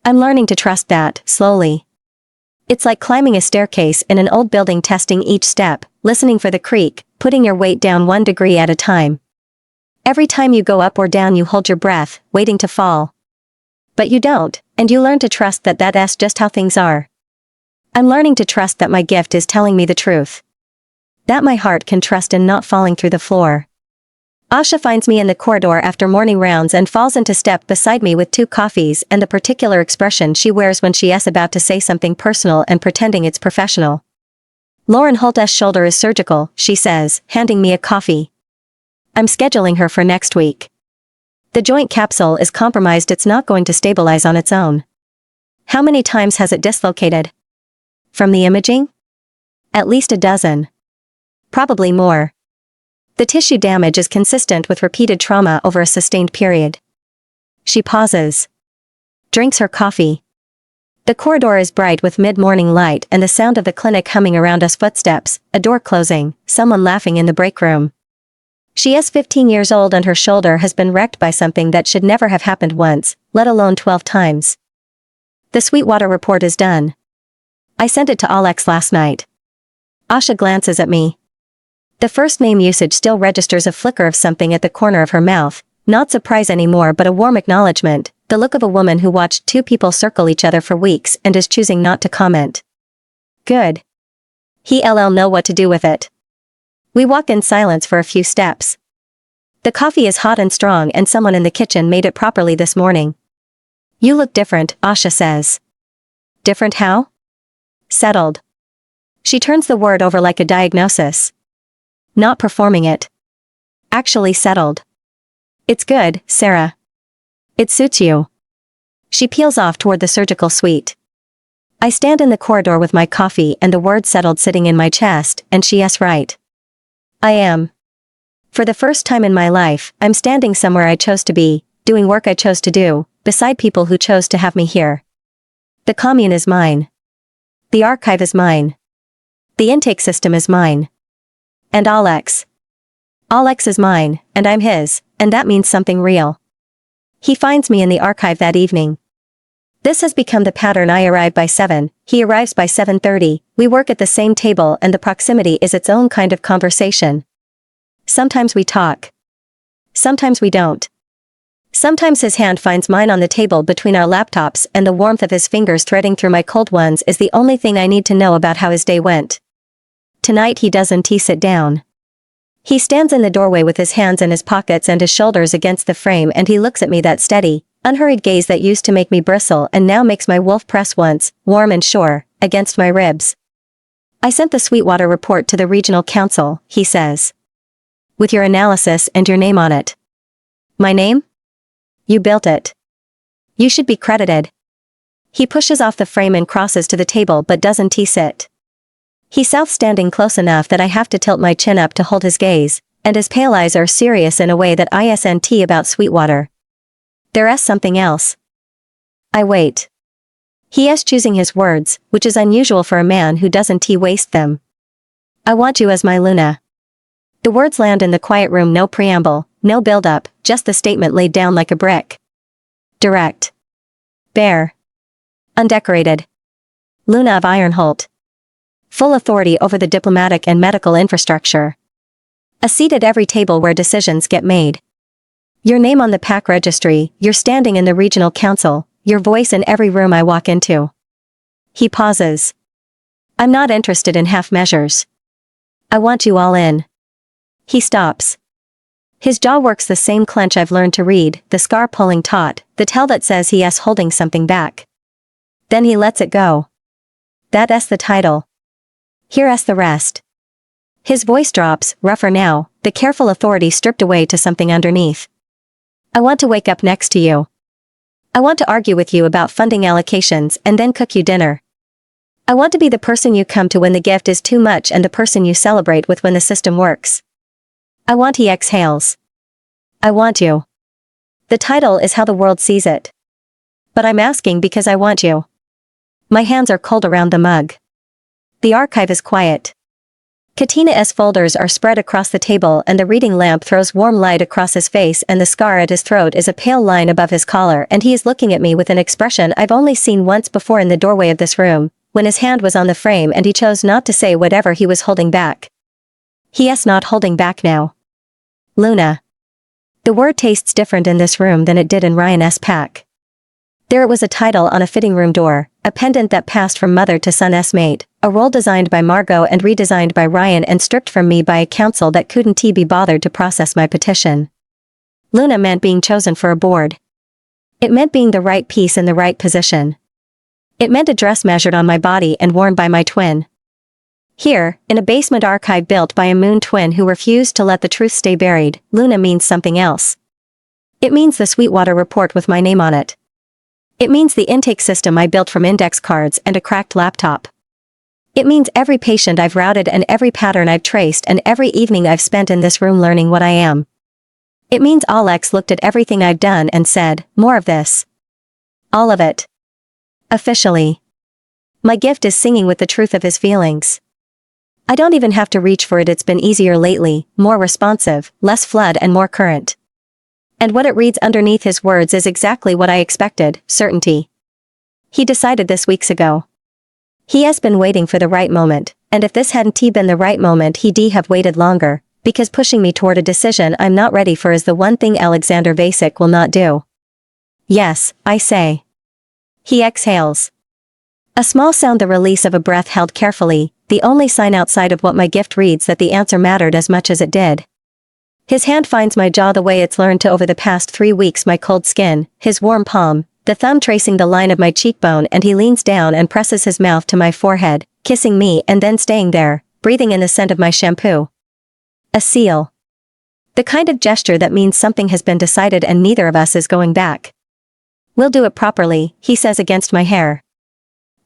I'm learning to trust that, slowly. It's like climbing a staircase in an old building, testing each step, listening for the creak, putting your weight down 1 degree at a time. Every time you go up or down you hold your breath, waiting to fall. But you don't, and you learn to trust that that's just how things are. I'm learning to trust that my gift is telling me the truth. That my heart can trust in not falling through the floor. Asha finds me in the corridor after morning rounds and falls into step beside me with 2 coffees and the particular expression she wears when she's about to say something personal and pretending it's professional. Lauren Holt's shoulder is surgical, she says, handing me a coffee. I'm scheduling her for next week. The joint capsule is compromised, it's not going to stabilize on its own. How many times has it dislocated? From the imaging? At least a dozen. Probably more. The tissue damage is consistent with repeated trauma over a sustained period. She pauses. Drinks her coffee. The corridor is bright with mid-morning light and the sound of the clinic humming around us, footsteps, a door closing, someone laughing in the break room. She is 15 years old and her shoulder has been wrecked by something that should never have happened once, let alone 12 times. The Sweetwater report is done. I sent it to Alex last night. Asha glances at me. The first name usage still registers a flicker of something at the corner of her mouth, not surprise anymore but a warm acknowledgement, the look of a woman who watched 2 people circle each other for weeks and is choosing not to comment. Good. He'll know what to do with it. We walk in silence for a few steps. The coffee is hot and strong and someone in the kitchen made it properly this morning. You look different, Asha says. Different how? Settled. She turns the word over like a diagnosis. Not performing it. Actually settled. It's good, Sarah. It suits you. She peels off toward the surgical suite. I stand in the corridor with my coffee and the word settled sitting in my chest, and she's right. I am. For the first time in my life, I'm standing somewhere I chose to be, doing work I chose to do, beside people who chose to have me here. The commune is mine. The archive is mine. The intake system is mine. And Alex. Alex is mine, and I'm his, and that means something real. He finds me in the archive that evening. This has become the pattern. I arrive by 7, he arrives by 7:30, we work at the same table and the proximity is its own kind of conversation. Sometimes we talk. Sometimes we don't. Sometimes his hand finds mine on the table between our laptops, and the warmth of his fingers threading through my cold ones is the only thing I need to know about how his day went. Tonight he doesn't sit down. He stands in the doorway with his hands in his pockets and his shoulders against the frame, and he looks at me that steady, unhurried gaze that used to make me bristle and now makes my wolf press once, warm and sure, against my ribs. I sent the Sweetwater report to the regional council, he says. With your analysis and your name on it. My name? You built it. You should be credited. He pushes off the frame and crosses to the table but doesn't sit. He's standing close enough that I have to tilt my chin up to hold his gaze, and his pale eyes are serious in a way that isn't about Sweetwater. There's something else. I wait. He is choosing his words, which is unusual for a man who doesn't waste them. I want you as my Luna. The words land in the quiet room, no preamble, no build-up, just the statement laid down like a brick. Direct. Bare. Undecorated. Luna of Ironholt. Full authority over the diplomatic and medical infrastructure. A seat at every table where decisions get made. Your name on the pack registry, your standing in the regional council, your voice in every room I walk into. He pauses. I'm not interested in half measures. I want you all in. He stops. His jaw works the same clench I've learned to read, the scar-pulling taut, the tell that says he is holding something back. Then he lets it go. That's the title. Here's the rest. His voice drops, rougher now, the careful authority stripped away to something underneath. I want to wake up next to you. I want to argue with you about funding allocations and then cook you dinner. I want to be the person you come to when the gift is too much and the person you celebrate with when the system works. I want. He exhales. I want you. The title is how the world sees it. But I'm asking because I want you. My hands are cold around the mug. The archive is quiet. Katina's folders are spread across the table and the reading lamp throws warm light across his face, and the scar at his throat is a pale line above his collar, and he is looking at me with an expression I've only seen once before in the doorway of this room, when his hand was on the frame and he chose not to say whatever he was holding back. He is not holding back now. Luna. The word tastes different in this room than it did in Ryan's pack. There it was, a title on a fitting room door, a pendant that passed from mother to son's mate, a role designed by Margot and redesigned by Ryan and stripped from me by a council that couldn't be bothered to process my petition. Luna meant being chosen for a board. It meant being the right piece in the right position. It meant a dress measured on my body and worn by my twin. Here, in a basement archive built by a moon twin who refused to let the truth stay buried, Luna means something else. It means the Sweetwater report with my name on it. It means the intake system I built from index cards and a cracked laptop. It means every patient I've routed and every pattern I've traced and every evening I've spent in this room learning what I am. It means Alex looked at everything I've done and said, more of this. All of it. Officially. My gift is singing with the truth of his feelings. I don't even have to reach for it. It's been easier lately, more responsive, less flood and more current. And what it reads underneath his words is exactly what I expected, certainty. He decided this weeks ago. He has been waiting for the right moment, and if this hadn't been the right moment he'd have waited longer, because pushing me toward a decision I'm not ready for is the one thing Alexander Vasek will not do. Yes, I say. He exhales. A small sound, the release of a breath held carefully, the only sign outside of what my gift reads that the answer mattered as much as it did. His hand finds my jaw the way it's learned to over the past 3 weeks, my cold skin, his warm palm, the thumb tracing the line of my cheekbone, and he leans down and presses his mouth to my forehead, kissing me and then staying there, breathing in the scent of my shampoo. A seal. The kind of gesture that means something has been decided and neither of us is going back. We'll do it properly, he says against my hair.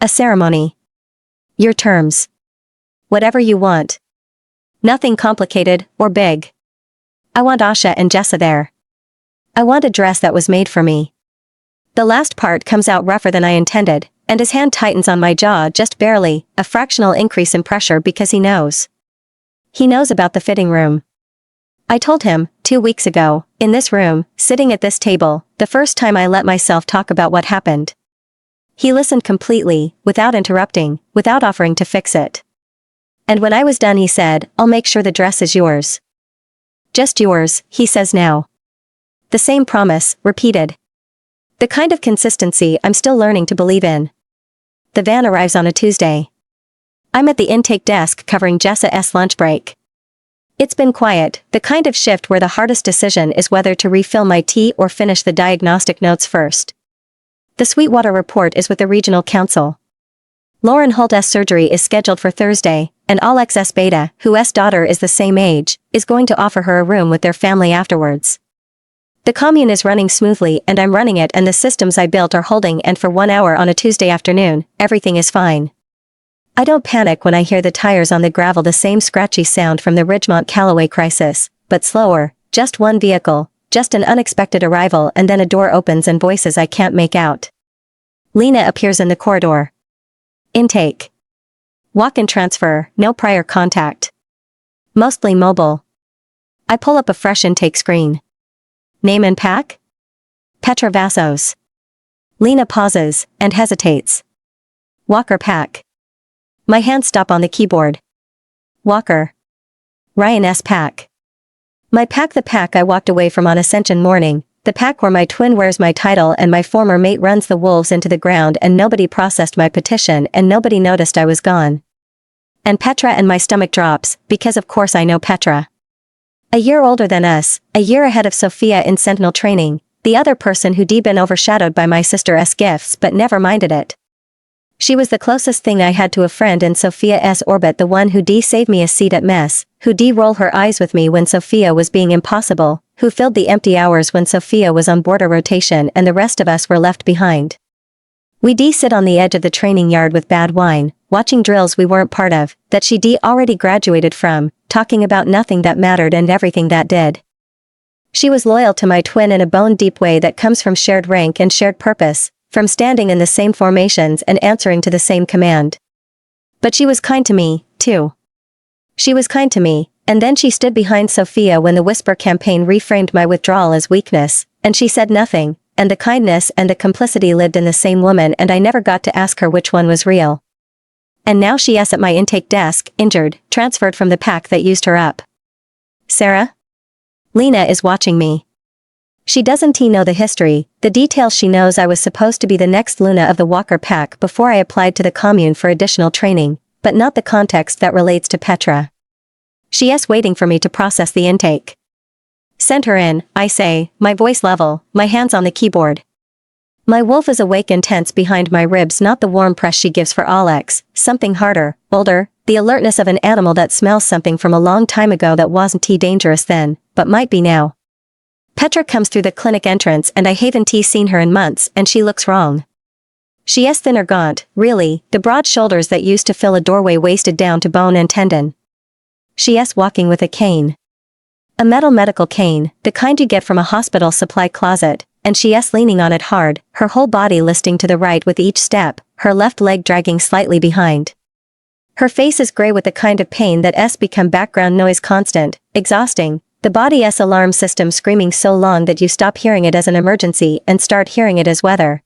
A ceremony. Your terms. Whatever you want. Nothing complicated or big. I want Asha and Jessa there. I want a dress that was made for me. The last part comes out rougher than I intended, and his hand tightens on my jaw just barely, a fractional increase in pressure because he knows. He knows about the fitting room. I told him, 2 weeks ago, in this room, sitting at this table, the first time I let myself talk about what happened. He listened completely, without interrupting, without offering to fix it. And when I was done he said, I'll make sure the dress is yours. Just yours, he says now. The same promise, repeated. The kind of consistency I'm still learning to believe in. The van arrives on a Tuesday. I'm at the intake desk covering Jessa's lunch break. It's been quiet, the kind of shift where the hardest decision is whether to refill my tea or finish the diagnostic notes first. The Sweetwater report is with the regional council. Lauren Holt's surgery is scheduled for Thursday, and Alex S. Beta, whose daughter is the same age, is going to offer her a room with their family afterwards. The commune is running smoothly and I'm running it, and the systems I built are holding, and for 1 hour on a Tuesday afternoon, everything is fine. I don't panic when I hear the tires on the gravel, the same scratchy sound from the Ridgemont-Callaway crisis, but slower, just one vehicle, just an unexpected arrival, and then a door opens and voices I can't make out. Lena appears in the corridor. Intake. Walk-in transfer, no prior contact. Mostly mobile. I pull up a fresh intake screen. Name and pack? Petra Vassos. Lena pauses, and hesitates. Walker pack. My hands stop on the keyboard. Walker. Ryan S. pack. My pack, the pack I walked away from on Ascension morning, the pack where my twin wears my title and my former mate runs the wolves into the ground, and nobody processed my petition and nobody noticed I was gone. And Petra, and my stomach drops, because of course I know Petra. A year older than us, a year ahead of Sophia in Sentinel training, the other person who'd been overshadowed by my sister's gifts but never minded it. She was the closest thing I had to a friend in Sophia's orbit, the one who'd save me a seat at mess, who'd roll her eyes with me when Sophia was being impossible, who filled the empty hours when Sophia was on border rotation and the rest of us were left behind. We'd sit on the edge of the training yard with bad wine, watching drills we weren't part of, that she'd already graduated from, talking about nothing that mattered and everything that did. She was loyal to my twin in a bone-deep way that comes from shared rank and shared purpose, from standing in the same formations and answering to the same command. But she was kind to me, too. She was kind to me, and then she stood behind Sophia when the Whisper campaign reframed my withdrawal as weakness, and she said nothing, and the kindness and the complicity lived in the same woman, and I never got to ask her which one was real. And now she is at my intake desk, injured, transferred from the pack that used her up. Sarah? Lena is watching me. She doesn't know the history, the details. She knows I was supposed to be the next Luna of the Walker pack before I applied to the commune for additional training, but not the context that relates to Petra. She is waiting for me to process the intake. Send her in, I say, my voice level, my hands on the keyboard. My wolf is awake and tense behind my ribs, not the warm press she gives for Alex, something harder, older, the alertness of an animal that smells something from a long time ago that wasn't dangerous then, but might be now. Petra comes through the clinic entrance and I haven't seen her in months, and she looks wrong. She is thin or gaunt, really, the broad shoulders that used to fill a doorway wasted down to bone and tendon. She is walking with a cane. A metal medical cane, the kind you get from a hospital supply closet, and she is leaning on it hard, her whole body listing to the right with each step, her left leg dragging slightly behind. Her face is gray with the kind of pain that has become background noise, constant, exhausting, the body's alarm system screaming so long that you stop hearing it as an emergency and start hearing it as weather.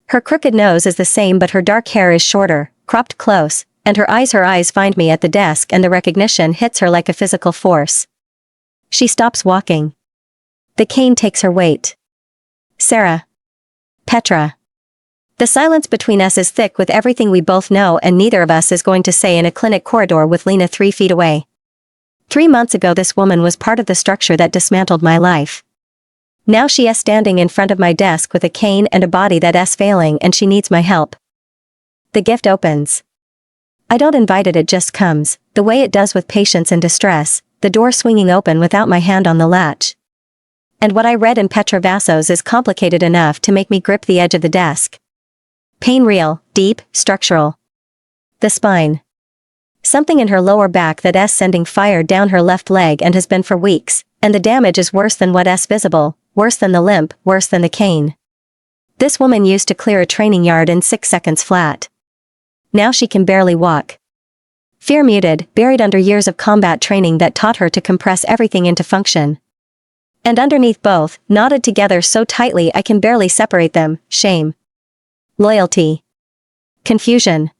Her crooked nose is the same, but her dark hair is shorter, cropped close, and her eyes find me at the desk, and the recognition hits her like a physical force. She stops walking. The cane takes her weight. Sarah. Petra. The silence between us is thick with everything we both know and neither of us is going to say in a clinic corridor with Lena 3 feet away. 3 months ago this woman was part of the structure that dismantled my life. Now she is standing in front of my desk with a cane and a body that is failing, and she needs my help. The gift opens. I don't invite it, it just comes, the way it does with patience in distress, the door swinging open without my hand on the latch. And what I read in Petra Vassos is complicated enough to make me grip the edge of the desk. Pain real, deep, structural. The spine. Something in her lower back that is sending fire down her left leg and has been for weeks, and the damage is worse than what is visible, worse than the limp, worse than the cane. This woman used to clear a training yard in 6 seconds flat. Now she can barely walk. Fear muted, buried under years of combat training that taught her to compress everything into function. And underneath both, knotted together so tightly I can barely separate them, shame. Loyalty. Confusion.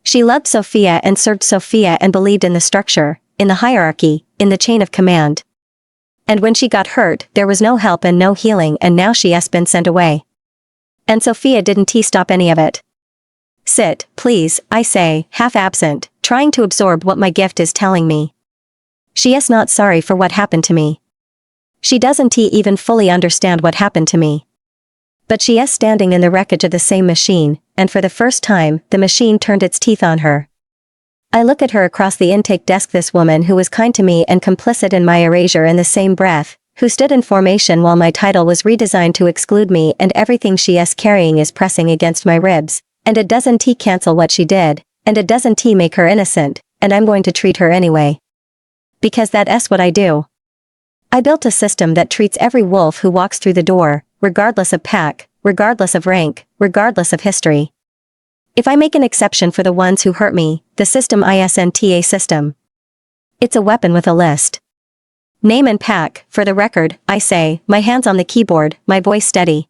She loved Sophia and served Sophia and believed in the structure, in the hierarchy, in the chain of command. And when she got hurt, there was no help and no healing, and now she has been sent away. And Sophia didn't stop any of it. Sit, please, I say, half absent, trying to absorb what my gift is telling me. She is not sorry for what happened to me. She doesn't even fully understand what happened to me. But she is standing in the wreckage of the same machine, and for the first time, the machine turned its teeth on her. I look at her across the intake desk, this woman who was kind to me and complicit in my erasure in the same breath, who stood in formation while my title was redesigned to exclude me, and everything she is carrying is pressing against my ribs, and it doesn't cancel what she did, and it doesn't make her innocent, and I'm going to treat her anyway. Because that's what I do. I built a system that treats every wolf who walks through the door, regardless of pack, regardless of rank, regardless of history. If I make an exception for the ones who hurt me, the system isn't a system. It's a weapon with a list. Name and pack, for the record, I say, my hands on the keyboard, my voice steady.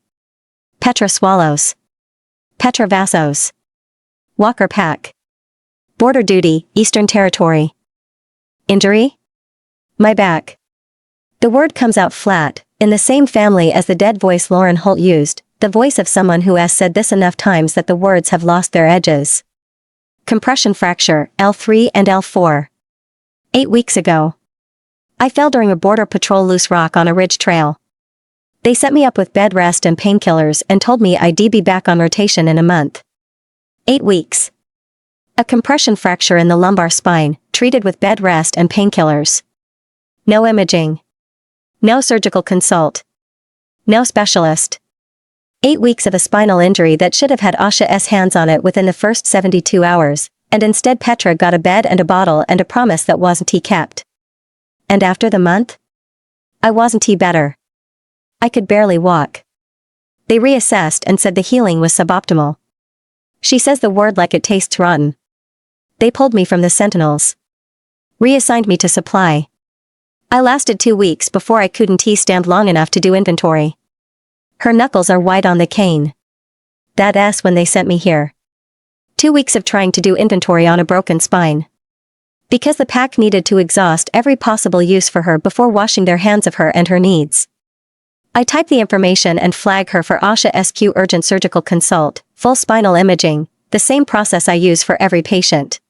Petra Swallows. Petra Vassos. Walker Pack. Border duty, Eastern Territory. Injury? My back. The word comes out flat, in the same family as the dead voice Lauren Holt used, the voice of someone who has said this enough times that the words have lost their edges. Compression fracture, L3 and L4. 8 weeks ago. I fell during a border patrol loose rock on a ridge trail. They set me up with bed rest and painkillers and told me I'd be back on rotation in a month. 8 weeks. A compression fracture in the lumbar spine, treated with bed rest and painkillers. No imaging. No surgical consult. No specialist. 8 weeks of a spinal injury that should have had Asha's hands on it within the first 72 hours, and instead Petra got a bed and a bottle and a promise that wasn't kept. And after the month? I wasn't better. I could barely walk. They reassessed and said the healing was suboptimal. She says the word like it tastes rotten. They pulled me from the Sentinels. Reassigned me to supply. I lasted 2 weeks before I couldn't stand long enough to do inventory. Her knuckles are white on the cane. That's when they sent me here. 2 weeks of trying to do inventory on a broken spine. Because the pack needed to exhaust every possible use for her before washing their hands of her and her needs. I type the information and flag her for Asha SQ urgent surgical consult, full spinal imaging, the same process I use for every patient.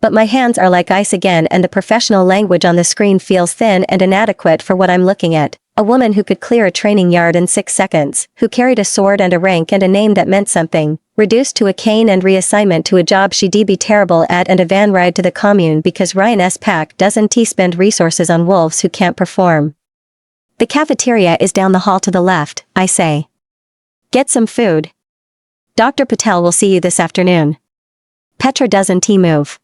But my hands are like ice again, and the professional language on the screen feels thin and inadequate for what I'm looking at. A woman who could clear a training yard in 6 seconds, who carried a sword and a rank and a name that meant something, reduced to a cane and reassignment to a job she'd be terrible at, and a van ride to the commune because Ryan's pack doesn't spend resources on wolves who can't perform. The cafeteria is down the hall to the left, I say. Get some food. Dr. Patel will see you this afternoon. Petra doesn't move.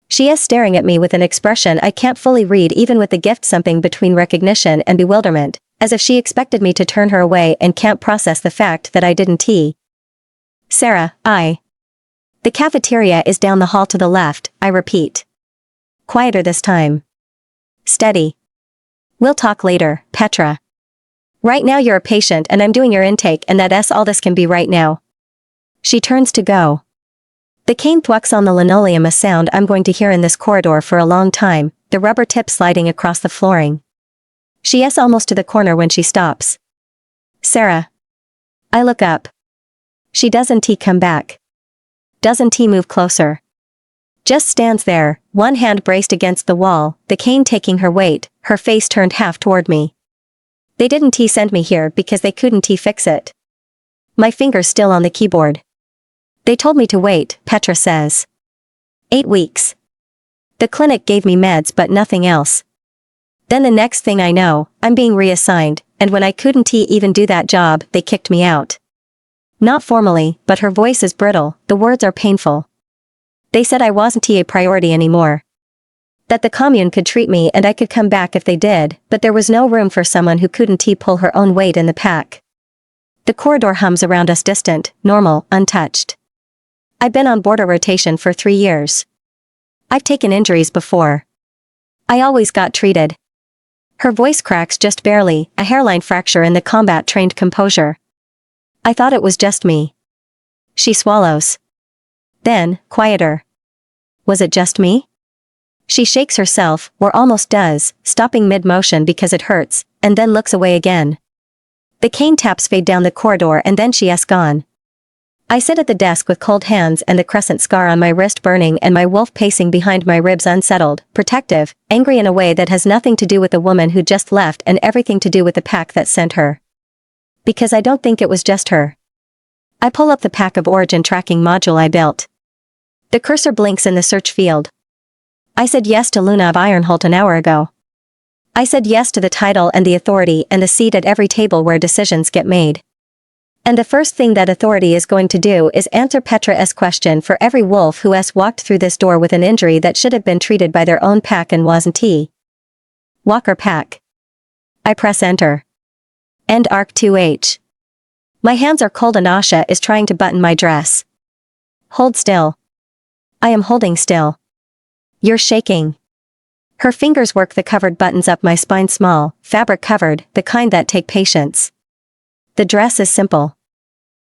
She is staring at me with an expression I can't fully read, even with the gift something between recognition and bewilderment, as if she expected me to turn her away and can't process the fact that I didn't. Sarah, The cafeteria is down the hall to the left, I repeat. Quieter this time. Steady. We'll talk later, Petra. Right now you're a patient and I'm doing your intake, and that's all this can be right now. She turns to go. The cane thwacks on the linoleum, a sound I'm going to hear in this corridor for a long time, the rubber tip sliding across the flooring. She is almost to the corner when she stops. Sarah. I look up. She doesn't come back. Doesn't move closer. Just stands there, one hand braced against the wall, the cane taking her weight, her face turned half toward me. They didn't send me here because they couldn't fix it. My fingers still on the keyboard. They told me to wait, Petra says. 8 weeks. The clinic gave me meds but nothing else. Then the next thing I know, I'm being reassigned, and when I couldn't even do that job, they kicked me out. Not formally, but her voice is brittle, the words are painful. They said I wasn't a priority anymore. That the commune could treat me and I could come back if they did, but there was no room for someone who couldn't pull her own weight in the pack. The corridor hums around us, distant, normal, untouched. I've been on border rotation for 3 years. I've taken injuries before. I always got treated. Her voice cracks just barely, a hairline fracture in the combat-trained composure. I thought it was just me. She swallows. Then, quieter. Was it just me? She shakes herself, or almost does, stopping mid-motion because it hurts, and then looks away again. The cane taps fade down the corridor and then she's gone. I sit at the desk with cold hands and the crescent scar on my wrist burning and my wolf pacing behind my ribs unsettled, protective, angry in a way that has nothing to do with the woman who just left and everything to do with the pack that sent her. Because I don't think it was just her. I pull up the pack of origin tracking module I built. The cursor blinks in the search field. I said yes to Luna of Ironholt an hour ago. I said yes to the title and the authority and the seat at every table where decisions get made. And the first thing that authority is going to do is answer Petra's question for every wolf who has walked through this door with an injury that should have been treated by their own pack and wasn't. Walker pack. I press enter. End arc 2H. My hands are cold and Asha is trying to button my dress. Hold still. I am holding still. You're shaking. Her fingers work the covered buttons up my spine, small, fabric covered, the kind that take patience. The dress is simple.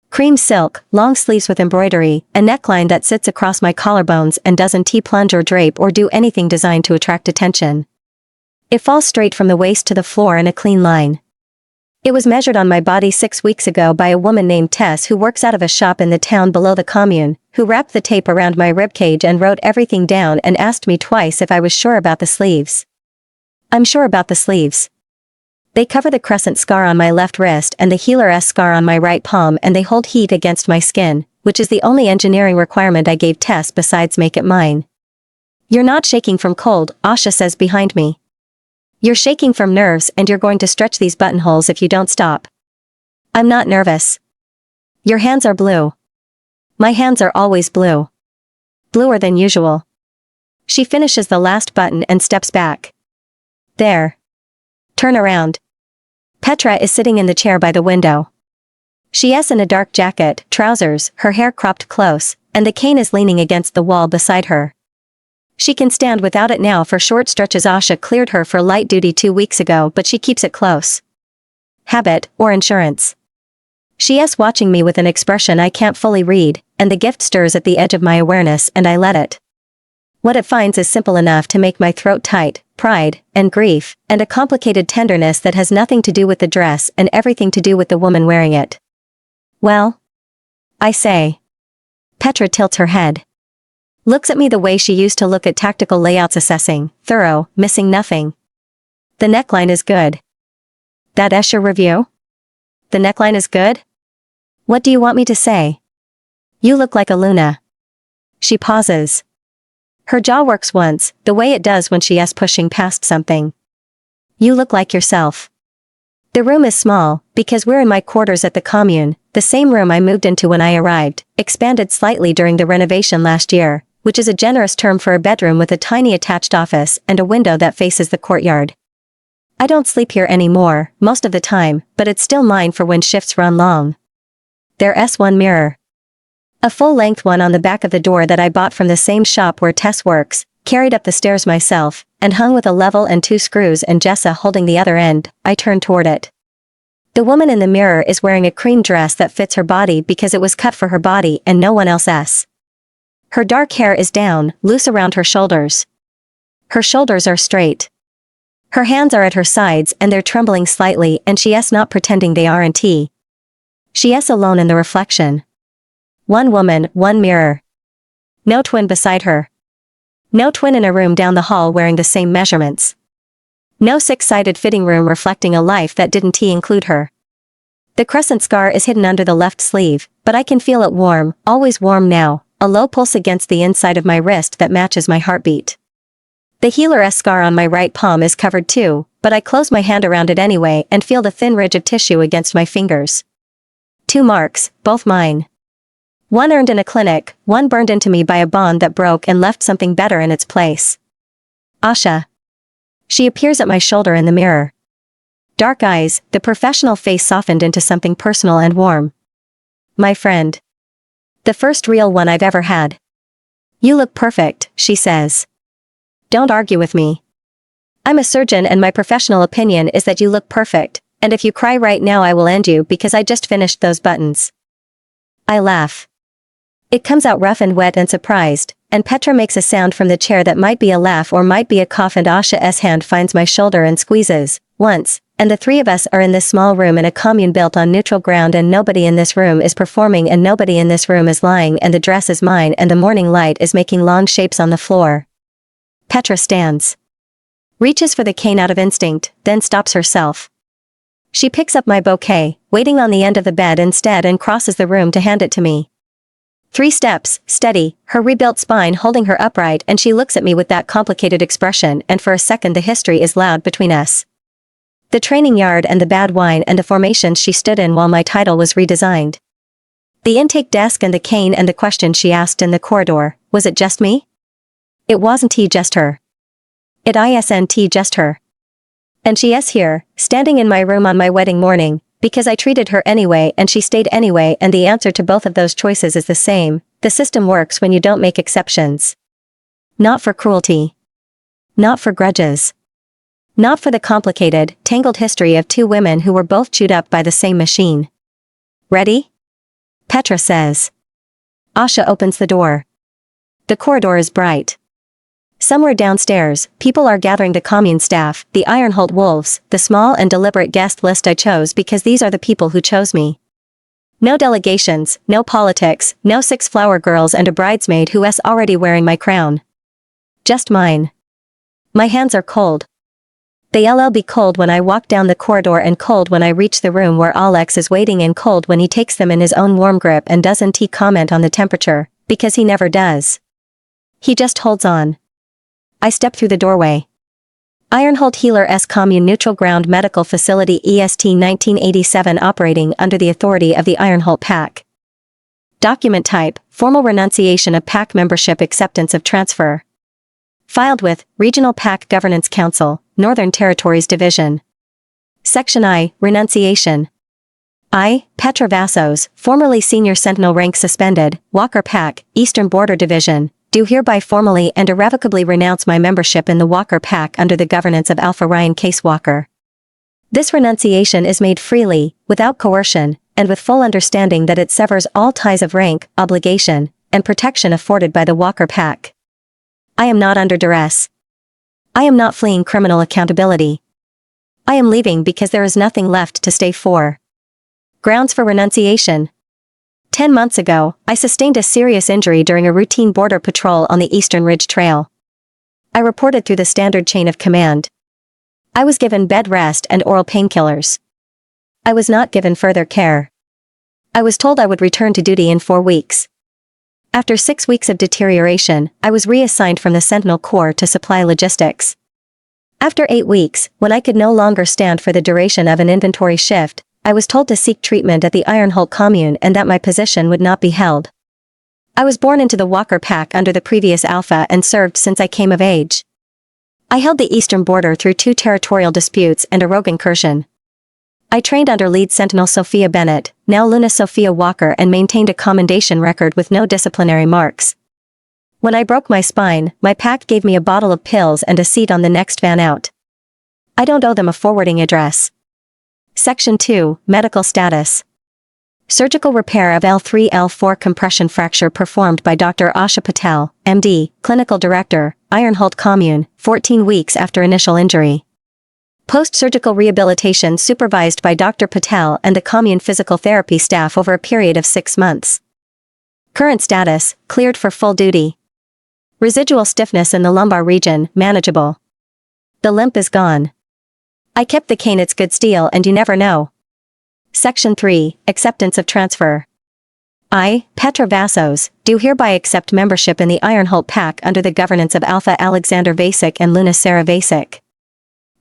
Cream silk, long sleeves with embroidery, a neckline that sits across my collarbones and doesn't plunge or drape or do anything designed to attract attention. It falls straight from the waist to the floor in a clean line. It was measured on my body 6 weeks ago by a woman named Tess who works out of a shop in the town below the commune, who wrapped the tape around my ribcage and wrote everything down and asked me twice if I was sure about the sleeves. I'm sure about the sleeves. They cover the crescent scar on my left wrist and the healer's scar on my right palm, and they hold heat against my skin, which is the only engineering requirement I gave Tess besides make it mine. You're not shaking from cold, Asha says behind me. You're shaking from nerves and you're going to stretch these buttonholes if you don't stop. I'm not nervous. Your hands are blue. My hands are always blue. Bluer than usual. She finishes the last button and steps back. There. Turn around. Petra is sitting in the chair by the window. She is in a dark jacket, trousers, her hair cropped close, and the cane is leaning against the wall beside her. She can stand without it now for short stretches. Asha cleared her for light duty 2 weeks ago, but she keeps it close. Habit, or insurance. She is watching me with an expression I can't fully read, and the gift stirs at the edge of my awareness and I let it. What it finds is simple enough to make my throat tight, pride, and grief, and a complicated tenderness that has nothing to do with the dress and everything to do with the woman wearing it. Well? I say. Petra tilts her head. Looks at me the way she used to look at tactical layouts, assessing, thorough, missing nothing. The neckline is good. That is your review? The neckline is good? What do you want me to say? You look like a Luna. She pauses. Her jaw works once, the way it does when she is pushing past something. You look like yourself. The room is small, because we're in my quarters at the commune, the same room I moved into when I arrived, expanded slightly during the renovation last year, which is a generous term for a bedroom with a tiny attached office and a window that faces the courtyard. I don't sleep here anymore, most of the time, but it's still mine for when shifts run long. There's one mirror. A full-length one on the back of the door that I bought from the same shop where Tess works, carried up the stairs myself, and hung with a level and 2 screws and Jessa holding the other end. I turn toward it. The woman in the mirror is wearing a cream dress that fits her body because it was cut for her body and no one else's. Her dark hair is down, loose around her shoulders. Her shoulders are straight. Her hands are at her sides and they're trembling slightly, and she is not pretending they aren't. She is alone in the reflection. One woman, one mirror. No twin beside her. No twin in a room down the hall wearing the same measurements. No 6-sided fitting room reflecting a life that didn't include her. The crescent scar is hidden under the left sleeve, but I can feel it warm, always warm now, a low pulse against the inside of my wrist that matches my heartbeat. The healer's scar on my right palm is covered too, but I close my hand around it anyway and feel the thin ridge of tissue against my fingers. 2 marks, both mine. One earned in a clinic, one burned into me by a bond that broke and left something better in its place. Asha. She appears at my shoulder in the mirror. Dark eyes, the professional face softened into something personal and warm. My friend. The first real one I've ever had. You look perfect, she says. Don't argue with me. I'm a surgeon and my professional opinion is that you look perfect, and if you cry right now I will end you because I just finished those buttons. I laugh. It comes out rough and wet and surprised, and Petra makes a sound from the chair that might be a laugh or might be a cough, and Asha's hand finds my shoulder and squeezes, once, and the three of us are in this small room in a commune built on neutral ground, and nobody in this room is performing and nobody in this room is lying, and the dress is mine and the morning light is making long shapes on the floor. Petra stands. Reaches for the cane out of instinct, then stops herself. She picks up my bouquet, waiting on the end of the bed instead, and crosses the room to hand it to me. 3 steps, steady, her rebuilt spine holding her upright, and she looks at me with that complicated expression, and for a second the history is loud between us. The training yard and the bad wine and the formations she stood in while my title was redesigned. The intake desk and the cane and the questions she asked in the corridor, was it just me? It wasn't just her. It isn't just her. And she is here, standing in my room on my wedding morning, because I treated her anyway and she stayed anyway, and the answer to both of those choices is the same: the system works when you don't make exceptions. Not for cruelty. Not for grudges. Not for the complicated, tangled history of 2 women who were both chewed up by the same machine. Ready? Petra says. Asha opens the door. The corridor is bright. Somewhere downstairs, people are gathering: the commune staff, the Ironholt wolves, the small and deliberate guest list I chose because these are the people who chose me. No delegations, no politics, no 6 flower girls and a bridesmaid who is already wearing my crown. Just mine. My hands are cold. They'll be cold when I walk down the corridor, and cold when I reach the room where Alex is waiting, and cold when he takes them in his own warm grip and doesn't comment on the temperature, because he never does. He just holds on. I step through the doorway. Ironholt Healer S Commune Neutral Ground Medical Facility EST 1987, operating under the authority of the Ironholt PAC. Document type: Formal Renunciation of PAC Membership, Acceptance of Transfer. Filed with Regional PAC Governance Council, Northern Territories Division. Section I, Renunciation. I, Petra Vassos, formerly Senior Sentinel rank suspended, Walker PAC, Eastern Border Division, do hereby formally and irrevocably renounce my membership in the Walker PAC under the governance of Alpha Ryan Case Walker. This renunciation is made freely, without coercion, and with full understanding that it severs all ties of rank, obligation, and protection afforded by the Walker PAC. I am not under duress. I am not fleeing criminal accountability. I am leaving because there is nothing left to stay for. Grounds for renunciation. 10 months ago, I sustained a serious injury during a routine border patrol on the Eastern Ridge Trail. I reported through the standard chain of command. I was given bed rest and oral painkillers. I was not given further care. I was told I would return to duty in 4 weeks. After 6 weeks of deterioration, I was reassigned from the Sentinel Corps to supply logistics. After 8 weeks, when I could no longer stand for the duration of an inventory shift, I was told to seek treatment at the Ironholt commune and that my position would not be held. I was born into the Walker PAC under the previous Alpha and served since I came of age. I held the eastern border through 2 territorial disputes and a rogue incursion. I trained under lead Sentinel Sophia Bennett, now Luna Sophia Walker, and maintained a commendation record with no disciplinary marks. When I broke my spine, my PAC gave me a bottle of pills and a seat on the next van out. I don't owe them a forwarding address. Section 2, Medical Status. Surgical repair of L3-L4 compression fracture performed by Dr. Asha Patel, MD, Clinical Director, Ironholt Commune, 14 weeks after initial injury. Post-surgical rehabilitation supervised by Dr. Patel and the commune physical therapy staff over a period of 6 months. Current status, cleared for full duty. Residual stiffness in the lumbar region, manageable. The limp is gone. I kept the cane, it's good steel and you never know. Section 3, Acceptance of Transfer. I, Petra Vassos, do hereby accept membership in the Ironholt PAC under the governance of Alpha Alexander Vasic and Luna Sarah Vasic.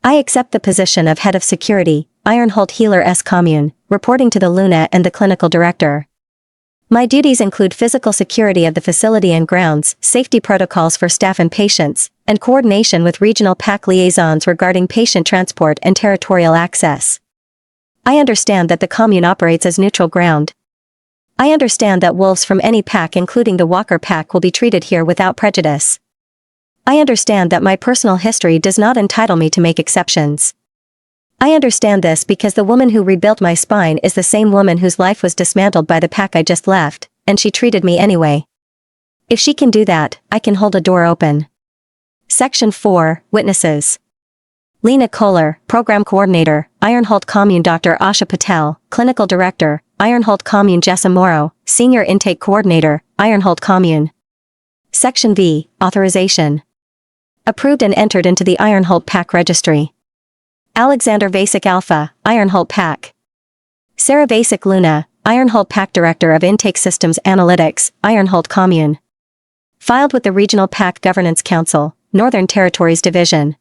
I accept the position of Head of Security, Ironholt Healer S Commune, reporting to the Luna and the Clinical Director. My duties include physical security of the facility and grounds, safety protocols for staff and patients, and coordination with regional PAC liaisons regarding patient transport and territorial access. I understand that the commune operates as neutral ground. I understand that wolves from any PAC, including the Walker PAC, will be treated here without prejudice. I understand that my personal history does not entitle me to make exceptions. I understand this because the woman who rebuilt my spine is the same woman whose life was dismantled by the PAC I just left, and she treated me anyway. If she can do that, I can hold a door open. Section 4, Witnesses. Lena Kohler, Program Coordinator, Ironholt Commune. Dr. Asha Patel, Clinical Director, Ironholt Commune. Jessa Morrow, Senior Intake Coordinator, Ironholt Commune. Section V, Authorization. Approved and entered into the Ironholt PAC Registry. Alexander Vasek Alpha, Ironholt PAC. Sarah Vasek Luna, Ironholt PAC Director of Intake Systems Analytics, Ironholt Commune. Filed with the Regional PAC Governance Council, Northern Territories Division.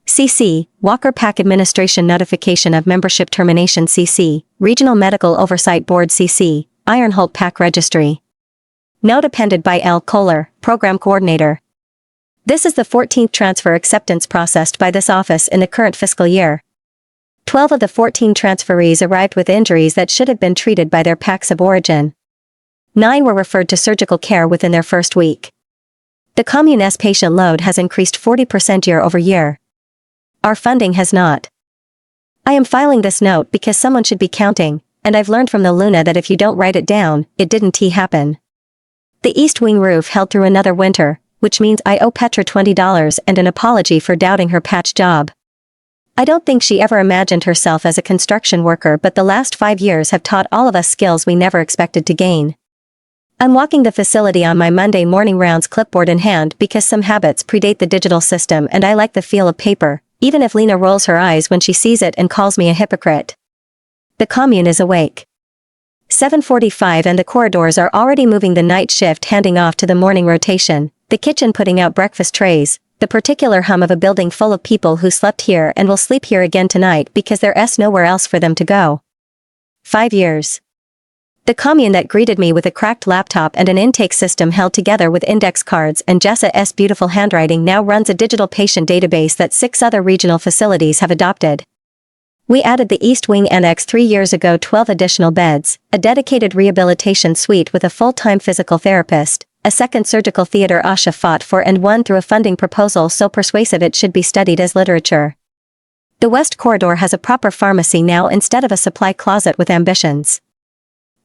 CC, Walker PAC Administration Notification of Membership Termination. CC, Regional Medical Oversight Board. CC, Ironholt PAC Registry. Note appended by L. Kohler, Program Coordinator. This is the 14th transfer acceptance processed by this office in the current fiscal year. 12 of the 14 transferees arrived with injuries that should have been treated by their PACs of origin. 9 were referred to surgical care within their first week. The commune's patient load has increased 40% year-over-year. Our funding has not. I am filing this note because someone should be counting, and I've learned from the Luna that if you don't write it down, it didn't happen. The east wing roof held through another winter, which means I owe Petra $20 and an apology for doubting her patch job. I don't think she ever imagined herself as a construction worker, but the last 5 years have taught all of us skills we never expected to gain. I'm walking the facility on my Monday morning rounds, clipboard in hand, because some habits predate the digital system and I like the feel of paper, even if Lena rolls her eyes when she sees it and calls me a hypocrite. The commune is awake. 7:45 and the corridors are already moving, the night shift handing off to the morning rotation, the kitchen putting out breakfast trays, the particular hum of a building full of people who slept here and will sleep here again tonight because there's nowhere else for them to go. 5 years. The commune that greeted me with a cracked laptop and an intake system held together with index cards and Jessa's beautiful handwriting now runs a digital patient database that 6 other regional facilities have adopted. We added the East Wing Annex 3 years ago, 12 additional beds, a dedicated rehabilitation suite with a full-time physical therapist, a second surgical theater Asha fought for and won through a funding proposal so persuasive it should be studied as literature. The West Corridor has a proper pharmacy now instead of a supply closet with ambitions.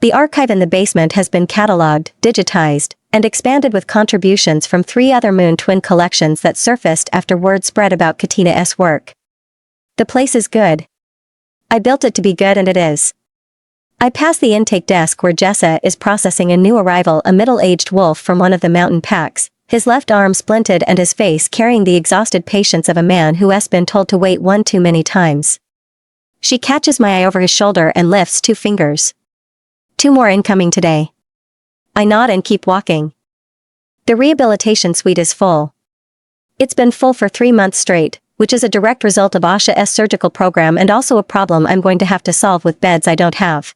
The archive in the basement has been catalogued, digitized, and expanded with contributions from 3 other Moon Twin collections that surfaced after word spread about Katina's work. The place is good. I built it to be good and it is. I pass the intake desk where Jessa is processing a new arrival, a middle-aged wolf from one of the mountain packs, his left arm splinted and his face carrying the exhausted patience of a man who has been told to wait one too many times. She catches my eye over his shoulder and lifts 2 fingers. 2 more incoming today. I nod and keep walking. The rehabilitation suite is full. It's been full for 3 months straight, which is a direct result of Asha's surgical program and also a problem I'm going to have to solve with beds I don't have.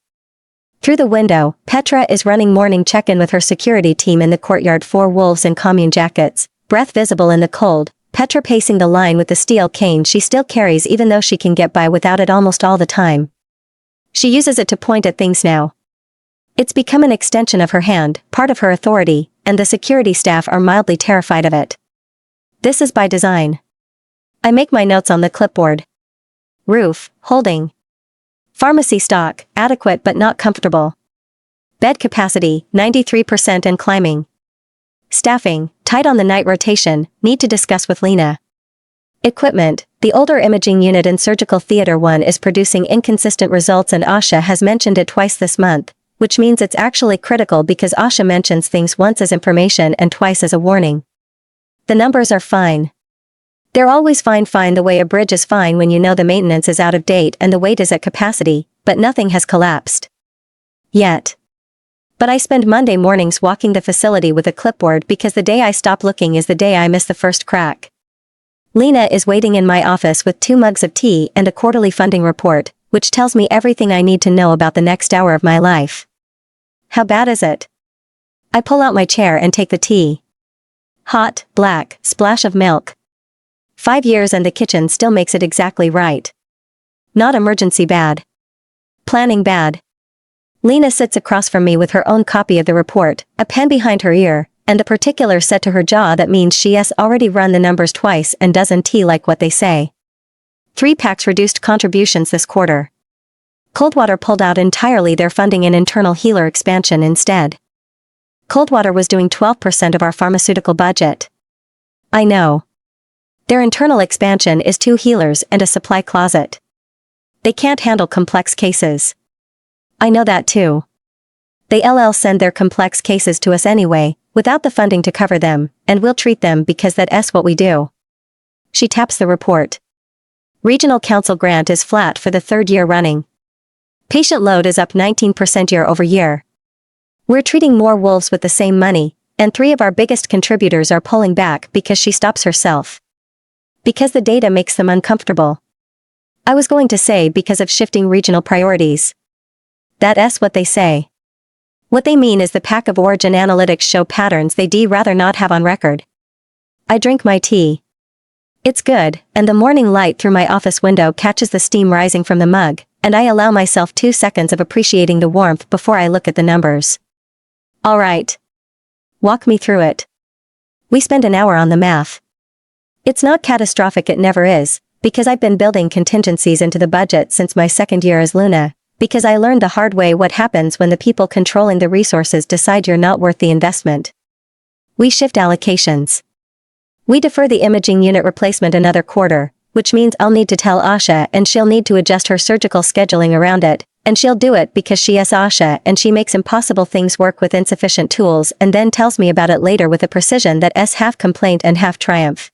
Through the window, Petra is running morning check-in with her security team in the courtyard, 4 wolves in commune jackets, breath visible in the cold, Petra pacing the line with the steel cane she still carries even though she can get by without it almost all the time. She uses it to point at things now. It's become an extension of her hand, part of her authority, and the security staff are mildly terrified of it. This is by design. I make my notes on the clipboard. Roof, holding. Pharmacy stock, adequate but not comfortable. Bed capacity, 93% and climbing. Staffing, tight on the night rotation, need to discuss with Lena. Equipment, the older imaging unit in surgical theater 1 is producing inconsistent results and Asha has mentioned it twice this month, which means it's actually critical because Asha mentions things once as information and twice as a warning. The numbers are fine. They're always fine the way a bridge is fine when you know the maintenance is out of date and the weight is at capacity, but nothing has collapsed. Yet. But I spend Monday mornings walking the facility with a clipboard because the day I stop looking is the day I miss the first crack. Lena is waiting in my office with 2 mugs of tea and a quarterly funding report, which tells me everything I need to know about the next hour of my life. How bad is it? I pull out my chair and take the tea. Hot, black, splash of milk. 5 years and the kitchen still makes it exactly right. Not emergency bad. Planning bad. Lena sits across from me with her own copy of the report, a pen behind her ear, and a particular set to her jaw that means she has already run the numbers twice and doesn't like what they say. 3 PACs reduced contributions this quarter. Coldwater pulled out entirely their funding in internal healer expansion instead. Coldwater was doing 12% of our pharmaceutical budget. I know. Their internal expansion is 2 healers and a supply closet. They can't handle complex cases. I know that too. They send their complex cases to us anyway, without the funding to cover them, and we'll treat them because that's what we do. She taps the report. Regional Council grant is flat for the 3rd year running. Patient load is up 19% year over year. We're treating more wolves with the same money, and 3 of our biggest contributors are pulling back because she stops herself. Because the data makes them uncomfortable. I was going to say because of shifting regional priorities. That's what they say. What they mean is the pack of origin analytics show patterns they'd rather not have on record. I drink my tea. It's good, and the morning light through my office window catches the steam rising from the mug, and I allow myself 2 seconds of appreciating the warmth before I look at the numbers. All right. Walk me through it. We spend an hour on the math. It's not catastrophic, it never is, because I've been building contingencies into the budget since my 2nd year as Luna, because I learned the hard way what happens when the people controlling the resources decide you're not worth the investment. We shift allocations. We defer the imaging unit replacement another quarter, which means I'll need to tell Asha and she'll need to adjust her surgical scheduling around it, and she'll do it because she is Asha and she makes impossible things work with insufficient tools and then tells me about it later with a precision that's half complaint and half triumph.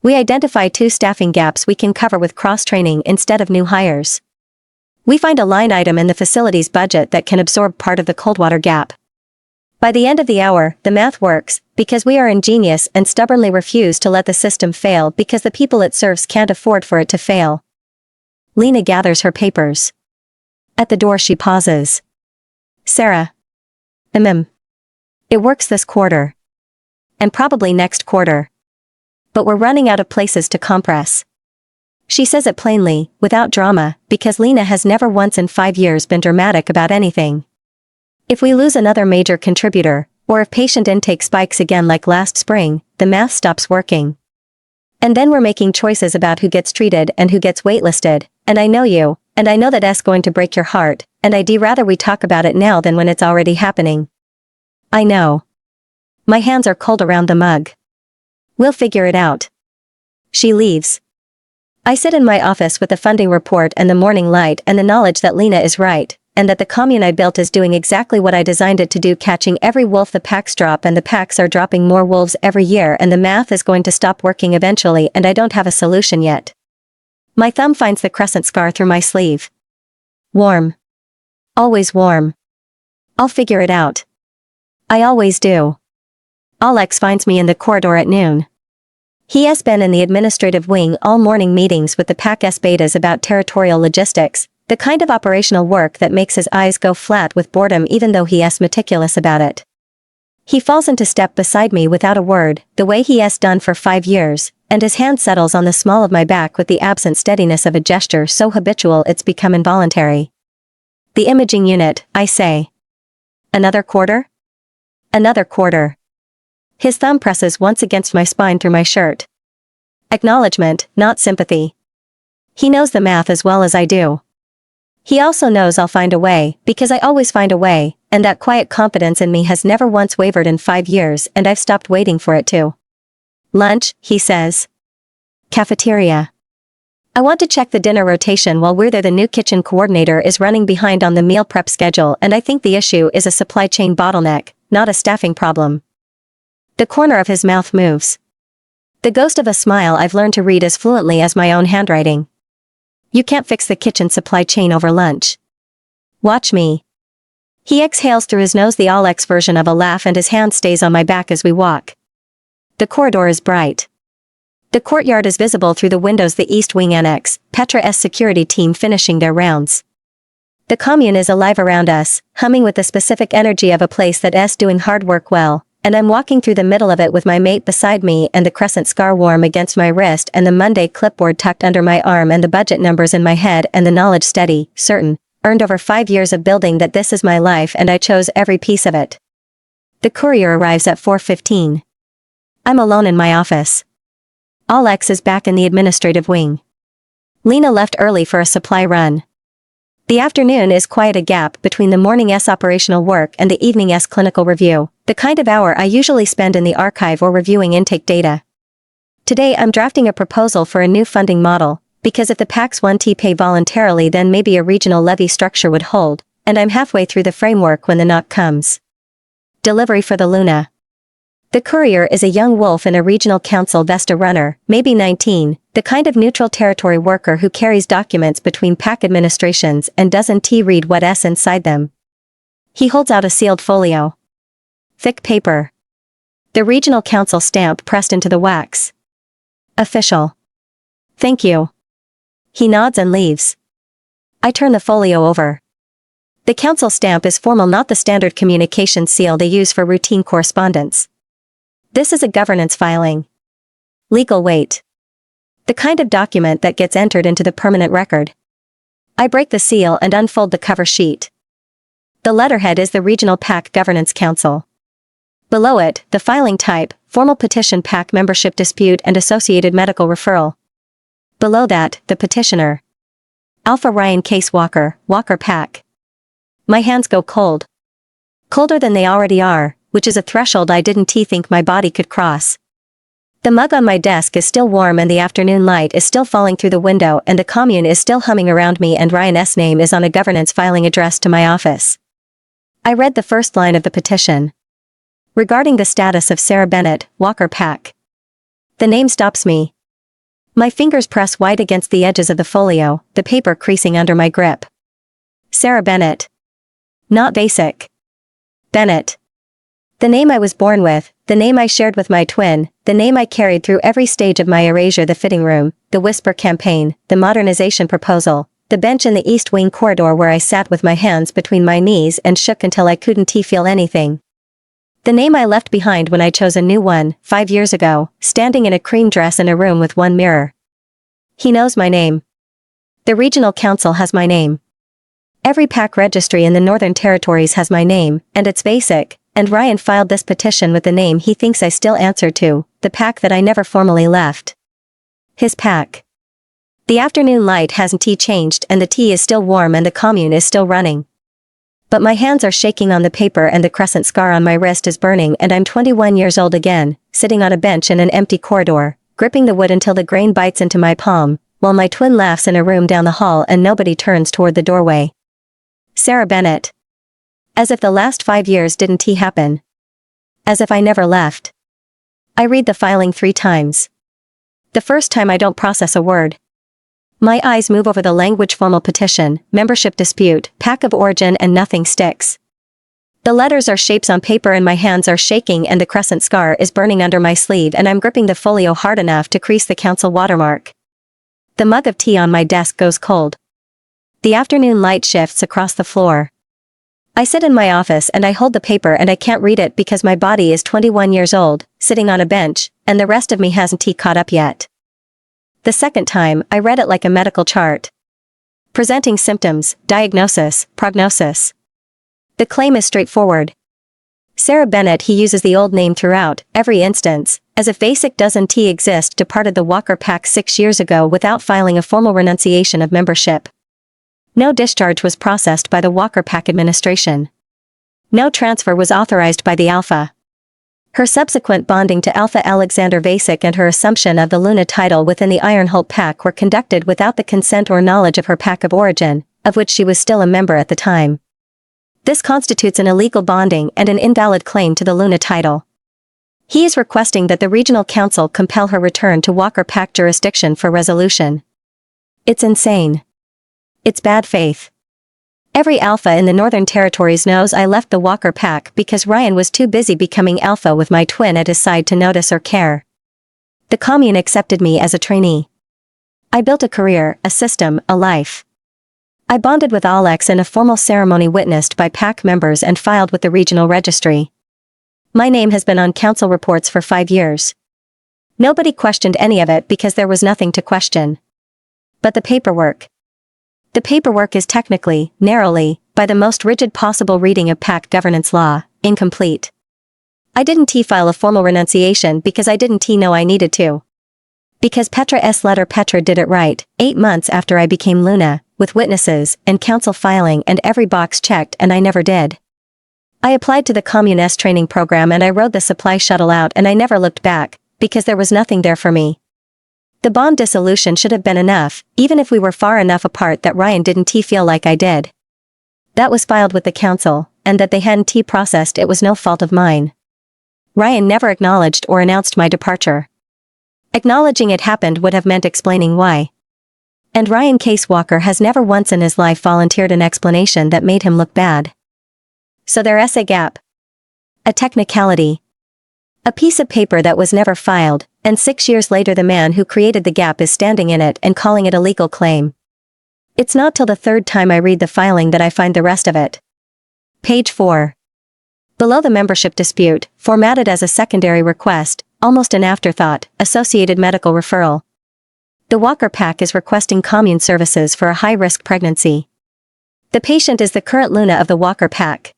We identify 2 staffing gaps we can cover with cross-training instead of new hires. We find a line item in the facility's budget that can absorb part of the Coldwater gap. By the end of the hour, the math works, because we are ingenious and stubbornly refuse to let the system fail because the people it serves can't afford for it to fail. Lena gathers her papers. At the door she pauses. Sarah. It works this quarter. And probably next quarter. But we're running out of places to compress. She says it plainly, without drama, because Lena has never once in 5 years been dramatic about anything. If we lose another major contributor, or if patient intake spikes again like last spring, the math stops working. And then we're making choices about who gets treated and who gets waitlisted, and I know you, and I know that's going to break your heart, and I'd rather we talk about it now than when it's already happening. I know. My hands are cold around the mug. We'll figure it out. She leaves. I sit in my office with the funding report and the morning light and the knowledge that Lena is right, and that the commune I built is doing exactly what I designed it to do, catching every wolf the packs drop, and the packs are dropping more wolves every year, and the math is going to stop working eventually, and I don't have a solution yet. My thumb finds the crescent scar through my sleeve. Warm. Always warm. I'll figure it out. I always do. Alex finds me in the corridor at noon. He has been in the administrative wing all morning, meetings with the PAC S betas about territorial logistics, the kind of operational work that makes his eyes go flat with boredom even though he is meticulous about it. He falls into step beside me without a word, the way he has done for 5 years, and his hand settles on the small of my back with the absent steadiness of a gesture so habitual it's become involuntary. The imaging unit, I say. Another quarter? Another quarter. His thumb presses once against my spine through my shirt. Acknowledgement, not sympathy. He knows the math as well as I do. He also knows I'll find a way, because I always find a way, and that quiet confidence in me has never once wavered in 5 years, and I've stopped waiting for it to. Lunch, he says. Cafeteria. I want to check the dinner rotation while we're there. The new kitchen coordinator is running behind on the meal prep schedule, and I think the issue is a supply chain bottleneck, not a staffing problem. The corner of his mouth moves. The ghost of a smile I've learned to read as fluently as my own handwriting. You can't fix the kitchen supply chain over lunch. Watch me. He exhales through his nose, the Alex version of a laugh, and his hand stays on my back as we walk. The corridor is bright. The courtyard is visible through the windows. The East Wing Annex, Petra S security team finishing their rounds. The commune is alive around us, humming with the specific energy of a place that is doing hard work well. And I'm walking through the middle of it with my mate beside me and the crescent scar warm against my wrist and the Monday clipboard tucked under my arm and the budget numbers in my head and the knowledge steady, certain, earned over 5 years of building that this is my life and I chose every piece of it. The courier arrives at 4:15. I'm alone in my office. Alex is back in the administrative wing. Lena left early for a supply run. The afternoon is quite a gap between the morning's operational work and the evening's clinical review, the kind of hour I usually spend in the archive or reviewing intake data. Today I'm drafting a proposal for a new funding model, because if the PACs 1T pay voluntarily then maybe a regional levy structure would hold, and I'm halfway through the framework when the knock comes. Delivery for the Luna. The courier is a young wolf in a regional council Vesta runner, maybe 19, the kind of neutral territory worker who carries documents between PAC administrations and doesn't read what's inside them. He holds out a sealed folio. Thick paper. The regional council stamp pressed into the wax. Official. Thank you. He nods and leaves. I turn the folio over. The council stamp is formal, not the standard communication seal they use for routine correspondence. This is a governance filing. Legal weight. The kind of document that gets entered into the permanent record. I break the seal and unfold the cover sheet. The letterhead is the Regional PAC Governance Council. Below it, the filing type, Formal Petition PAC Membership Dispute and Associated Medical Referral. Below that, the petitioner. Alpha Ryan Case Walker, Walker PAC. My hands go cold. Colder than they already are, which is a threshold I didn't think my body could cross. The mug on my desk is still warm and the afternoon light is still falling through the window and the commune is still humming around me and Ryan's name is on a governance filing addressed to my office. I read the first line of the petition. Regarding the status of Sarah Bennett, Walker PAC. The name stops me. My fingers press wide against the edges of the folio, the paper creasing under my grip. Sarah Bennett. Not basic. Bennett. The name I was born with, the name I shared with my twin, the name I carried through every stage of my erasure, the fitting room, the whisper campaign, the modernization proposal, the bench in the East Wing corridor where I sat with my hands between my knees and shook until I couldn't feel anything. The name I left behind when I chose a new one, 5 years ago, standing in a cream dress in a room with one mirror. He knows my name. The regional council has my name. Every PAC registry in the Northern Territories has my name, and it's basic, and Ryan filed this petition with the name he thinks I still answer to, the PAC that I never formally left. His PAC. The afternoon light hasn't changed and the tea is still warm and the commune is still running. But my hands are shaking on the paper and the crescent scar on my wrist is burning and I'm 21 years old again, sitting on a bench in an empty corridor, gripping the wood until the grain bites into my palm, while my twin laughs in a room down the hall and nobody turns toward the doorway. Sarah Bennett. As if the last 5 years didn't happen. As if I never left. I read the filing 3 times. The first time I don't process a word. My eyes move over the language formal petition, membership dispute, PAC of origin and nothing sticks. The letters are shapes on paper and my hands are shaking and the crescent scar is burning under my sleeve and I'm gripping the folio hard enough to crease the council watermark. The mug of tea on my desk goes cold. The afternoon light shifts across the floor. I sit in my office and I hold the paper and I can't read it because my body is 21 years old, sitting on a bench, and the rest of me hasn't caught up yet. The second time, I read it like a medical chart. Presenting symptoms, diagnosis, prognosis. The claim is straightforward. Sarah Bennett, he uses the old name throughout, every instance, as if basic doesn't exist, departed the Walker PAC 6 years ago without filing a formal renunciation of membership. No discharge was processed by the Walker PAC administration. No transfer was authorized by the Alpha. Her subsequent bonding to Alpha Alexander Vasek and her assumption of the Luna title within the Ironholt PAC were conducted without the consent or knowledge of her PAC of origin, of which she was still a member at the time. This constitutes an illegal bonding and an invalid claim to the Luna title. He is requesting that the Regional Council compel her return to Walker PAC jurisdiction for resolution. It's insane. It's bad faith. Every Alpha in the Northern Territories knows I left the Walker PAC because Ryan was too busy becoming Alpha with my twin at his side to notice or care. The commune accepted me as a trainee. I built a career, a system, a life. I bonded with Alex in a formal ceremony witnessed by PAC members and filed with the regional registry. My name has been on council reports for 5 years. Nobody questioned any of it because there was nothing to question. But the paperwork. The paperwork is technically, narrowly, by the most rigid possible reading of PAC governance law, incomplete. I didn't file a formal renunciation because I didn't know I needed to. Because Petra's letter Petra did it right, 8 months after I became Luna, with witnesses and counsel filing and every box checked, and I never did. I applied to the Communist training program and I rode the supply shuttle out, and I never looked back, because there was nothing there for me. The bond dissolution should have been enough, even if we were far enough apart that Ryan didn't feel like I did. That was filed with the council, and that they hadn't processed it was no fault of mine. Ryan never acknowledged or announced my departure. Acknowledging it happened would have meant explaining why. And Ryan Case Walker has never once in his life volunteered an explanation that made him look bad. So there's a gap. A technicality. A piece of paper that was never filed, and 6 years later the man who created the gap is standing in it and calling it a legal claim. It's not till the third time I read the filing that I find the rest of it. Page 4. Below the membership dispute, formatted as a secondary request, almost an afterthought, associated medical referral. The Walker Pack is requesting commune services for a high-risk pregnancy. The patient is the current Luna of the Walker Pack.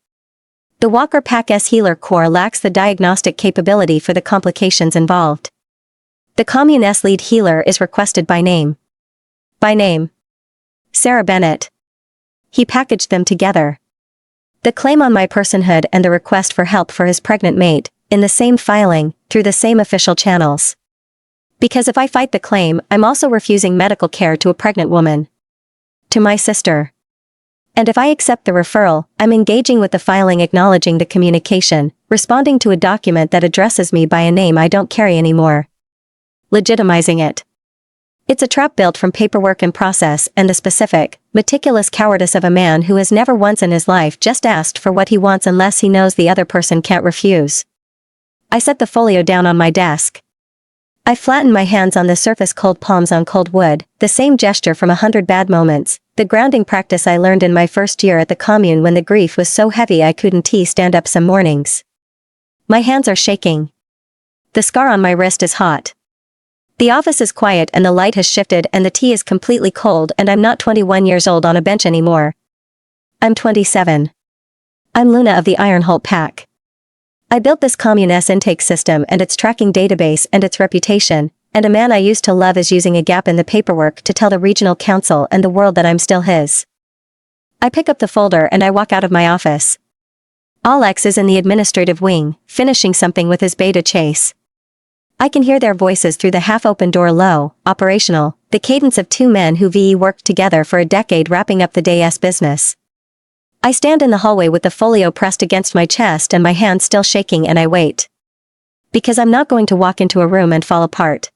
The Walker Pack's healer core lacks the diagnostic capability for the complications involved. The commune's lead healer is requested by name. By name. Sarah Bennett. He packaged them together. The claim on my personhood and the request for help for his pregnant mate, in the same filing, through the same official channels. Because if I fight the claim, I'm also refusing medical care to a pregnant woman. To my sister. And if I accept the referral, I'm engaging with the filing, acknowledging the communication, responding to a document that addresses me by a name I don't carry anymore. Legitimizing it. It's a trap built from paperwork and process and the specific, meticulous cowardice of a man who has never once in his life just asked for what he wants unless he knows the other person can't refuse. I set the folio down on my desk. I flattened my hands on the surface, cold palms on cold wood, the same gesture from 100 bad moments, the grounding practice I learned in my first year at the commune when the grief was so heavy I couldn't stand up some mornings. My hands are shaking. The scar on my wrist is hot. The office is quiet and the light has shifted and the tea is completely cold, and I'm not 21 years old on a bench anymore. I'm 27. I'm Luna of the Ironholt Pack. I built this commune's intake system and its tracking database and its reputation, and a man I used to love is using a gap in the paperwork to tell the regional council and the world that I'm still his. I pick up the folder and I walk out of my office. Alex is in the administrative wing, finishing something with his beta Chase. I can hear their voices through the half-open door, low, operational, the cadence of two men who worked together for a decade wrapping up the day's business. I stand in the hallway with the folio pressed against my chest and my hands still shaking, and I wait. Because I'm not going to walk into a room and fall apart.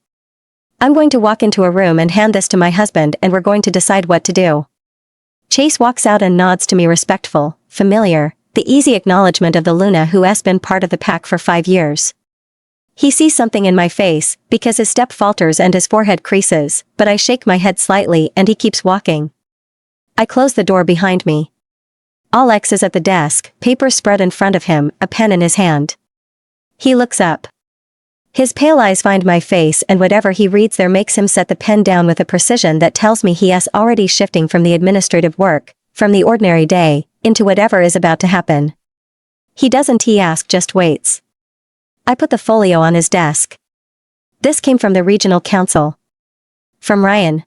I'm going to walk into a room and hand this to my husband, and we're going to decide what to do. Chase walks out and nods to me, respectful, familiar, the easy acknowledgement of the Luna who has been part of the pack for 5 years. He sees something in my face, because his step falters and his forehead creases, but I shake my head slightly and he keeps walking. I close the door behind me. Alex is at the desk, papers spread in front of him, a pen in his hand. He looks up. His pale eyes find my face, and whatever he reads there makes him set the pen down with a precision that tells me he is already shifting from the administrative work, from the ordinary day, into whatever is about to happen. He doesn't ask, just waits. I put the folio on his desk. This came from the regional council. From Ryan.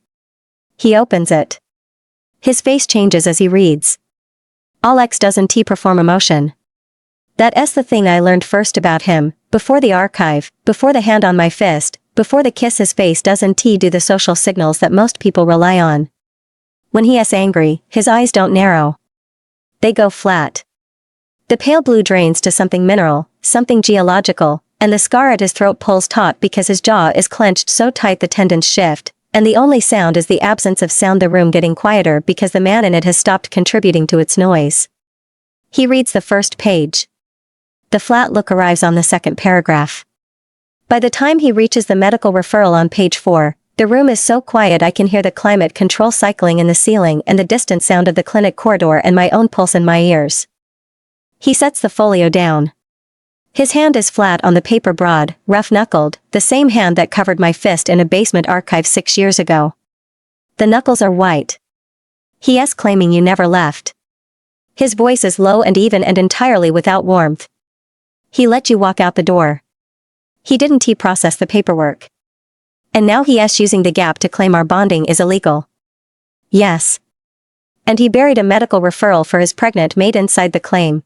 He opens it. His face changes as he reads. Alex doesn't perform emotion. That's the thing I learned first about him, before the archive, before the hand on my fist, before the kiss. His face doesn't do the social signals that most people rely on. When he is angry, his eyes don't narrow. They go flat. The pale blue drains to something mineral, something geological, and the scar at his throat pulls taut because his jaw is clenched so tight the tendons shift, and the only sound is the absence of sound, the room getting quieter because the man in it has stopped contributing to its noise. He reads the first page. The flat look arrives on the second paragraph. By the time he reaches the medical referral on page 4, the room is so quiet I can hear the climate control cycling in the ceiling and the distant sound of the clinic corridor and my own pulse in my ears. He sets the folio down. His hand is flat on the paper, broad, rough-knuckled, the same hand that covered my fist in a basement archive 6 years ago. The knuckles are white. He is claiming you never left. His voice is low and even and entirely without warmth. He let you walk out the door. He didn't process the paperwork. And now he is using the gap to claim our bonding is illegal. Yes. And he buried a medical referral for his pregnant mate inside the claim.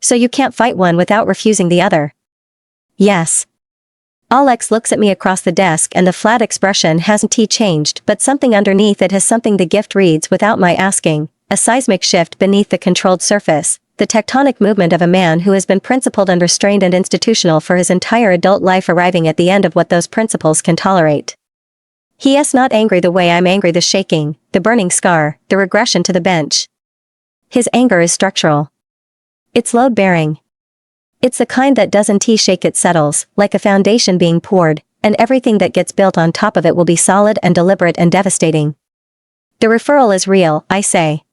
So you can't fight one without refusing the other. Yes. Alex looks at me across the desk and the flat expression hasn't changed, but something underneath it has something. The gift reads without my asking, a seismic shift beneath the controlled surface, the tectonic movement of a man who has been principled and restrained and institutional for his entire adult life arriving at the end of what those principles can tolerate. He is not angry the way I'm angry, the shaking, the burning scar, the regression to the bench. His anger is structural. It's load-bearing. It's the kind that doesn't shake, it settles, like a foundation being poured, and everything that gets built on top of it will be solid and deliberate and devastating. The referral is real, I say.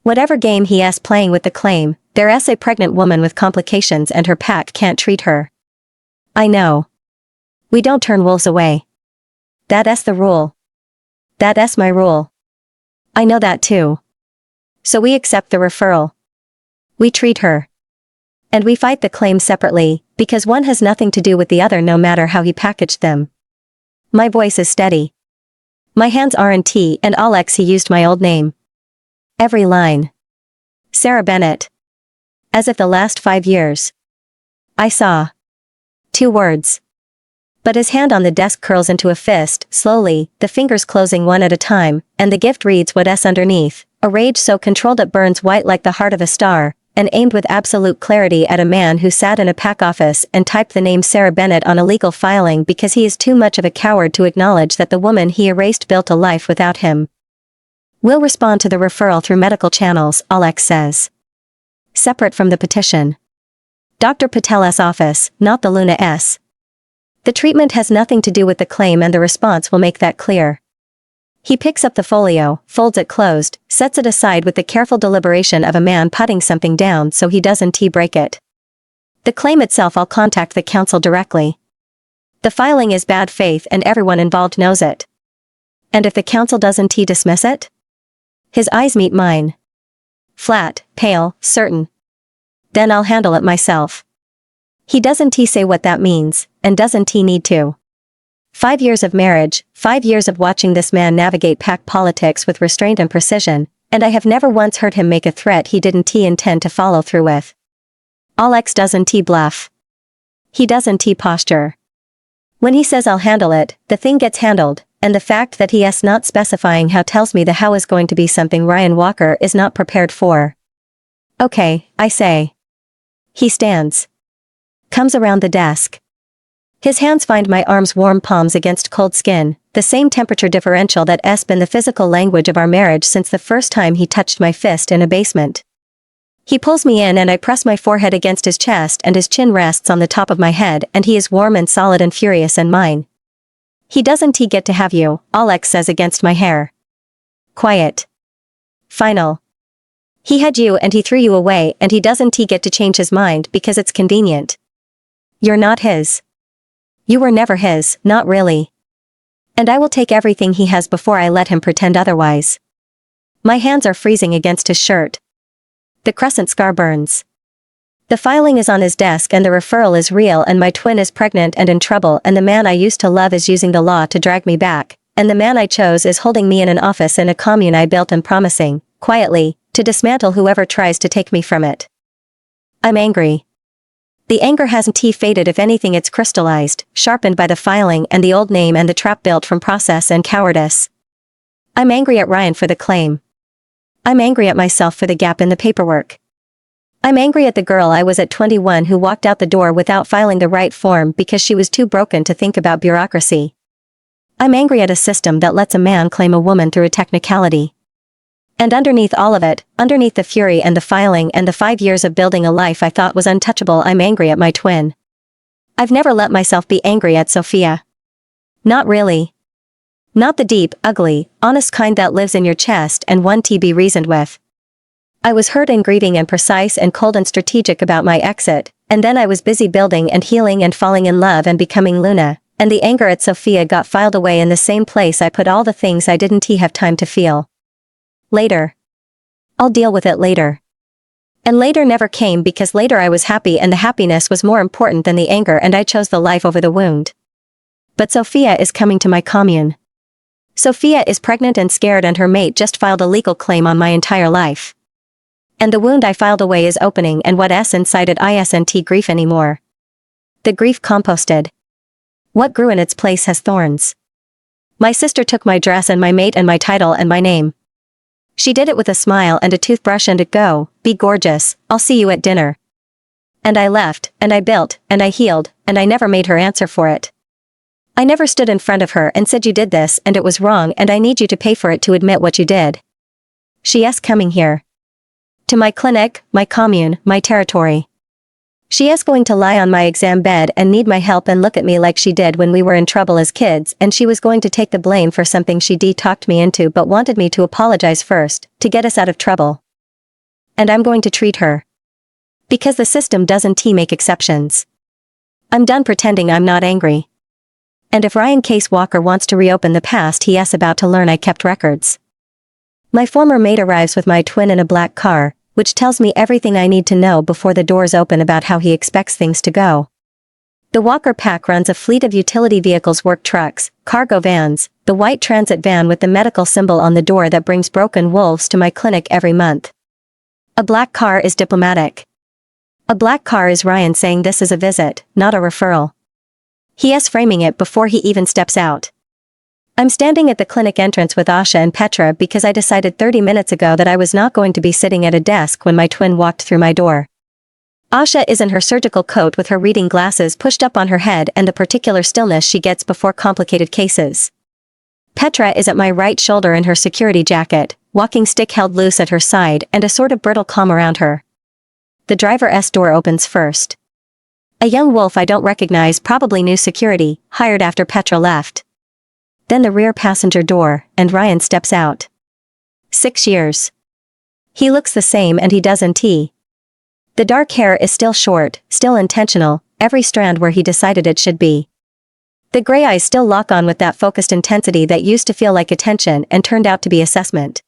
Whatever game he is playing with the claim, there's a pregnant woman with complications and her pack can't treat her. I know. We don't turn wolves away. That's the rule. That's my rule. I know that too. So we accept the referral. We treat her. And we fight the claim separately, because one has nothing to do with the other no matter how he packaged them. My voice is steady. My hands aren't, and Alex, he used my old name. Every line. Sarah Bennett. As if the last 5 years. I saw. 2 words. But his hand on the desk curls into a fist, slowly, the fingers closing one at a time, and the gift reads what's underneath, a rage so controlled it burns white like the heart of a star, and aimed with absolute clarity at a man who sat in a pack office and typed the name Sarah Bennett on a legal filing because he is too much of a coward to acknowledge that the woman he erased built a life without him. We'll respond to the referral through medical channels, Alex says. Separate from the petition. Dr. Patel's office, not the Luna S. The treatment has nothing to do with the claim and the response will make that clear. He picks up the folio, folds it closed, sets it aside with the careful deliberation of a man putting something down so he doesn't break it. The claim itself, I'll contact the council directly. The filing is bad faith and everyone involved knows it. And if the council doesn't dismiss it? His eyes meet mine. Flat, pale, certain. Then I'll handle it myself. He doesn't say what that means, and doesn't need to. 5 years of marriage, 5 years of watching this man navigate pack politics with restraint and precision, and I have never once heard him make a threat he didn't intend to follow through with. Alex doesn't bluff. He doesn't posture. When he says I'll handle it, the thing gets handled, and the fact that he is not specifying how tells me the how is going to be something Ryan Walker is not prepared for. Okay, I say. He stands. Comes around the desk. His hands find my arm's warm palms against cold skin, the same temperature differential that has been the physical language of our marriage since the first time he touched my fist in a basement. He pulls me in and I press my forehead against his chest and his chin rests on the top of my head and he is warm and solid and furious and mine. He doesn't get to have you, Alex says against my hair. Quiet. Final. He had you and he threw you away and he doesn't get to change his mind because it's convenient. You're not his. You were never his, not really. And I will take everything he has before I let him pretend otherwise. My hands are freezing against his shirt. The crescent scar burns. The filing is on his desk and the referral is real and my twin is pregnant and in trouble and the man I used to love is using the law to drag me back, and the man I chose is holding me in an office in a commune I built and promising, quietly, to dismantle whoever tries to take me from it. I'm angry. The anger hasn't faded, if anything it's crystallized, sharpened by the filing and the old name and the trap built from process and cowardice. I'm angry at Ryan for the claim. I'm angry at myself for the gap in the paperwork. I'm angry at the girl I was at 21 who walked out the door without filing the right form because she was too broken to think about bureaucracy. I'm angry at a system that lets a man claim a woman through a technicality. And underneath all of it, underneath the fury and the filing and the 5 years of building a life I thought was untouchable, I'm angry at my twin. I've never let myself be angry at Sophia. Not really. Not the deep, ugly, honest kind that lives in your chest and one to be reasoned with. I was hurt and grieving and precise and cold and strategic about my exit, and then I was busy building and healing and falling in love and becoming Luna, and the anger at Sophia got filed away in the same place I put all the things I didn't have time to feel. Later. I'll deal with it later. And later never came because later I was happy and the happiness was more important than the anger and I chose the life over the wound. But Sophia is coming to my commune. Sophia is pregnant and scared, and her mate just filed a legal claim on my entire life. And the wound I filed away is opening, and what incited isn't grief anymore. The grief composted. What grew in its place has thorns. My sister took my dress and my mate and my title and my name. She did it with a smile and a toothbrush and a go, be gorgeous, I'll see you at dinner. And I left, and I built, and I healed, and I never made her answer for it. I never stood in front of her and said you did this and it was wrong and I need you to pay for it to admit what you did. She's coming here. To my clinic, my commune, my territory. She is going to lie on my exam bed and need my help and look at me like she did when we were in trouble as kids, and she was going to take the blame for something she talked me into but wanted me to apologize first, to get us out of trouble. And I'm going to treat her. Because the system doesn't make exceptions. I'm done pretending I'm not angry. And if Ryan Case Walker wants to reopen the past, he's about to learn I kept records. My former mate arrives with my twin in a black car, which tells me everything I need to know before the doors open about how he expects things to go. The Walker pack runs a fleet of utility vehicles, work trucks, cargo vans, the white transit van with the medical symbol on the door that brings broken wolves to my clinic every month. A black car is diplomatic. A black car is Ryan saying this is a visit, not a referral. He is framing it before he even steps out. I'm standing at the clinic entrance with Asha and Petra because I decided 30 minutes ago that I was not going to be sitting at a desk when my twin walked through my door. Asha is in her surgical coat with her reading glasses pushed up on her head and the particular stillness she gets before complicated cases. Petra is at my right shoulder in her security jacket, walking stick held loose at her side and a sort of brittle calm around her. The driver's door opens first. A young wolf I don't recognize, probably new security, hired after Petra left. Then the rear passenger door, and Ryan steps out. 6 years. He looks the same and he doesn't. The dark hair is still short, still intentional, every strand where he decided it should be. The gray eyes still lock on with that focused intensity that used to feel like attention and turned out to be assessment.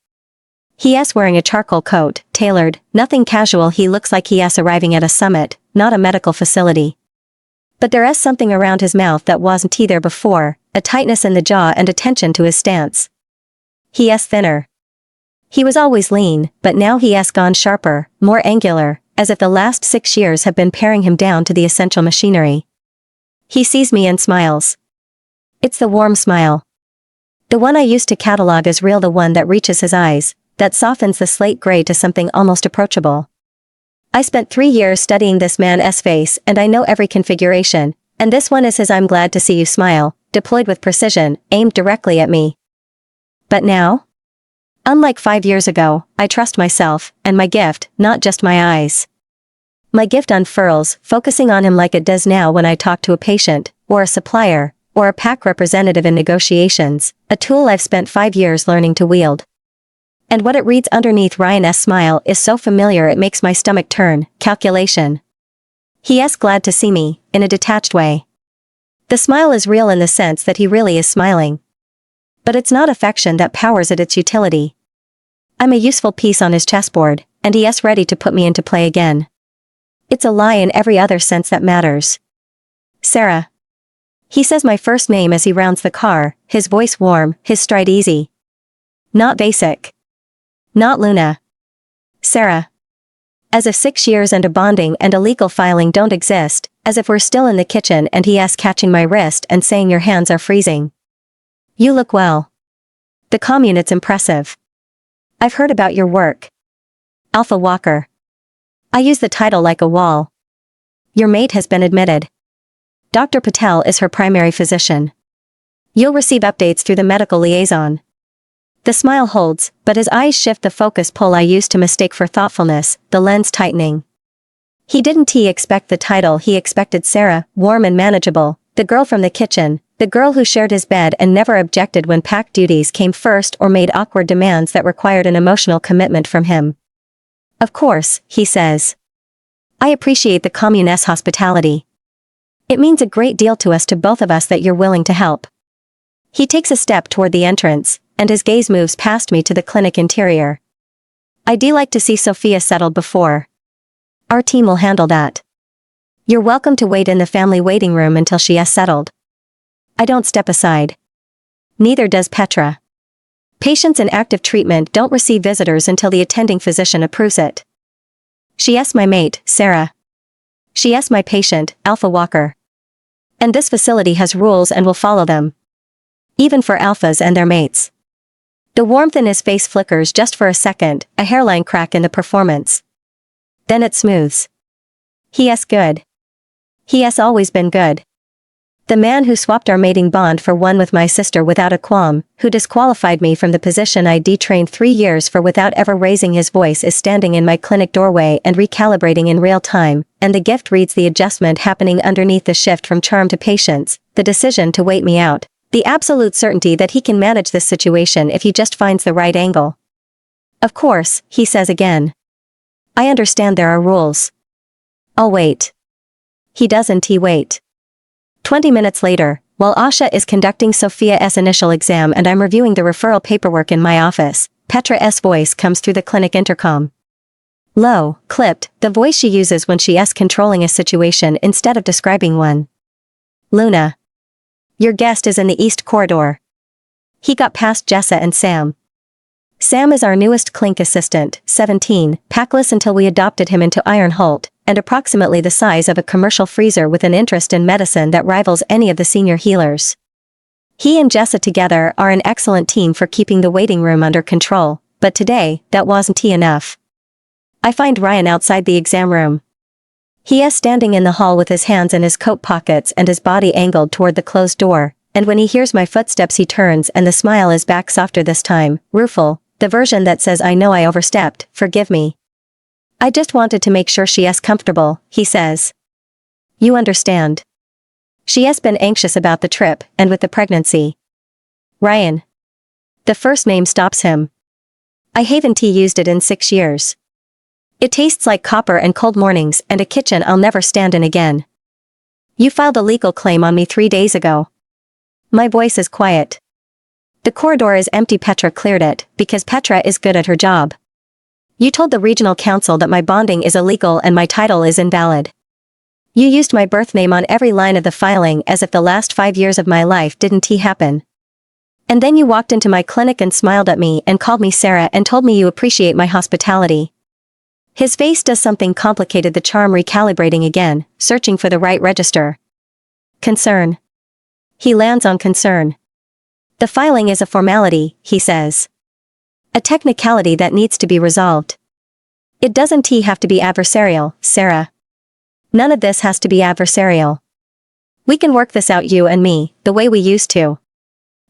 He is wearing a charcoal coat, tailored, nothing casual. He looks like he is arriving at a summit, not a medical facility. But there is something around his mouth that wasn't there before, a tightness in the jaw and a tension to his stance. He is thinner. He was always lean, but now he has gone sharper, more angular, as if the last 6 years have been paring him down to the essential machinery. He sees me and smiles. It's the warm smile. The one I used to catalog as real, the one that reaches his eyes, that softens the slate gray to something almost approachable. I spent 3 years studying this man's face and I know every configuration, and this one is his I'm glad to see you smile, deployed with precision, aimed directly at me. But now? Unlike 5 years ago, I trust myself, and my gift, not just my eyes. My gift unfurls, focusing on him like it does now when I talk to a patient, or a supplier, or a pack representative in negotiations, a tool I've spent 5 years learning to wield. And what it reads underneath Ryan's smile is so familiar it makes my stomach turn, calculation. He is glad to see me, in a detached way. The smile is real in the sense that he really is smiling. But it's not affection that powers it, it's utility. I'm a useful piece on his chessboard, and he is ready to put me into play again. It's a lie in every other sense that matters. Sarah. He says my first name as he rounds the car, his voice warm, his stride easy. Not basic. Not Luna. Sarah. As if 6 years and a bonding and a legal filing don't exist, as if we're still in the kitchen and he is catching my wrist and saying your hands are freezing. You look well. The commune, it's impressive. I've heard about your work. Alpha Walker. I use the title like a wall. Your mate has been admitted. Dr. Patel is her primary physician. You'll receive updates through the medical liaison. The smile holds, but his eyes shift the focus pull I used to mistake for thoughtfulness, the lens tightening. He didn't expect the title, he expected Sarah, warm and manageable, the girl from the kitchen, the girl who shared his bed and never objected when pack duties came first or made awkward demands that required an emotional commitment from him. Of course, he says. I appreciate the commune's hospitality. It means a great deal to us, to both of us, that you're willing to help. He takes a step toward the entrance, and his gaze moves past me to the clinic interior. I'd like to see Sophia settled before. Our team will handle that. You're welcome to wait in the family waiting room until she is settled. I don't step aside. Neither does Petra. Patients in active treatment don't receive visitors until the attending physician approves it. She asks my mate, Sarah. She asks my patient, Alpha Walker. And this facility has rules and will follow them. Even for alphas and their mates. The warmth in his face flickers just for a second, a hairline crack in the performance. Then it smooths. He has good. He has always been good. The man who swapped our mating bond for one with my sister without a qualm, who disqualified me from the position I detrained 3 years for without ever raising his voice, is standing in my clinic doorway and recalibrating in real time, and the gift reads the adjustment happening underneath: the shift from charm to patience, the decision to wait me out, the absolute certainty that he can manage this situation if he just finds the right angle. Of course, he says again. I understand there are rules. I'll wait. He doesn't. He wait. 20 minutes later, while Asha is conducting Sophia's initial exam and I'm reviewing the referral paperwork in my office, Petra's voice comes through the clinic intercom. Low, clipped, the voice she uses when she is controlling a situation instead of describing one. Luna. Your guest is in the East Corridor. He got past Jessa and Sam. Sam is our newest clink assistant, 17, packless until we adopted him into Ironholt, and approximately the size of a commercial freezer with an interest in medicine that rivals any of the senior healers. He and Jessa together are an excellent team for keeping the waiting room under control, but today, that wasn't enough. I find Ryan outside the exam room. He is standing in the hall with his hands in his coat pockets and his body angled toward the closed door, and when he hears my footsteps he turns and the smile is back, softer this time, rueful, the version that says, I know I overstepped, forgive me. I just wanted to make sure she is comfortable, he says. You understand. She has been anxious about the trip, and with the pregnancy. Ryan. The first name stops him. I haven't used it in 6 years. It tastes like copper and cold mornings and a kitchen I'll never stand in again. You filed a legal claim on me 3 days ago. My voice is quiet. The corridor is empty. Petra cleared it, because Petra is good at her job. You told the regional council that my bonding is illegal and my title is invalid. You used my birth name on every line of the filing as if the last 5 years of my life didn't happen. And then you walked into my clinic and smiled at me and called me Sarah and told me you appreciate my hospitality. His face does something complicated, the charm recalibrating again, searching for the right register. Concern. He lands on concern. The filing is a formality, he says. A technicality that needs to be resolved. It doesn't have to be adversarial, Sarah. None of this has to be adversarial. We can work this out, you and me, the way we used to.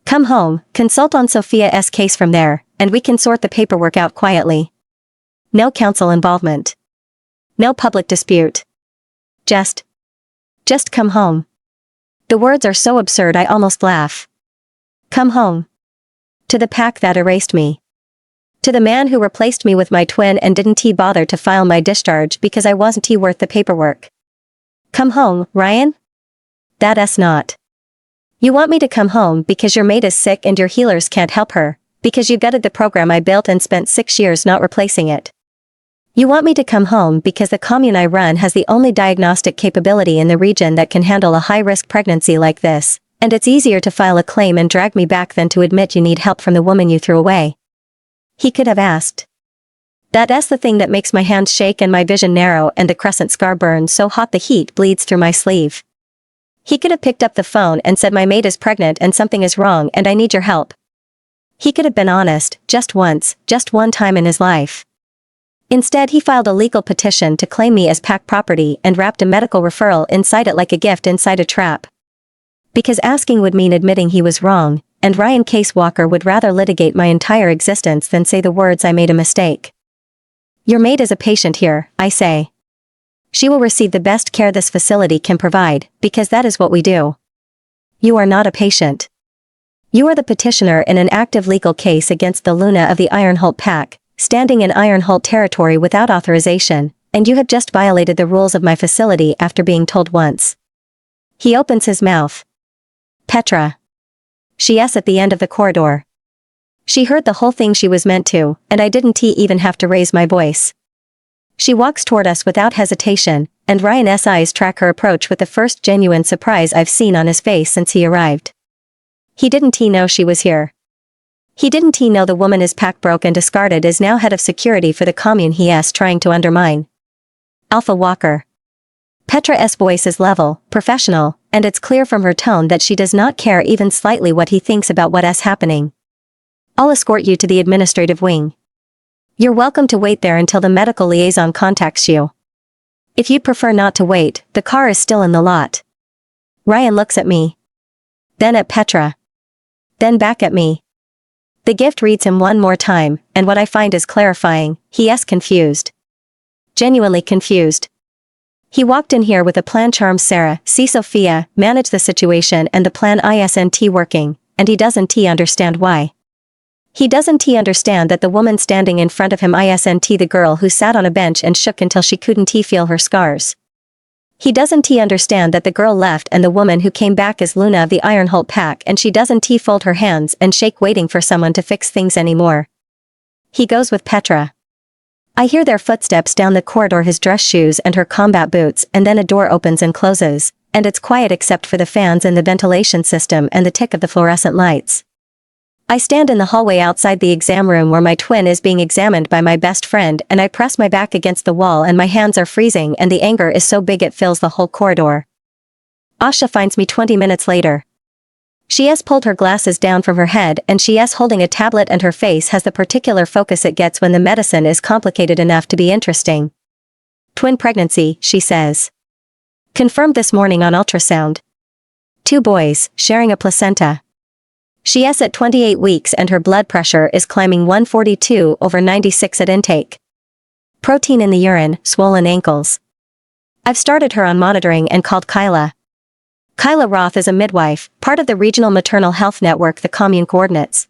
Come home, consult on Sophia's case from there, and we can sort the paperwork out quietly. No council involvement. No public dispute. Just come home. The words are so absurd I almost laugh. Come home. To the pack that erased me. To the man who replaced me with my twin and didn't bother to file my discharge because I wasn't worth the paperwork. Come home, Ryan? That's not. You want me to come home because your mate is sick and your healers can't help her, because you gutted the program I built and spent 6 years not replacing it. You want me to come home because the commune I run has the only diagnostic capability in the region that can handle a high-risk pregnancy like this, and it's easier to file a claim and drag me back than to admit you need help from the woman you threw away. He could have asked. That's the thing that makes my hands shake and my vision narrow and the crescent scar burn so hot the heat bleeds through my sleeve. He could have picked up the phone and said my mate is pregnant and something is wrong and I need your help. He could have been honest, just once, just one time in his life. Instead he filed a legal petition to claim me as pack property and wrapped a medical referral inside it like a gift inside a trap. Because asking would mean admitting he was wrong, and Ryan Case Walker would rather litigate my entire existence than say the words I made a mistake. Your mate is a patient here, I say. She will receive the best care this facility can provide, because that is what we do. You are not a patient. You are the petitioner in an active legal case against the Luna of the Ironholt pack, standing in Ironholt territory without authorization, and you have just violated the rules of my facility after being told once. He opens his mouth. Petra. She is at the end of the corridor. She heard the whole thing she was meant to, and I didn't even have to raise my voice. She walks toward us without hesitation, and Ryan's eyes track her approach with the first genuine surprise I've seen on his face since he arrived. He didn't he know she was here? He didn't he know the woman is pack broke and discarded is now head of security for the commune he's trying to undermine? Alpha Walker. Petra's voice is level, professional, and it's clear from her tone that she does not care even slightly what he thinks about what's happening. I'll escort you to the administrative wing. You're welcome to wait there until the medical liaison contacts you. If you'd prefer not to wait, the car is still in the lot. Ryan looks at me. Then at Petra. Then back at me. The gift reads him one more time, and what I find is clarifying. He's confused. Genuinely confused. He walked in here with a plan. Charm Sarah, see Sophia, manage the situation and the plan isn't working, and he doesn't understand why. He doesn't understand that the woman standing in front of him isn't the girl who sat on a bench and shook until she couldn't feel her scars. He doesn't understand that the girl left and the woman who came back is Luna of the Ironholt pack, and she doesn't fold her hands and shake waiting for someone to fix things anymore. He goes with Petra. I hear their footsteps down the corridor, his dress shoes and her combat boots, and then a door opens and closes, and it's quiet except for the fans in the ventilation system and the tick of the fluorescent lights. I stand in the hallway outside the exam room where my twin is being examined by my best friend, and I press my back against the wall and my hands are freezing and the anger is so big it fills the whole corridor. Asha finds me 20 minutes later. She has pulled her glasses down from her head and she is holding a tablet, and her face has the particular focus it gets when the medicine is complicated enough to be interesting. Twin pregnancy, she says. Confirmed this morning on ultrasound. 2 boys, sharing a placenta. She is at 28 weeks and her blood pressure is climbing 142/96 at intake. Protein in the urine, swollen ankles. I've started her on monitoring and called Kyla. Kyla Roth is a midwife, part of the regional maternal health network the commune coordinates.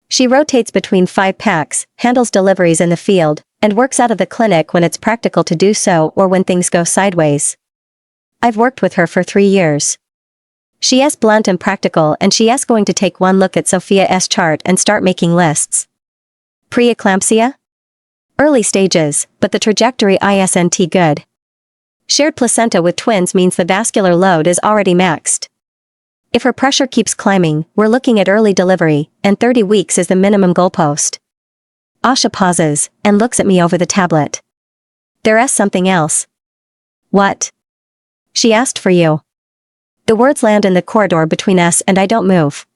She rotates between 5 packs, handles deliveries in the field, and works out of the clinic when it's practical to do so or when things go sideways. I've worked with her for 3 years. She is blunt and practical, and she is going to take one look at Sophia's chart and start making lists. Preeclampsia? Early stages, but the trajectory isn't good. Shared placenta with twins means the vascular load is already maxed. If her pressure keeps climbing, we're looking at early delivery, and 30 weeks is the minimum goalpost. Asha pauses, and looks at me over the tablet. There is something else. What? She asked for you. The words land in the corridor between us and I don't move.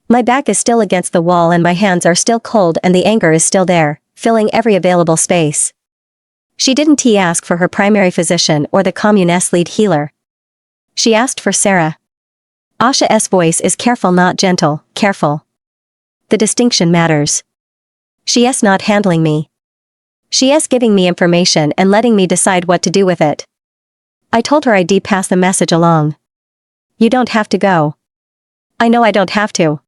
My back is still against the wall and my hands are still cold and the anger is still there, filling every available space. She didn't ask for her primary physician or the commune's lead healer. She asked for Sarah. Asha's voice is careful, not gentle, careful. The distinction matters. She is not handling me. She is giving me information and letting me decide what to do with it. I told her I'd pass the message along. You don't have to go. I know I don't have to.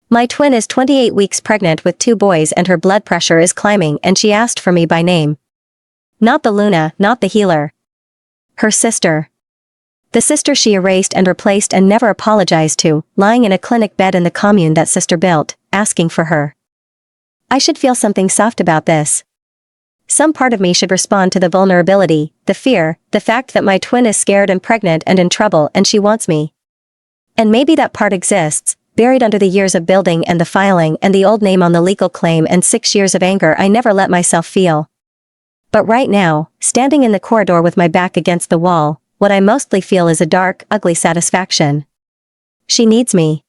My twin is 28 weeks pregnant with 2 boys and her blood pressure is climbing, and she asked for me by name. Not the Luna, not the healer. Her sister. The sister she erased and replaced and never apologized to, lying in a clinic bed in the commune that sister built, asking for her. I should feel something soft about this. Some part of me should respond to the vulnerability, the fear, the fact that my twin is scared and pregnant and in trouble and she wants me. And maybe that part exists, buried under the years of building and the filing and the old name on the legal claim and 6 years of anger I never let myself feel. But right now, standing in the corridor with my back against the wall, what I mostly feel is a dark, ugly satisfaction. She needs me.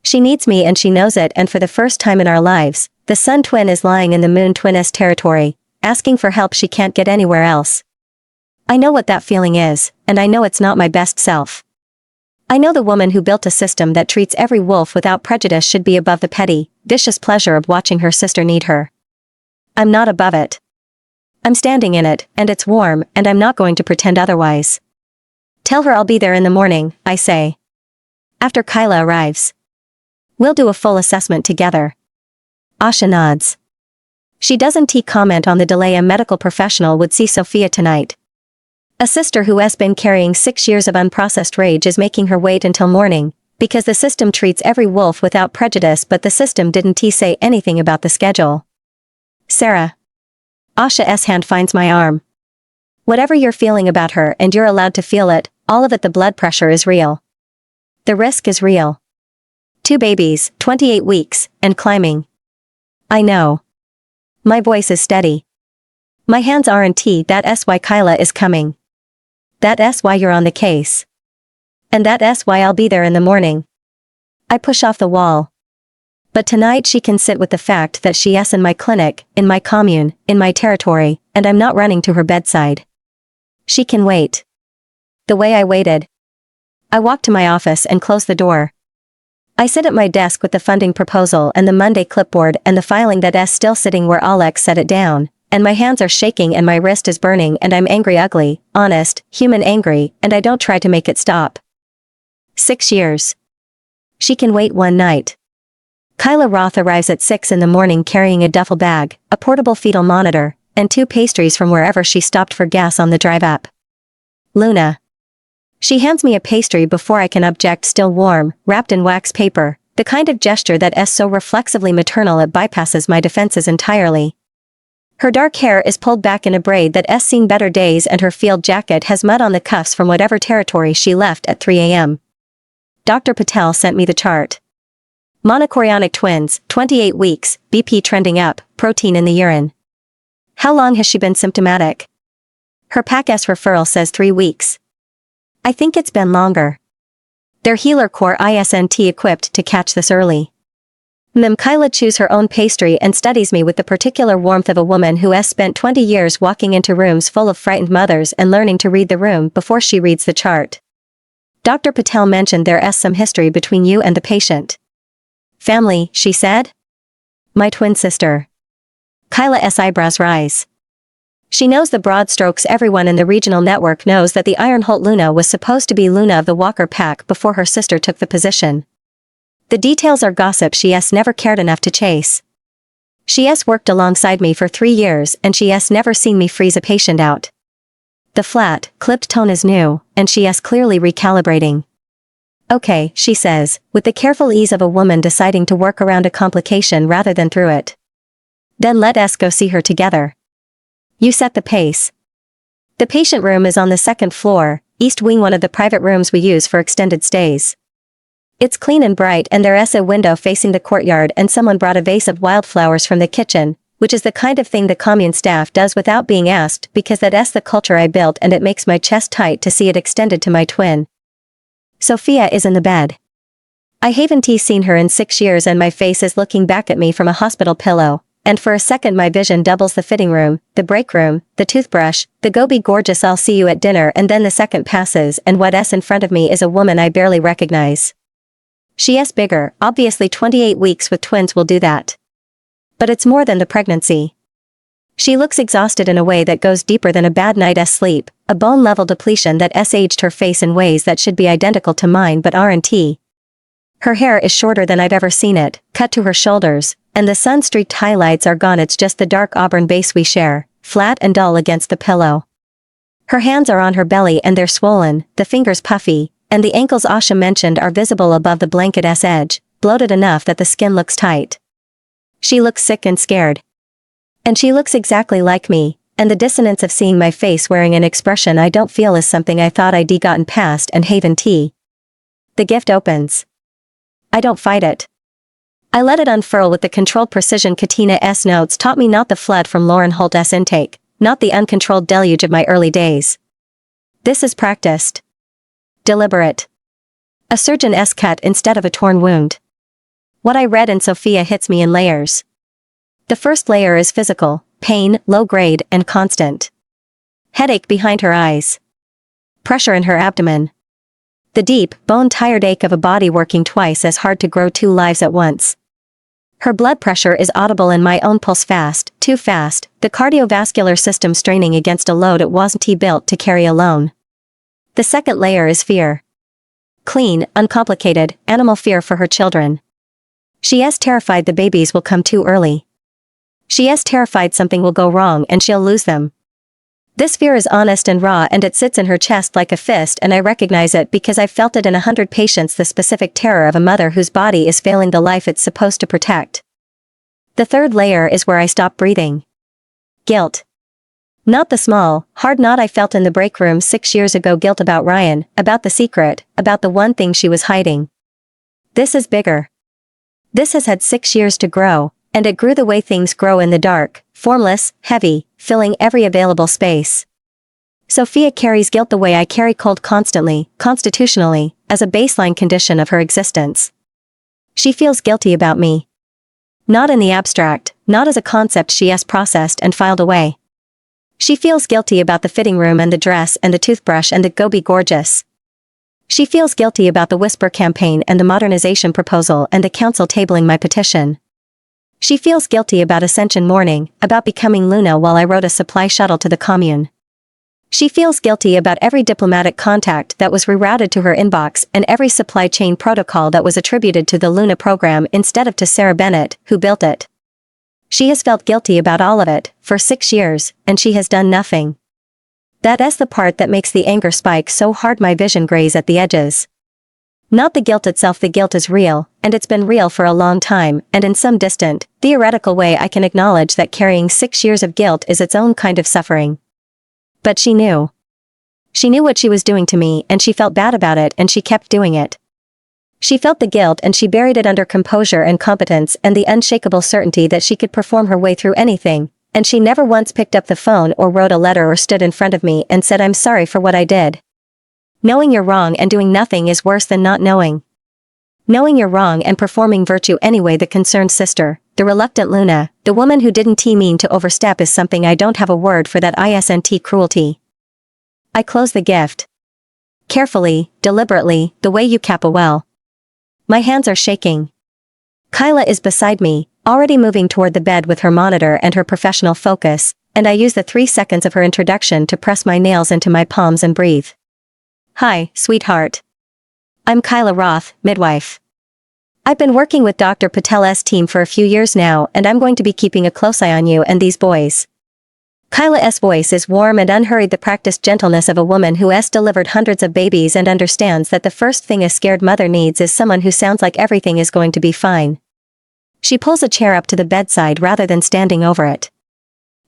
She needs me and she knows it, and for the first time in our lives, the sun twin is lying in the moon twin's territory, asking for help she can't get anywhere else. I know what that feeling is, and I know it's not my best self. I know the woman who built a system that treats every wolf without prejudice should be above the petty, vicious pleasure of watching her sister need her. I'm not above it. I'm standing in it, and it's warm, and I'm not going to pretend otherwise. Tell her I'll be there in the morning, I say. After Kyla arrives. We'll do a full assessment together. Asha nods. She doesn't comment on the delay a medical professional would see Sophia tonight. A sister who has been carrying 6 years of unprocessed rage is making her wait until morning, because the system treats every wolf without prejudice, but the system didn't say anything about the schedule. Sarah. Asha's hand finds my arm. Whatever you're feeling about her, and you're allowed to feel it, all of it, the blood pressure is real. The risk is real. 2 babies, 28 weeks, and climbing. I know. My voice is steady. My hands aren't that's why Kyla is coming. That's why you're on the case. And that's why I'll be there in the morning. I push off the wall. But tonight she can sit with the fact that she's in my clinic, in my commune, in my territory, and I'm not running to her bedside. She can wait. The way I waited. I walk to my office and close the door. I sit at my desk with the funding proposal and the Monday clipboard and the filing that's still sitting where Alex set it down, and my hands are shaking and my wrist is burning and I'm angry, ugly, honest, human angry, and I don't try to make it stop. 6 years. She can wait one night. Kyla Roth arrives at 6 in the morning carrying a duffel bag, a portable fetal monitor, and 2 pastries from wherever she stopped for gas on the drive up. Luna. She hands me a pastry before I can object, still warm, wrapped in wax paper, the kind of gesture that's so reflexively maternal it bypasses my defenses entirely. Her dark hair is pulled back in a braid that's seen better days and her field jacket has mud on the cuffs from whatever territory she left at 3 a.m. Dr. Patel sent me the chart. Monochorionic twins, 28 weeks, BP trending up, protein in the urine. How long has she been symptomatic? Her PAC-S referral says 3 weeks. I think it's been longer. They're healer core isn't equipped to catch this early. Kyla chews her own pastry and studies me with the particular warmth of a woman who has spent 20 years walking into rooms full of frightened mothers and learning to read the room before she reads the chart. Dr. Patel mentioned there's some history between you and the patient. Family, she said? My twin sister. Kyla's eyebrows rise. She knows the broad strokes. Everyone in the regional network knows that the Ironholt Luna was supposed to be Luna of the Walker pack before her sister took the position. The details are gossip she's never cared enough to chase. She's worked alongside me for 3 years and she's never seen me freeze a patient out. The flat, clipped tone is new, and she's clearly recalibrating. Okay, she says, with the careful ease of a woman deciding to work around a complication rather than through it. Then let us go see her together. You set the pace. The patient room is on the 2nd floor, east wing, one of the private rooms we use for extended stays. It's clean and bright and there's a window facing the courtyard and someone brought a vase of wildflowers from the kitchen, which is the kind of thing the commune staff does without being asked because that's the culture I built and it makes my chest tight to see it extended to my twin. Sophia is in the bed. I haven't seen her in 6 years and my face is looking back at me from a hospital pillow, and for a second my vision doubles the fitting room, the break room, the toothbrush, the go be gorgeous I'll see you at dinner, and then the second passes and what's in front of me is a woman I barely recognize. She's bigger, obviously 28 weeks with twins will do that. But it's more than the pregnancy. She looks exhausted in a way that goes deeper than a bad night's sleep, a bone-level depletion that's aged her face in ways that should be identical to mine but aren't. Her hair is shorter than I've ever seen it, cut to her shoulders, and the sun-streaked highlights are gone. It's just the dark auburn base we share, flat and dull against the pillow. Her hands are on her belly and they're swollen, the fingers puffy, and the ankles Asha mentioned are visible above the blanket's edge, bloated enough that the skin looks tight. She looks sick and scared. And she looks exactly like me, and the dissonance of seeing my face wearing an expression I don't feel is something I thought I'd gotten past and haven't. The gift opens. I don't fight it. I let it unfurl with the controlled precision Katina's notes taught me, not the flood from Lauren Holt's intake, not the uncontrolled deluge of my early days. This is practiced. Deliberate. A surgeon's cut instead of a torn wound. What I read in Sophia hits me in layers. The first layer is physical, pain, low grade and constant. Headache behind her eyes. Pressure in her abdomen. The deep, bone-tired ache of a body working twice as hard to grow 2 lives at once. Her blood pressure is audible and my own pulse fast, too fast, the cardiovascular system straining against a load it wasn't built to carry alone. The second layer is fear. Clean, uncomplicated, animal fear for her children. She is terrified the babies will come too early. She is terrified something will go wrong and she'll lose them. This fear is honest and raw and it sits in her chest like a fist, and I recognize it because I've felt it in 100 patients, the specific terror of a mother whose body is failing the life it's supposed to protect. The third layer is where I stop breathing. Guilt. Not the small, hard knot I felt in the break room 6 years ago. Guilt about Ryan, about the secret, about the one thing she was hiding. This is bigger. This has had 6 years to grow, and it grew the way things grow in the dark, formless, heavy, filling every available space. Sophia carries guilt the way I carry cold constantly, constitutionally, as a baseline condition of her existence. She feels guilty about me. Not in the abstract, not as a concept she has processed and filed away. She feels guilty about the fitting room and the dress and the toothbrush and the go be gorgeous. She feels guilty about the whisper campaign and the modernization proposal and the council tabling my petition. She feels guilty about Ascension morning, about becoming Luna while I rode a supply shuttle to the commune. She feels guilty about every diplomatic contact that was rerouted to her inbox and every supply chain protocol that was attributed to the Luna program instead of to Sarah Bennett, who built it. She has felt guilty about all of it, for 6 years, and she has done nothing. That's the part that makes the anger spike so hard my vision grays at the edges. Not the guilt itself, the guilt is real, and it's been real for a long time, and in some distant, theoretical way I can acknowledge that carrying 6 years of guilt is its own kind of suffering. But she knew. She knew what she was doing to me, and she felt bad about it, and she kept doing it. She felt the guilt and she buried it under composure and competence and the unshakable certainty that she could perform her way through anything, and she never once picked up the phone or wrote a letter or stood in front of me and said I'm sorry for what I did. Knowing you're wrong and doing nothing is worse than not knowing. Knowing you're wrong and performing virtue anyway, the concerned sister, the reluctant Luna, the woman who didn't mean to overstep, is something I don't have a word for. That isn't cruelty. I close the gift. Carefully, deliberately, the way you cap a well. My hands are shaking. Kyla is beside me, already moving toward the bed with her monitor and her professional focus, and I use the 3 seconds of her introduction to press my nails into my palms and breathe. Hi, sweetheart. I'm Kyla Roth, midwife. I've been working with Dr. Patel's team for a few years now, and I'm going to be keeping a close eye on you and these boys. Kyla's voice is warm and unhurried, the practiced gentleness of a woman who has delivered hundreds of babies and understands that the first thing a scared mother needs is someone who sounds like everything is going to be fine. She pulls a chair up to the bedside rather than standing over it.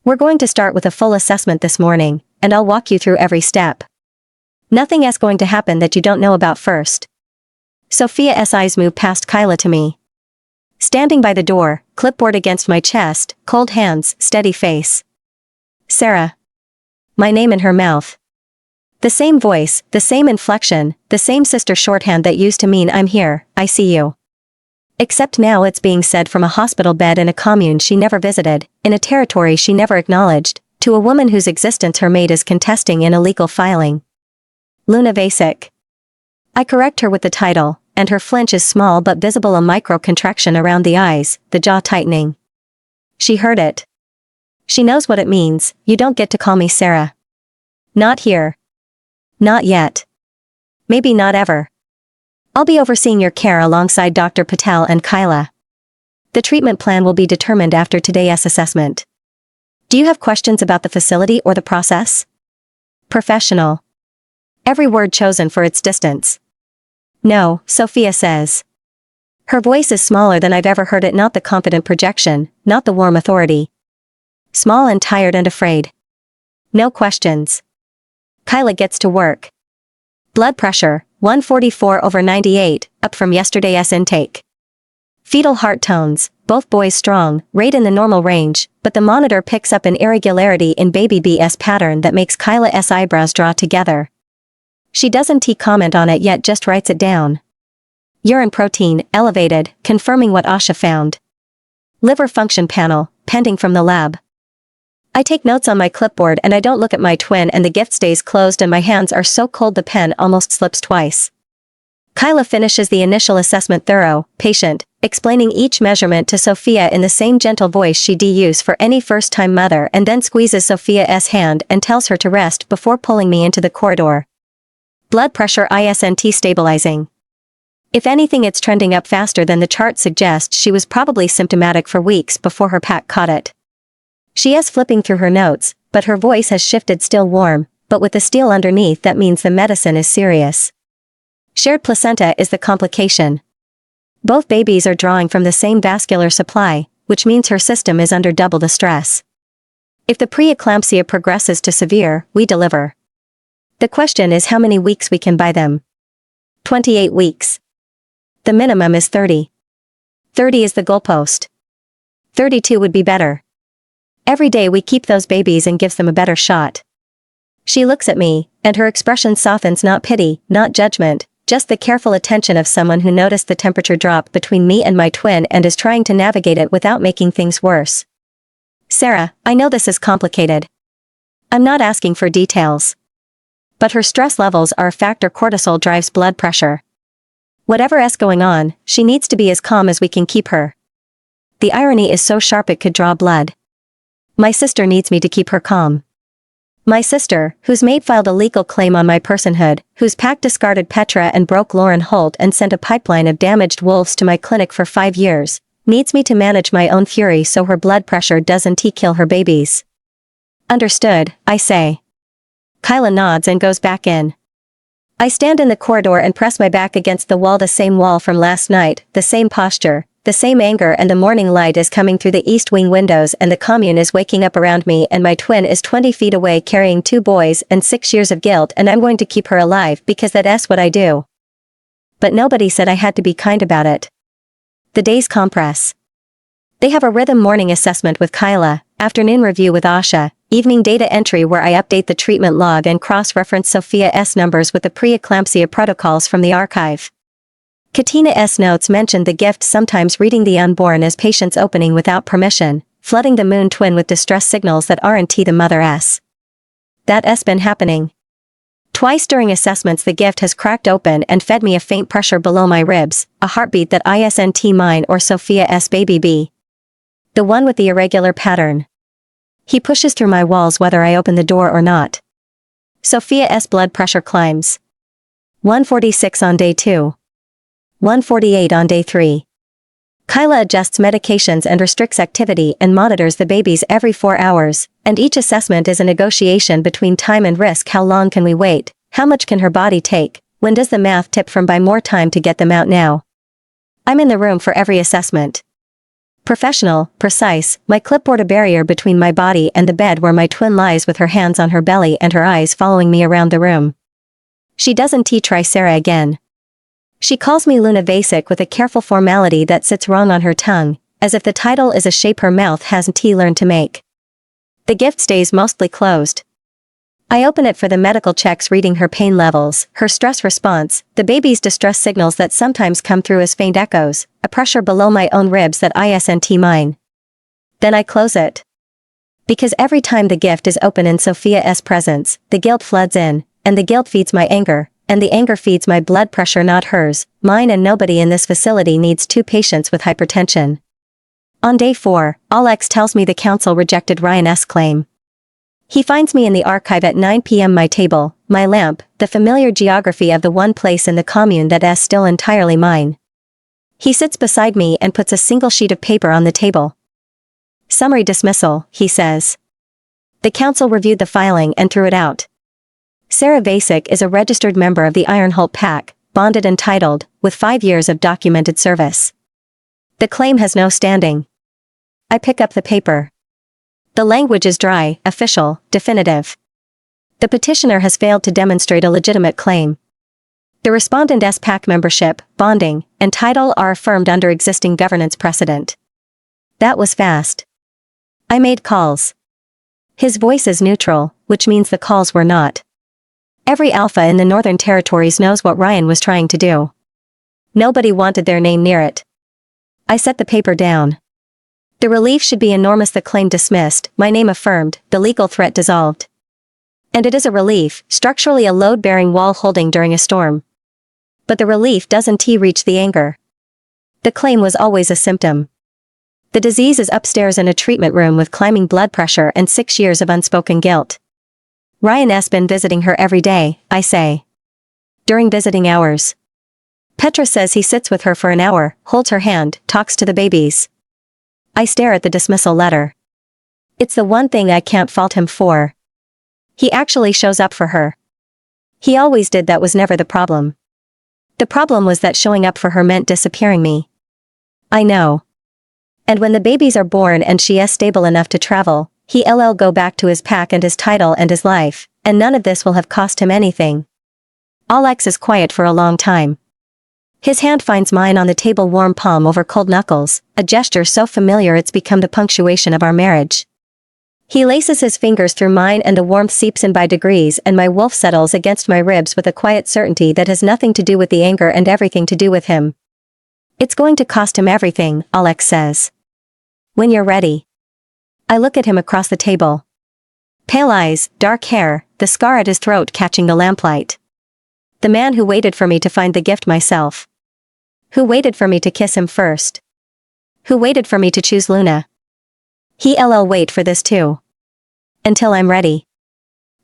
We're going to start with a full assessment this morning, and I'll walk you through every step. Nothing is going to happen that you don't know about first. Sophia's eyes move past Kyla to me. Standing by the door, clipboard against my chest, cold hands, steady face. Sarah. My name in her mouth. The same voice, the same inflection, the same sister shorthand that used to mean I'm here, I see you. Except now it's being said from a hospital bed in a commune she never visited, in a territory she never acknowledged, to a woman whose existence her maid is contesting in a legal filing. Luna Vasic. I correct her with the title, and her flinch is small but visible, a micro contraction around the eyes, the jaw tightening. She heard it. She knows what it means. You don't get to call me Sarah. Not here. Not yet. Maybe not ever. I'll be overseeing your care alongside Dr. Patel and Kyla. The treatment plan will be determined after today's assessment. Do you have questions about the facility or the process? Professional. Every word chosen for its distance. No, Sophia says. Her voice is smaller than I've ever heard it, not the confident projection, not the warm authority. Small and tired and afraid. No questions. Kyla gets to work. Blood pressure, 144/98, up from yesterday's intake. Fetal heart tones, both boys strong, right in the normal range, but the monitor picks up an irregularity in baby B's pattern that makes Kyla's eyebrows draw together. She doesn't comment on it yet, just writes it down. Urine protein, elevated, confirming what Asha found. Liver function panel, pending from the lab. I take notes on my clipboard and I don't look at my twin, and the gift stays closed and my hands are so cold the pen almost slips twice. Kyla finishes the initial assessment thorough, patient, explaining each measurement to Sophia in the same gentle voice she'd use for any first-time mother, and then squeezes Sophia's hand and tells her to rest before pulling me into the corridor. Blood pressure isn't stabilizing. If anything, it's trending up faster than the chart suggests. She was probably symptomatic for weeks before her pack caught it. She is flipping through her notes, but her voice has shifted, still warm, but with the steel underneath that means the medicine is serious. Shared placenta is the complication. Both babies are drawing from the same vascular supply, which means her system is under double the stress. If the preeclampsia progresses to severe, we deliver. The question is how many weeks we can buy them. 28 weeks. The minimum is 30. 30 is the goalpost. 32 would be better. Every day we keep those babies and gives them a better shot. She looks at me, and her expression softens, not pity, not judgment, just the careful attention of someone who noticed the temperature drop between me and my twin and is trying to navigate it without making things worse. Sarah, I know this is complicated. I'm not asking for details. But her stress levels are a factor. Cortisol drives blood pressure. Whatever is going on, she needs to be as calm as we can keep her. The irony is so sharp it could draw blood. My sister needs me to keep her calm. My sister, whose maid filed a legal claim on my personhood, whose pack discarded Petra and broke Lauren Holt and sent a pipeline of damaged wolves to my clinic for 5 years, needs me to manage my own fury so her blood pressure doesn't kill her babies. Understood, I say. Kyla nods and goes back in. I stand in the corridor and press my back against the wall, the same wall from last night, the same posture, the same anger, and the morning light is coming through the east wing windows and the commune is waking up around me, and my twin is 20 feet away carrying 2 boys and 6 years of guilt, and I'm going to keep her alive because that's what I do. But nobody said I had to be kind about it. The days compress. They have a rhythm: morning assessment with Kyla, afternoon review with Asha, evening data entry where I update the treatment log and cross-reference Sophia's numbers with the pre-eclampsia protocols from the archive. Katina's notes mentioned the gift, sometimes reading the unborn as patients opening without permission, flooding the moon twin with distress signals that aren't the mother's. That's been happening. Twice during assessments the gift has cracked open and fed me a faint pressure below my ribs, a heartbeat that isn't mine or Sophia's baby B. The one with the irregular pattern. He pushes through my walls whether I open the door or not. Sophia's blood pressure climbs. 146 on day 2. 148 on day 3. Kyla adjusts medications and restricts activity and monitors the babies every 4 hours, and each assessment is a negotiation between time and risk. How long can we wait? How much can her body take? When does the math tip from buy more time to get them out now? I'm in the room for every assessment. Professional, precise, my clipboard a barrier between my body and the bed where my twin lies with her hands on her belly and her eyes following me around the room. She doesn't try Sarah again. She calls me Luna Vasic with a careful formality that sits wrong on her tongue, as if the title is a shape her mouth hasn't learned to make. The gift stays mostly closed. I open it for the medical checks, reading her pain levels, her stress response, the baby's distress signals that sometimes come through as faint echoes, a pressure below my own ribs that isn't mine. Then I close it. Because every time the gift is open in Sophia's presence, the guilt floods in, and the guilt feeds my anger, and the anger feeds my blood pressure, not hers, mine, and nobody in this facility needs 2 patients with hypertension. On day 4, Alex tells me the council rejected Ryan's claim. He finds me in the archive at 9 p.m. My table, my lamp, the familiar geography of the one place in the commune that's still entirely mine. He sits beside me and puts a single sheet of paper on the table. Summary dismissal, he says. The council reviewed the filing and threw it out. Sarah Vasic is a registered member of the Ironholt Pack, bonded and titled, with 5 years of documented service. The claim has no standing. I pick up the paper. The language is dry, official, definitive. The petitioner has failed to demonstrate a legitimate claim. The respondent's pack membership, bonding, and title are affirmed under existing governance precedent. That was fast. I made calls. His voice is neutral, which means the calls were not. Every alpha in the Northern Territories knows what Ryan was trying to do. Nobody wanted their name near it. I set the paper down. The relief should be enormous. The claim dismissed, my name affirmed, the legal threat dissolved. And it is a relief, structurally a load-bearing wall holding during a storm. But the relief doesn't reach the anger. The claim was always a symptom. The disease is upstairs in a treatment room with climbing blood pressure and 6 years of unspoken guilt. Ryan's been visiting her every day, I say. During visiting hours. Petra says he sits with her for an hour, holds her hand, talks to the babies. I stare at the dismissal letter. It's the one thing I can't fault him for. He actually shows up for her. He always did. That was never the problem. The problem was that showing up for her meant disappearing me. I know. And when the babies are born and she is stable enough to travel, he'll go back to his pack and his title and his life, and none of this will have cost him anything. Alex is quiet for a long time. His hand finds mine on the table, warm palm over cold knuckles, a gesture so familiar it's become the punctuation of our marriage. He laces his fingers through mine and the warmth seeps in by degrees, and my wolf settles against my ribs with a quiet certainty that has nothing to do with the anger and everything to do with him. It's going to cost him everything, Alex says. When you're ready. I look at him across the table. Pale eyes, dark hair, the scar at his throat catching the lamplight. The man who waited for me to find the gift myself. Who waited for me to kiss him first. Who waited for me to choose Luna. He'll wait for this too. Until I'm ready.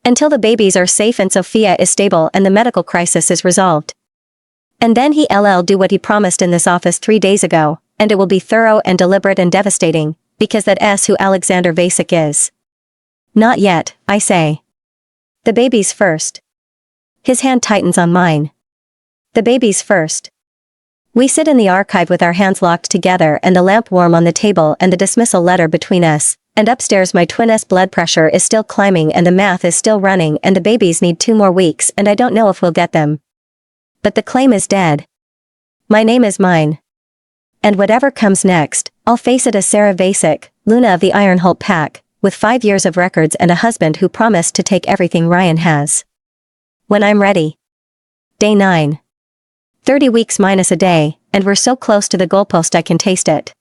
Until the babies are safe and Sophia is stable and the medical crisis is resolved. And then he'll do what he promised in this office 3 days ago, and it will be thorough and deliberate and devastating, because that's who Alexander Vasek is. Not yet, I say. The babies first. His hand tightens on mine. The babies first. We sit in the archive with our hands locked together and the lamp warm on the table and the dismissal letter between us, and upstairs my twin's blood pressure is still climbing and the math is still running and the babies need 2 more weeks and I don't know if we'll get them. But the claim is dead. My name is mine. And whatever comes next, I'll face it as Sarah Vasek, Luna of the Ironholt pack, with 5 years of records and a husband who promised to take everything Ryan has. When I'm ready. Day 9. 30 weeks minus a day, and we're so close to the goalpost I can taste it.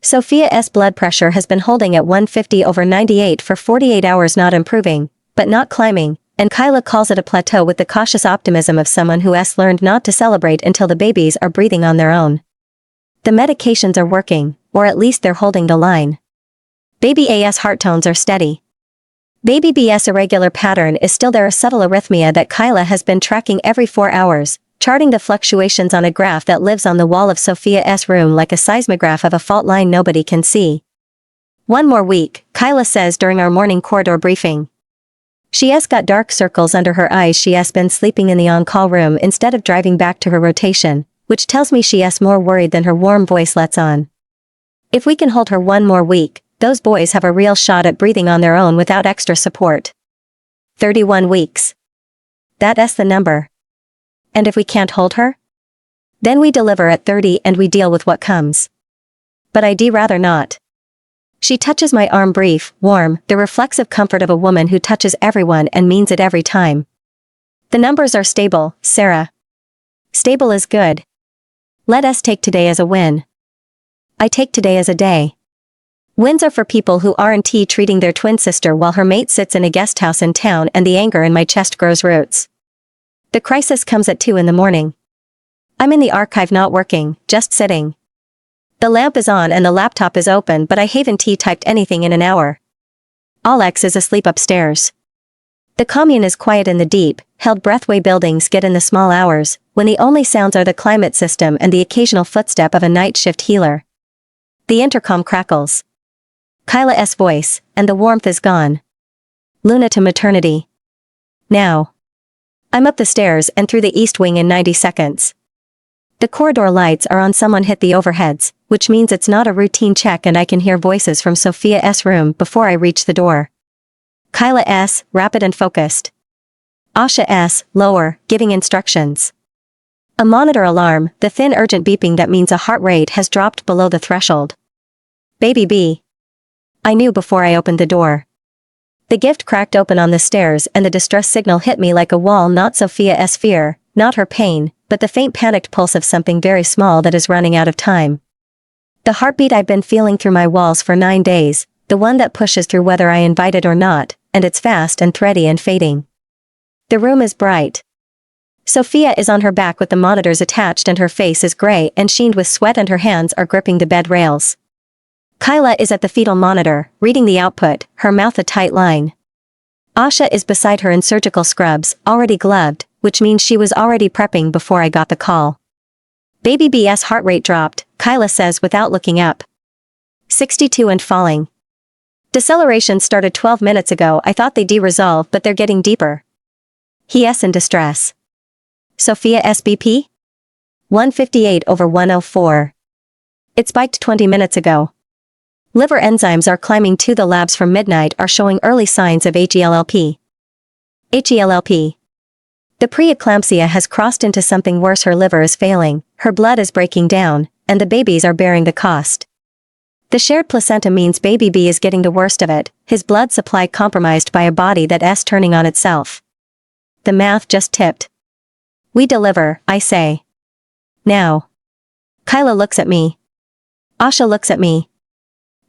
Sophia's blood pressure has been holding at 150/98 for 48 hours, not improving, but not climbing, and Kyla calls it a plateau with the cautious optimism of someone who has learned not to celebrate until the babies are breathing on their own. The medications are working, or at least they're holding the line. Baby A's heart tones are steady. Baby B's irregular pattern is still there, a subtle arrhythmia that Kyla has been tracking every 4 hours, charting the fluctuations on a graph that lives on the wall of Sophia's room like a seismograph of a fault line nobody can see. 1 more week, Kyla says during our morning corridor briefing. She has got dark circles under her eyes. She has been sleeping in the on-call room instead of driving back to her rotation, which tells me she is more worried than her warm voice lets on. If we can hold her 1 more week, those boys have a real shot at breathing on their own without extra support. 31 weeks. That's the number. And if we can't hold her? Then we deliver at 30 and we deal with what comes. But I'd rather not. She touches my arm, brief, warm, the reflexive comfort of a woman who touches everyone and means it every time. The numbers are stable, Sarah. Stable is good. Let us take today as a win. I take today as a day. Wins are for people who aren't treating their twin sister while her mate sits in a guest house in town, and the anger in my chest grows roots. The crisis comes at 2 in the morning. I'm in the archive, not working, just sitting. The lamp is on and the laptop is open, but I haven't typed anything in an hour. Alex is asleep upstairs. The commune is quiet in the deep, held breathway buildings get in the small hours, when the only sounds are the climate system and the occasional footstep of a night shift healer. The intercom crackles. Kyla's voice, and the warmth is gone. Luna to maternity. Now. I'm up the stairs and through the east wing in 90 seconds. The corridor lights are on. Someone hit the overheads, which means it's not a routine check, and I can hear voices from Sophia's room before I reach the door. Kyla S., rapid and focused. Asha S., lower, giving instructions. A monitor alarm, the thin urgent beeping that means a heart rate has dropped below the threshold. Baby B. I knew before I opened the door. The gift cracked open on the stairs and the distress signal hit me like a wall, not Sophia's fear, not her pain, but the faint panicked pulse of something very small that is running out of time. The heartbeat I've been feeling through my walls for 9 days, the one that pushes through whether I invite it or not, and it's fast and thready and fading. The room is bright. Sophia is on her back with the monitors attached and her face is gray and sheened with sweat and her hands are gripping the bed rails. Kyla is at the fetal monitor, reading the output, her mouth a tight line. Asha is beside her in surgical scrubs, already gloved, which means she was already prepping before I got the call. Baby B's heart rate dropped, Kyla says without looking up. 62 and falling. Deceleration started 12 minutes ago. I thought they'd resolve, but they're getting deeper. He's in distress. Sophia SBP? 158/104. It spiked 20 minutes ago. Liver enzymes are climbing too. The labs from midnight are showing early signs of HELLP. HELLP. The preeclampsia has crossed into something worse. Her liver is failing, her blood is breaking down, and the babies are bearing the cost. The shared placenta means baby B is getting the worst of it, his blood supply compromised by a body that's turning on itself. The math just tipped. We deliver, I say. Now. Kyla looks at me. Asha looks at me.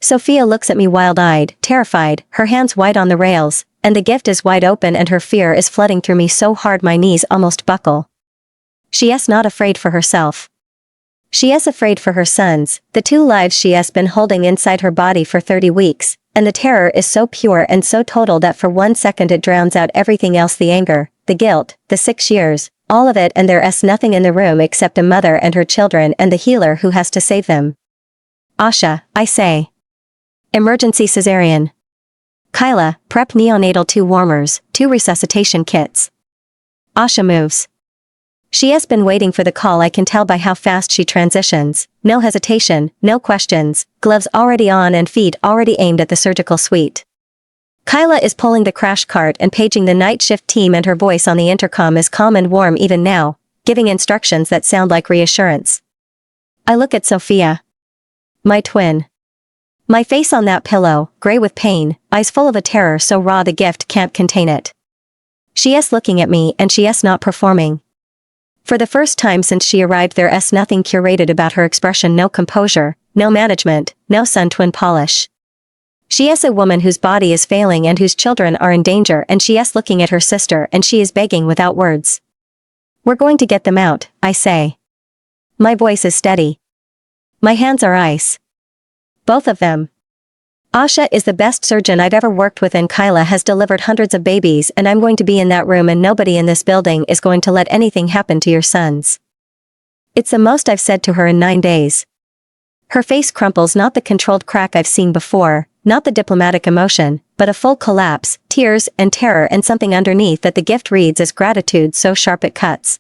Sophia looks at me wild-eyed, terrified, her hands wide on the rails, and the gift is wide open and her fear is flooding through me so hard my knees almost buckle. She is not afraid for herself. She is afraid for her sons, the 2 lives she has been holding inside her body for 30 weeks, and the terror is so pure and so total that for 1 second it drowns out everything else, the anger, the guilt, the 6 years, all of it, and there is nothing in the room except a mother and her children and the healer who has to save them. Asha, I say. Emergency cesarean. Kyla, prep neonatal 2 warmers, 2 resuscitation kits. Asha moves. She has been waiting for the call. I can tell by how fast she transitions. No hesitation, no questions, gloves already on and feet already aimed at the surgical suite. Kyla is pulling the crash cart and paging the night shift team, and her voice on the intercom is calm and warm even now, giving instructions that sound like reassurance. I look at Sophia. My twin. My face on that pillow, gray with pain, eyes full of a terror so raw the gift can't contain it. She is looking at me and she is not performing. For the first time since she arrived there is nothing curated about her expression, no composure, no management, no sun twin polish. She is a woman whose body is failing and whose children are in danger, and she is looking at her sister and she is begging without words. We're going to get them out, I say. My voice is steady. My hands are ice. Both of them. Asha is the best surgeon I've ever worked with, and Kyla has delivered hundreds of babies, and I'm going to be in that room and nobody in this building is going to let anything happen to your sons. It's the most I've said to her in 9 days. Her face crumples, not the controlled crack I've seen before, not the diplomatic emotion, but a full collapse, tears and terror, and something underneath that the gift reads as gratitude so sharp it cuts.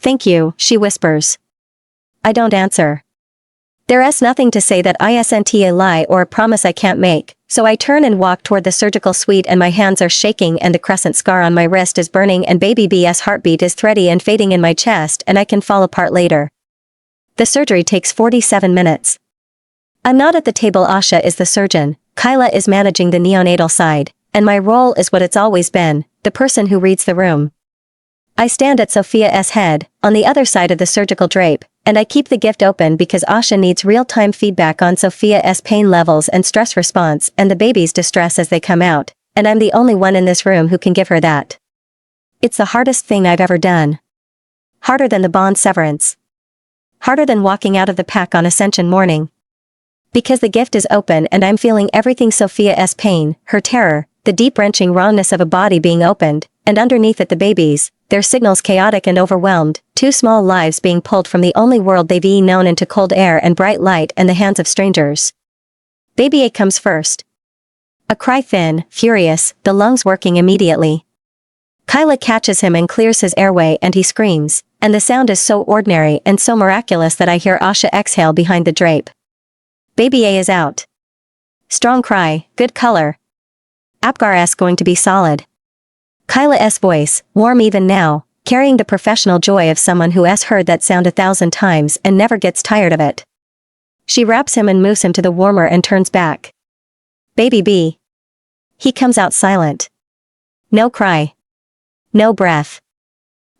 Thank you, she whispers. I don't answer. There is nothing to say that isn't a lie or a promise I can't make, so I turn and walk toward the surgical suite, and my hands are shaking and the crescent scar on my wrist is burning and baby B's heartbeat is thready and fading in my chest, and I can fall apart later. The surgery takes 47 minutes. I'm not at the table. Asha is the surgeon, Kyla is managing the neonatal side, and my role is what it's always been, the person who reads the room. I stand at Sophia's head, on the other side of the surgical drape, and I keep the gift open because Asha needs real-time feedback on Sophia's pain levels and stress response and the baby's distress as they come out, and I'm the only one in this room who can give her that. It's the hardest thing I've ever done. Harder than the bond severance. Harder than walking out of the pack on ascension morning. Because the gift is open and I'm feeling everything: Sophia's pain, her terror, the deep wrenching rawness of a body being opened, and underneath it the babies, their signals chaotic and overwhelmed, 2 small lives being pulled from the only world they've known into cold air and bright light and the hands of strangers. Baby A comes first. A cry, thin, furious, the lungs working immediately. Kyla catches him and clears his airway and he screams, and the sound is so ordinary and so miraculous that I hear Asha exhale behind the drape. Baby A is out. Strong cry, good color. Apgar's going to be solid. Kyla's voice, warm even now, carrying the professional joy of someone who has heard that sound 1,000 times and never gets tired of it. She wraps him and moves him to the warmer and turns back. Baby B. He comes out silent. No cry. No breath.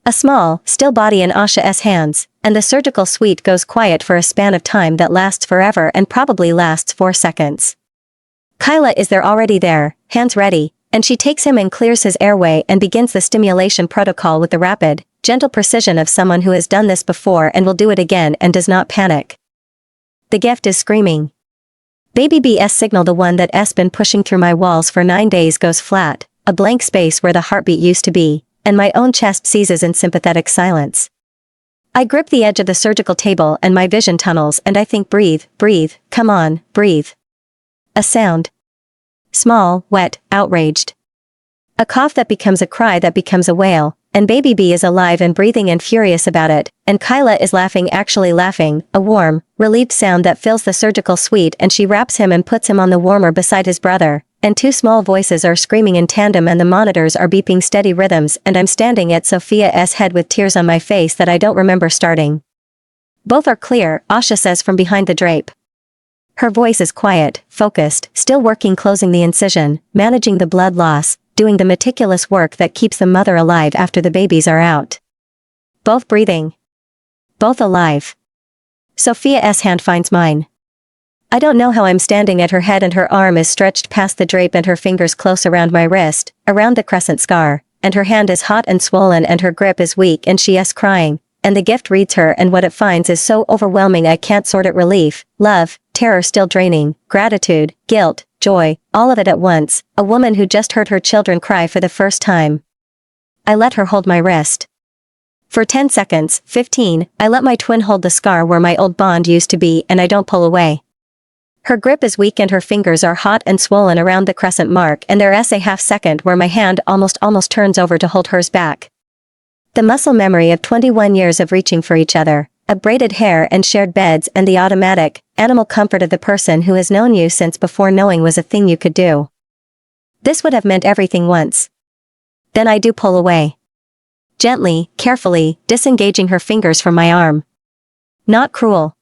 A small, still body in Asha's hands, and the surgical suite goes quiet for a span of time that lasts forever and probably lasts 4 seconds. Kyla is there, already there, hands ready, and she takes him and clears his airway and begins the stimulation protocol with the rapid, gentle precision of someone who has done this before and will do it again and does not panic. The gift is screaming. Baby B's signal, the one that's been pushing through my walls for 9 days, goes flat, a blank space where the heartbeat used to be, and my own chest seizes in sympathetic silence. I grip the edge of the surgical table and my vision tunnels and I think, breathe, breathe, come on, breathe. A sound. Small, wet, outraged. A cough that becomes a cry that becomes a wail, and Baby B is alive and breathing and furious about it, and Kyla is laughing, actually laughing, a warm, relieved sound that fills the surgical suite, and she wraps him and puts him on the warmer beside his brother, and two small voices are screaming in tandem and the monitors are beeping steady rhythms and I'm standing at Sophia's head with tears on my face that I don't remember starting. Both are clear, Asha says from behind the drape. Her voice is quiet, focused, still working closing the incision, managing the blood loss, doing the meticulous work that keeps the mother alive after the babies are out. Both breathing. Both alive. Sophia's hand finds mine. I don't know how I'm standing at her head and her arm is stretched past the drape and her fingers close around my wrist, around the crescent scar, and her hand is hot and swollen and her grip is weak and she is crying, and the gift reads her and what it finds is so overwhelming I can't sort it relief, love, terror still draining, gratitude, guilt, joy, all of it at once, a woman who just heard her children cry for the first time. I let her hold my wrist. For 10 seconds, 15, I let my twin hold the scar where my old bond used to be and I don't pull away. Her grip is weak and her fingers are hot and swollen around the crescent mark and there's a half second where my hand almost turns over to hold hers back. The muscle memory of 21 years of reaching for each other, of braided hair and shared beds and the automatic, animal comfort of the person who has known you since before knowing was a thing you could do. This would have meant everything once. Then I do pull away. Gently, carefully, disengaging her fingers from my arm. Not cruel.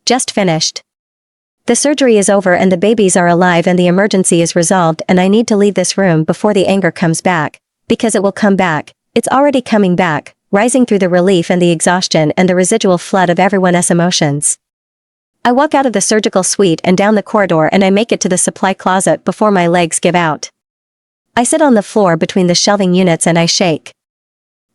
Just finished. The surgery is over and the babies are alive and the emergency is resolved and I need to leave this room before the anger comes back, because it will come back, it's already coming back, rising through the relief and the exhaustion and the residual flood of everyone's emotions. I walk out of the surgical suite and down the corridor and I make it to the supply closet before my legs give out. I sit on the floor between the shelving units and I shake.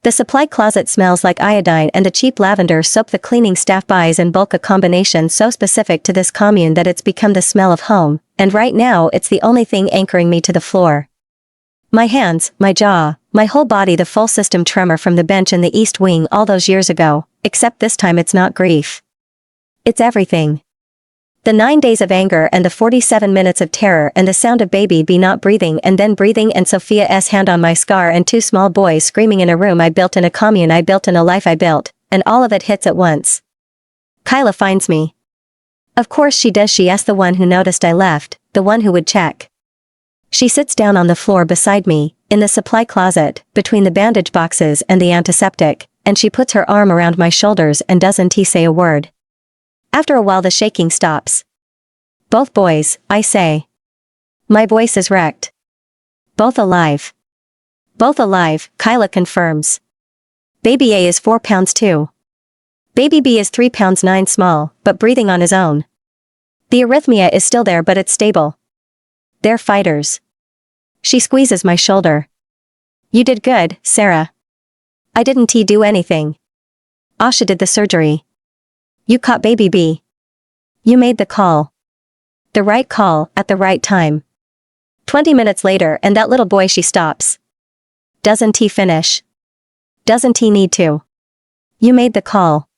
The supply closet smells like iodine and the cheap lavender soap the cleaning staff buys in bulk, a combination so specific to this commune that it's become the smell of home, and right now it's the only thing anchoring me to the floor. My hands, my jaw, my whole body, the full system tremor from the bench in the East Wing all those years ago, except this time it's not grief. It's everything. The 9 days of anger and the 47 minutes of terror and the sound of baby B not breathing and then breathing and Sophia's hand on my scar and two small boys screaming in a room I built in a commune I built in a life I built, and all of it hits at once. Kyla finds me. Of course she does, she's the one who noticed I left, the one who would check. She sits down on the floor beside me, in the supply closet, between the bandage boxes and the antiseptic, and she puts her arm around my shoulders and doesn't say a word. After a while the shaking stops. Both boys, I say. My voice is wrecked. Both alive. Both alive, Kyla confirms. Baby A is 4 pounds 2. Baby B is 3 pounds 9 small, but breathing on his own. The arrhythmia is still there but it's stable. They're fighters. She squeezes my shoulder. You did good, Sarah. I didn't do anything. Asha did the surgery. You caught baby B. You made the call. The right call, at the right time. 20 minutes later and that little boy, she stops. Doesn't he finish? Doesn't he need to? You made the call.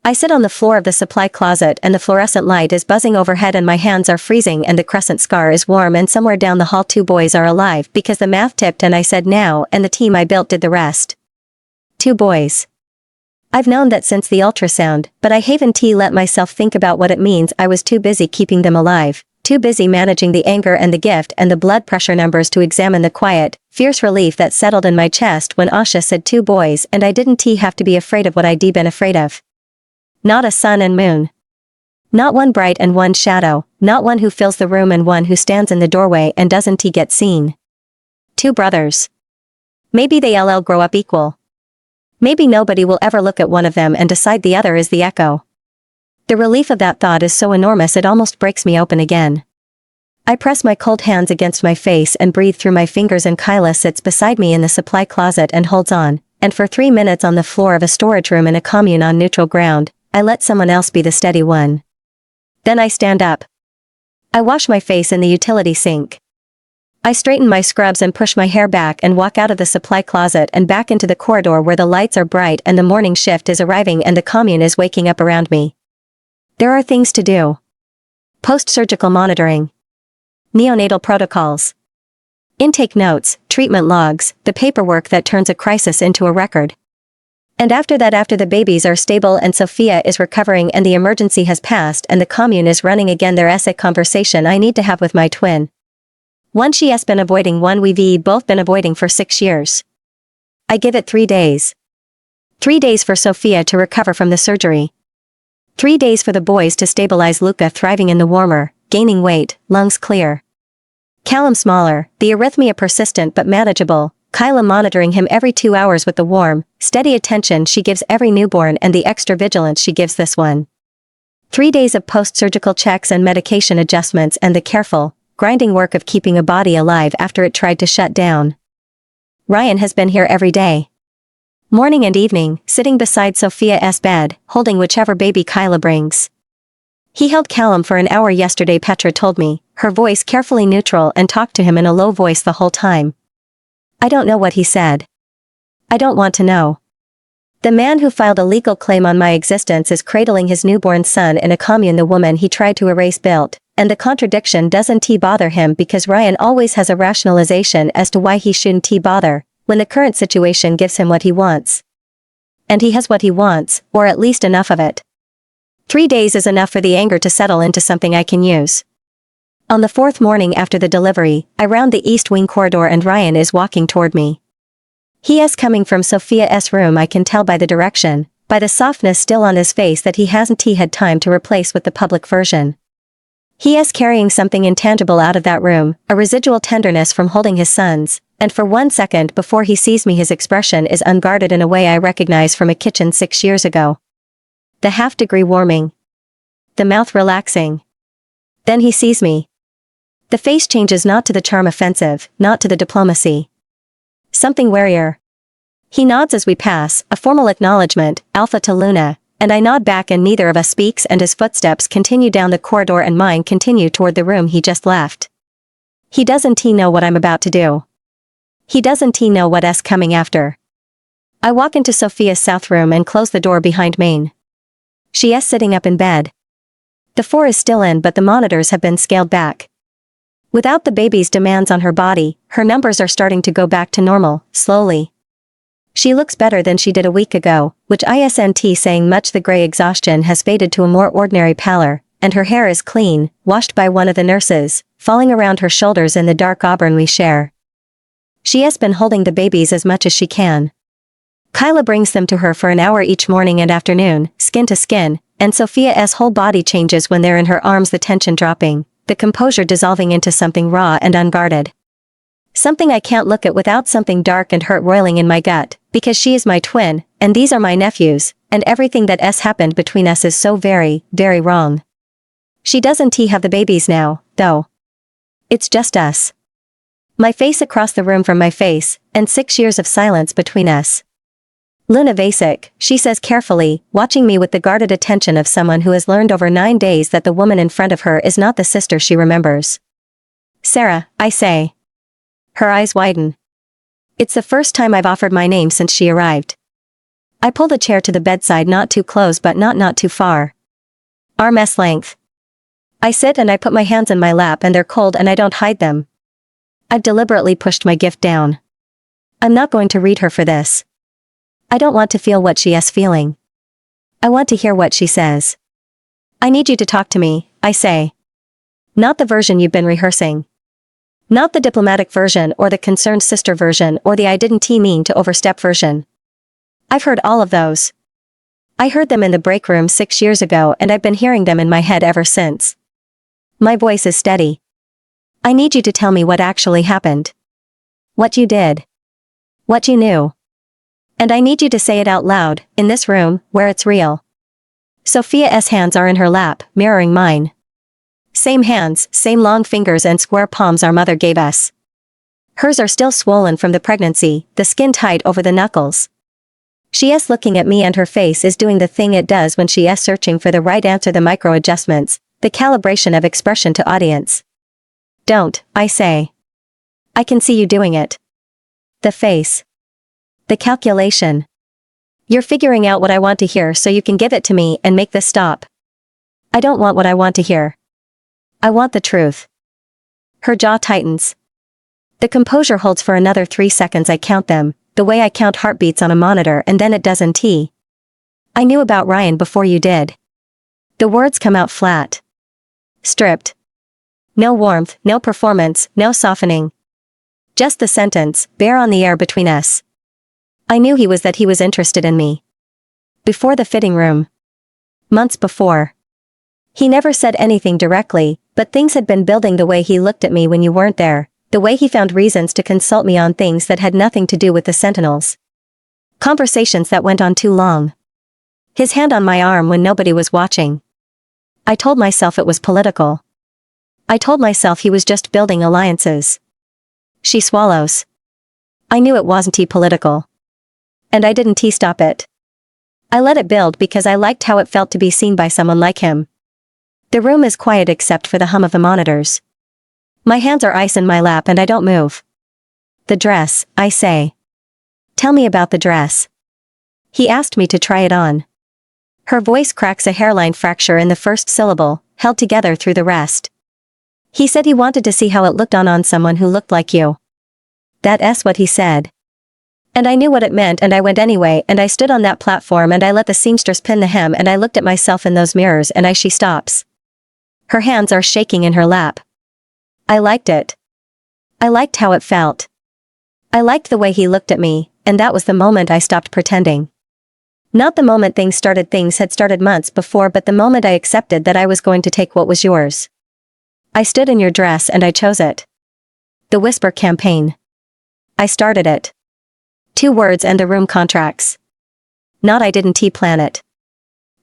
I sit on the floor of the supply closet and the fluorescent light is buzzing overhead and my hands are freezing and the crescent scar is warm and somewhere down the hall 2 boys are alive because the math tipped and I said now and the team I built did the rest. 2 boys. I've known that since the ultrasound, but I haven't let myself think about what it means. I was too busy keeping them alive, too busy managing the anger and the gift and the blood pressure numbers to examine the quiet, fierce relief that settled in my chest when Asha said 2 boys and I didn't have to be afraid of what I'd been afraid of. Not a sun and moon. Not one bright and one shadow, not one who fills the room and one who stands in the doorway and doesn't get seen. 2 brothers. Maybe they'll grow up equal. Maybe nobody will ever look at one of them and decide the other is the echo. The relief of that thought is so enormous it almost breaks me open again. I press my cold hands against my face and breathe through my fingers and Kyla sits beside me in the supply closet and holds on, and for 3 minutes on the floor of a storage room in a commune on neutral ground, I let someone else be the steady one. Then I stand up. I wash my face in the utility sink. I straighten my scrubs and push my hair back and walk out of the supply closet and back into the corridor where the lights are bright and the morning shift is arriving and the commune is waking up around me. There are things to do. Post-surgical monitoring. Neonatal protocols. Intake notes, treatment logs, the paperwork that turns a crisis into a record. And after that, after the babies are stable and Sophia is recovering and the emergency has passed and the commune is running again, there's a conversation I need to have with my twin. One she has been avoiding, one we've both been avoiding for 6 years. I give it 3 days. 3 days for Sophia to recover from the surgery. 3 days for the boys to stabilize Luca, thriving in the warmer, gaining weight, lungs clear. Callum smaller, the arrhythmia persistent but manageable, Kyla monitoring him every 2 hours with the warm, steady attention she gives every newborn and the extra vigilance she gives this one. 3 days of post-surgical checks and medication adjustments and the careful, grinding work of keeping a body alive after it tried to shut down. Ryan has been here every day. Morning and evening, sitting beside Sophia's bed, holding whichever baby Kyla brings. He held Callum for an hour yesterday, Petra told me, her voice carefully neutral, and talked to him in a low voice the whole time. I don't know what he said. I don't want to know. The man who filed a legal claim on my existence is cradling his newborn son in a commune the woman he tried to erase built, and the contradiction doesn't bother him because Ryan always has a rationalization as to why he shouldn't bother, when the current situation gives him what he wants. And he has what he wants, or at least enough of it. 3 days is enough for the anger to settle into something I can use. On the 4th morning after the delivery, I round the east wing corridor and Ryan is walking toward me. He is coming from Sophia's room. I can tell by the direction, by the softness still on his face that he hasn't had time to replace with the public version. He is carrying something intangible out of that room, a residual tenderness from holding his sons, and for 1 second before he sees me his expression is unguarded in a way I recognize from a kitchen 6 years ago. The half-degree warming. The mouth relaxing. Then he sees me. The face changes, not to the charm offensive, not to the diplomacy. Something warier. He nods as we pass, a formal acknowledgement, Alpha to Luna, and I nod back and neither of us speaks and his footsteps continue down the corridor and mine continue toward the room he just left. He doesn't know what I'm about to do. He doesn't know what's coming after. I walk into Sophia's south room and close the door behind me. She is sitting up in bed. The 4 is still in but the monitors have been scaled back. Without the baby's demands on her body, her numbers are starting to go back to normal, slowly. She looks better than she did a week ago, which isn't saying much. The gray exhaustion has faded to a more ordinary pallor, and her hair is clean, washed by one of the nurses, falling around her shoulders in the dark auburn we share. She has been holding the babies as much as she can. Kyla brings them to her for an hour each morning and afternoon, skin to skin, and Sophia's whole body changes when they're in her arms, the tension dropping, the composure dissolving into something raw and unguarded. Something I can't look at without something dark and hurt roiling in my gut, because she is my twin, and these are my nephews, and everything that's happened between us is so very, very wrong. She doesn't have the babies now, though. It's just us. My face across the room from my face, and 6 years of silence between us. Luna Vasic, she says carefully, watching me with the guarded attention of someone who has learned over 9 days that the woman in front of her is not the sister she remembers. Sarah, I say. Her eyes widen. It's the first time I've offered my name since she arrived. I pull the chair to the bedside, not too close but not too far. Arm-s length. I sit and I put my hands in my lap and they're cold and I don't hide them. I've deliberately pushed my gift down. I'm not going to read her for this. I don't want to feel what she is feeling. I want to hear what she says. I need you to talk to me, I say. Not the version you've been rehearsing. Not the diplomatic version or the concerned sister version or the I didn't mean to overstep version. I've heard all of those. I heard them in the break room 6 years ago and I've been hearing them in my head ever since. My voice is steady. I need you to tell me what actually happened. What you did. What you knew. And I need you to say it out loud, in this room, where it's real. Sophia's hands are in her lap, mirroring mine. Same hands, same long fingers and square palms our mother gave us. Hers are still swollen from the pregnancy, the skin tight over the knuckles. She is looking at me and her face is doing the thing it does when she is searching for the right answer, the micro adjustments, the calibration of expression to audience. Don't, I say. I can see you doing it. The face. The calculation. You're figuring out what I want to hear so you can give it to me and make this stop. I don't want what I want to hear. I want the truth. Her jaw tightens. The composure holds for another 3 seconds. I count them, the way I count heartbeats on a monitor, and then it doesn't. I knew about Ryan before you did. The words come out flat. Stripped. No warmth, no performance, no softening. Just the sentence, bare on the air between us. I knew he was interested in me. Before the fitting room. Months before. He never said anything directly, but things had been building. The way he looked at me when you weren't there, the way he found reasons to consult me on things that had nothing to do with the Sentinels. Conversations that went on too long. His hand on my arm when nobody was watching. I told myself it was political. I told myself he was just building alliances. She swallows. I knew it wasn't political. And I didn't stop it. I let it build because I liked how it felt to be seen by someone like him. The room is quiet except for the hum of the monitors. My hands are ice in my lap and I don't move. The dress, I say. Tell me about the dress. He asked me to try it on. Her voice cracks a hairline fracture in the first syllable, held together through the rest. He said he wanted to see how it looked on someone who looked like you. That's what he said. And I knew what it meant and I went anyway and I stood on that platform and I let the seamstress pin the hem and I looked at myself in those mirrors and she stops. Her hands are shaking in her lap. I liked it. I liked how it felt. I liked the way he looked at me, and that was the moment I stopped pretending. Not the moment things had started months before, but the moment I accepted that I was going to take what was yours. I stood in your dress and I chose it. The Whisper campaign. I started it. 2 words and the room contracts. Not I didn't plan it.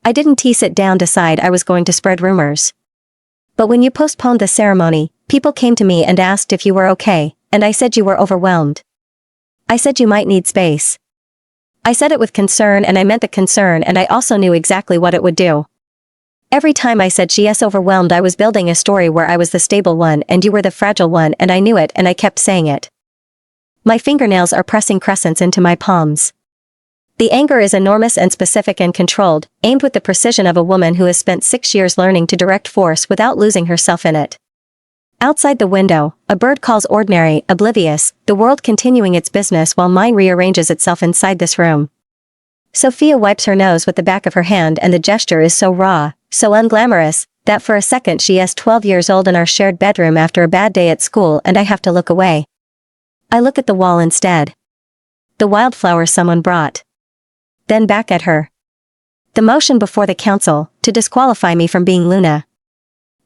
I didn't sit down decide I was going to spread rumors. But when you postponed the ceremony, people came to me and asked if you were okay, and I said you were overwhelmed. I said you might need space. I said it with concern and I meant the concern and I also knew exactly what it would do. Every time I said yes overwhelmed I was building a story where I was the stable one and you were the fragile one and I knew it and I kept saying it. My fingernails are pressing crescents into my palms. The anger is enormous and specific and controlled, aimed with the precision of a woman who has spent 6 years learning to direct force without losing herself in it. Outside the window, a bird calls ordinary, oblivious, the world continuing its business while mine rearranges itself inside this room. Sophia wipes her nose with the back of her hand and the gesture is so raw, so unglamorous, that for a second she is 12 years old in our shared bedroom after a bad day at school and I have to look away. I look at the wall instead. The wildflower someone brought. Then back at her. The motion before the council, to disqualify me from being Luna.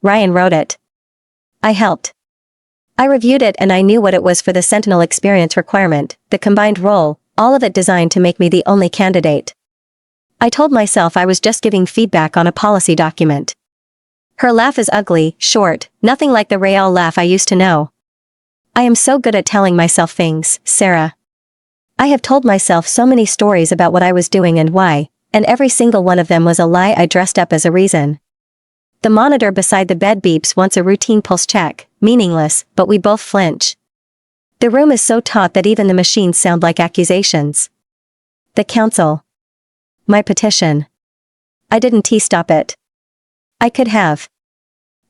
Ryan wrote it. I helped. I reviewed it and I knew what it was for the Sentinel experience requirement, the combined role, all of it designed to make me the only candidate. I told myself I was just giving feedback on a policy document. Her laugh is ugly, short, nothing like the Real laugh I used to know. I am so good at telling myself things, Sarah. I have told myself so many stories about what I was doing and why, and every single one of them was a lie I dressed up as a reason. The monitor beside the bed beeps once a routine pulse check, meaningless, but we both flinch. The room is so taut that even the machines sound like accusations. The council. My petition. I didn't stop it. I could have.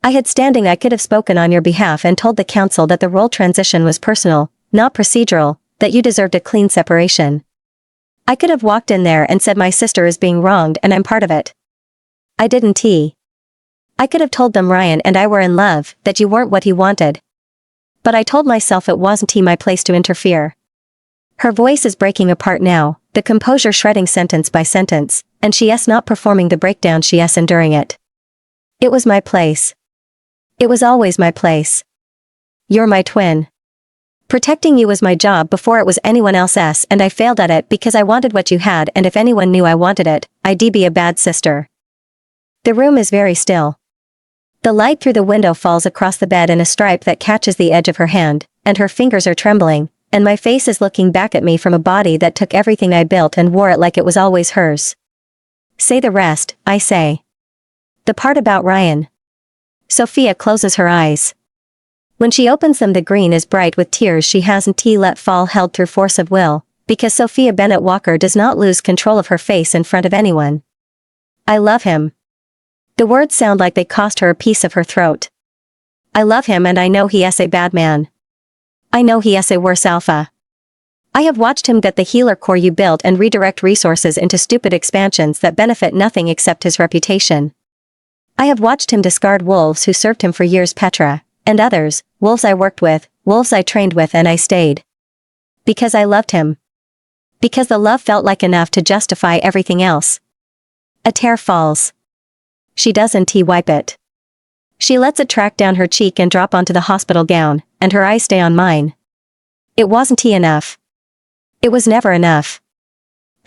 I could have spoken on your behalf and told the council that the role transition was personal, not procedural, that you deserved a clean separation. I could have walked in there and said my sister is being wronged and I'm part of it. I didn't. I could have told them Ryan and I were in love, that you weren't what he wanted. But I told myself it wasn't my place to interfere. Her voice is breaking apart now, the composure shredding sentence by sentence, and she is not performing the breakdown, she is enduring it. It was my place. It was always my place. You're my twin. Protecting you was my job before it was anyone else's and I failed at it because I wanted what you had and if anyone knew I wanted it, I'd be a bad sister. The room is very still. The light through the window falls across the bed in a stripe that catches the edge of her hand, and her fingers are trembling, and my face is looking back at me from a body that took everything I built and wore it like it was always hers. Say the rest, I say. The part about Ryan. Sophia closes her eyes. When she opens them the green is bright with tears she hasn't let fall held through force of will, because Sophia Bennett Walker does not lose control of her face in front of anyone. I love him. The words sound like they cost her a piece of her throat. I love him and I know he is a bad man. I know he is a worse alpha. I have watched him gut the healer core you built and redirect resources into stupid expansions that benefit nothing except his reputation. I have watched him discard wolves who served him for years, Petra, And others, wolves I worked with, wolves I trained with, and I stayed. Because I loved him. Because the love felt like enough to justify everything else. A tear falls. She doesn't wipe it. She lets it track down her cheek and drop onto the hospital gown, and her eyes stay on mine. It wasn't enough. It was never enough.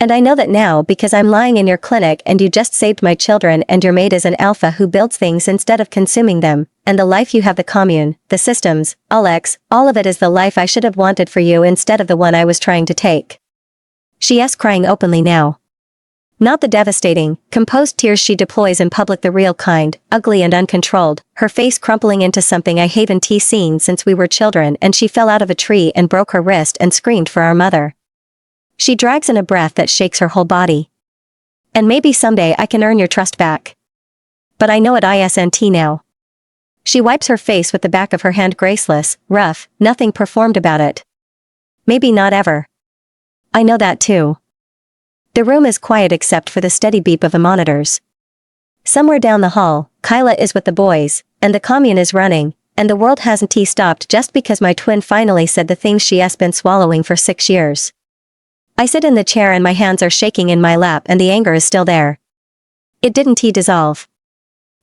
And I know that now because I'm lying in your clinic and you just saved my children and your maid is an alpha who builds things instead of consuming them, and the life you have, the commune, the systems, Alex, all of it is the life I should have wanted for you instead of the one I was trying to take. She is crying openly now. Not the devastating, composed tears she deploys in public, the real kind, ugly and uncontrolled, her face crumpling into something I haven't seen since we were children and she fell out of a tree and broke her wrist and screamed for our mother. She drags in a breath that shakes her whole body. And maybe someday I can earn your trust back. But I know it isn't now. She wipes her face with the back of her hand, graceless, rough, nothing performed about it. Maybe not ever. I know that too. The room is quiet except for the steady beep of the monitors. Somewhere down the hall, Kyla is with the boys, and the commune is running, and the world hasn't stopped just because my twin finally said the things she has been swallowing for 6 years. I sit in the chair and my hands are shaking in my lap and the anger is still there. It didn't dissolve.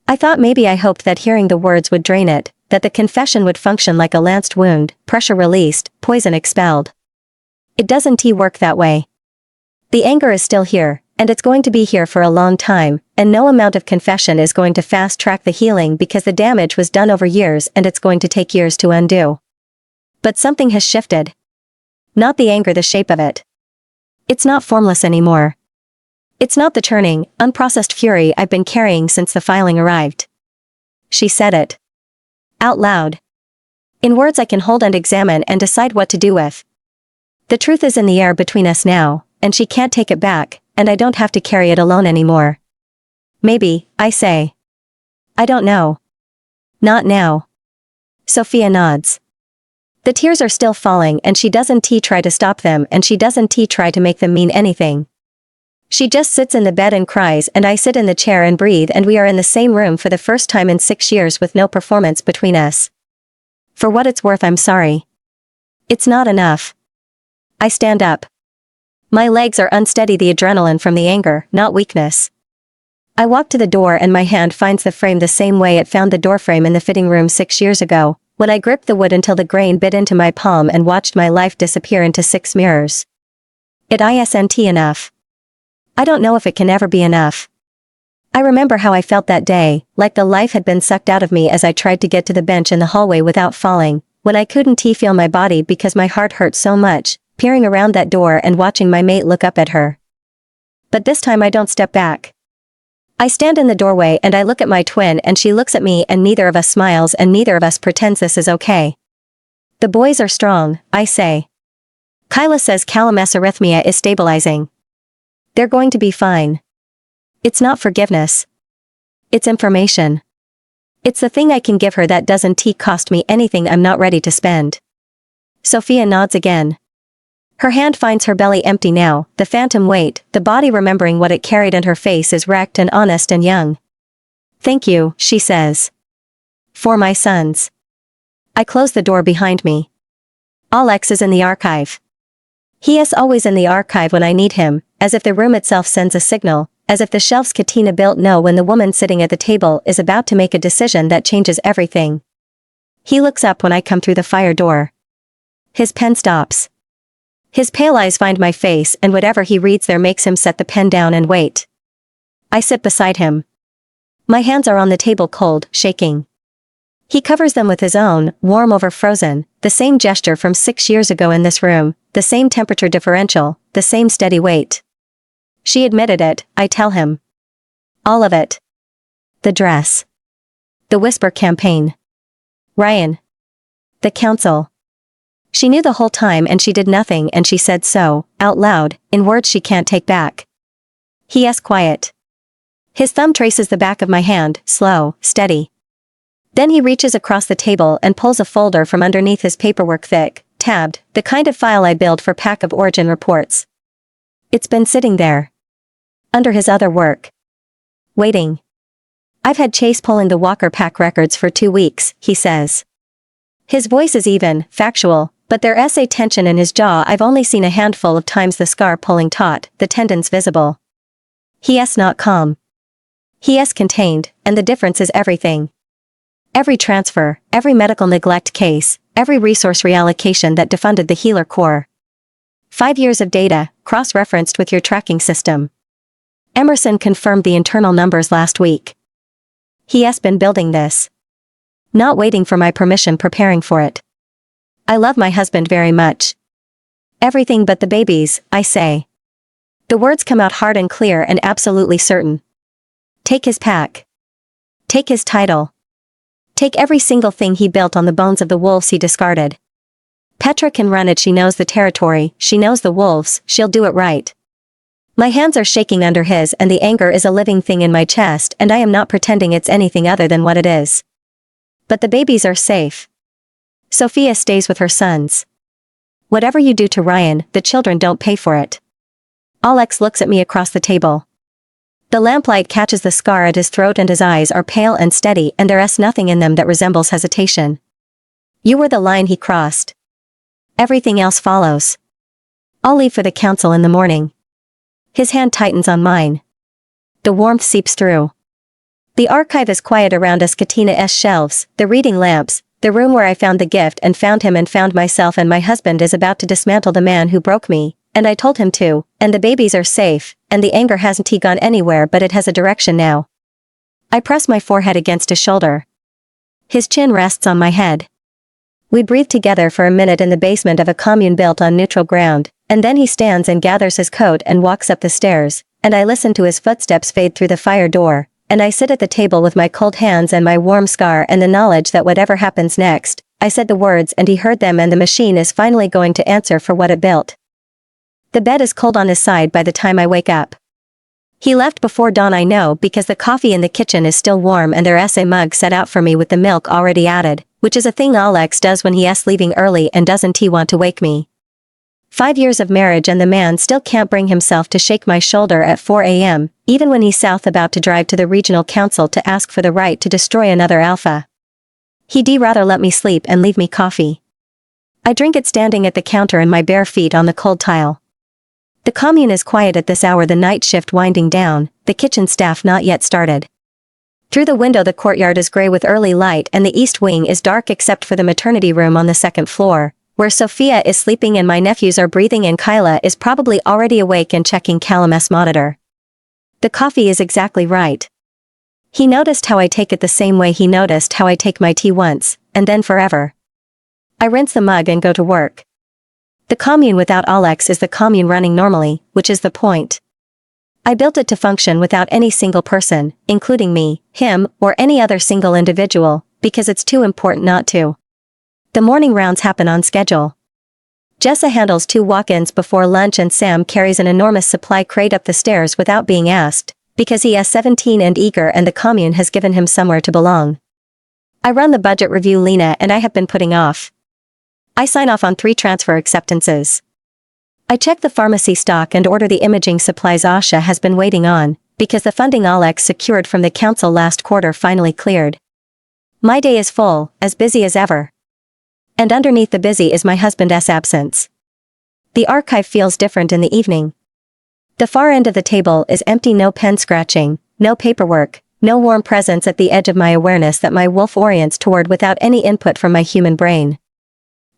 I thought maybe I hoped that hearing the words would drain it, that the confession would function like a lanced wound, pressure released, poison expelled. It doesn't work that way. The anger is still here, and it's going to be here for a long time, and no amount of confession is going to fast-track the healing because the damage was done over years and it's going to take years to undo. But something has shifted. Not the anger, the shape of it. It's not formless anymore. It's not the churning, unprocessed fury I've been carrying since the filing arrived. She said it. Out loud. In words I can hold and examine and decide what to do with. The truth is in the air between us now, and she can't take it back, and I don't have to carry it alone anymore. Maybe, I say. I don't know. Not now. Sophia nods. The tears are still falling and she doesn't try to stop them and she doesn't try to make them mean anything. She just sits in the bed and cries and I sit in the chair and breathe and we are in the same room for the first time in 6 years with no performance between us. For what it's worth, I'm sorry. It's not enough. I stand up. My legs are unsteady, the adrenaline from the anger, not weakness. I walk to the door and my hand finds the frame the same way it found the doorframe in the fitting room 6 years ago, when I gripped the wood until the grain bit into my palm and watched my life disappear into 6 mirrors. It isn't enough. I don't know if it can ever be enough. I remember how I felt that day, like the life had been sucked out of me as I tried to get to the bench in the hallway without falling, when I couldn't feel my body because my heart hurt so much, peering around that door and watching my mate look up at her. But this time I don't step back. I stand in the doorway and I look at my twin and she looks at me and neither of us smiles and neither of us pretends this is okay. The boys are strong, I say. Kyla says Calamus arrhythmia is stabilizing. They're going to be fine. It's not forgiveness. It's information. It's the thing I can give her that doesn't cost me anything I'm not ready to spend. Sophia nods again. Her hand finds her belly empty now, the phantom weight, the body remembering what it carried, and her face is wrecked and honest and young. Thank you, she says. For my sons. I close the door behind me. Alex is in the archive. He is always in the archive when I need him, as if the room itself sends a signal, as if the shelves Katina built know when the woman sitting at the table is about to make a decision that changes everything. He looks up when I come through the fire door. His pen stops. His pale eyes find my face and whatever he reads there makes him set the pen down and wait. I sit beside him. My hands are on the table, cold, shaking. He covers them with his own, warm over frozen, the same gesture from 6 years ago in this room, the same temperature differential, the same steady weight. She admitted it, I tell him. All of it. The dress. The whisper campaign. Ryan. The council. She knew the whole time and she did nothing and she said so, out loud, in words she can't take back. He is quiet. His thumb traces the back of my hand, slow, steady. Then he reaches across the table and pulls a folder from underneath his paperwork, thick, tabbed, the kind of file I build for pack of origin reports. It's been sitting there. Under his other work. Waiting. I've had Chase pulling the Walker pack records for 2 weeks, he says. His voice is even, factual, but there's a tension in his jaw I've only seen a handful of times, the scar pulling taut, the tendons visible. He's not calm. He's contained, and the difference is everything. Every transfer, every medical neglect case, every resource reallocation that defunded the healer core. 5 years of data, cross-referenced with your tracking system. Emerson confirmed the internal numbers last week. He's been building this. Not waiting for my permission, preparing for it. I love my husband very much. Everything but the babies, I say. The words come out hard and clear and absolutely certain. Take his pack. Take his title. Take every single thing he built on the bones of the wolves he discarded. Petra can run it, she knows the territory, she knows the wolves, she'll do it right. My hands are shaking under his and the anger is a living thing in my chest and I am not pretending it's anything other than what it is. But the babies are safe. Sophia stays with her sons. Whatever you do to Ryan, the children don't pay for it. Alex looks at me across the table. The lamplight catches the scar at his throat and his eyes are pale and steady and there's nothing in them that resembles hesitation. You were the line he crossed. Everything else follows. I'll leave for the council in the morning. His hand tightens on mine. The warmth seeps through. The archive is quiet around us, Katina's shelves, the reading lamps, the room where I found the gift and found him and found myself, and my husband is about to dismantle the man who broke me, and I told him to, and the babies are safe, and the anger hasn't gone anywhere but it has a direction now. I press my forehead against his shoulder. His chin rests on my head. We breathe together for a minute in the basement of a commune built on neutral ground, and then he stands and gathers his coat and walks up the stairs, and I listen to his footsteps fade through the fire door. And I sit at the table with my cold hands and my warm scar and the knowledge that whatever happens next, I said the words and he heard them and the machine is finally going to answer for what it built. The bed is cold on his side by the time I wake up. He left before dawn, I know, because the coffee in the kitchen is still warm and there's a mug set out for me with the milk already added, which is a thing Alex does when he's leaving early, and doesn't he want to wake me? 5 years of marriage and the man still can't bring himself to shake my shoulder at 4 a.m., even when he's south about to drive to the regional council to ask for the right to destroy another alpha. He'd rather let me sleep and leave me coffee. I drink it standing at the counter in my bare feet on the cold tile. The commune is quiet at this hour, the night shift winding down, the kitchen staff not yet started. Through the window the courtyard is grey with early light and the east wing is dark except for the maternity room on the second floor, where Sophia is sleeping and my nephews are breathing and Kyla is probably already awake and checking Callum's monitor. The coffee is exactly right. He noticed how I take it the same way he noticed how I take my tea once, and then forever. I rinse the mug and go to work. The commune without Alex is the commune running normally, which is the point. I built it to function without any single person, including me, him, or any other single individual, because it's too important not to. The morning rounds happen on schedule. Jessa handles 2 walk-ins before lunch and Sam carries an enormous supply crate up the stairs without being asked, because he is 17 and eager and the commune has given him somewhere to belong. I run the budget review Lena and I have been putting off. I sign off on 3 transfer acceptances. I check the pharmacy stock and order the imaging supplies Asha has been waiting on, because the funding Alex secured from the council last quarter finally cleared. My day is full, as busy as ever. And underneath the busy is my husband's absence. The archive feels different in the evening. The far end of the table is empty, no pen scratching, no paperwork, no warm presence at the edge of my awareness that my wolf orients toward without any input from my human brain.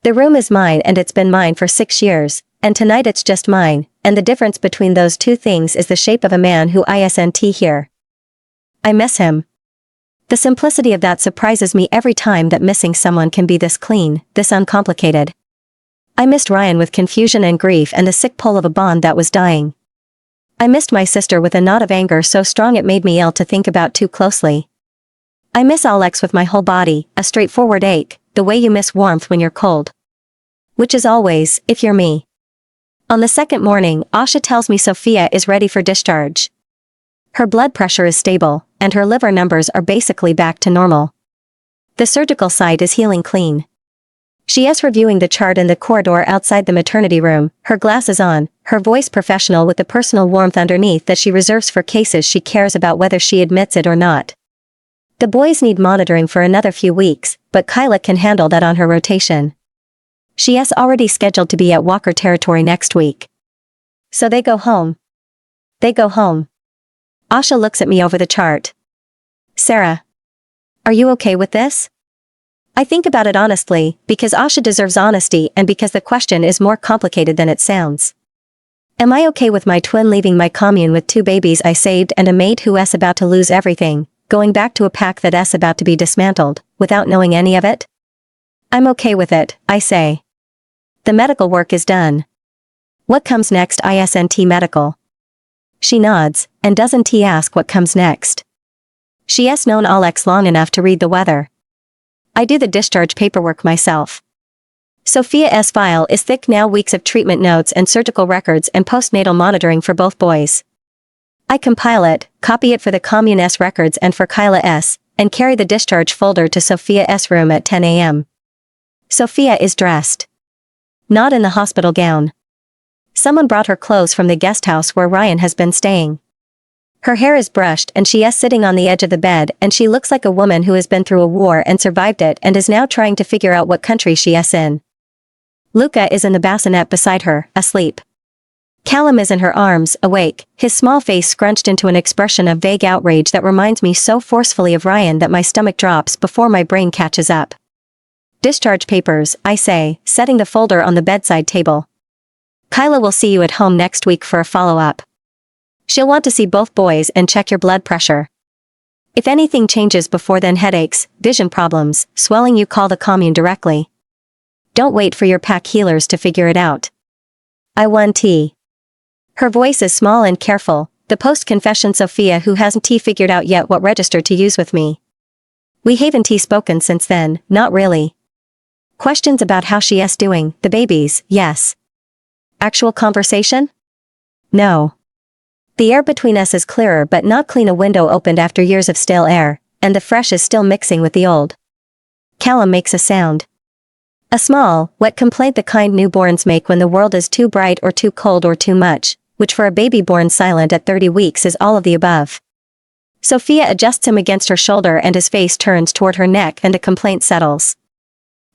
The room is mine and it's been mine for 6 years, and tonight it's just mine, and the difference between those two things is the shape of a man who isn't here. I miss him. The simplicity of that surprises me every time, that missing someone can be this clean, this uncomplicated. I missed Ryan with confusion and grief and the sick pull of a bond that was dying. I missed my sister with a knot of anger so strong it made me ill to think about too closely. I miss Alex with my whole body, a straightforward ache, the way you miss warmth when you're cold. Which is always, if you're me. On the second morning, Asha tells me Sophia is ready for discharge. Her blood pressure is stable, and her liver numbers are basically back to normal. The surgical site is healing clean. She is reviewing the chart in the corridor outside the maternity room, her glasses on, her voice professional with the personal warmth underneath that she reserves for cases she cares about whether she admits it or not. The boys need monitoring for another few weeks, but Kyla can handle that on her rotation. She's already scheduled to be at Walker territory next week. So they go home. They go home. Asha looks at me over the chart. Sarah. Are you okay with this? I think about it honestly, because Asha deserves honesty and because the question is more complicated than it sounds. Am I okay with my twin leaving my commune with 2 babies I saved and a mate who's about to lose everything, going back to a pack that's about to be dismantled, without knowing any of it? I'm okay with it, I say. The medical work is done. What comes next? Isn't medical? She nods, and doesn't he ask what comes next? She's known Alex long enough to read the weather. I do the discharge paperwork myself. Sophia's file is thick now, weeks of treatment notes and surgical records and postnatal monitoring for both boys. I compile it, copy it for the commune's records and for Kyla's, and carry the discharge folder to Sophia's room at 10 a.m. Sophia is dressed. Not in the hospital gown. Someone brought her clothes from the guest house where Ryan has been staying. Her hair is brushed and she is sitting on the edge of the bed, and she looks like a woman who has been through a war and survived it and is now trying to figure out what country she is in. Luca is in the bassinet beside her, asleep. Callum is in her arms, awake, his small face scrunched into an expression of vague outrage that reminds me so forcefully of Ryan that my stomach drops before my brain catches up. Discharge papers, I say, setting the folder on the bedside table. Kyla will see you at home next week for a follow-up. She'll want to see both boys and check your blood pressure. If anything changes before then, headaches, vision problems, swelling, you call the commune directly. Don't wait for your pack healers to figure it out. I want tea. Her voice is small and careful, the post-confession Sophia who hasn't figured out yet what register to use with me. We haven't spoken since then, not really. Questions about how she is doing, the babies, yes. Actual conversation? No. The air between us is clearer but not clean. A window opened after years of stale air, and the fresh is still mixing with the old. Callum makes a sound. A small, wet complaint, the kind newborns make when the world is too bright or too cold or too much, which for a baby born silent at 30 weeks is all of the above. Sophia adjusts him against her shoulder and his face turns toward her neck and the complaint settles.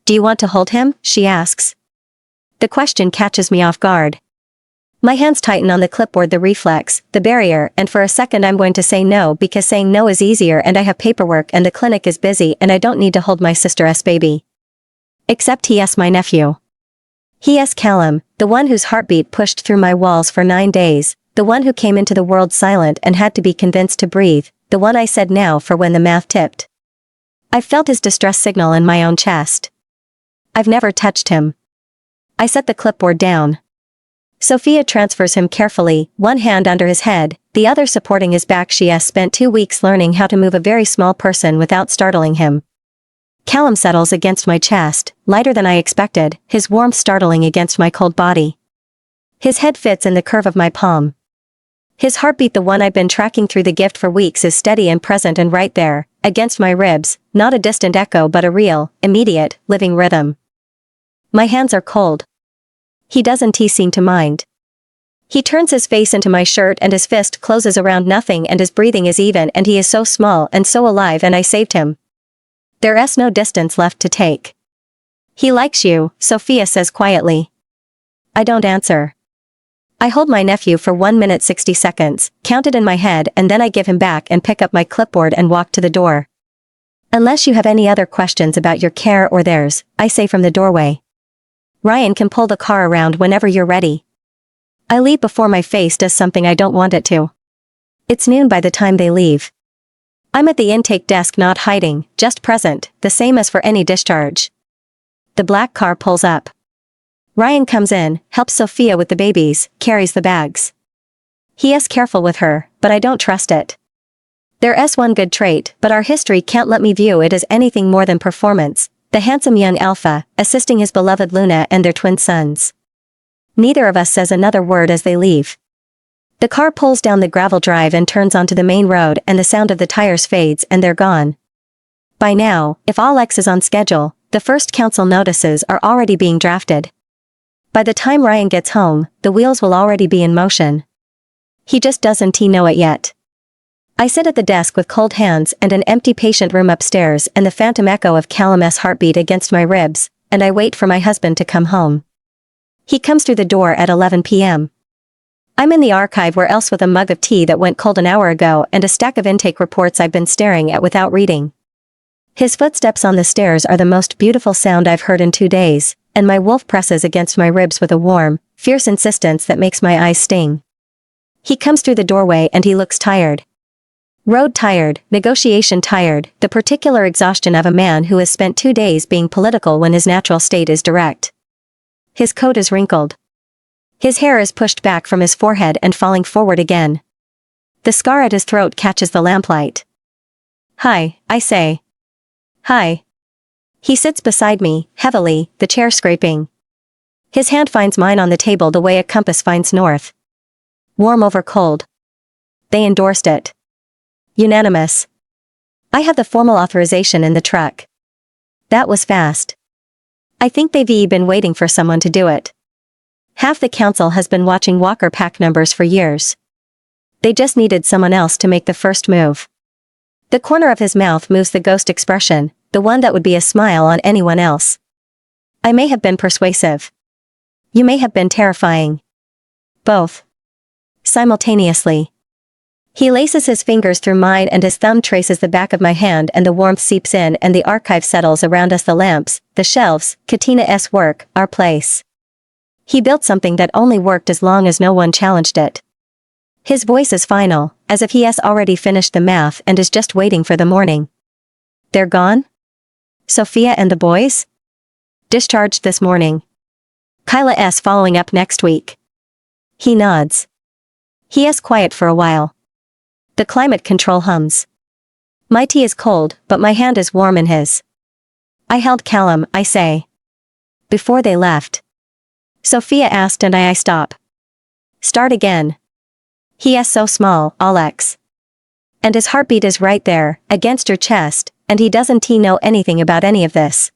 Do you want to hold him? She asks. The question catches me off guard. My hands tighten on the clipboard, the reflex, the barrier, and for a second I'm going to say no because saying no is easier and I have paperwork and the clinic is busy and I don't need to hold my sister's baby. Except he is my nephew. He is Callum, the one whose heartbeat pushed through my walls for 9 days, the one who came into the world silent and had to be convinced to breathe, the one I said now for when the math tipped. I felt his distress signal in my own chest. I've never touched him. I set the clipboard down. Sophia transfers him carefully, one hand under his head, the other supporting his back. She has spent 2 weeks learning how to move a very small person without startling him. Callum settles against my chest, lighter than I expected, his warmth startling against my cold body. His head fits in the curve of my palm. His heartbeat, the one I've been tracking through the gift for weeks, is steady and present and right there, against my ribs, not a distant echo but a real, immediate, living rhythm. My hands are cold. He doesn't seem to mind. He turns his face into my shirt and his fist closes around nothing and his breathing is even and he is so small and so alive and I saved him. There is no distance left to take. He likes you, Sophia says quietly. I don't answer. I hold my nephew for 1 minute 60 seconds, count it in my head, and then I give him back and pick up my clipboard and walk to the door. Unless you have any other questions about your care or theirs, I say from the doorway. Ryan can pull the car around whenever you're ready. I leave before my face does something I don't want it to. It's noon by the time they leave. I'm at the intake desk, not hiding, just present, the same as for any discharge. The black car pulls up. Ryan comes in, helps Sophia with the babies, carries the bags. He is careful with her, but I don't trust it. There is one good trait, but our history can't let me view it as anything more than performance. The handsome young alpha, assisting his beloved Luna and their twin sons. Neither of us says another word as they leave. The car pulls down the gravel drive and turns onto the main road, and the sound of the tires fades and they're gone. By now, if Alex is on schedule, the first council notices are already being drafted. By the time Ryan gets home, the wheels will already be in motion. He just doesn't know it yet. I sit at the desk with cold hands and an empty patient room upstairs and the phantom echo of Callum's heartbeat against my ribs, and I wait for my husband to come home. He comes through the door at 11 p.m. I'm in the archive where else with a mug of tea that went cold an hour ago and a stack of intake reports I've been staring at without reading. His footsteps on the stairs are the most beautiful sound I've heard in 2 days, and my wolf presses against my ribs with a warm, fierce insistence that makes my eyes sting. He comes through the doorway and he looks tired. Road tired, negotiation tired, the particular exhaustion of a man who has spent 2 days being political when his natural state is direct. His coat is wrinkled. His hair is pushed back from his forehead and falling forward again. The scar at his throat catches the lamplight. "Hi," I say. "Hi." He sits beside me, heavily, the chair scraping. His hand finds mine on the table the way a compass finds north. Warm over cold. They endorsed it. Unanimous. I have the formal authorization in the truck. That was fast. I think they've been waiting for someone to do it. Half the council has been watching Walker pack numbers for years. They just needed someone else to make the first move. The corner of his mouth moves the ghost expression, the one that would be a smile on anyone else. I may have been persuasive. You may have been terrifying. Both. Simultaneously. He laces his fingers through mine and his thumb traces the back of my hand and the warmth seeps in and the archive settles around us, the lamps, the shelves, Katina's work, our place. He built something that only worked as long as no one challenged it. His voice is final, as if he has already finished the math and is just waiting for the morning. They're gone? Sophia and the boys? Discharged this morning. Kyla's following up next week. He nods. He is quiet for a while. The climate control hums. My tea is cold, but my hand is warm in his. I held Callum, I say. Before they left. Sophia asked and I stop. Start again. He is so small, Alex. And his heartbeat is right there, against your chest, and he doesn't know anything about any of this.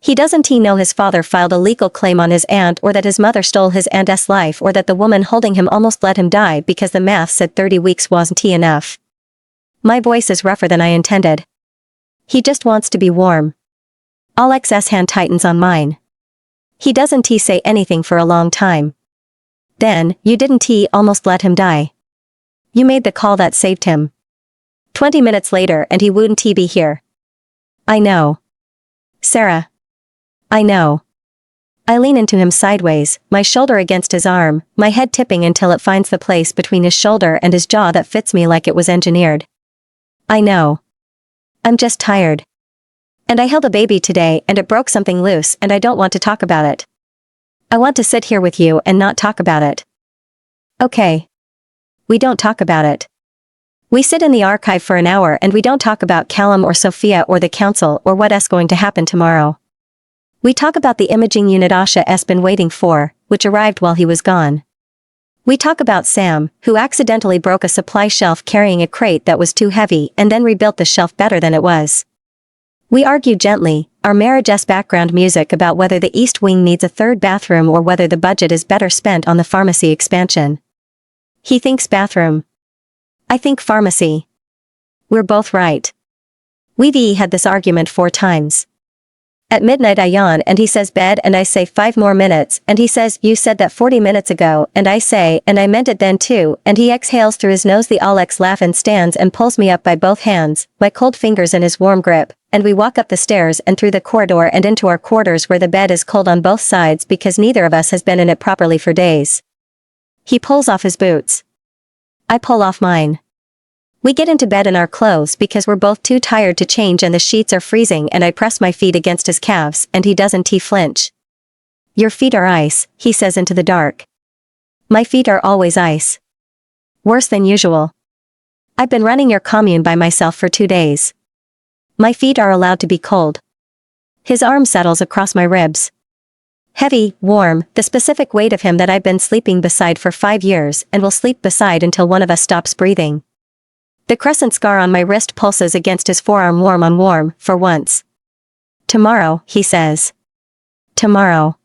He doesn't know his father filed a legal claim on his aunt or that his mother stole his aunt's life or that the woman holding him almost let him die because the math said 30 weeks wasn't enough. My voice is rougher than I intended. He just wants to be warm. Alex's hand tightens on mine. He doesn't say anything for a long time. Then, you didn't almost let him die. You made the call that saved him. 20 minutes later and he wouldn't be here. I know. Sarah. I know. I lean into him sideways, my shoulder against his arm, my head tipping until it finds the place between his shoulder and his jaw that fits me like it was engineered. I know. I'm just tired. And I held a baby today and it broke something loose and I don't want to talk about it. I want to sit here with you and not talk about it. Okay. We don't talk about it. We sit in the archive for an hour and we don't talk about Callum or Sophia or the council or what's going to happen tomorrow. We talk about the imaging unit Asha's been waiting for, which arrived while he was gone. We talk about Sam, who accidentally broke a supply shelf carrying a crate that was too heavy and then rebuilt the shelf better than it was. We argue gently, our marriage's background music about whether the East Wing needs a third bathroom or whether the budget is better spent on the pharmacy expansion. He thinks bathroom. I think pharmacy. We're both right. We've had this argument 4 times. At midnight I yawn and he says bed and I say 5 more minutes and he says you said that 40 minutes ago and I say and I meant it then too and he exhales through his nose. The Alex laugh and stands and pulls me up by both hands, my cold fingers in his warm grip, and we walk up the stairs and through the corridor and into our quarters where the bed is cold on both sides because neither of us has been in it properly for days. He pulls off his boots. I pull off mine. We get into bed in our clothes because we're both too tired to change and the sheets are freezing and I press my feet against his calves and he doesn't flinch. Your feet are ice, he says into the dark. My feet are always ice. Worse than usual. I've been running your commune by myself for 2 days. My feet are allowed to be cold. His arm settles across my ribs. Heavy, warm, the specific weight of him that I've been sleeping beside for 5 years and will sleep beside until one of us stops breathing. The crescent scar on my wrist pulses against his forearm warm on warm, for once. Tomorrow, he says. Tomorrow.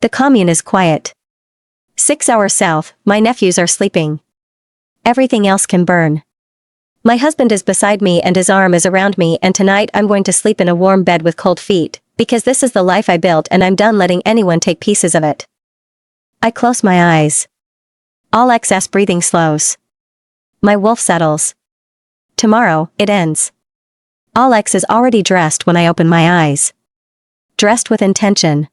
The commune is quiet. 6 hours south, my nephews are sleeping. Everything else can burn. My husband is beside me and his arm is around me, and tonight I'm going to sleep in a warm bed with cold feet, because this is the life I built and I'm done letting anyone take pieces of it. I close my eyes. All excess breathing slows. My wolf settles. Tomorrow, it ends. Alex is already dressed when I open my eyes. Dressed with intention.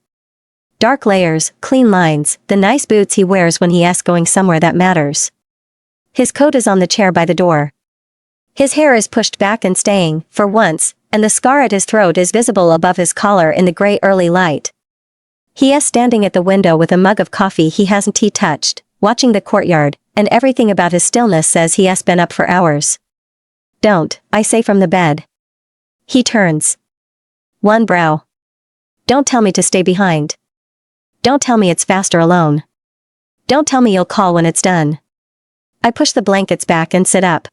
Dark layers, clean lines, the nice boots he wears when he's going somewhere that matters. His coat is on the chair by the door. His hair is pushed back and staying, for once, and the scar at his throat is visible above his collar in the gray early light. He is standing at the window with a mug of coffee he hasn't touched, watching the courtyard, and everything about his stillness says he has been up for hours. Don't, I say from the bed. He turns. One brow. Don't tell me to stay behind. Don't tell me it's faster alone. Don't tell me you'll call when it's done. I push the blankets back and sit up.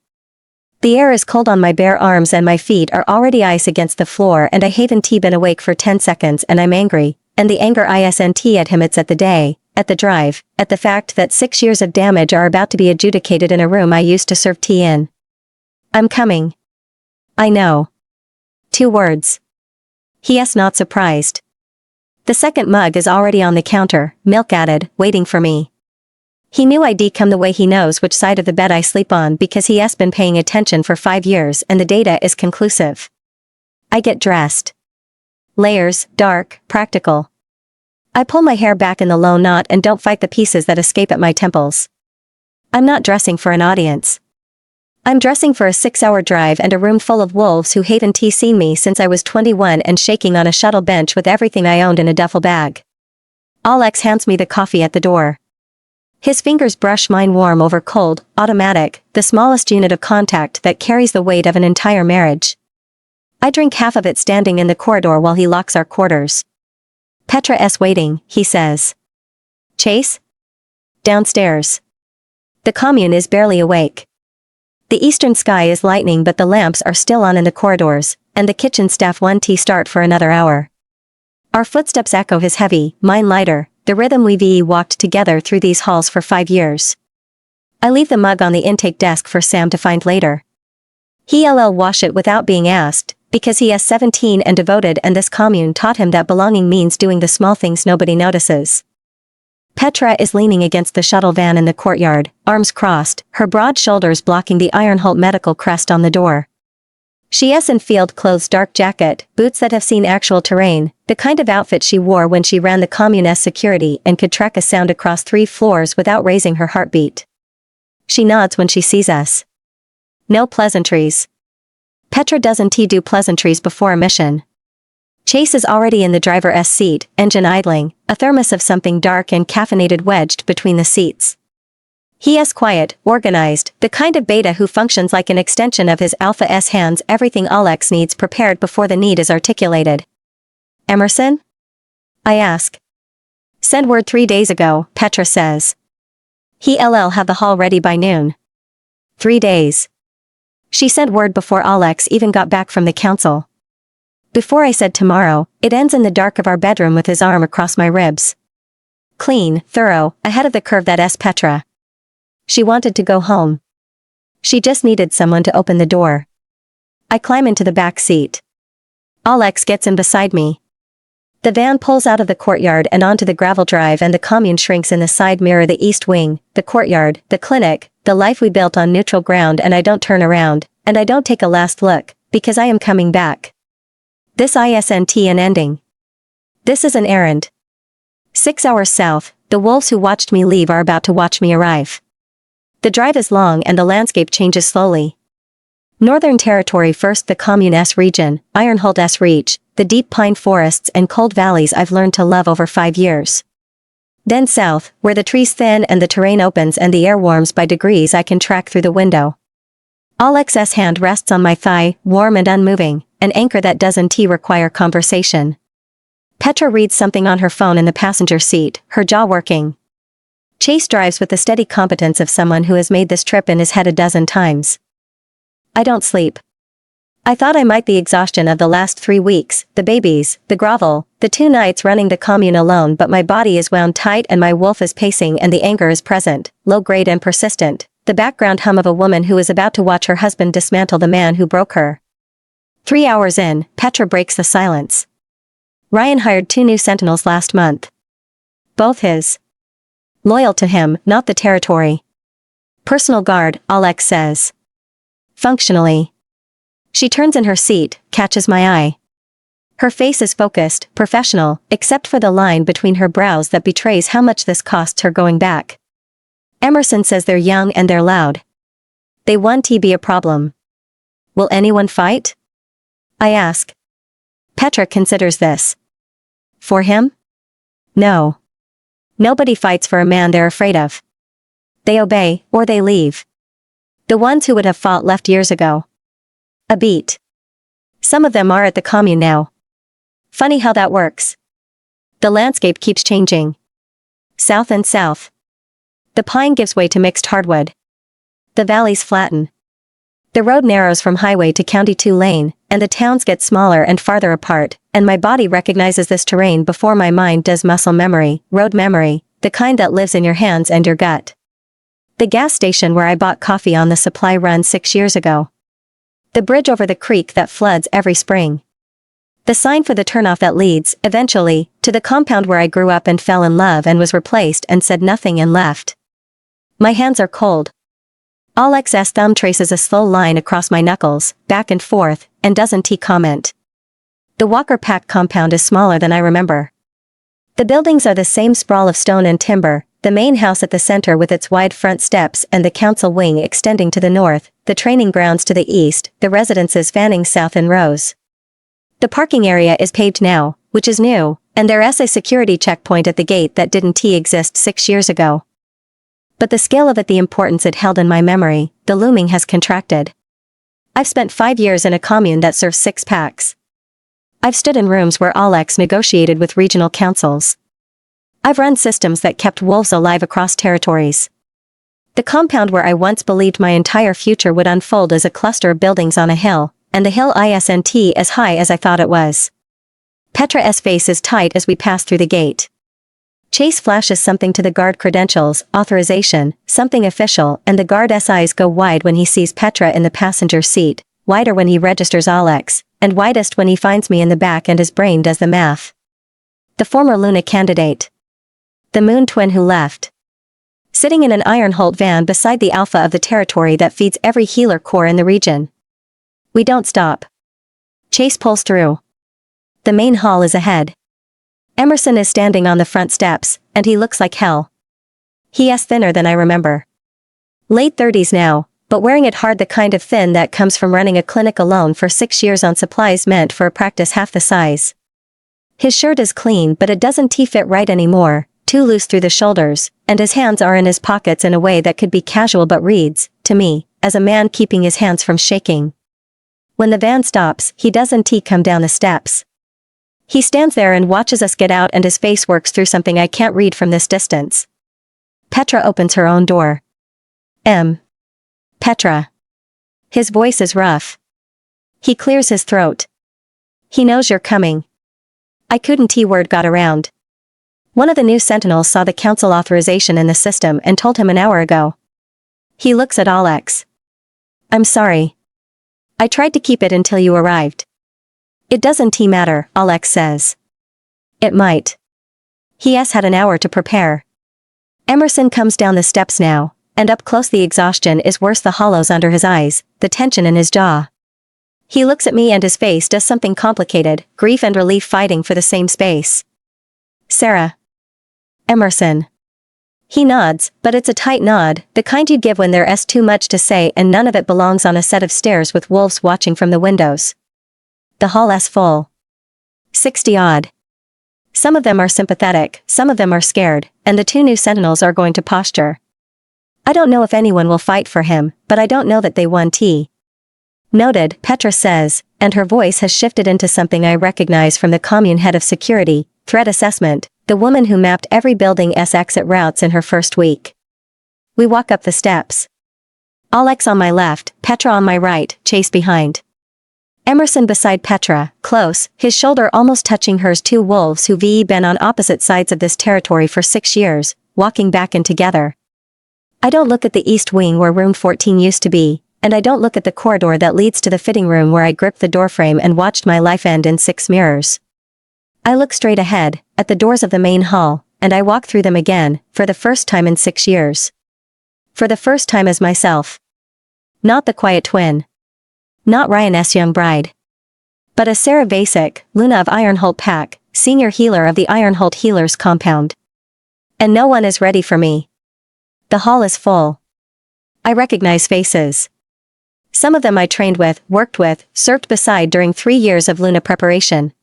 The air is cold on my bare arms and my feet are already ice against the floor, and I haven't been awake for 10 seconds and I'm angry, and the anger isn't at him, it's at the day, at the drive, at the fact that 6 years of damage are about to be adjudicated in a room I used to serve tea in. I'm coming. I know. 2 words. He is not surprised. The second mug is already on the counter, milk added, waiting for me. He knew I'd come the way he knows which side of the bed I sleep on because he has been paying attention for 5 years and the data is conclusive. I get dressed. Layers, dark, practical. I pull my hair back in the low knot and don't fight the pieces that escape at my temples. I'm not dressing for an audience. I'm dressing for a 6-hour drive and a room full of wolves who haven't seen me since I was 21 and shaking on a shuttle bench with everything I owned in a duffel bag. Alex hands me the coffee at the door. His fingers brush mine warm over cold, automatic, the smallest unit of contact that carries the weight of an entire marriage. I drink half of it standing in the corridor while he locks our quarters. Petra is waiting, he says. Chase? Downstairs. The commune is barely awake. The eastern sky is lightening but the lamps are still on in the corridors, and the kitchen staff won't start for another hour. Our footsteps echo his heavy, mine lighter, the rhythm we've walked together through these halls for 5 years. I leave the mug on the intake desk for Sam to find later. He'll wash it without being asked, because he is 17 and devoted, and this commune taught him that belonging means doing the small things nobody notices. Petra is leaning against the shuttle van in the courtyard, arms crossed, her broad shoulders blocking the Ironholt medical crest on the door. She is in field clothes, dark jacket, boots that have seen actual terrain, the kind of outfit she wore when she ran the commune's security and could track a sound across 3 floors without raising her heartbeat. She nods when she sees us. No pleasantries. Petra doesn't do pleasantries before a mission. Chase is already in the driver's seat, engine idling, a thermos of something dark and caffeinated wedged between the seats. He is quiet, organized, the kind of beta who functions like an extension of his alpha S, hands everything Alex needs prepared before the need is articulated. Emerson? I ask. Sent word 3 days ago, Petra says. He'll have the hall ready by noon. 3 days. She sent word before Alex even got back from the council. Before I said tomorrow, it ends in the dark of our bedroom with his arm across my ribs. Clean, thorough, ahead of the curve, that is Petra. She wanted to go home. She just needed someone to open the door. I climb into the back seat. Alex gets in beside me. The van pulls out of the courtyard and onto the gravel drive, and the commune shrinks in the side mirror, the east wing, the courtyard, the clinic, the life we built on neutral ground, and I don't turn around, and I don't take a last look, because I am coming back. This isn't an ending. This is an errand. 6 hours south, the wolves who watched me leave are about to watch me arrive. The drive is long and the landscape changes slowly. Northern Territory first, the Commune's region, Ironholt's reach, the deep pine forests and cold valleys I've learned to love over 5 years. Then south, where the trees thin and the terrain opens and the air warms by degrees I can track through the window. Alex's hand rests on my thigh, warm and unmoving, an anchor that doesn't require conversation. Petra reads something on her phone in the passenger seat, her jaw working. Chase drives with the steady competence of someone who has made this trip in his head a dozen times. I don't sleep. I thought I might the exhaustion of the last 3 weeks, the babies, the grovel, the 2 nights running the commune alone, but my body is wound tight and my wolf is pacing and the anger is present, low-grade and persistent, the background hum of a woman who is about to watch her husband dismantle the man who broke her. 3 hours in, Petra breaks the silence. Ryan hired 2 new sentinels last month. Both his. Loyal to him, not the territory. Personal guard, Alex says. Functionally. She turns in her seat, catches my eye. Her face is focused, professional, except for the line between her brows that betrays how much this costs her going back. Emerson says they're young and they're loud. They won't be a problem. Will anyone fight? I ask. Petra considers this. For him? No. Nobody fights for a man they're afraid of. They obey, or they leave. The ones who would have fought left years ago. A beat. Some of them are at the commune now. Funny how that works. The landscape keeps changing. South and south. The pine gives way to mixed hardwood. The valleys flatten. The road narrows from highway to county 2-lane, and the towns get smaller and farther apart, and my body recognizes this terrain before my mind does muscle memory, road memory, the kind that lives in your hands and your gut. The gas station where I bought coffee on the supply run 6 years ago. The bridge over the creek that floods every spring. The sign for the turnoff that leads, eventually, to the compound where I grew up and fell in love and was replaced and said nothing and left. My hands are cold. Alex's thumb traces a slow line across my knuckles, back and forth, and doesn't he comment. The Walker Pack compound is smaller than I remember. The buildings are the same sprawl of stone and timber, the main house at the center with its wide front steps and the council wing extending to the north, the training grounds to the east, the residences fanning south in rows. The parking area is paved now, which is new, and there's a security checkpoint at the gate that didn't exist 6 years ago. But the scale of it, the importance it held in my memory, the looming has contracted. I've spent 5 years in a commune that serves 6 packs. I've stood in rooms where Alex negotiated with regional councils. I've run systems that kept wolves alive across territories. The compound where I once believed my entire future would unfold as a cluster of buildings on a hill, and the hill isn't as high as I thought it was. Petra's face is tight as we pass through the gate. Chase flashes something to the guard: credentials, authorization, something official, and the guard's eyes go wide when he sees Petra in the passenger seat, wider when he registers Alex, and widest when he finds me in the back and his brain does the math. The former Luna candidate. The moon twin who left. Sitting in an Ironholt van beside the alpha of the territory that feeds every healer core in the region. We don't stop. Chase pulls through. The main hall is ahead. Emerson is standing on the front steps, and he looks like hell. He is thinner than I remember. Late 30s now, but wearing it hard, the kind of thin that comes from running a clinic alone for 6 years on supplies meant for a practice half the size. His shirt is clean, but it doesn't fit right anymore, too loose through the shoulders, and his hands are in his pockets in a way that could be casual but reads, to me, as a man keeping his hands from shaking. When the van stops, he doesn't come down the steps. He stands there and watches us get out, and his face works through something I can't read from this distance. Petra opens her own door. Petra. His voice is rough. He clears his throat. He knows you're coming. I couldn't. Word got around. One of the new sentinels saw the council authorization in the system and told him an hour ago. He looks at Alex. I'm sorry. I tried to keep it until you arrived. It doesn't matter, Alex says. It might. He has had an hour to prepare. Emerson comes down the steps now, and up close the exhaustion is worse, the hollows under his eyes, the tension in his jaw. He looks at me and his face does something complicated, grief and relief fighting for the same space. Sarah. Emerson. He nods, but it's a tight nod, the kind you'd give when there's too much to say and none of it belongs on a set of stairs with wolves watching from the windows. The hall is full. 60 odd. Some of them are sympathetic, some of them are scared, and the 2 new sentinels are going to posture. I don't know if anyone will fight for him, but I don't know that they won't. Noted, Petra says, and her voice has shifted into something I recognize from the commune head of security, threat assessment, the woman who mapped every building's exit routes in her first week. We walk up the steps. Alex on my left, Petra on my right, Chase behind. Emerson beside Petra, close, his shoulder almost touching hers, 2 wolves who've been on opposite sides of this territory for 6 years, walking back in together. I don't look at the east wing where room 14 used to be, and I don't look at the corridor that leads to the fitting room where I gripped the doorframe and watched my life end in 6 mirrors. I look straight ahead, at the doors of the main hall, and I walk through them again, for the first time in 6 years. For the first time as myself. Not the quiet twin. Not Ryan's young bride. But as Sarah Vasic, Luna of Ironholt Pack, senior healer of the Ironholt Healers compound. And no one is ready for me. The hall is full. I recognize faces. Some of them I trained with, worked with, served beside during 3 years of Luna preparation.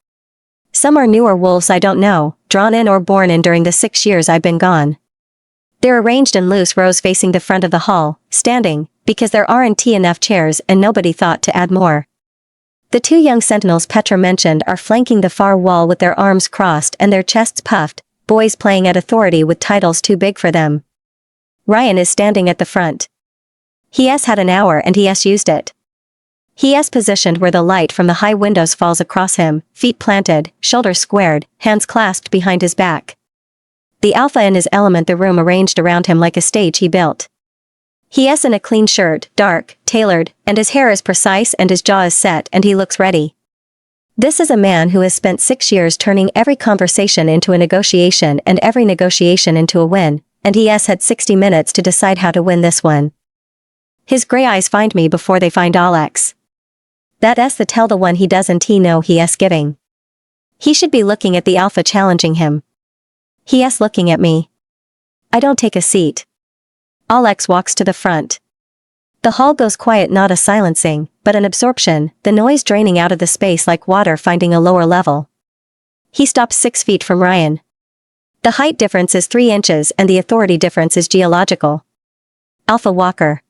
Some are newer wolves I don't know, drawn in or born in during the 6 years I've been gone. They're arranged in loose rows facing the front of the hall, standing, because there aren't enough chairs and nobody thought to add more. The 2 young sentinels Petra mentioned are flanking the far wall with their arms crossed and their chests puffed, boys playing at authority with titles too big for them. Ryan is standing at the front. He has had an hour and he has used it. He has positioned where the light from the high windows falls across him, feet planted, shoulders squared, hands clasped behind his back. The alpha in his element, the room arranged around him like a stage he built. He has in a clean shirt, dark, tailored, and his hair is precise and his jaw is set and he looks ready. This is a man who has spent 6 years turning every conversation into a negotiation and every negotiation into a win, and he has had 60 minutes to decide how to win this one. His gray eyes find me before they find Alex. That's the tell the one he doesn't know he is giving. He should be looking at the alpha challenging him. He is looking at me. I don't take a seat. Alex walks to the front. The hall goes quiet, not a silencing, but an absorption, the noise draining out of the space like water finding a lower level. He stops 6 feet from Ryan. The height difference is 3 inches and the authority difference is geological. Alpha Walker.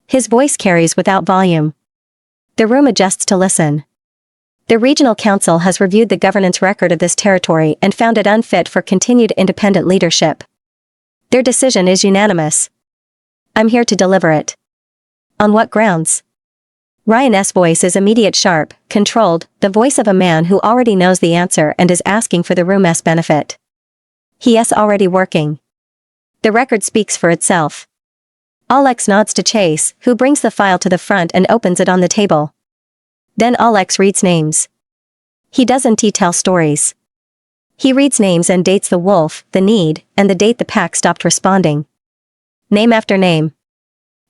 His voice carries without volume. The room adjusts to listen. The regional council has reviewed the governance record of this territory and found it unfit for continued independent leadership. Their decision is unanimous. I'm here to deliver it. On what grounds? Ryan's voice is immediate, sharp, controlled, the voice of a man who already knows the answer and is asking for the room's benefit. He is already working. The record speaks for itself. Alex nods to Chase, who brings the file to the front and opens it on the table. Then Alex reads names. He doesn't tell stories. He reads names and dates, the wolf, the need, and the date the pack stopped responding. Name after name.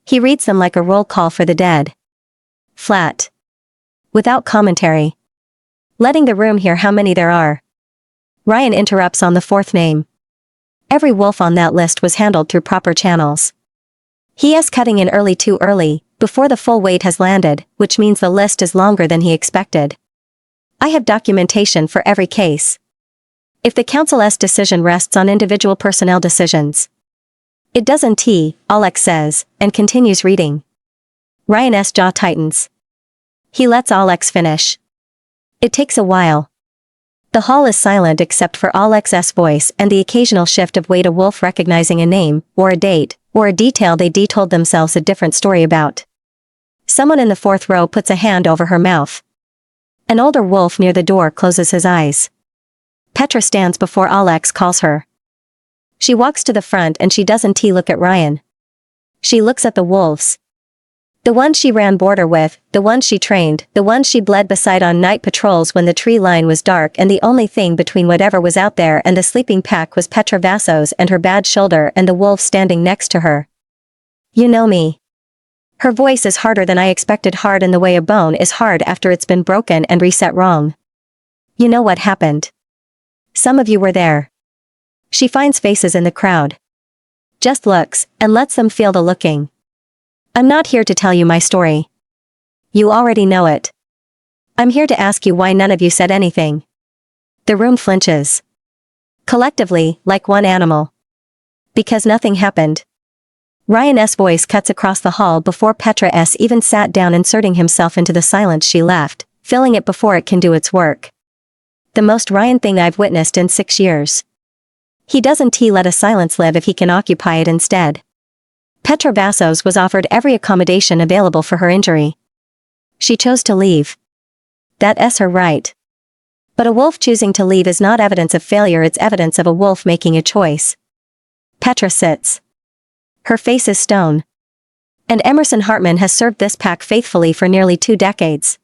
He reads them like a roll call for the dead. Flat. Without commentary. Letting the room hear how many there are. Ryan interrupts on the 4th name. Every wolf on that list was handled through proper channels. He is cutting in early, too early, before the full weight has landed, which means the list is longer than he expected. I have documentation for every case. If the council's decision rests on individual personnel decisions. It doesn't, Alex says, and continues reading. Ryan's jaw tightens. He lets Alex finish. It takes a while. The hall is silent except for Alex's voice and the occasional shift of weight, a wolf recognizing a name, or a date, or a detail they told themselves a different story about. Someone in the 4th row puts a hand over her mouth. An older wolf near the door closes his eyes. Petra stands before Alex calls her. She walks to the front and she doesn't look at Ryan. She looks at the wolves. The ones she ran border with, the ones she trained, the ones she bled beside on night patrols when the tree line was dark and the only thing between whatever was out there and the sleeping pack was Petra Vassos and her bad shoulder and the wolf standing next to her. You know me. Her voice is harder than I expected, hard in the way a bone is hard after it's been broken and reset wrong. You know what happened. Some of you were there. She finds faces in the crowd. Just looks, and lets them feel the looking. I'm not here to tell you my story. You already know it. I'm here to ask you why none of you said anything. The room flinches. Collectively, like one animal. Because nothing happened. Ryan's voice cuts across the hall before Petra S. even sat down, inserting himself into the silence she left, filling it before it can do its work. The most Ryan thing I've witnessed in 6 years. He doesn't let a silence live if he can occupy it instead. Petra Vassos was offered every accommodation available for her injury. She chose to leave. That's her right. But a wolf choosing to leave is not evidence of failure, it's evidence of a wolf making a choice. Petra sits. Her face is stone. And Emerson Hartman has served this pack faithfully for nearly 2 decades.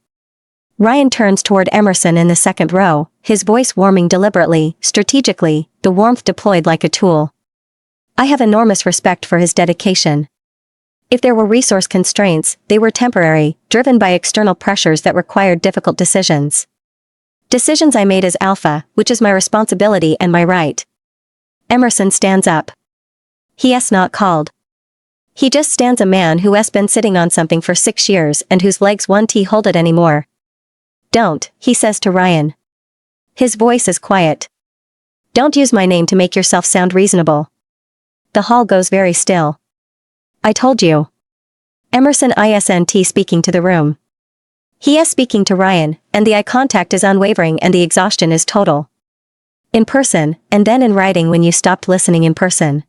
Ryan turns toward Emerson in the second row, his voice warming deliberately, strategically, the warmth deployed like a tool. I have enormous respect for his dedication. If there were resource constraints, they were temporary, driven by external pressures that required difficult decisions. Decisions I made as alpha, which is my responsibility and my right. Emerson stands up. He has not called. He just stands, a man who has been sitting on something for 6 years and whose legs won't hold it anymore. Don't, he says to Ryan. His voice is quiet. Don't use my name to make yourself sound reasonable. The hall goes very still. I told you. Emerson isn't speaking to the room. He is speaking to Ryan, and the eye contact is unwavering and the exhaustion is total. In person, and then in writing when you stopped listening in person.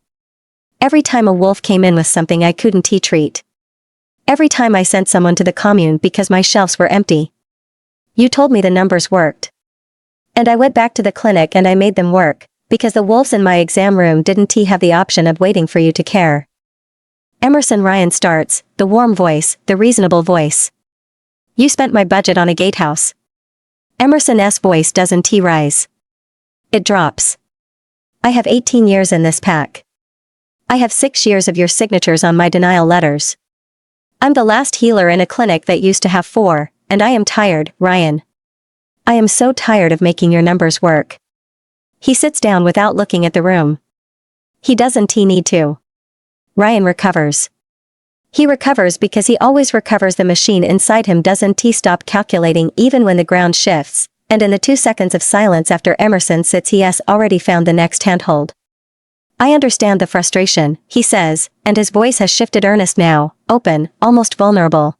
Every time a wolf came in with something I couldn't treat. Every time I sent someone to the commune because my shelves were empty. You told me the numbers worked. And I went back to the clinic and I made them work, because the wolves in my exam room didn't have the option of waiting for you to care. Emerson Ryan starts, the warm voice, the reasonable voice. You spent my budget on a gatehouse. Emerson's voice doesn't rise. It drops. I have 18 years in this pack. I have 6 years of your signatures on my denial letters. I'm the last healer in a clinic that used to have 4, and I am tired, Ryan. I am so tired of making your numbers work. He sits down without looking at the room. He doesn't need to. Ryan recovers. He recovers because he always recovers. The machine inside him doesn't stop calculating even when the ground shifts, and in the 2 seconds of silence after Emerson sits he has already found the next handhold. I understand the frustration, he says, and his voice has shifted earnest now, open, almost vulnerable.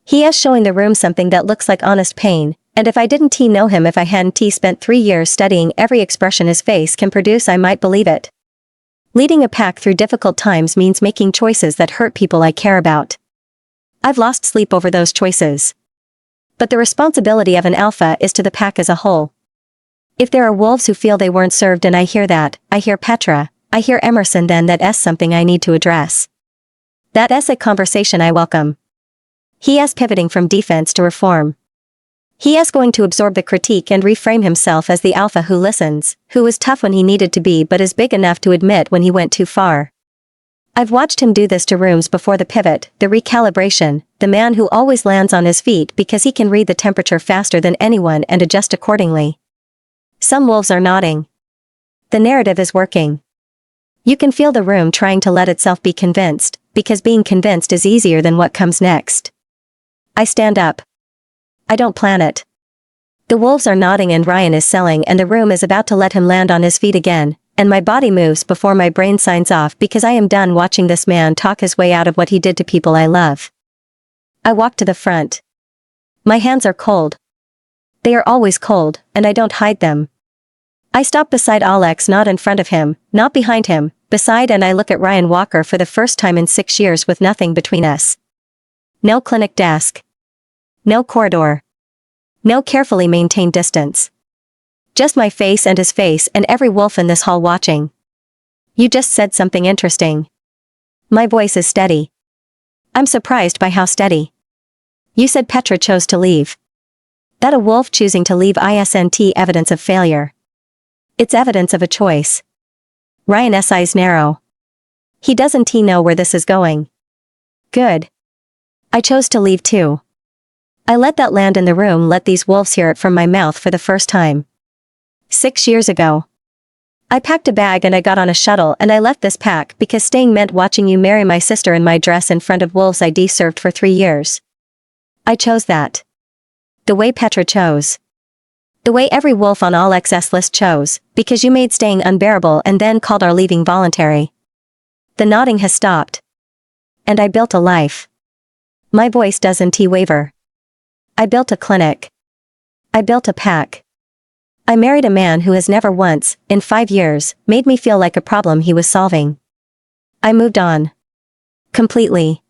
He is showing the room something that looks like honest pain, and if I didn't know him, if I hadn't spent 3 years studying every expression his face can produce, I might believe it. Leading a pack through difficult times means making choices that hurt people I care about. I've lost sleep over those choices. But the responsibility of an alpha is to the pack as a whole. If there are wolves who feel they weren't served, and I hear that, I hear Petra, I hear Emerson, then that's something I need to address. That's a conversation I welcome. He is pivoting from defense to reform. He is going to absorb the critique and reframe himself as the alpha who listens, who was tough when he needed to be but is big enough to admit when he went too far. I've watched him do this to rooms before, the pivot, the recalibration, the man who always lands on his feet because he can read the temperature faster than anyone and adjust accordingly. Some wolves are nodding. The narrative is working. You can feel the room trying to let itself be convinced, because being convinced is easier than what comes next. I stand up. I don't plan it. The wolves are nodding and Ryan is selling, and the room is about to let him land on his feet again, and my body moves before my brain signs off because I am done watching this man talk his way out of what he did to people I love. I walk to the front. My hands are cold. They are always cold, and I don't hide them. I stop beside Alex, not in front of him, not behind him, beside, and I look at Ryan Walker for the first time in 6 years with nothing between us. No clinic desk. No corridor. No carefully maintained distance. Just my face and his face and every wolf in this hall watching. You just said something interesting. My voice is steady. I'm surprised by how steady. You said Petra chose to leave. That a wolf choosing to leave isn't evidence of failure. It's evidence of a choice. Ryan's eyes narrow. He doesn't know where this is going. Good. I chose to leave too. I let that land in the room, let these wolves hear it from my mouth for the first time. 6 years ago. I packed a bag and I got on a shuttle and I left this pack because staying meant watching you marry my sister in my dress in front of wolves I'd served for 3 years. I chose that. The way Petra chose. The way every wolf on Alex's list chose, because you made staying unbearable and then called our leaving voluntary. The nodding has stopped. And I built a life. My voice doesn't waver. I built a clinic. I built a pack. I married a man who has never once, in 5 years, made me feel like a problem he was solving. I moved on. Completely.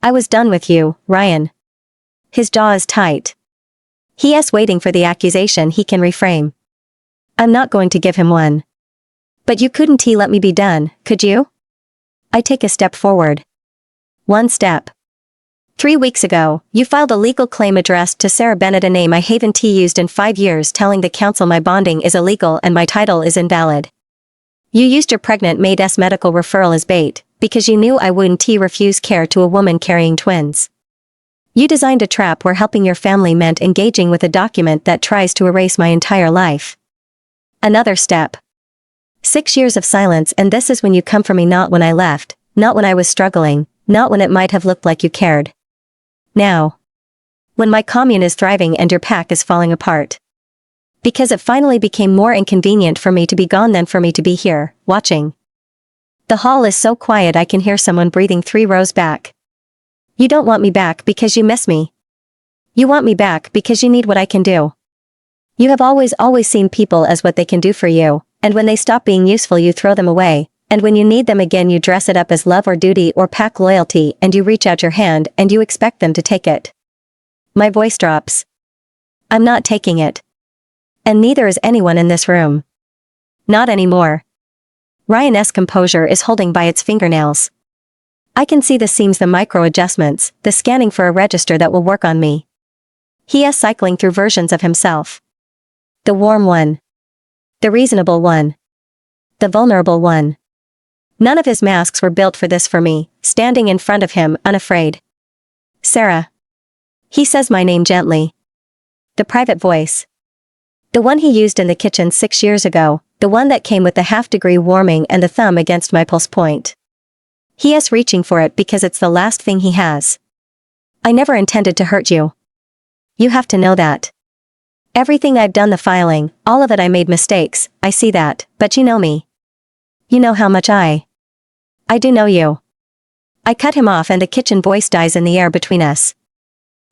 I was done with you, Ryan. His jaw is tight. He is waiting for the accusation he can reframe. I'm not going to give him one. But you couldn't let me be done, could you? I take a step forward. One step. 3 weeks ago, you filed a legal claim addressed to Sarah Bennett, a name I haven't used in 5 years, telling the council my bonding is illegal and my title is invalid. You used your pregnant maid's medical referral as bait, because you knew I wouldn't refuse care to a woman carrying twins. You designed a trap where helping your family meant engaging with a document that tries to erase my entire life. Another step. 6 years of silence, and this is when you come for me, not when I left, not when I was struggling, not when it might have looked like you cared. Now. When my commune is thriving and your pack is falling apart. Because it finally became more inconvenient for me to be gone than for me to be here, watching. The hall is so quiet I can hear someone breathing 3 rows back. You don't want me back because you miss me. You want me back because you need what I can do. You have always seen people as what they can do for you, and when they stop being useful you throw them away, and when you need them again you dress it up as love or duty or pack loyalty, and you reach out your hand and you expect them to take it. My voice drops. I'm not taking it. And neither is anyone in this room. Not anymore. Ryan's composure is holding by its fingernails. I can see the seams, the micro adjustments, the scanning for a register that will work on me. He is cycling through versions of himself. The warm one. The reasonable one. The vulnerable one. None of his masks were built for this, for me, standing in front of him, unafraid. Sarah. He says my name gently. The private voice. The one he used in the kitchen 6 years ago, the one that came with the half-degree warming and the thumb against my pulse point. He is reaching for it because it's the last thing he has. I never intended to hurt you. You have to know that. Everything I've done, the filing, all of it, I made mistakes, I see that, but you know me. You know how much I do know you. I cut him off and the kitchen voice dies in the air between us.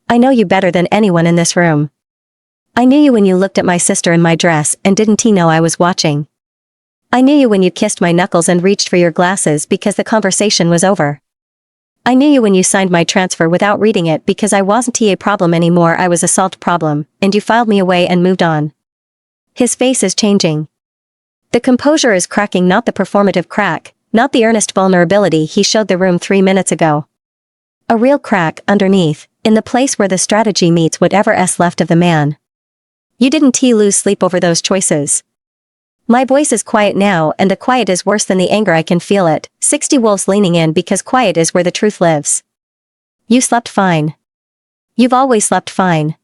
I know you better than anyone in this room. I knew you when you looked at my sister in my dress and didn't know I was watching. I knew you when you kissed my knuckles and reached for your glasses because the conversation was over. I knew you when you signed my transfer without reading it because I wasn't a problem anymore, I was a salt problem, and you filed me away and moved on. His face is changing. The composure is cracking, not the performative crack, not the earnest vulnerability he showed the room 3 minutes ago. A real crack underneath, in the place where the strategy meets whatever's left of the man. You didn't lose sleep over those choices. My voice is quiet now, and the quiet is worse than the anger, I can feel it. 60 wolves leaning in because quiet is where the truth lives. You slept fine. You've always slept fine.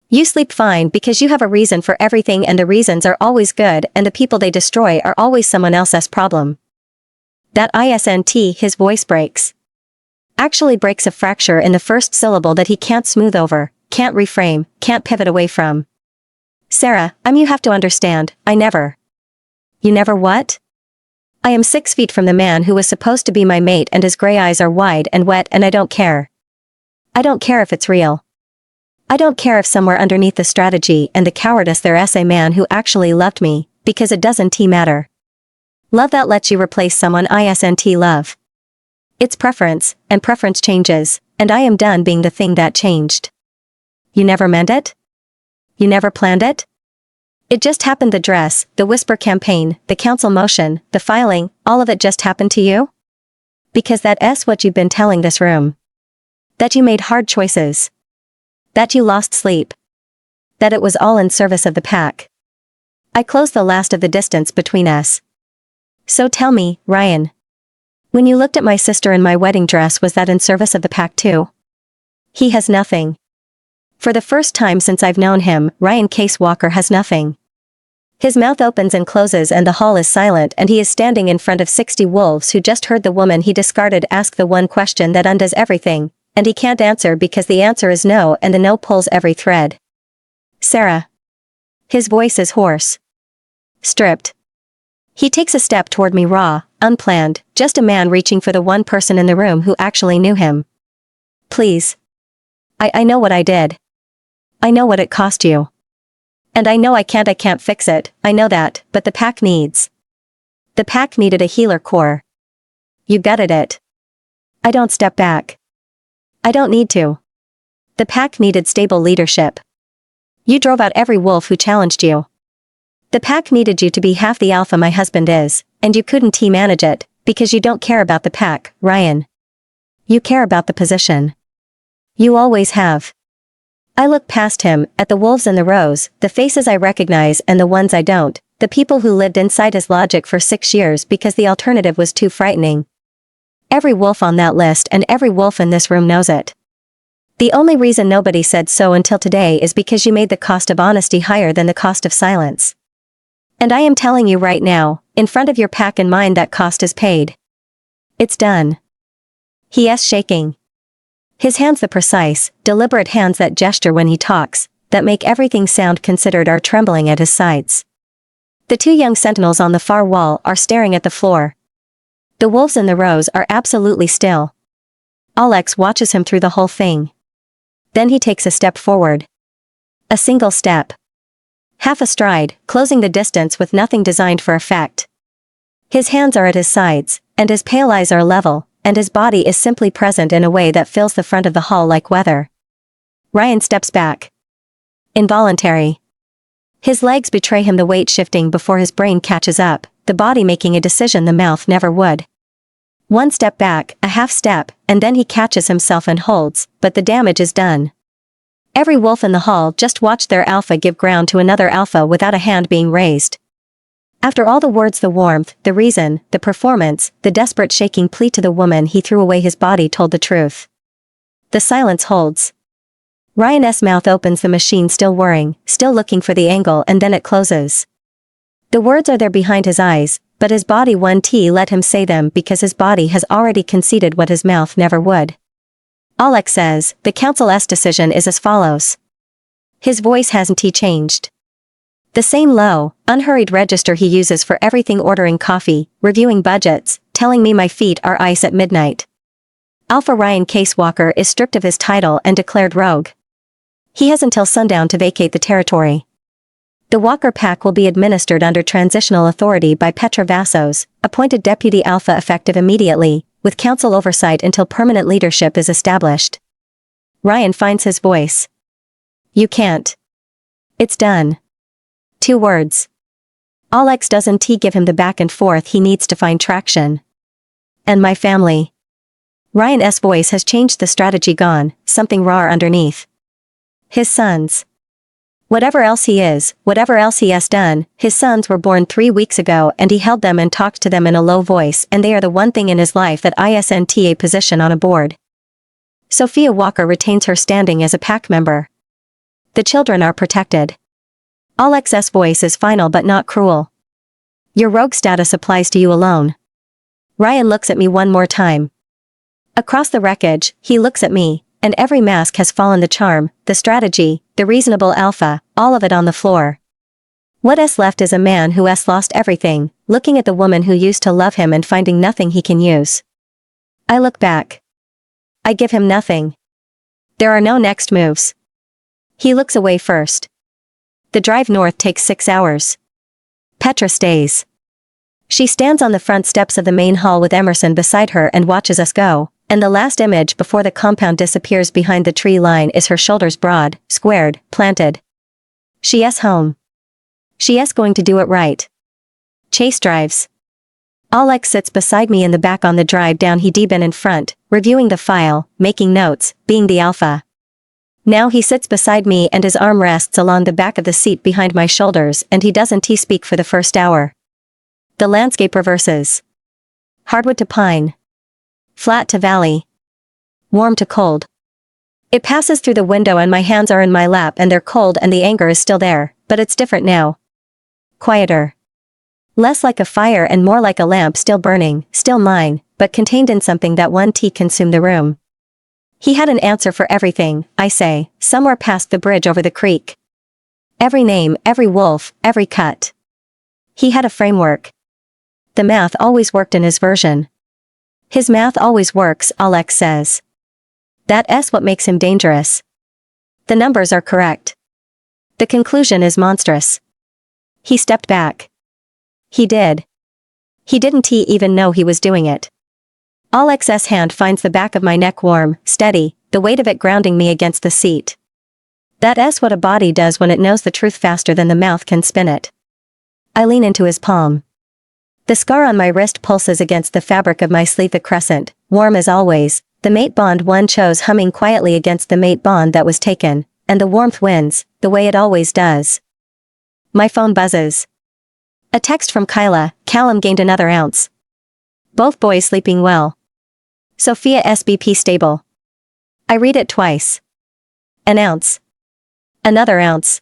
You sleep fine because you have a reason for everything, and the reasons are always good, and the people they destroy are always someone else's problem. That isn't, his voice breaks. Actually breaks, a fracture in the first syllable that he can't smooth over, can't reframe, can't pivot away from. Sarah, you have to understand, I never. You never what? I am 6 feet from the man who was supposed to be my mate, and his gray eyes are wide and wet, and I don't care. I don't care if it's real. I don't care if somewhere underneath the strategy and the cowardice there's a man who actually loved me, because it doesn't matter. Love that lets you replace someone isn't love. It's preference, and preference changes, and I am done being the thing that changed. You never meant it? You never planned it? It just happened, the dress, the whisper campaign, the council motion, the filing, all of it just happened to you? Because that's what you've been telling this room. That you made hard choices. That you lost sleep. That it was all in service of the pack. I closed the last of the distance between us. So tell me, Ryan. When you looked at my sister in my wedding dress, was that in service of the pack too? He has nothing. For the first time since I've known him, Ryan Case Walker has nothing. His mouth opens and closes and the hall is silent, and he is standing in front of 60 wolves who just heard the woman he discarded ask the one question that undoes everything, and he can't answer because the answer is no, and the no pulls every thread. Sarah. His voice is hoarse. Stripped. He takes a step toward me, raw, unplanned, just a man reaching for the one person in the room who actually knew him. Please. I know what I did. I know what it cost you. And I know I can't fix it, I know that, but the pack needs. The pack needed a healer core. You gutted it. I don't step back. I don't need to. The pack needed stable leadership. You drove out every wolf who challenged you. The pack needed you to be half the alpha my husband is, and you couldn't manage it, Because you don't care about the pack, Ryan. You care about the position. You always have. I look past him, at the wolves in the rows, the faces I recognize and the ones I don't, the people who lived inside his logic for 6 years because the alternative was too frightening. Every wolf on that list and every wolf in this room knows it. The only reason nobody said so until today is because you made the cost of honesty higher than the cost of silence. And I am telling you right now, in front of your pack and mine, that cost is paid. It's done. He is shaking. His hands, the precise, deliberate hands that gesture when he talks, that make everything sound considered, are trembling at his sides. The 2 young sentinels on the far wall are staring at the floor. The wolves in the rows are absolutely still. Alex watches him through the whole thing. Then he takes a step forward. A single step. Half a stride, closing the distance with nothing designed for effect. His hands are at his sides, and his pale eyes are level, and his body is simply present in a way that fills the front of the hall like weather. Ryan steps back. Involuntary. His legs betray him, the weight shifting before his brain catches up, the body making a decision the mouth never would. 1 step back, a half step, and then he catches himself and holds, but the damage is done. Every wolf in the hall just watched their alpha give ground to another alpha without a hand being raised. After all the words, the warmth, the reason, the performance, the desperate shaking plea to the woman he threw away, his body told the truth. The silence holds. Ryan's mouth opens, the machine still whirring, still looking for the angle, and then it closes. The words are there behind his eyes, but his body won't let him say them because his body has already conceded what his mouth never would. Alex says, the council's decision is as follows. His voice hasn't changed. The same low, unhurried register he uses for everything: ordering coffee, reviewing budgets, telling me my feet are ice at midnight. Alpha Ryan Case Walker is stripped of his title and declared rogue. He has until sundown to vacate the territory. The Walker pack will be administered under transitional authority by Petra Vassos, appointed Deputy Alpha effective immediately, with council oversight until permanent leadership is established. Ryan finds his voice. You can't. It's done. 2 words. Alex doesn't give him the back and forth he needs to find traction. And my family. Ryan's voice has changed, the strategy gone, something raw underneath. His sons. Whatever else he is, whatever else he has done, his sons were born 3 weeks ago, and he held them and talked to them in a low voice, and they are the one thing in his life that isn't a position on a board. Sophia Walker retains her standing as a pack member. The children are protected. Alex's voice is final but not cruel. Your rogue status applies to you alone. Ryan looks at me one more time. Across the wreckage, he looks at me, and every mask has fallen, the charm, the strategy, the reasonable alpha, all of it on the floor. What's left is a man who has lost everything, looking at the woman who used to love him and finding nothing he can use. I look back. I give him nothing. There are no next moves. He looks away first. The drive north takes 6 hours. Petra stays. She stands on the front steps of the main hall with Emerson beside her and watches us go, and the last image before the compound disappears behind the tree line is her shoulders broad, squared, planted. She is home. She is going to do it right. Chase drives. Alex sits beside me in the back on the drive down. He'd been in front, reviewing the file, making notes, being the alpha. Now he sits beside me and his arm rests along the back of the seat behind my shoulders, and he doesn't speak for the first hour. The landscape reverses. Hardwood to pine. Flat to valley. Warm to cold. It passes through the window and my hands are in my lap and they're cold and the anger is still there, but it's different now. Quieter. Less like a fire and more like a lamp still burning, still mine, but contained in something that one tea consumed the room. He had an answer for everything, I say, somewhere past the bridge over the creek. Every name, every wolf, every cut. He had a framework. The math always worked in his version. His math always works, Alex says. That's what makes him dangerous. The numbers are correct. The conclusion is monstrous. He stepped back. He did. He didn't even know he was doing it. Alex's hand finds the back of my neck warm, steady, the weight of it grounding me against the seat. That's what a body does when it knows the truth faster than the mouth can spin it. I lean into his palm. The scar on my wrist pulses against the fabric of my sleeve, a crescent, warm as always, the mate bond one chose humming quietly against the mate bond that was taken, and the warmth wins, the way it always does. My phone buzzes. A text from Kyla: Callum gained another ounce. Both boys sleeping well. Sophia SBP stable. I read it twice. An ounce. Another ounce.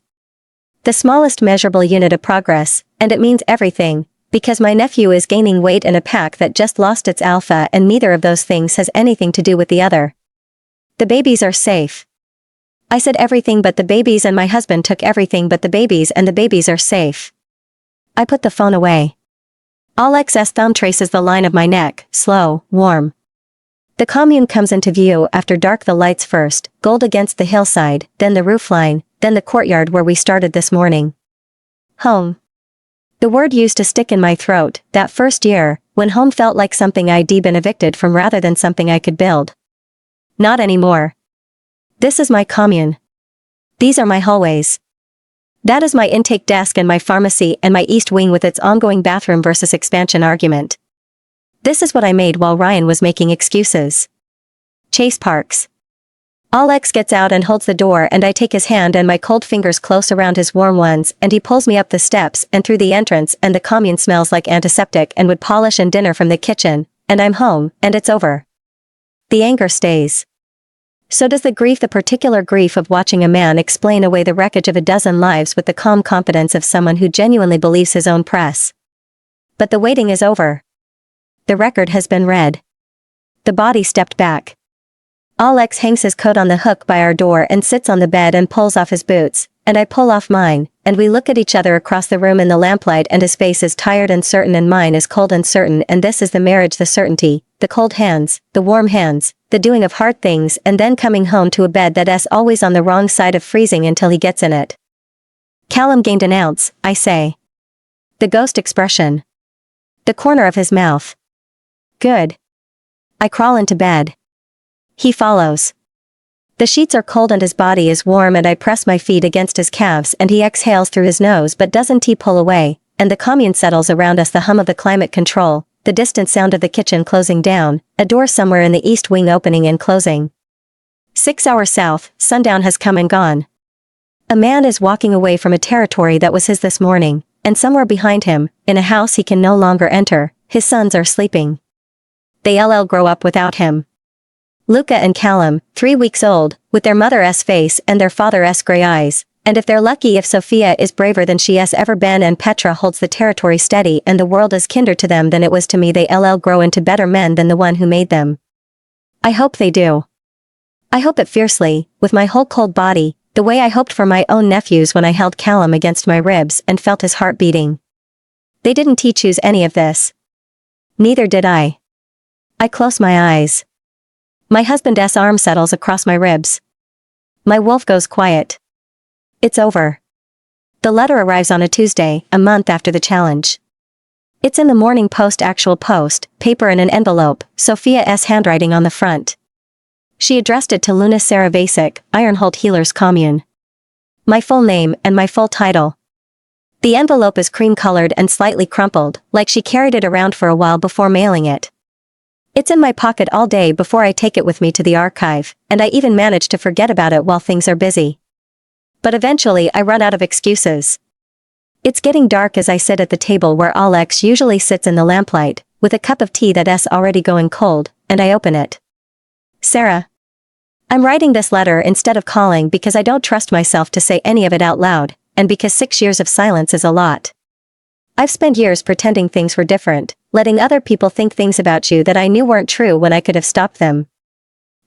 The smallest measurable unit of progress, and it means everything, because my nephew is gaining weight in a pack that just lost its alpha, and neither of those things has anything to do with the other. The babies are safe. I said everything but the babies, and my husband took everything but the babies, and the babies are safe. I put the phone away. Alex's thumb traces the line of my neck, slow, warm. The commune comes into view after dark, the lights first, gold against the hillside, then the roofline, then the courtyard where we started this morning. Home. The word used to stick in my throat, that first year, when home felt like something I'd been evicted from rather than something I could build. Not anymore. This is my commune. These are my hallways. That is my intake desk and my pharmacy and my east wing with its ongoing bathroom versus expansion argument. This is what I made while Ryan was making excuses. Chase Parks. Alex gets out and holds the door, and I take his hand and my cold fingers close around his warm ones, and he pulls me up the steps and through the entrance, and the commune smells like antiseptic and wood polish and dinner from the kitchen, and I'm home, and it's over. The anger stays. So does the grief, the particular grief of watching a man explain away the wreckage of a dozen lives with the calm confidence of someone who genuinely believes his own press. But the waiting is over. The record has been read. The body stepped back. Alex hangs his coat on the hook by our door and sits on the bed and pulls off his boots, and I pull off mine, and we look at each other across the room in the lamplight, and his face is tired and certain and mine is cold and certain, and this is the marriage, the certainty, the cold hands, the warm hands, the doing of hard things, and then coming home to a bed that's always on the wrong side of freezing until he gets in it. Callum gained an ounce, I say. The ghost expression. The corner of his mouth. Good. I crawl into bed. He follows. The sheets are cold and his body is warm, and I press my feet against his calves, and he exhales through his nose but doesn't pull away, and the commune settles around us, the hum of the climate control, the distant sound of the kitchen closing down, a door somewhere in the east wing opening and closing. 6 hours south, sundown has come and gone. A man is walking away from a territory that was his this morning, and somewhere behind him, in a house he can no longer enter, his sons are sleeping. They'll grow up without him. Luca and Callum, 3 weeks old, with their mother's face and their father's gray eyes, and if they're lucky, if Sophia is braver than she has ever been and Petra holds the territory steady and the world is kinder to them than it was to me, they'll grow into better men than the one who made them. I hope they do. I hope it fiercely, with my whole cold body, the way I hoped for my own nephews when I held Callum against my ribs and felt his heart beating. They didn't choose any of this. Neither did I. I close my eyes. My husband's arm settles across my ribs. My wolf goes quiet. It's over. The letter arrives on a Tuesday, a month after the challenge. It's in the Morning Post, actual post, paper in an envelope, Sophia's handwriting on the front. She addressed it to Luna Sarah Vasic, Ironhold Healers Commune. My full name and my full title. The envelope is cream-colored and slightly crumpled, like she carried it around for a while before mailing it. It's in my pocket all day before I take it with me to the archive, and I even manage to forget about it while things are busy. But eventually I run out of excuses. It's getting dark as I sit at the table where Alex usually sits in the lamplight, with a cup of tea that's already going cold, and I open it. Sarah. I'm writing this letter instead of calling because I don't trust myself to say any of it out loud, and because 6 years of silence is a lot. I've spent years pretending things were different, letting other people think things about you that I knew weren't true when I could have stopped them.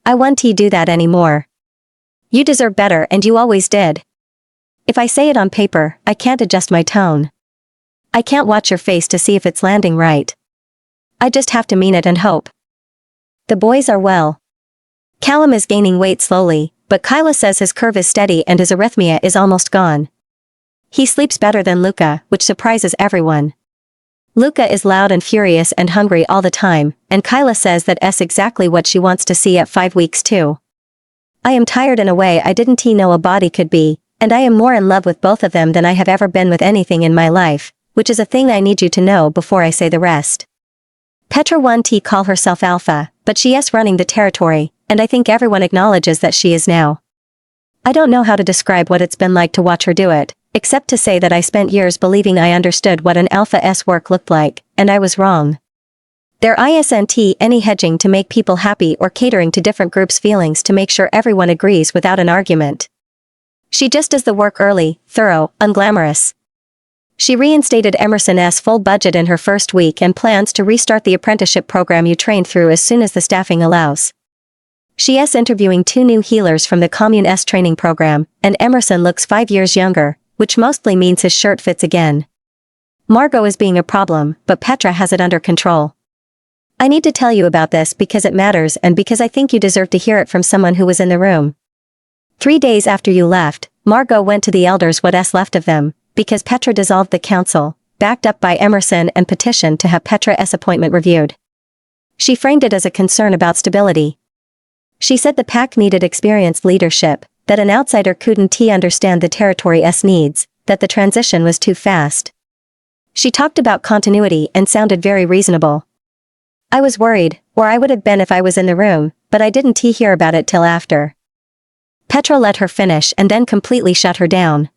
I won't do that anymore. You deserve better, and you always did. If I say it on paper, I can't adjust my tone. I can't watch your face to see if it's landing right. I just have to mean it and hope. The boys are well. Callum is gaining weight slowly, but Kyla says his curve is steady and his arrhythmia is almost gone. He sleeps better than Luca, which surprises everyone. Luca is loud and furious and hungry all the time, and Kyla says that's exactly what she wants to see at 5 weeks too. I am tired in a way I didn't know a body could be, and I am more in love with both of them than I have ever been with anything in my life, which is a thing I need you to know before I say the rest. Petra 1T call herself Alpha, but she's running the territory, and I think everyone acknowledges that she is now. I don't know how to describe what it's been like to watch her do it, except to say that I spent years believing I understood what an Alpha's work looked like, and I was wrong. There isn't any hedging to make people happy or catering to different groups' feelings to make sure everyone agrees without an argument. She just does the work early, thorough, unglamorous. She reinstated Emerson's full budget in her first week and plans to restart the apprenticeship program you trained through as soon as the staffing allows. She's interviewing 2 new healers from the Commune's training program, and Emerson looks 5 years younger, which mostly means his shirt fits again. Margot is being a problem, but Petra has it under control. I need to tell you about this because it matters and because I think you deserve to hear it from someone who was in the room. 3 days after you left, Margot went to the elders what's left of them, because Petra dissolved the council, backed up by Emerson and petitioned to have Petra's appointment reviewed. She framed it as a concern about stability. She said the pack needed experienced leadership, that an outsider couldn't understand the territory's needs, that the transition was too fast. She talked about continuity and sounded very reasonable. I was worried, or I would have been if I was in the room, but I didn't hear about it till after. Petra let her finish and then completely shut her down.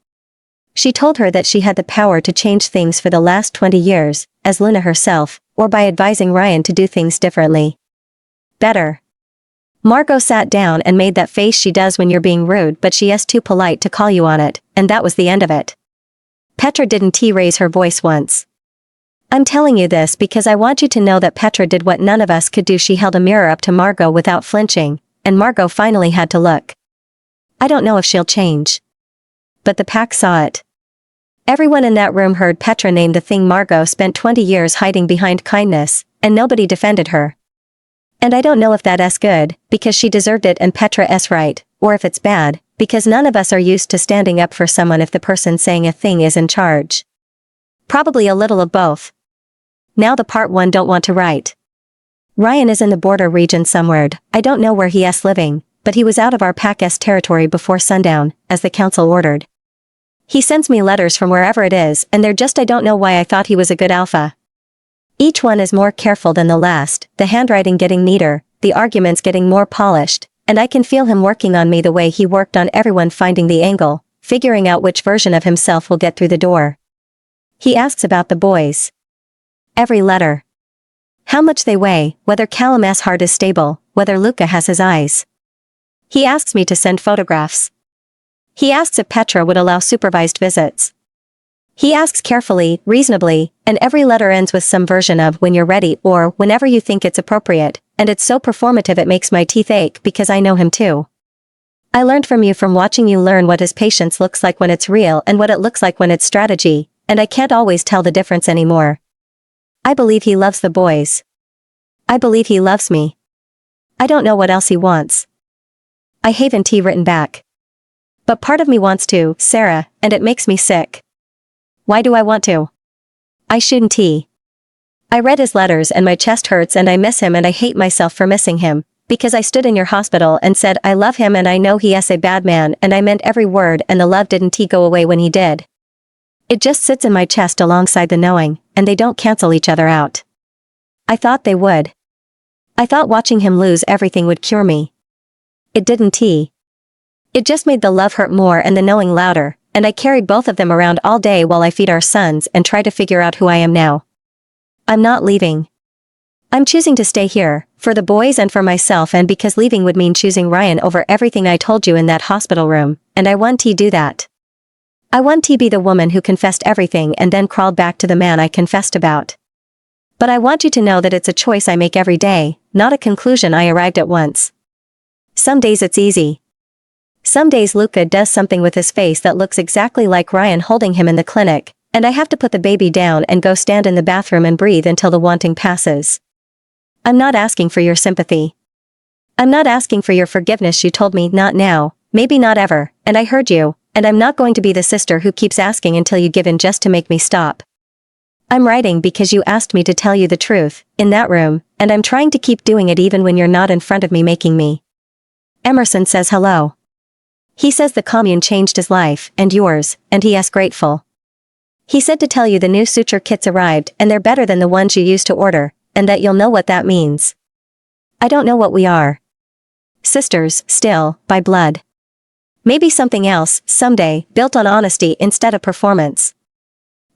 She told her that she had the power to change things for the last 20 years, as Luna herself, or by advising Ryan to do things differently. Better. Margot sat down and made that face she does when you're being rude but she's too polite to call you on it, and that was the end of it. Petra didn't raise her voice once. I'm telling you this because I want you to know that Petra did what none of us could do. She held a mirror up to Margot without flinching, and Margot finally had to look. I don't know if she'll change. But the pack saw it. Everyone in that room heard Petra name the thing Margot spent 20 years hiding behind: kindness, and nobody defended her. And I don't know if that's good, because she deserved it and Petra's right, or if it's bad, because none of us are used to standing up for someone if the person saying a thing is in charge. Probably a little of both. Now the part 1 don't want to write. Ryan is in the border region somewhere. I don't know where he's living, but he was out of our pack's territory before sundown, as the council ordered. He sends me letters from wherever it is, and they're just I don't know why I thought he was a good alpha. Each one is more careful than the last, the handwriting getting neater, the arguments getting more polished, and I can feel him working on me the way he worked on everyone, finding the angle, figuring out which version of himself will get through the door. He asks about the boys. Every letter. How much they weigh, whether Callum's heart is stable, whether Luca has his eyes. He asks me to send photographs. He asks if Petra would allow supervised visits. He asks carefully, reasonably, and every letter ends with some version of when you're ready or whenever you think it's appropriate, and it's so performative it makes my teeth ache because I know him too. I learned from you from watching you learn what his patience looks like when it's real and what it looks like when it's strategy, and I can't always tell the difference anymore. I believe he loves the boys. I believe he loves me. I don't know what else he wants. I haven't written back. But part of me wants to, Sarah, and it makes me sick. Why do I want to? I shouldn't. I read his letters and my chest hurts and I miss him and I hate myself for missing him, because I stood in your hospital and said I love him and I know he's a bad man and I meant every word and the love didn't go away when he did. It just sits in my chest alongside the knowing, and they don't cancel each other out. I thought they would. I thought watching him lose everything would cure me. It didn't. It just made the love hurt more and the knowing louder, and I carried both of them around all day while I feed our sons and try to figure out who I am now. I'm not leaving. I'm choosing to stay here, for the boys and for myself, and because leaving would mean choosing Ryan over everything I told you in that hospital room, and I want to do that. I want to be the woman who confessed everything and then crawled back to the man I confessed about. But I want you to know that it's a choice I make every day, not a conclusion I arrived at once. Some days it's easy. Some days Luca does something with his face that looks exactly like Ryan holding him in the clinic, and I have to put the baby down and go stand in the bathroom and breathe until the wanting passes. I'm not asking for your sympathy. I'm not asking for your forgiveness. You told me not now, maybe not ever, and I heard you. And I'm not going to be the sister who keeps asking until you give in just to make me stop. I'm writing because you asked me to tell you the truth, in that room, and I'm trying to keep doing it even when you're not in front of me making me. Emerson says hello. He says the commune changed his life, and yours, and he is grateful. He said to tell you the new suture kits arrived and they're better than the ones you used to order, and that you'll know what that means. I don't know what we are. Sisters, still, by blood. Maybe something else, someday, built on honesty instead of performance.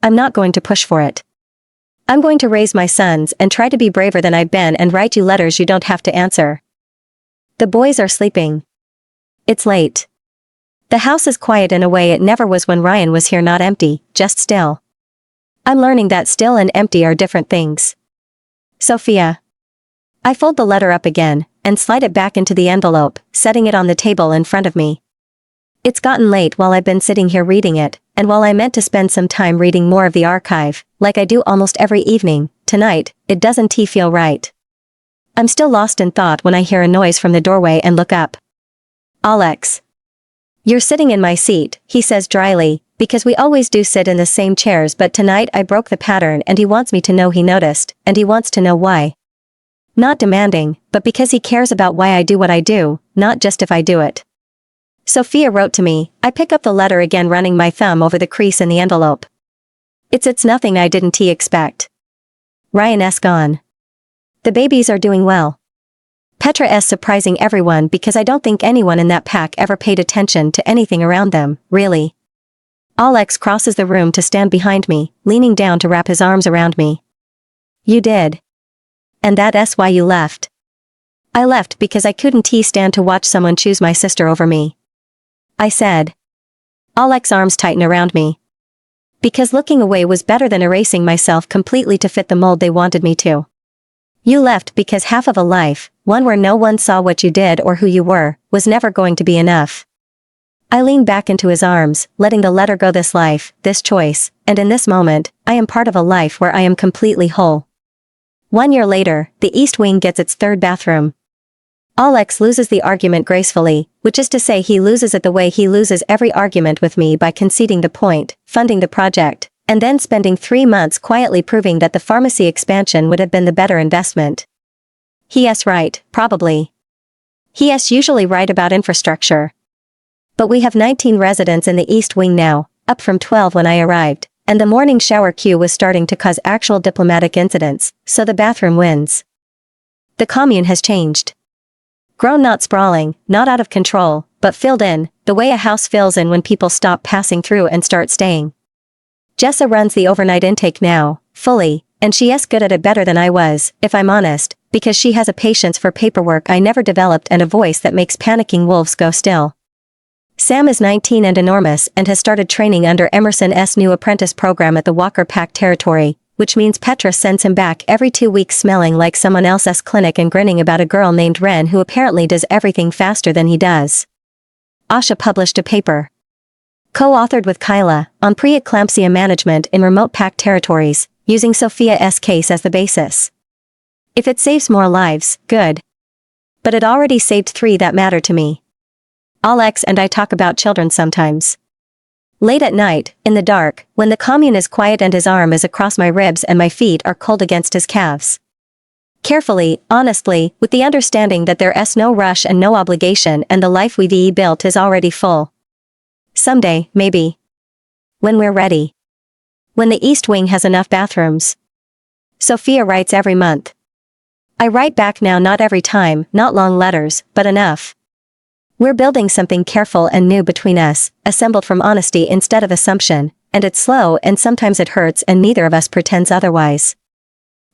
I'm not going to push for it. I'm going to raise my sons and try to be braver than I've been and write you letters you don't have to answer. The boys are sleeping. It's late. The house is quiet in a way it never was when Ryan was here, not empty, just still. I'm learning that still and empty are different things. Sophia. I fold the letter up again, and slide it back into the envelope, setting it on the table in front of me. It's gotten late while I've been sitting here reading it, and while I meant to spend some time reading more of the archive, like I do almost every evening, tonight, it doesn't feel right. I'm still lost in thought when I hear a noise from the doorway and look up. Alex. You're sitting in my seat, he says dryly, because we always do sit in the same chairs, but tonight I broke the pattern and he wants me to know he noticed, and he wants to know why. Not demanding, but because he cares about why I do what I do, not just if I do it. Sophia wrote to me. I pick up the letter again, running my thumb over the crease in the envelope. It's nothing I didn't expect. Ryan S. gone. The babies are doing well. Petra S. surprising everyone because I don't think anyone in that pack ever paid attention to anything around them, really. Alex crosses the room to stand behind me, leaning down to wrap his arms around me. You did. And that's why you left. I left because I couldn't stand to watch someone choose my sister over me. I said. Alex's arms tighten around me. Because looking away was better than erasing myself completely to fit the mold they wanted me to. You left because half of a life, one where no one saw what you did or who you were, was never going to be enough. I lean back into his arms, letting the letter go. This life, this choice, and in this moment, I am part of a life where I am completely whole. 1 year later, the East Wing gets its third bathroom. Alex loses the argument gracefully, which is to say he loses it the way he loses every argument with me, by conceding the point, funding the project, and then spending 3 months quietly proving that the pharmacy expansion would have been the better investment. He's right, probably. He's usually right about infrastructure. But we have 19 residents in the East Wing now, up from 12 when I arrived, and the morning shower queue was starting to cause actual diplomatic incidents, so the bathroom wins. The commune has changed. Grown, not sprawling, not out of control, but filled in, the way a house fills in when people stop passing through and start staying. Jessa runs the overnight intake now, fully, and she's good at it, better than I was, if I'm honest, because she has a patience for paperwork I never developed and a voice that makes panicking wolves go still. Sam is 19 and enormous and has started training under Emerson S. new apprentice program at the Walker Pack territory, which means Petra sends him back every 2 weeks smelling like someone else's clinic and grinning about a girl named Ren who apparently does everything faster than he does. Asha published a paper. Co-authored with Kyla, on preeclampsia management in remote pack territories, using Sophia's case as the basis. If it saves more lives, good. But it already saved 3 that matter to me. Alex and I talk about children sometimes. Late at night, in the dark, when the commune is quiet and his arm is across my ribs and my feet are cold against his calves. Carefully, honestly, with the understanding that there's no rush and no obligation, and the life we've built is already full. Someday, maybe. When we're ready. When the East Wing has enough bathrooms. Sophia writes every month. I write back now, not every time, not long letters, but enough. We're building something careful and new between us, assembled from honesty instead of assumption, and it's slow and sometimes it hurts and neither of us pretends otherwise.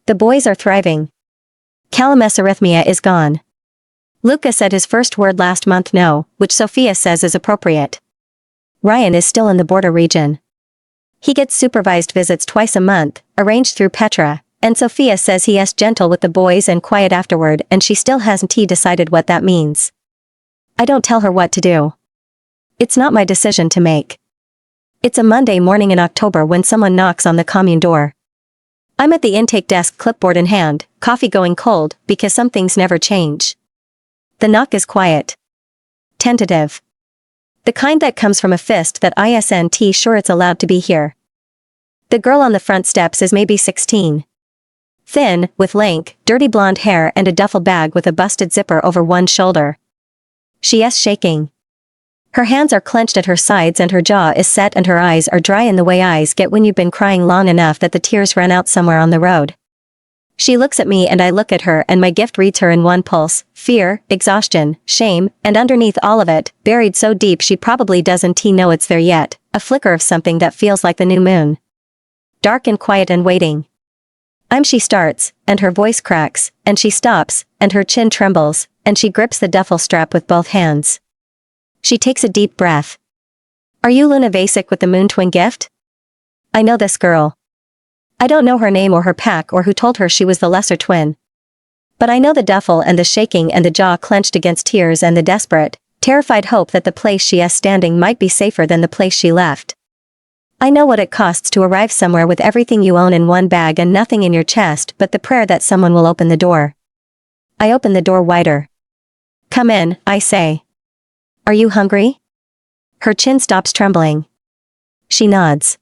The boys are thriving. Callum's arrhythmia is gone. Luca said his first word last month, no, which Sophia says is appropriate. Ryan is still in the border region. He gets supervised visits twice a month, arranged through Petra, and Sophia says he is gentle with the boys and quiet afterward, and she still hasn't decided what that means. I don't tell her what to do. It's not my decision to make. It's a Monday morning in October when someone knocks on the commune door. I'm at the intake desk, clipboard in hand, coffee going cold, because some things never change. The knock is quiet. Tentative. The kind that comes from a fist that isn't sure it's allowed to be here. The girl on the front steps is maybe 16. Thin, with lank, dirty blonde hair and a duffel bag with a busted zipper over one shoulder. She is shaking. Her hands are clenched at her sides and her jaw is set and her eyes are dry in the way eyes get when you've been crying long enough that the tears run out somewhere on the road. She looks at me and I look at her and my gift reads her in one pulse, fear, exhaustion, shame, and underneath all of it, buried so deep she probably doesn't know it's there yet, a flicker of something that feels like the new moon. Dark and quiet and waiting. She starts, and her voice cracks, and she stops, and her chin trembles, and she grips the duffel strap with both hands. She takes a deep breath. Are you Luna Vasic with the Moon Twin gift? I know this girl. I don't know her name or her pack or who told her she was the lesser twin. But I know the duffel and the shaking and the jaw clenched against tears and the desperate, terrified hope that the place she is standing might be safer than the place she left. I know what it costs to arrive somewhere with everything you own in one bag and nothing in your chest but the prayer that someone will open the door. I open the door wider. Come in, I say. Are you hungry? Her chin stops trembling. She nods.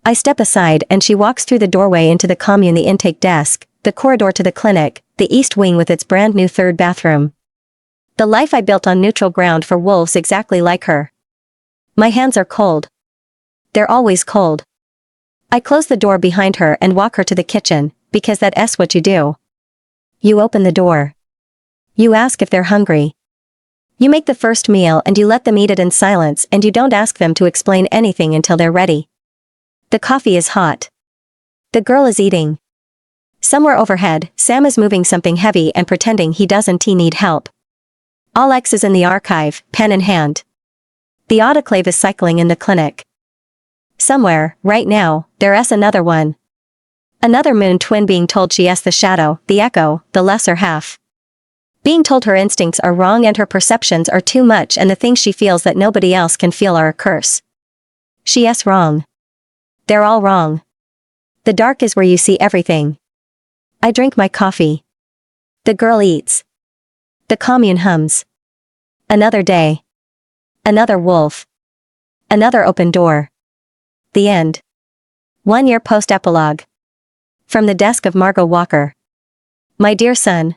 I step aside and she walks through the doorway into the commune, the intake desk, the corridor to the clinic, the east wing with its brand new third bathroom. The life I built on neutral ground for wolves exactly like her. My hands are cold. They're always cold. I close the door behind her and walk her to the kitchen, because that's what you do. You open the door. You ask if they're hungry. You make the first meal and you let them eat it in silence and you don't ask them to explain anything until they're ready. The coffee is hot. The girl is eating. Somewhere overhead, Sam is moving something heavy and pretending he doesn't need help. Alex is in the archive, pen in hand. The autoclave is cycling in the clinic. Somewhere, right now, there's another one. Another moon twin being told she is the shadow, the echo, the lesser half. Being told her instincts are wrong and her perceptions are too much and the things she feels that nobody else can feel are a curse. She is wrong. They're all wrong. The dark is where you see everything. I drink my coffee. The girl eats. The commune hums. Another day. Another wolf. Another open door. The end. 1 year post-epilogue. From the desk of Margot Walker. My dear son.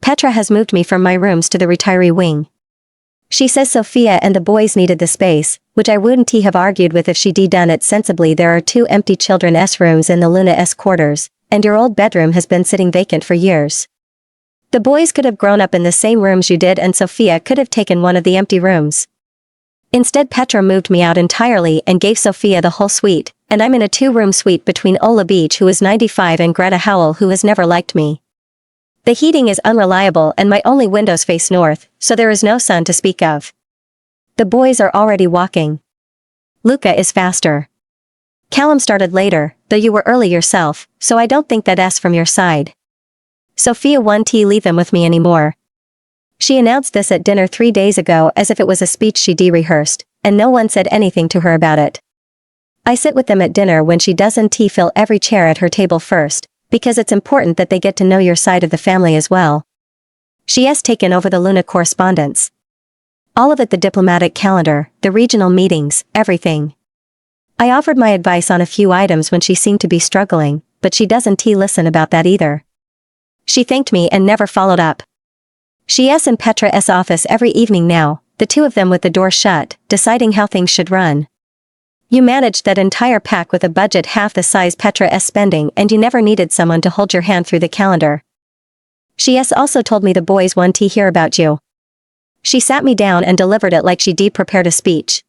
Petra has moved me from my rooms to the retiree wing. She says Sophia and the boys needed the space, which I wouldn't have argued with if she'd done it sensibly. There are 2 empty children's rooms in the Luna quarters, and your old bedroom has been sitting vacant for years. The boys could have grown up in the same rooms you did and Sophia could have taken one of the empty rooms. Instead Petra moved me out entirely and gave Sophia the whole suite, and I'm in a 2-room suite between Ola Beach, who is 95, and Greta Howell, who has never liked me. The heating is unreliable and my only windows face north, so there is no sun to speak of. The boys are already walking. Luca is faster. Callum started later, though you were early yourself, so I don't think that's from your side. Sophia won't leave them with me anymore. She announced this at dinner 3 days ago as if it was a speech she'd rehearsed, and no one said anything to her about it. I sit with them at dinner when she doesn't fill every chair at her table first, because it's important that they get to know your side of the family as well. She has taken over the Luna correspondence. All of it, the diplomatic calendar, the regional meetings, everything. I offered my advice on a few items when she seemed to be struggling, but she doesn't listen about that either. She thanked me and never followed up. She is in Petra's office every evening now, the 2 of them with the door shut, deciding how things should run. You managed that entire pack with a budget half the size Petra is spending and you never needed someone to hold your hand through the calendar. She has also told me the boys want to hear about you. She sat me down and delivered it like she'd prepared a speech.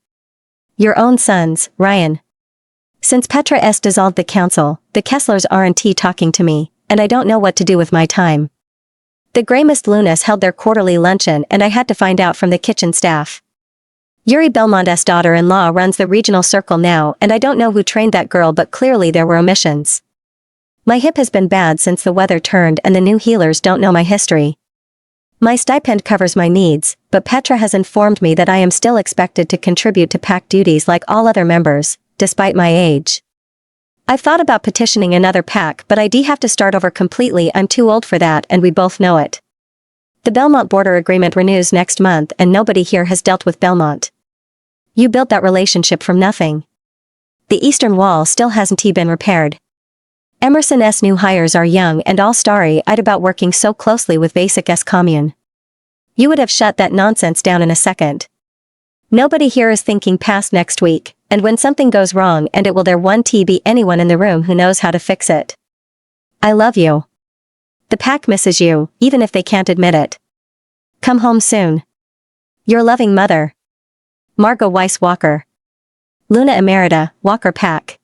Your own sons, Ryan. Since Petra S dissolved the council, the Kesslers aren't talking to me, and I don't know what to do with my time. The Greymist Lunas held their quarterly luncheon and I had to find out from the kitchen staff. Yuri Belmont's daughter-in-law runs the regional circle now and I don't know who trained that girl, but clearly there were omissions. My hip has been bad since the weather turned and the new healers don't know my history. My stipend covers my needs, but Petra has informed me that I am still expected to contribute to pack duties like all other members, despite my age. I've thought about petitioning another pack, but I'd have to start over completely. I'm too old for that and we both know it. The Belmont border agreement renews next month and nobody here has dealt with Belmont. You built that relationship from nothing. The eastern wall still hasn't been repaired. Emerson's new hires are young and all starry-eyed about working so closely with Basic's commune. You would have shut that nonsense down in a second. Nobody here is thinking past next week, and when something goes wrong and it will there one T be anyone in the room who knows how to fix it. I love you. The pack misses you, even if they can't admit it. Come home soon. Your loving mother. Margot Weiss Walker. Luna Emerita, Walker Pack.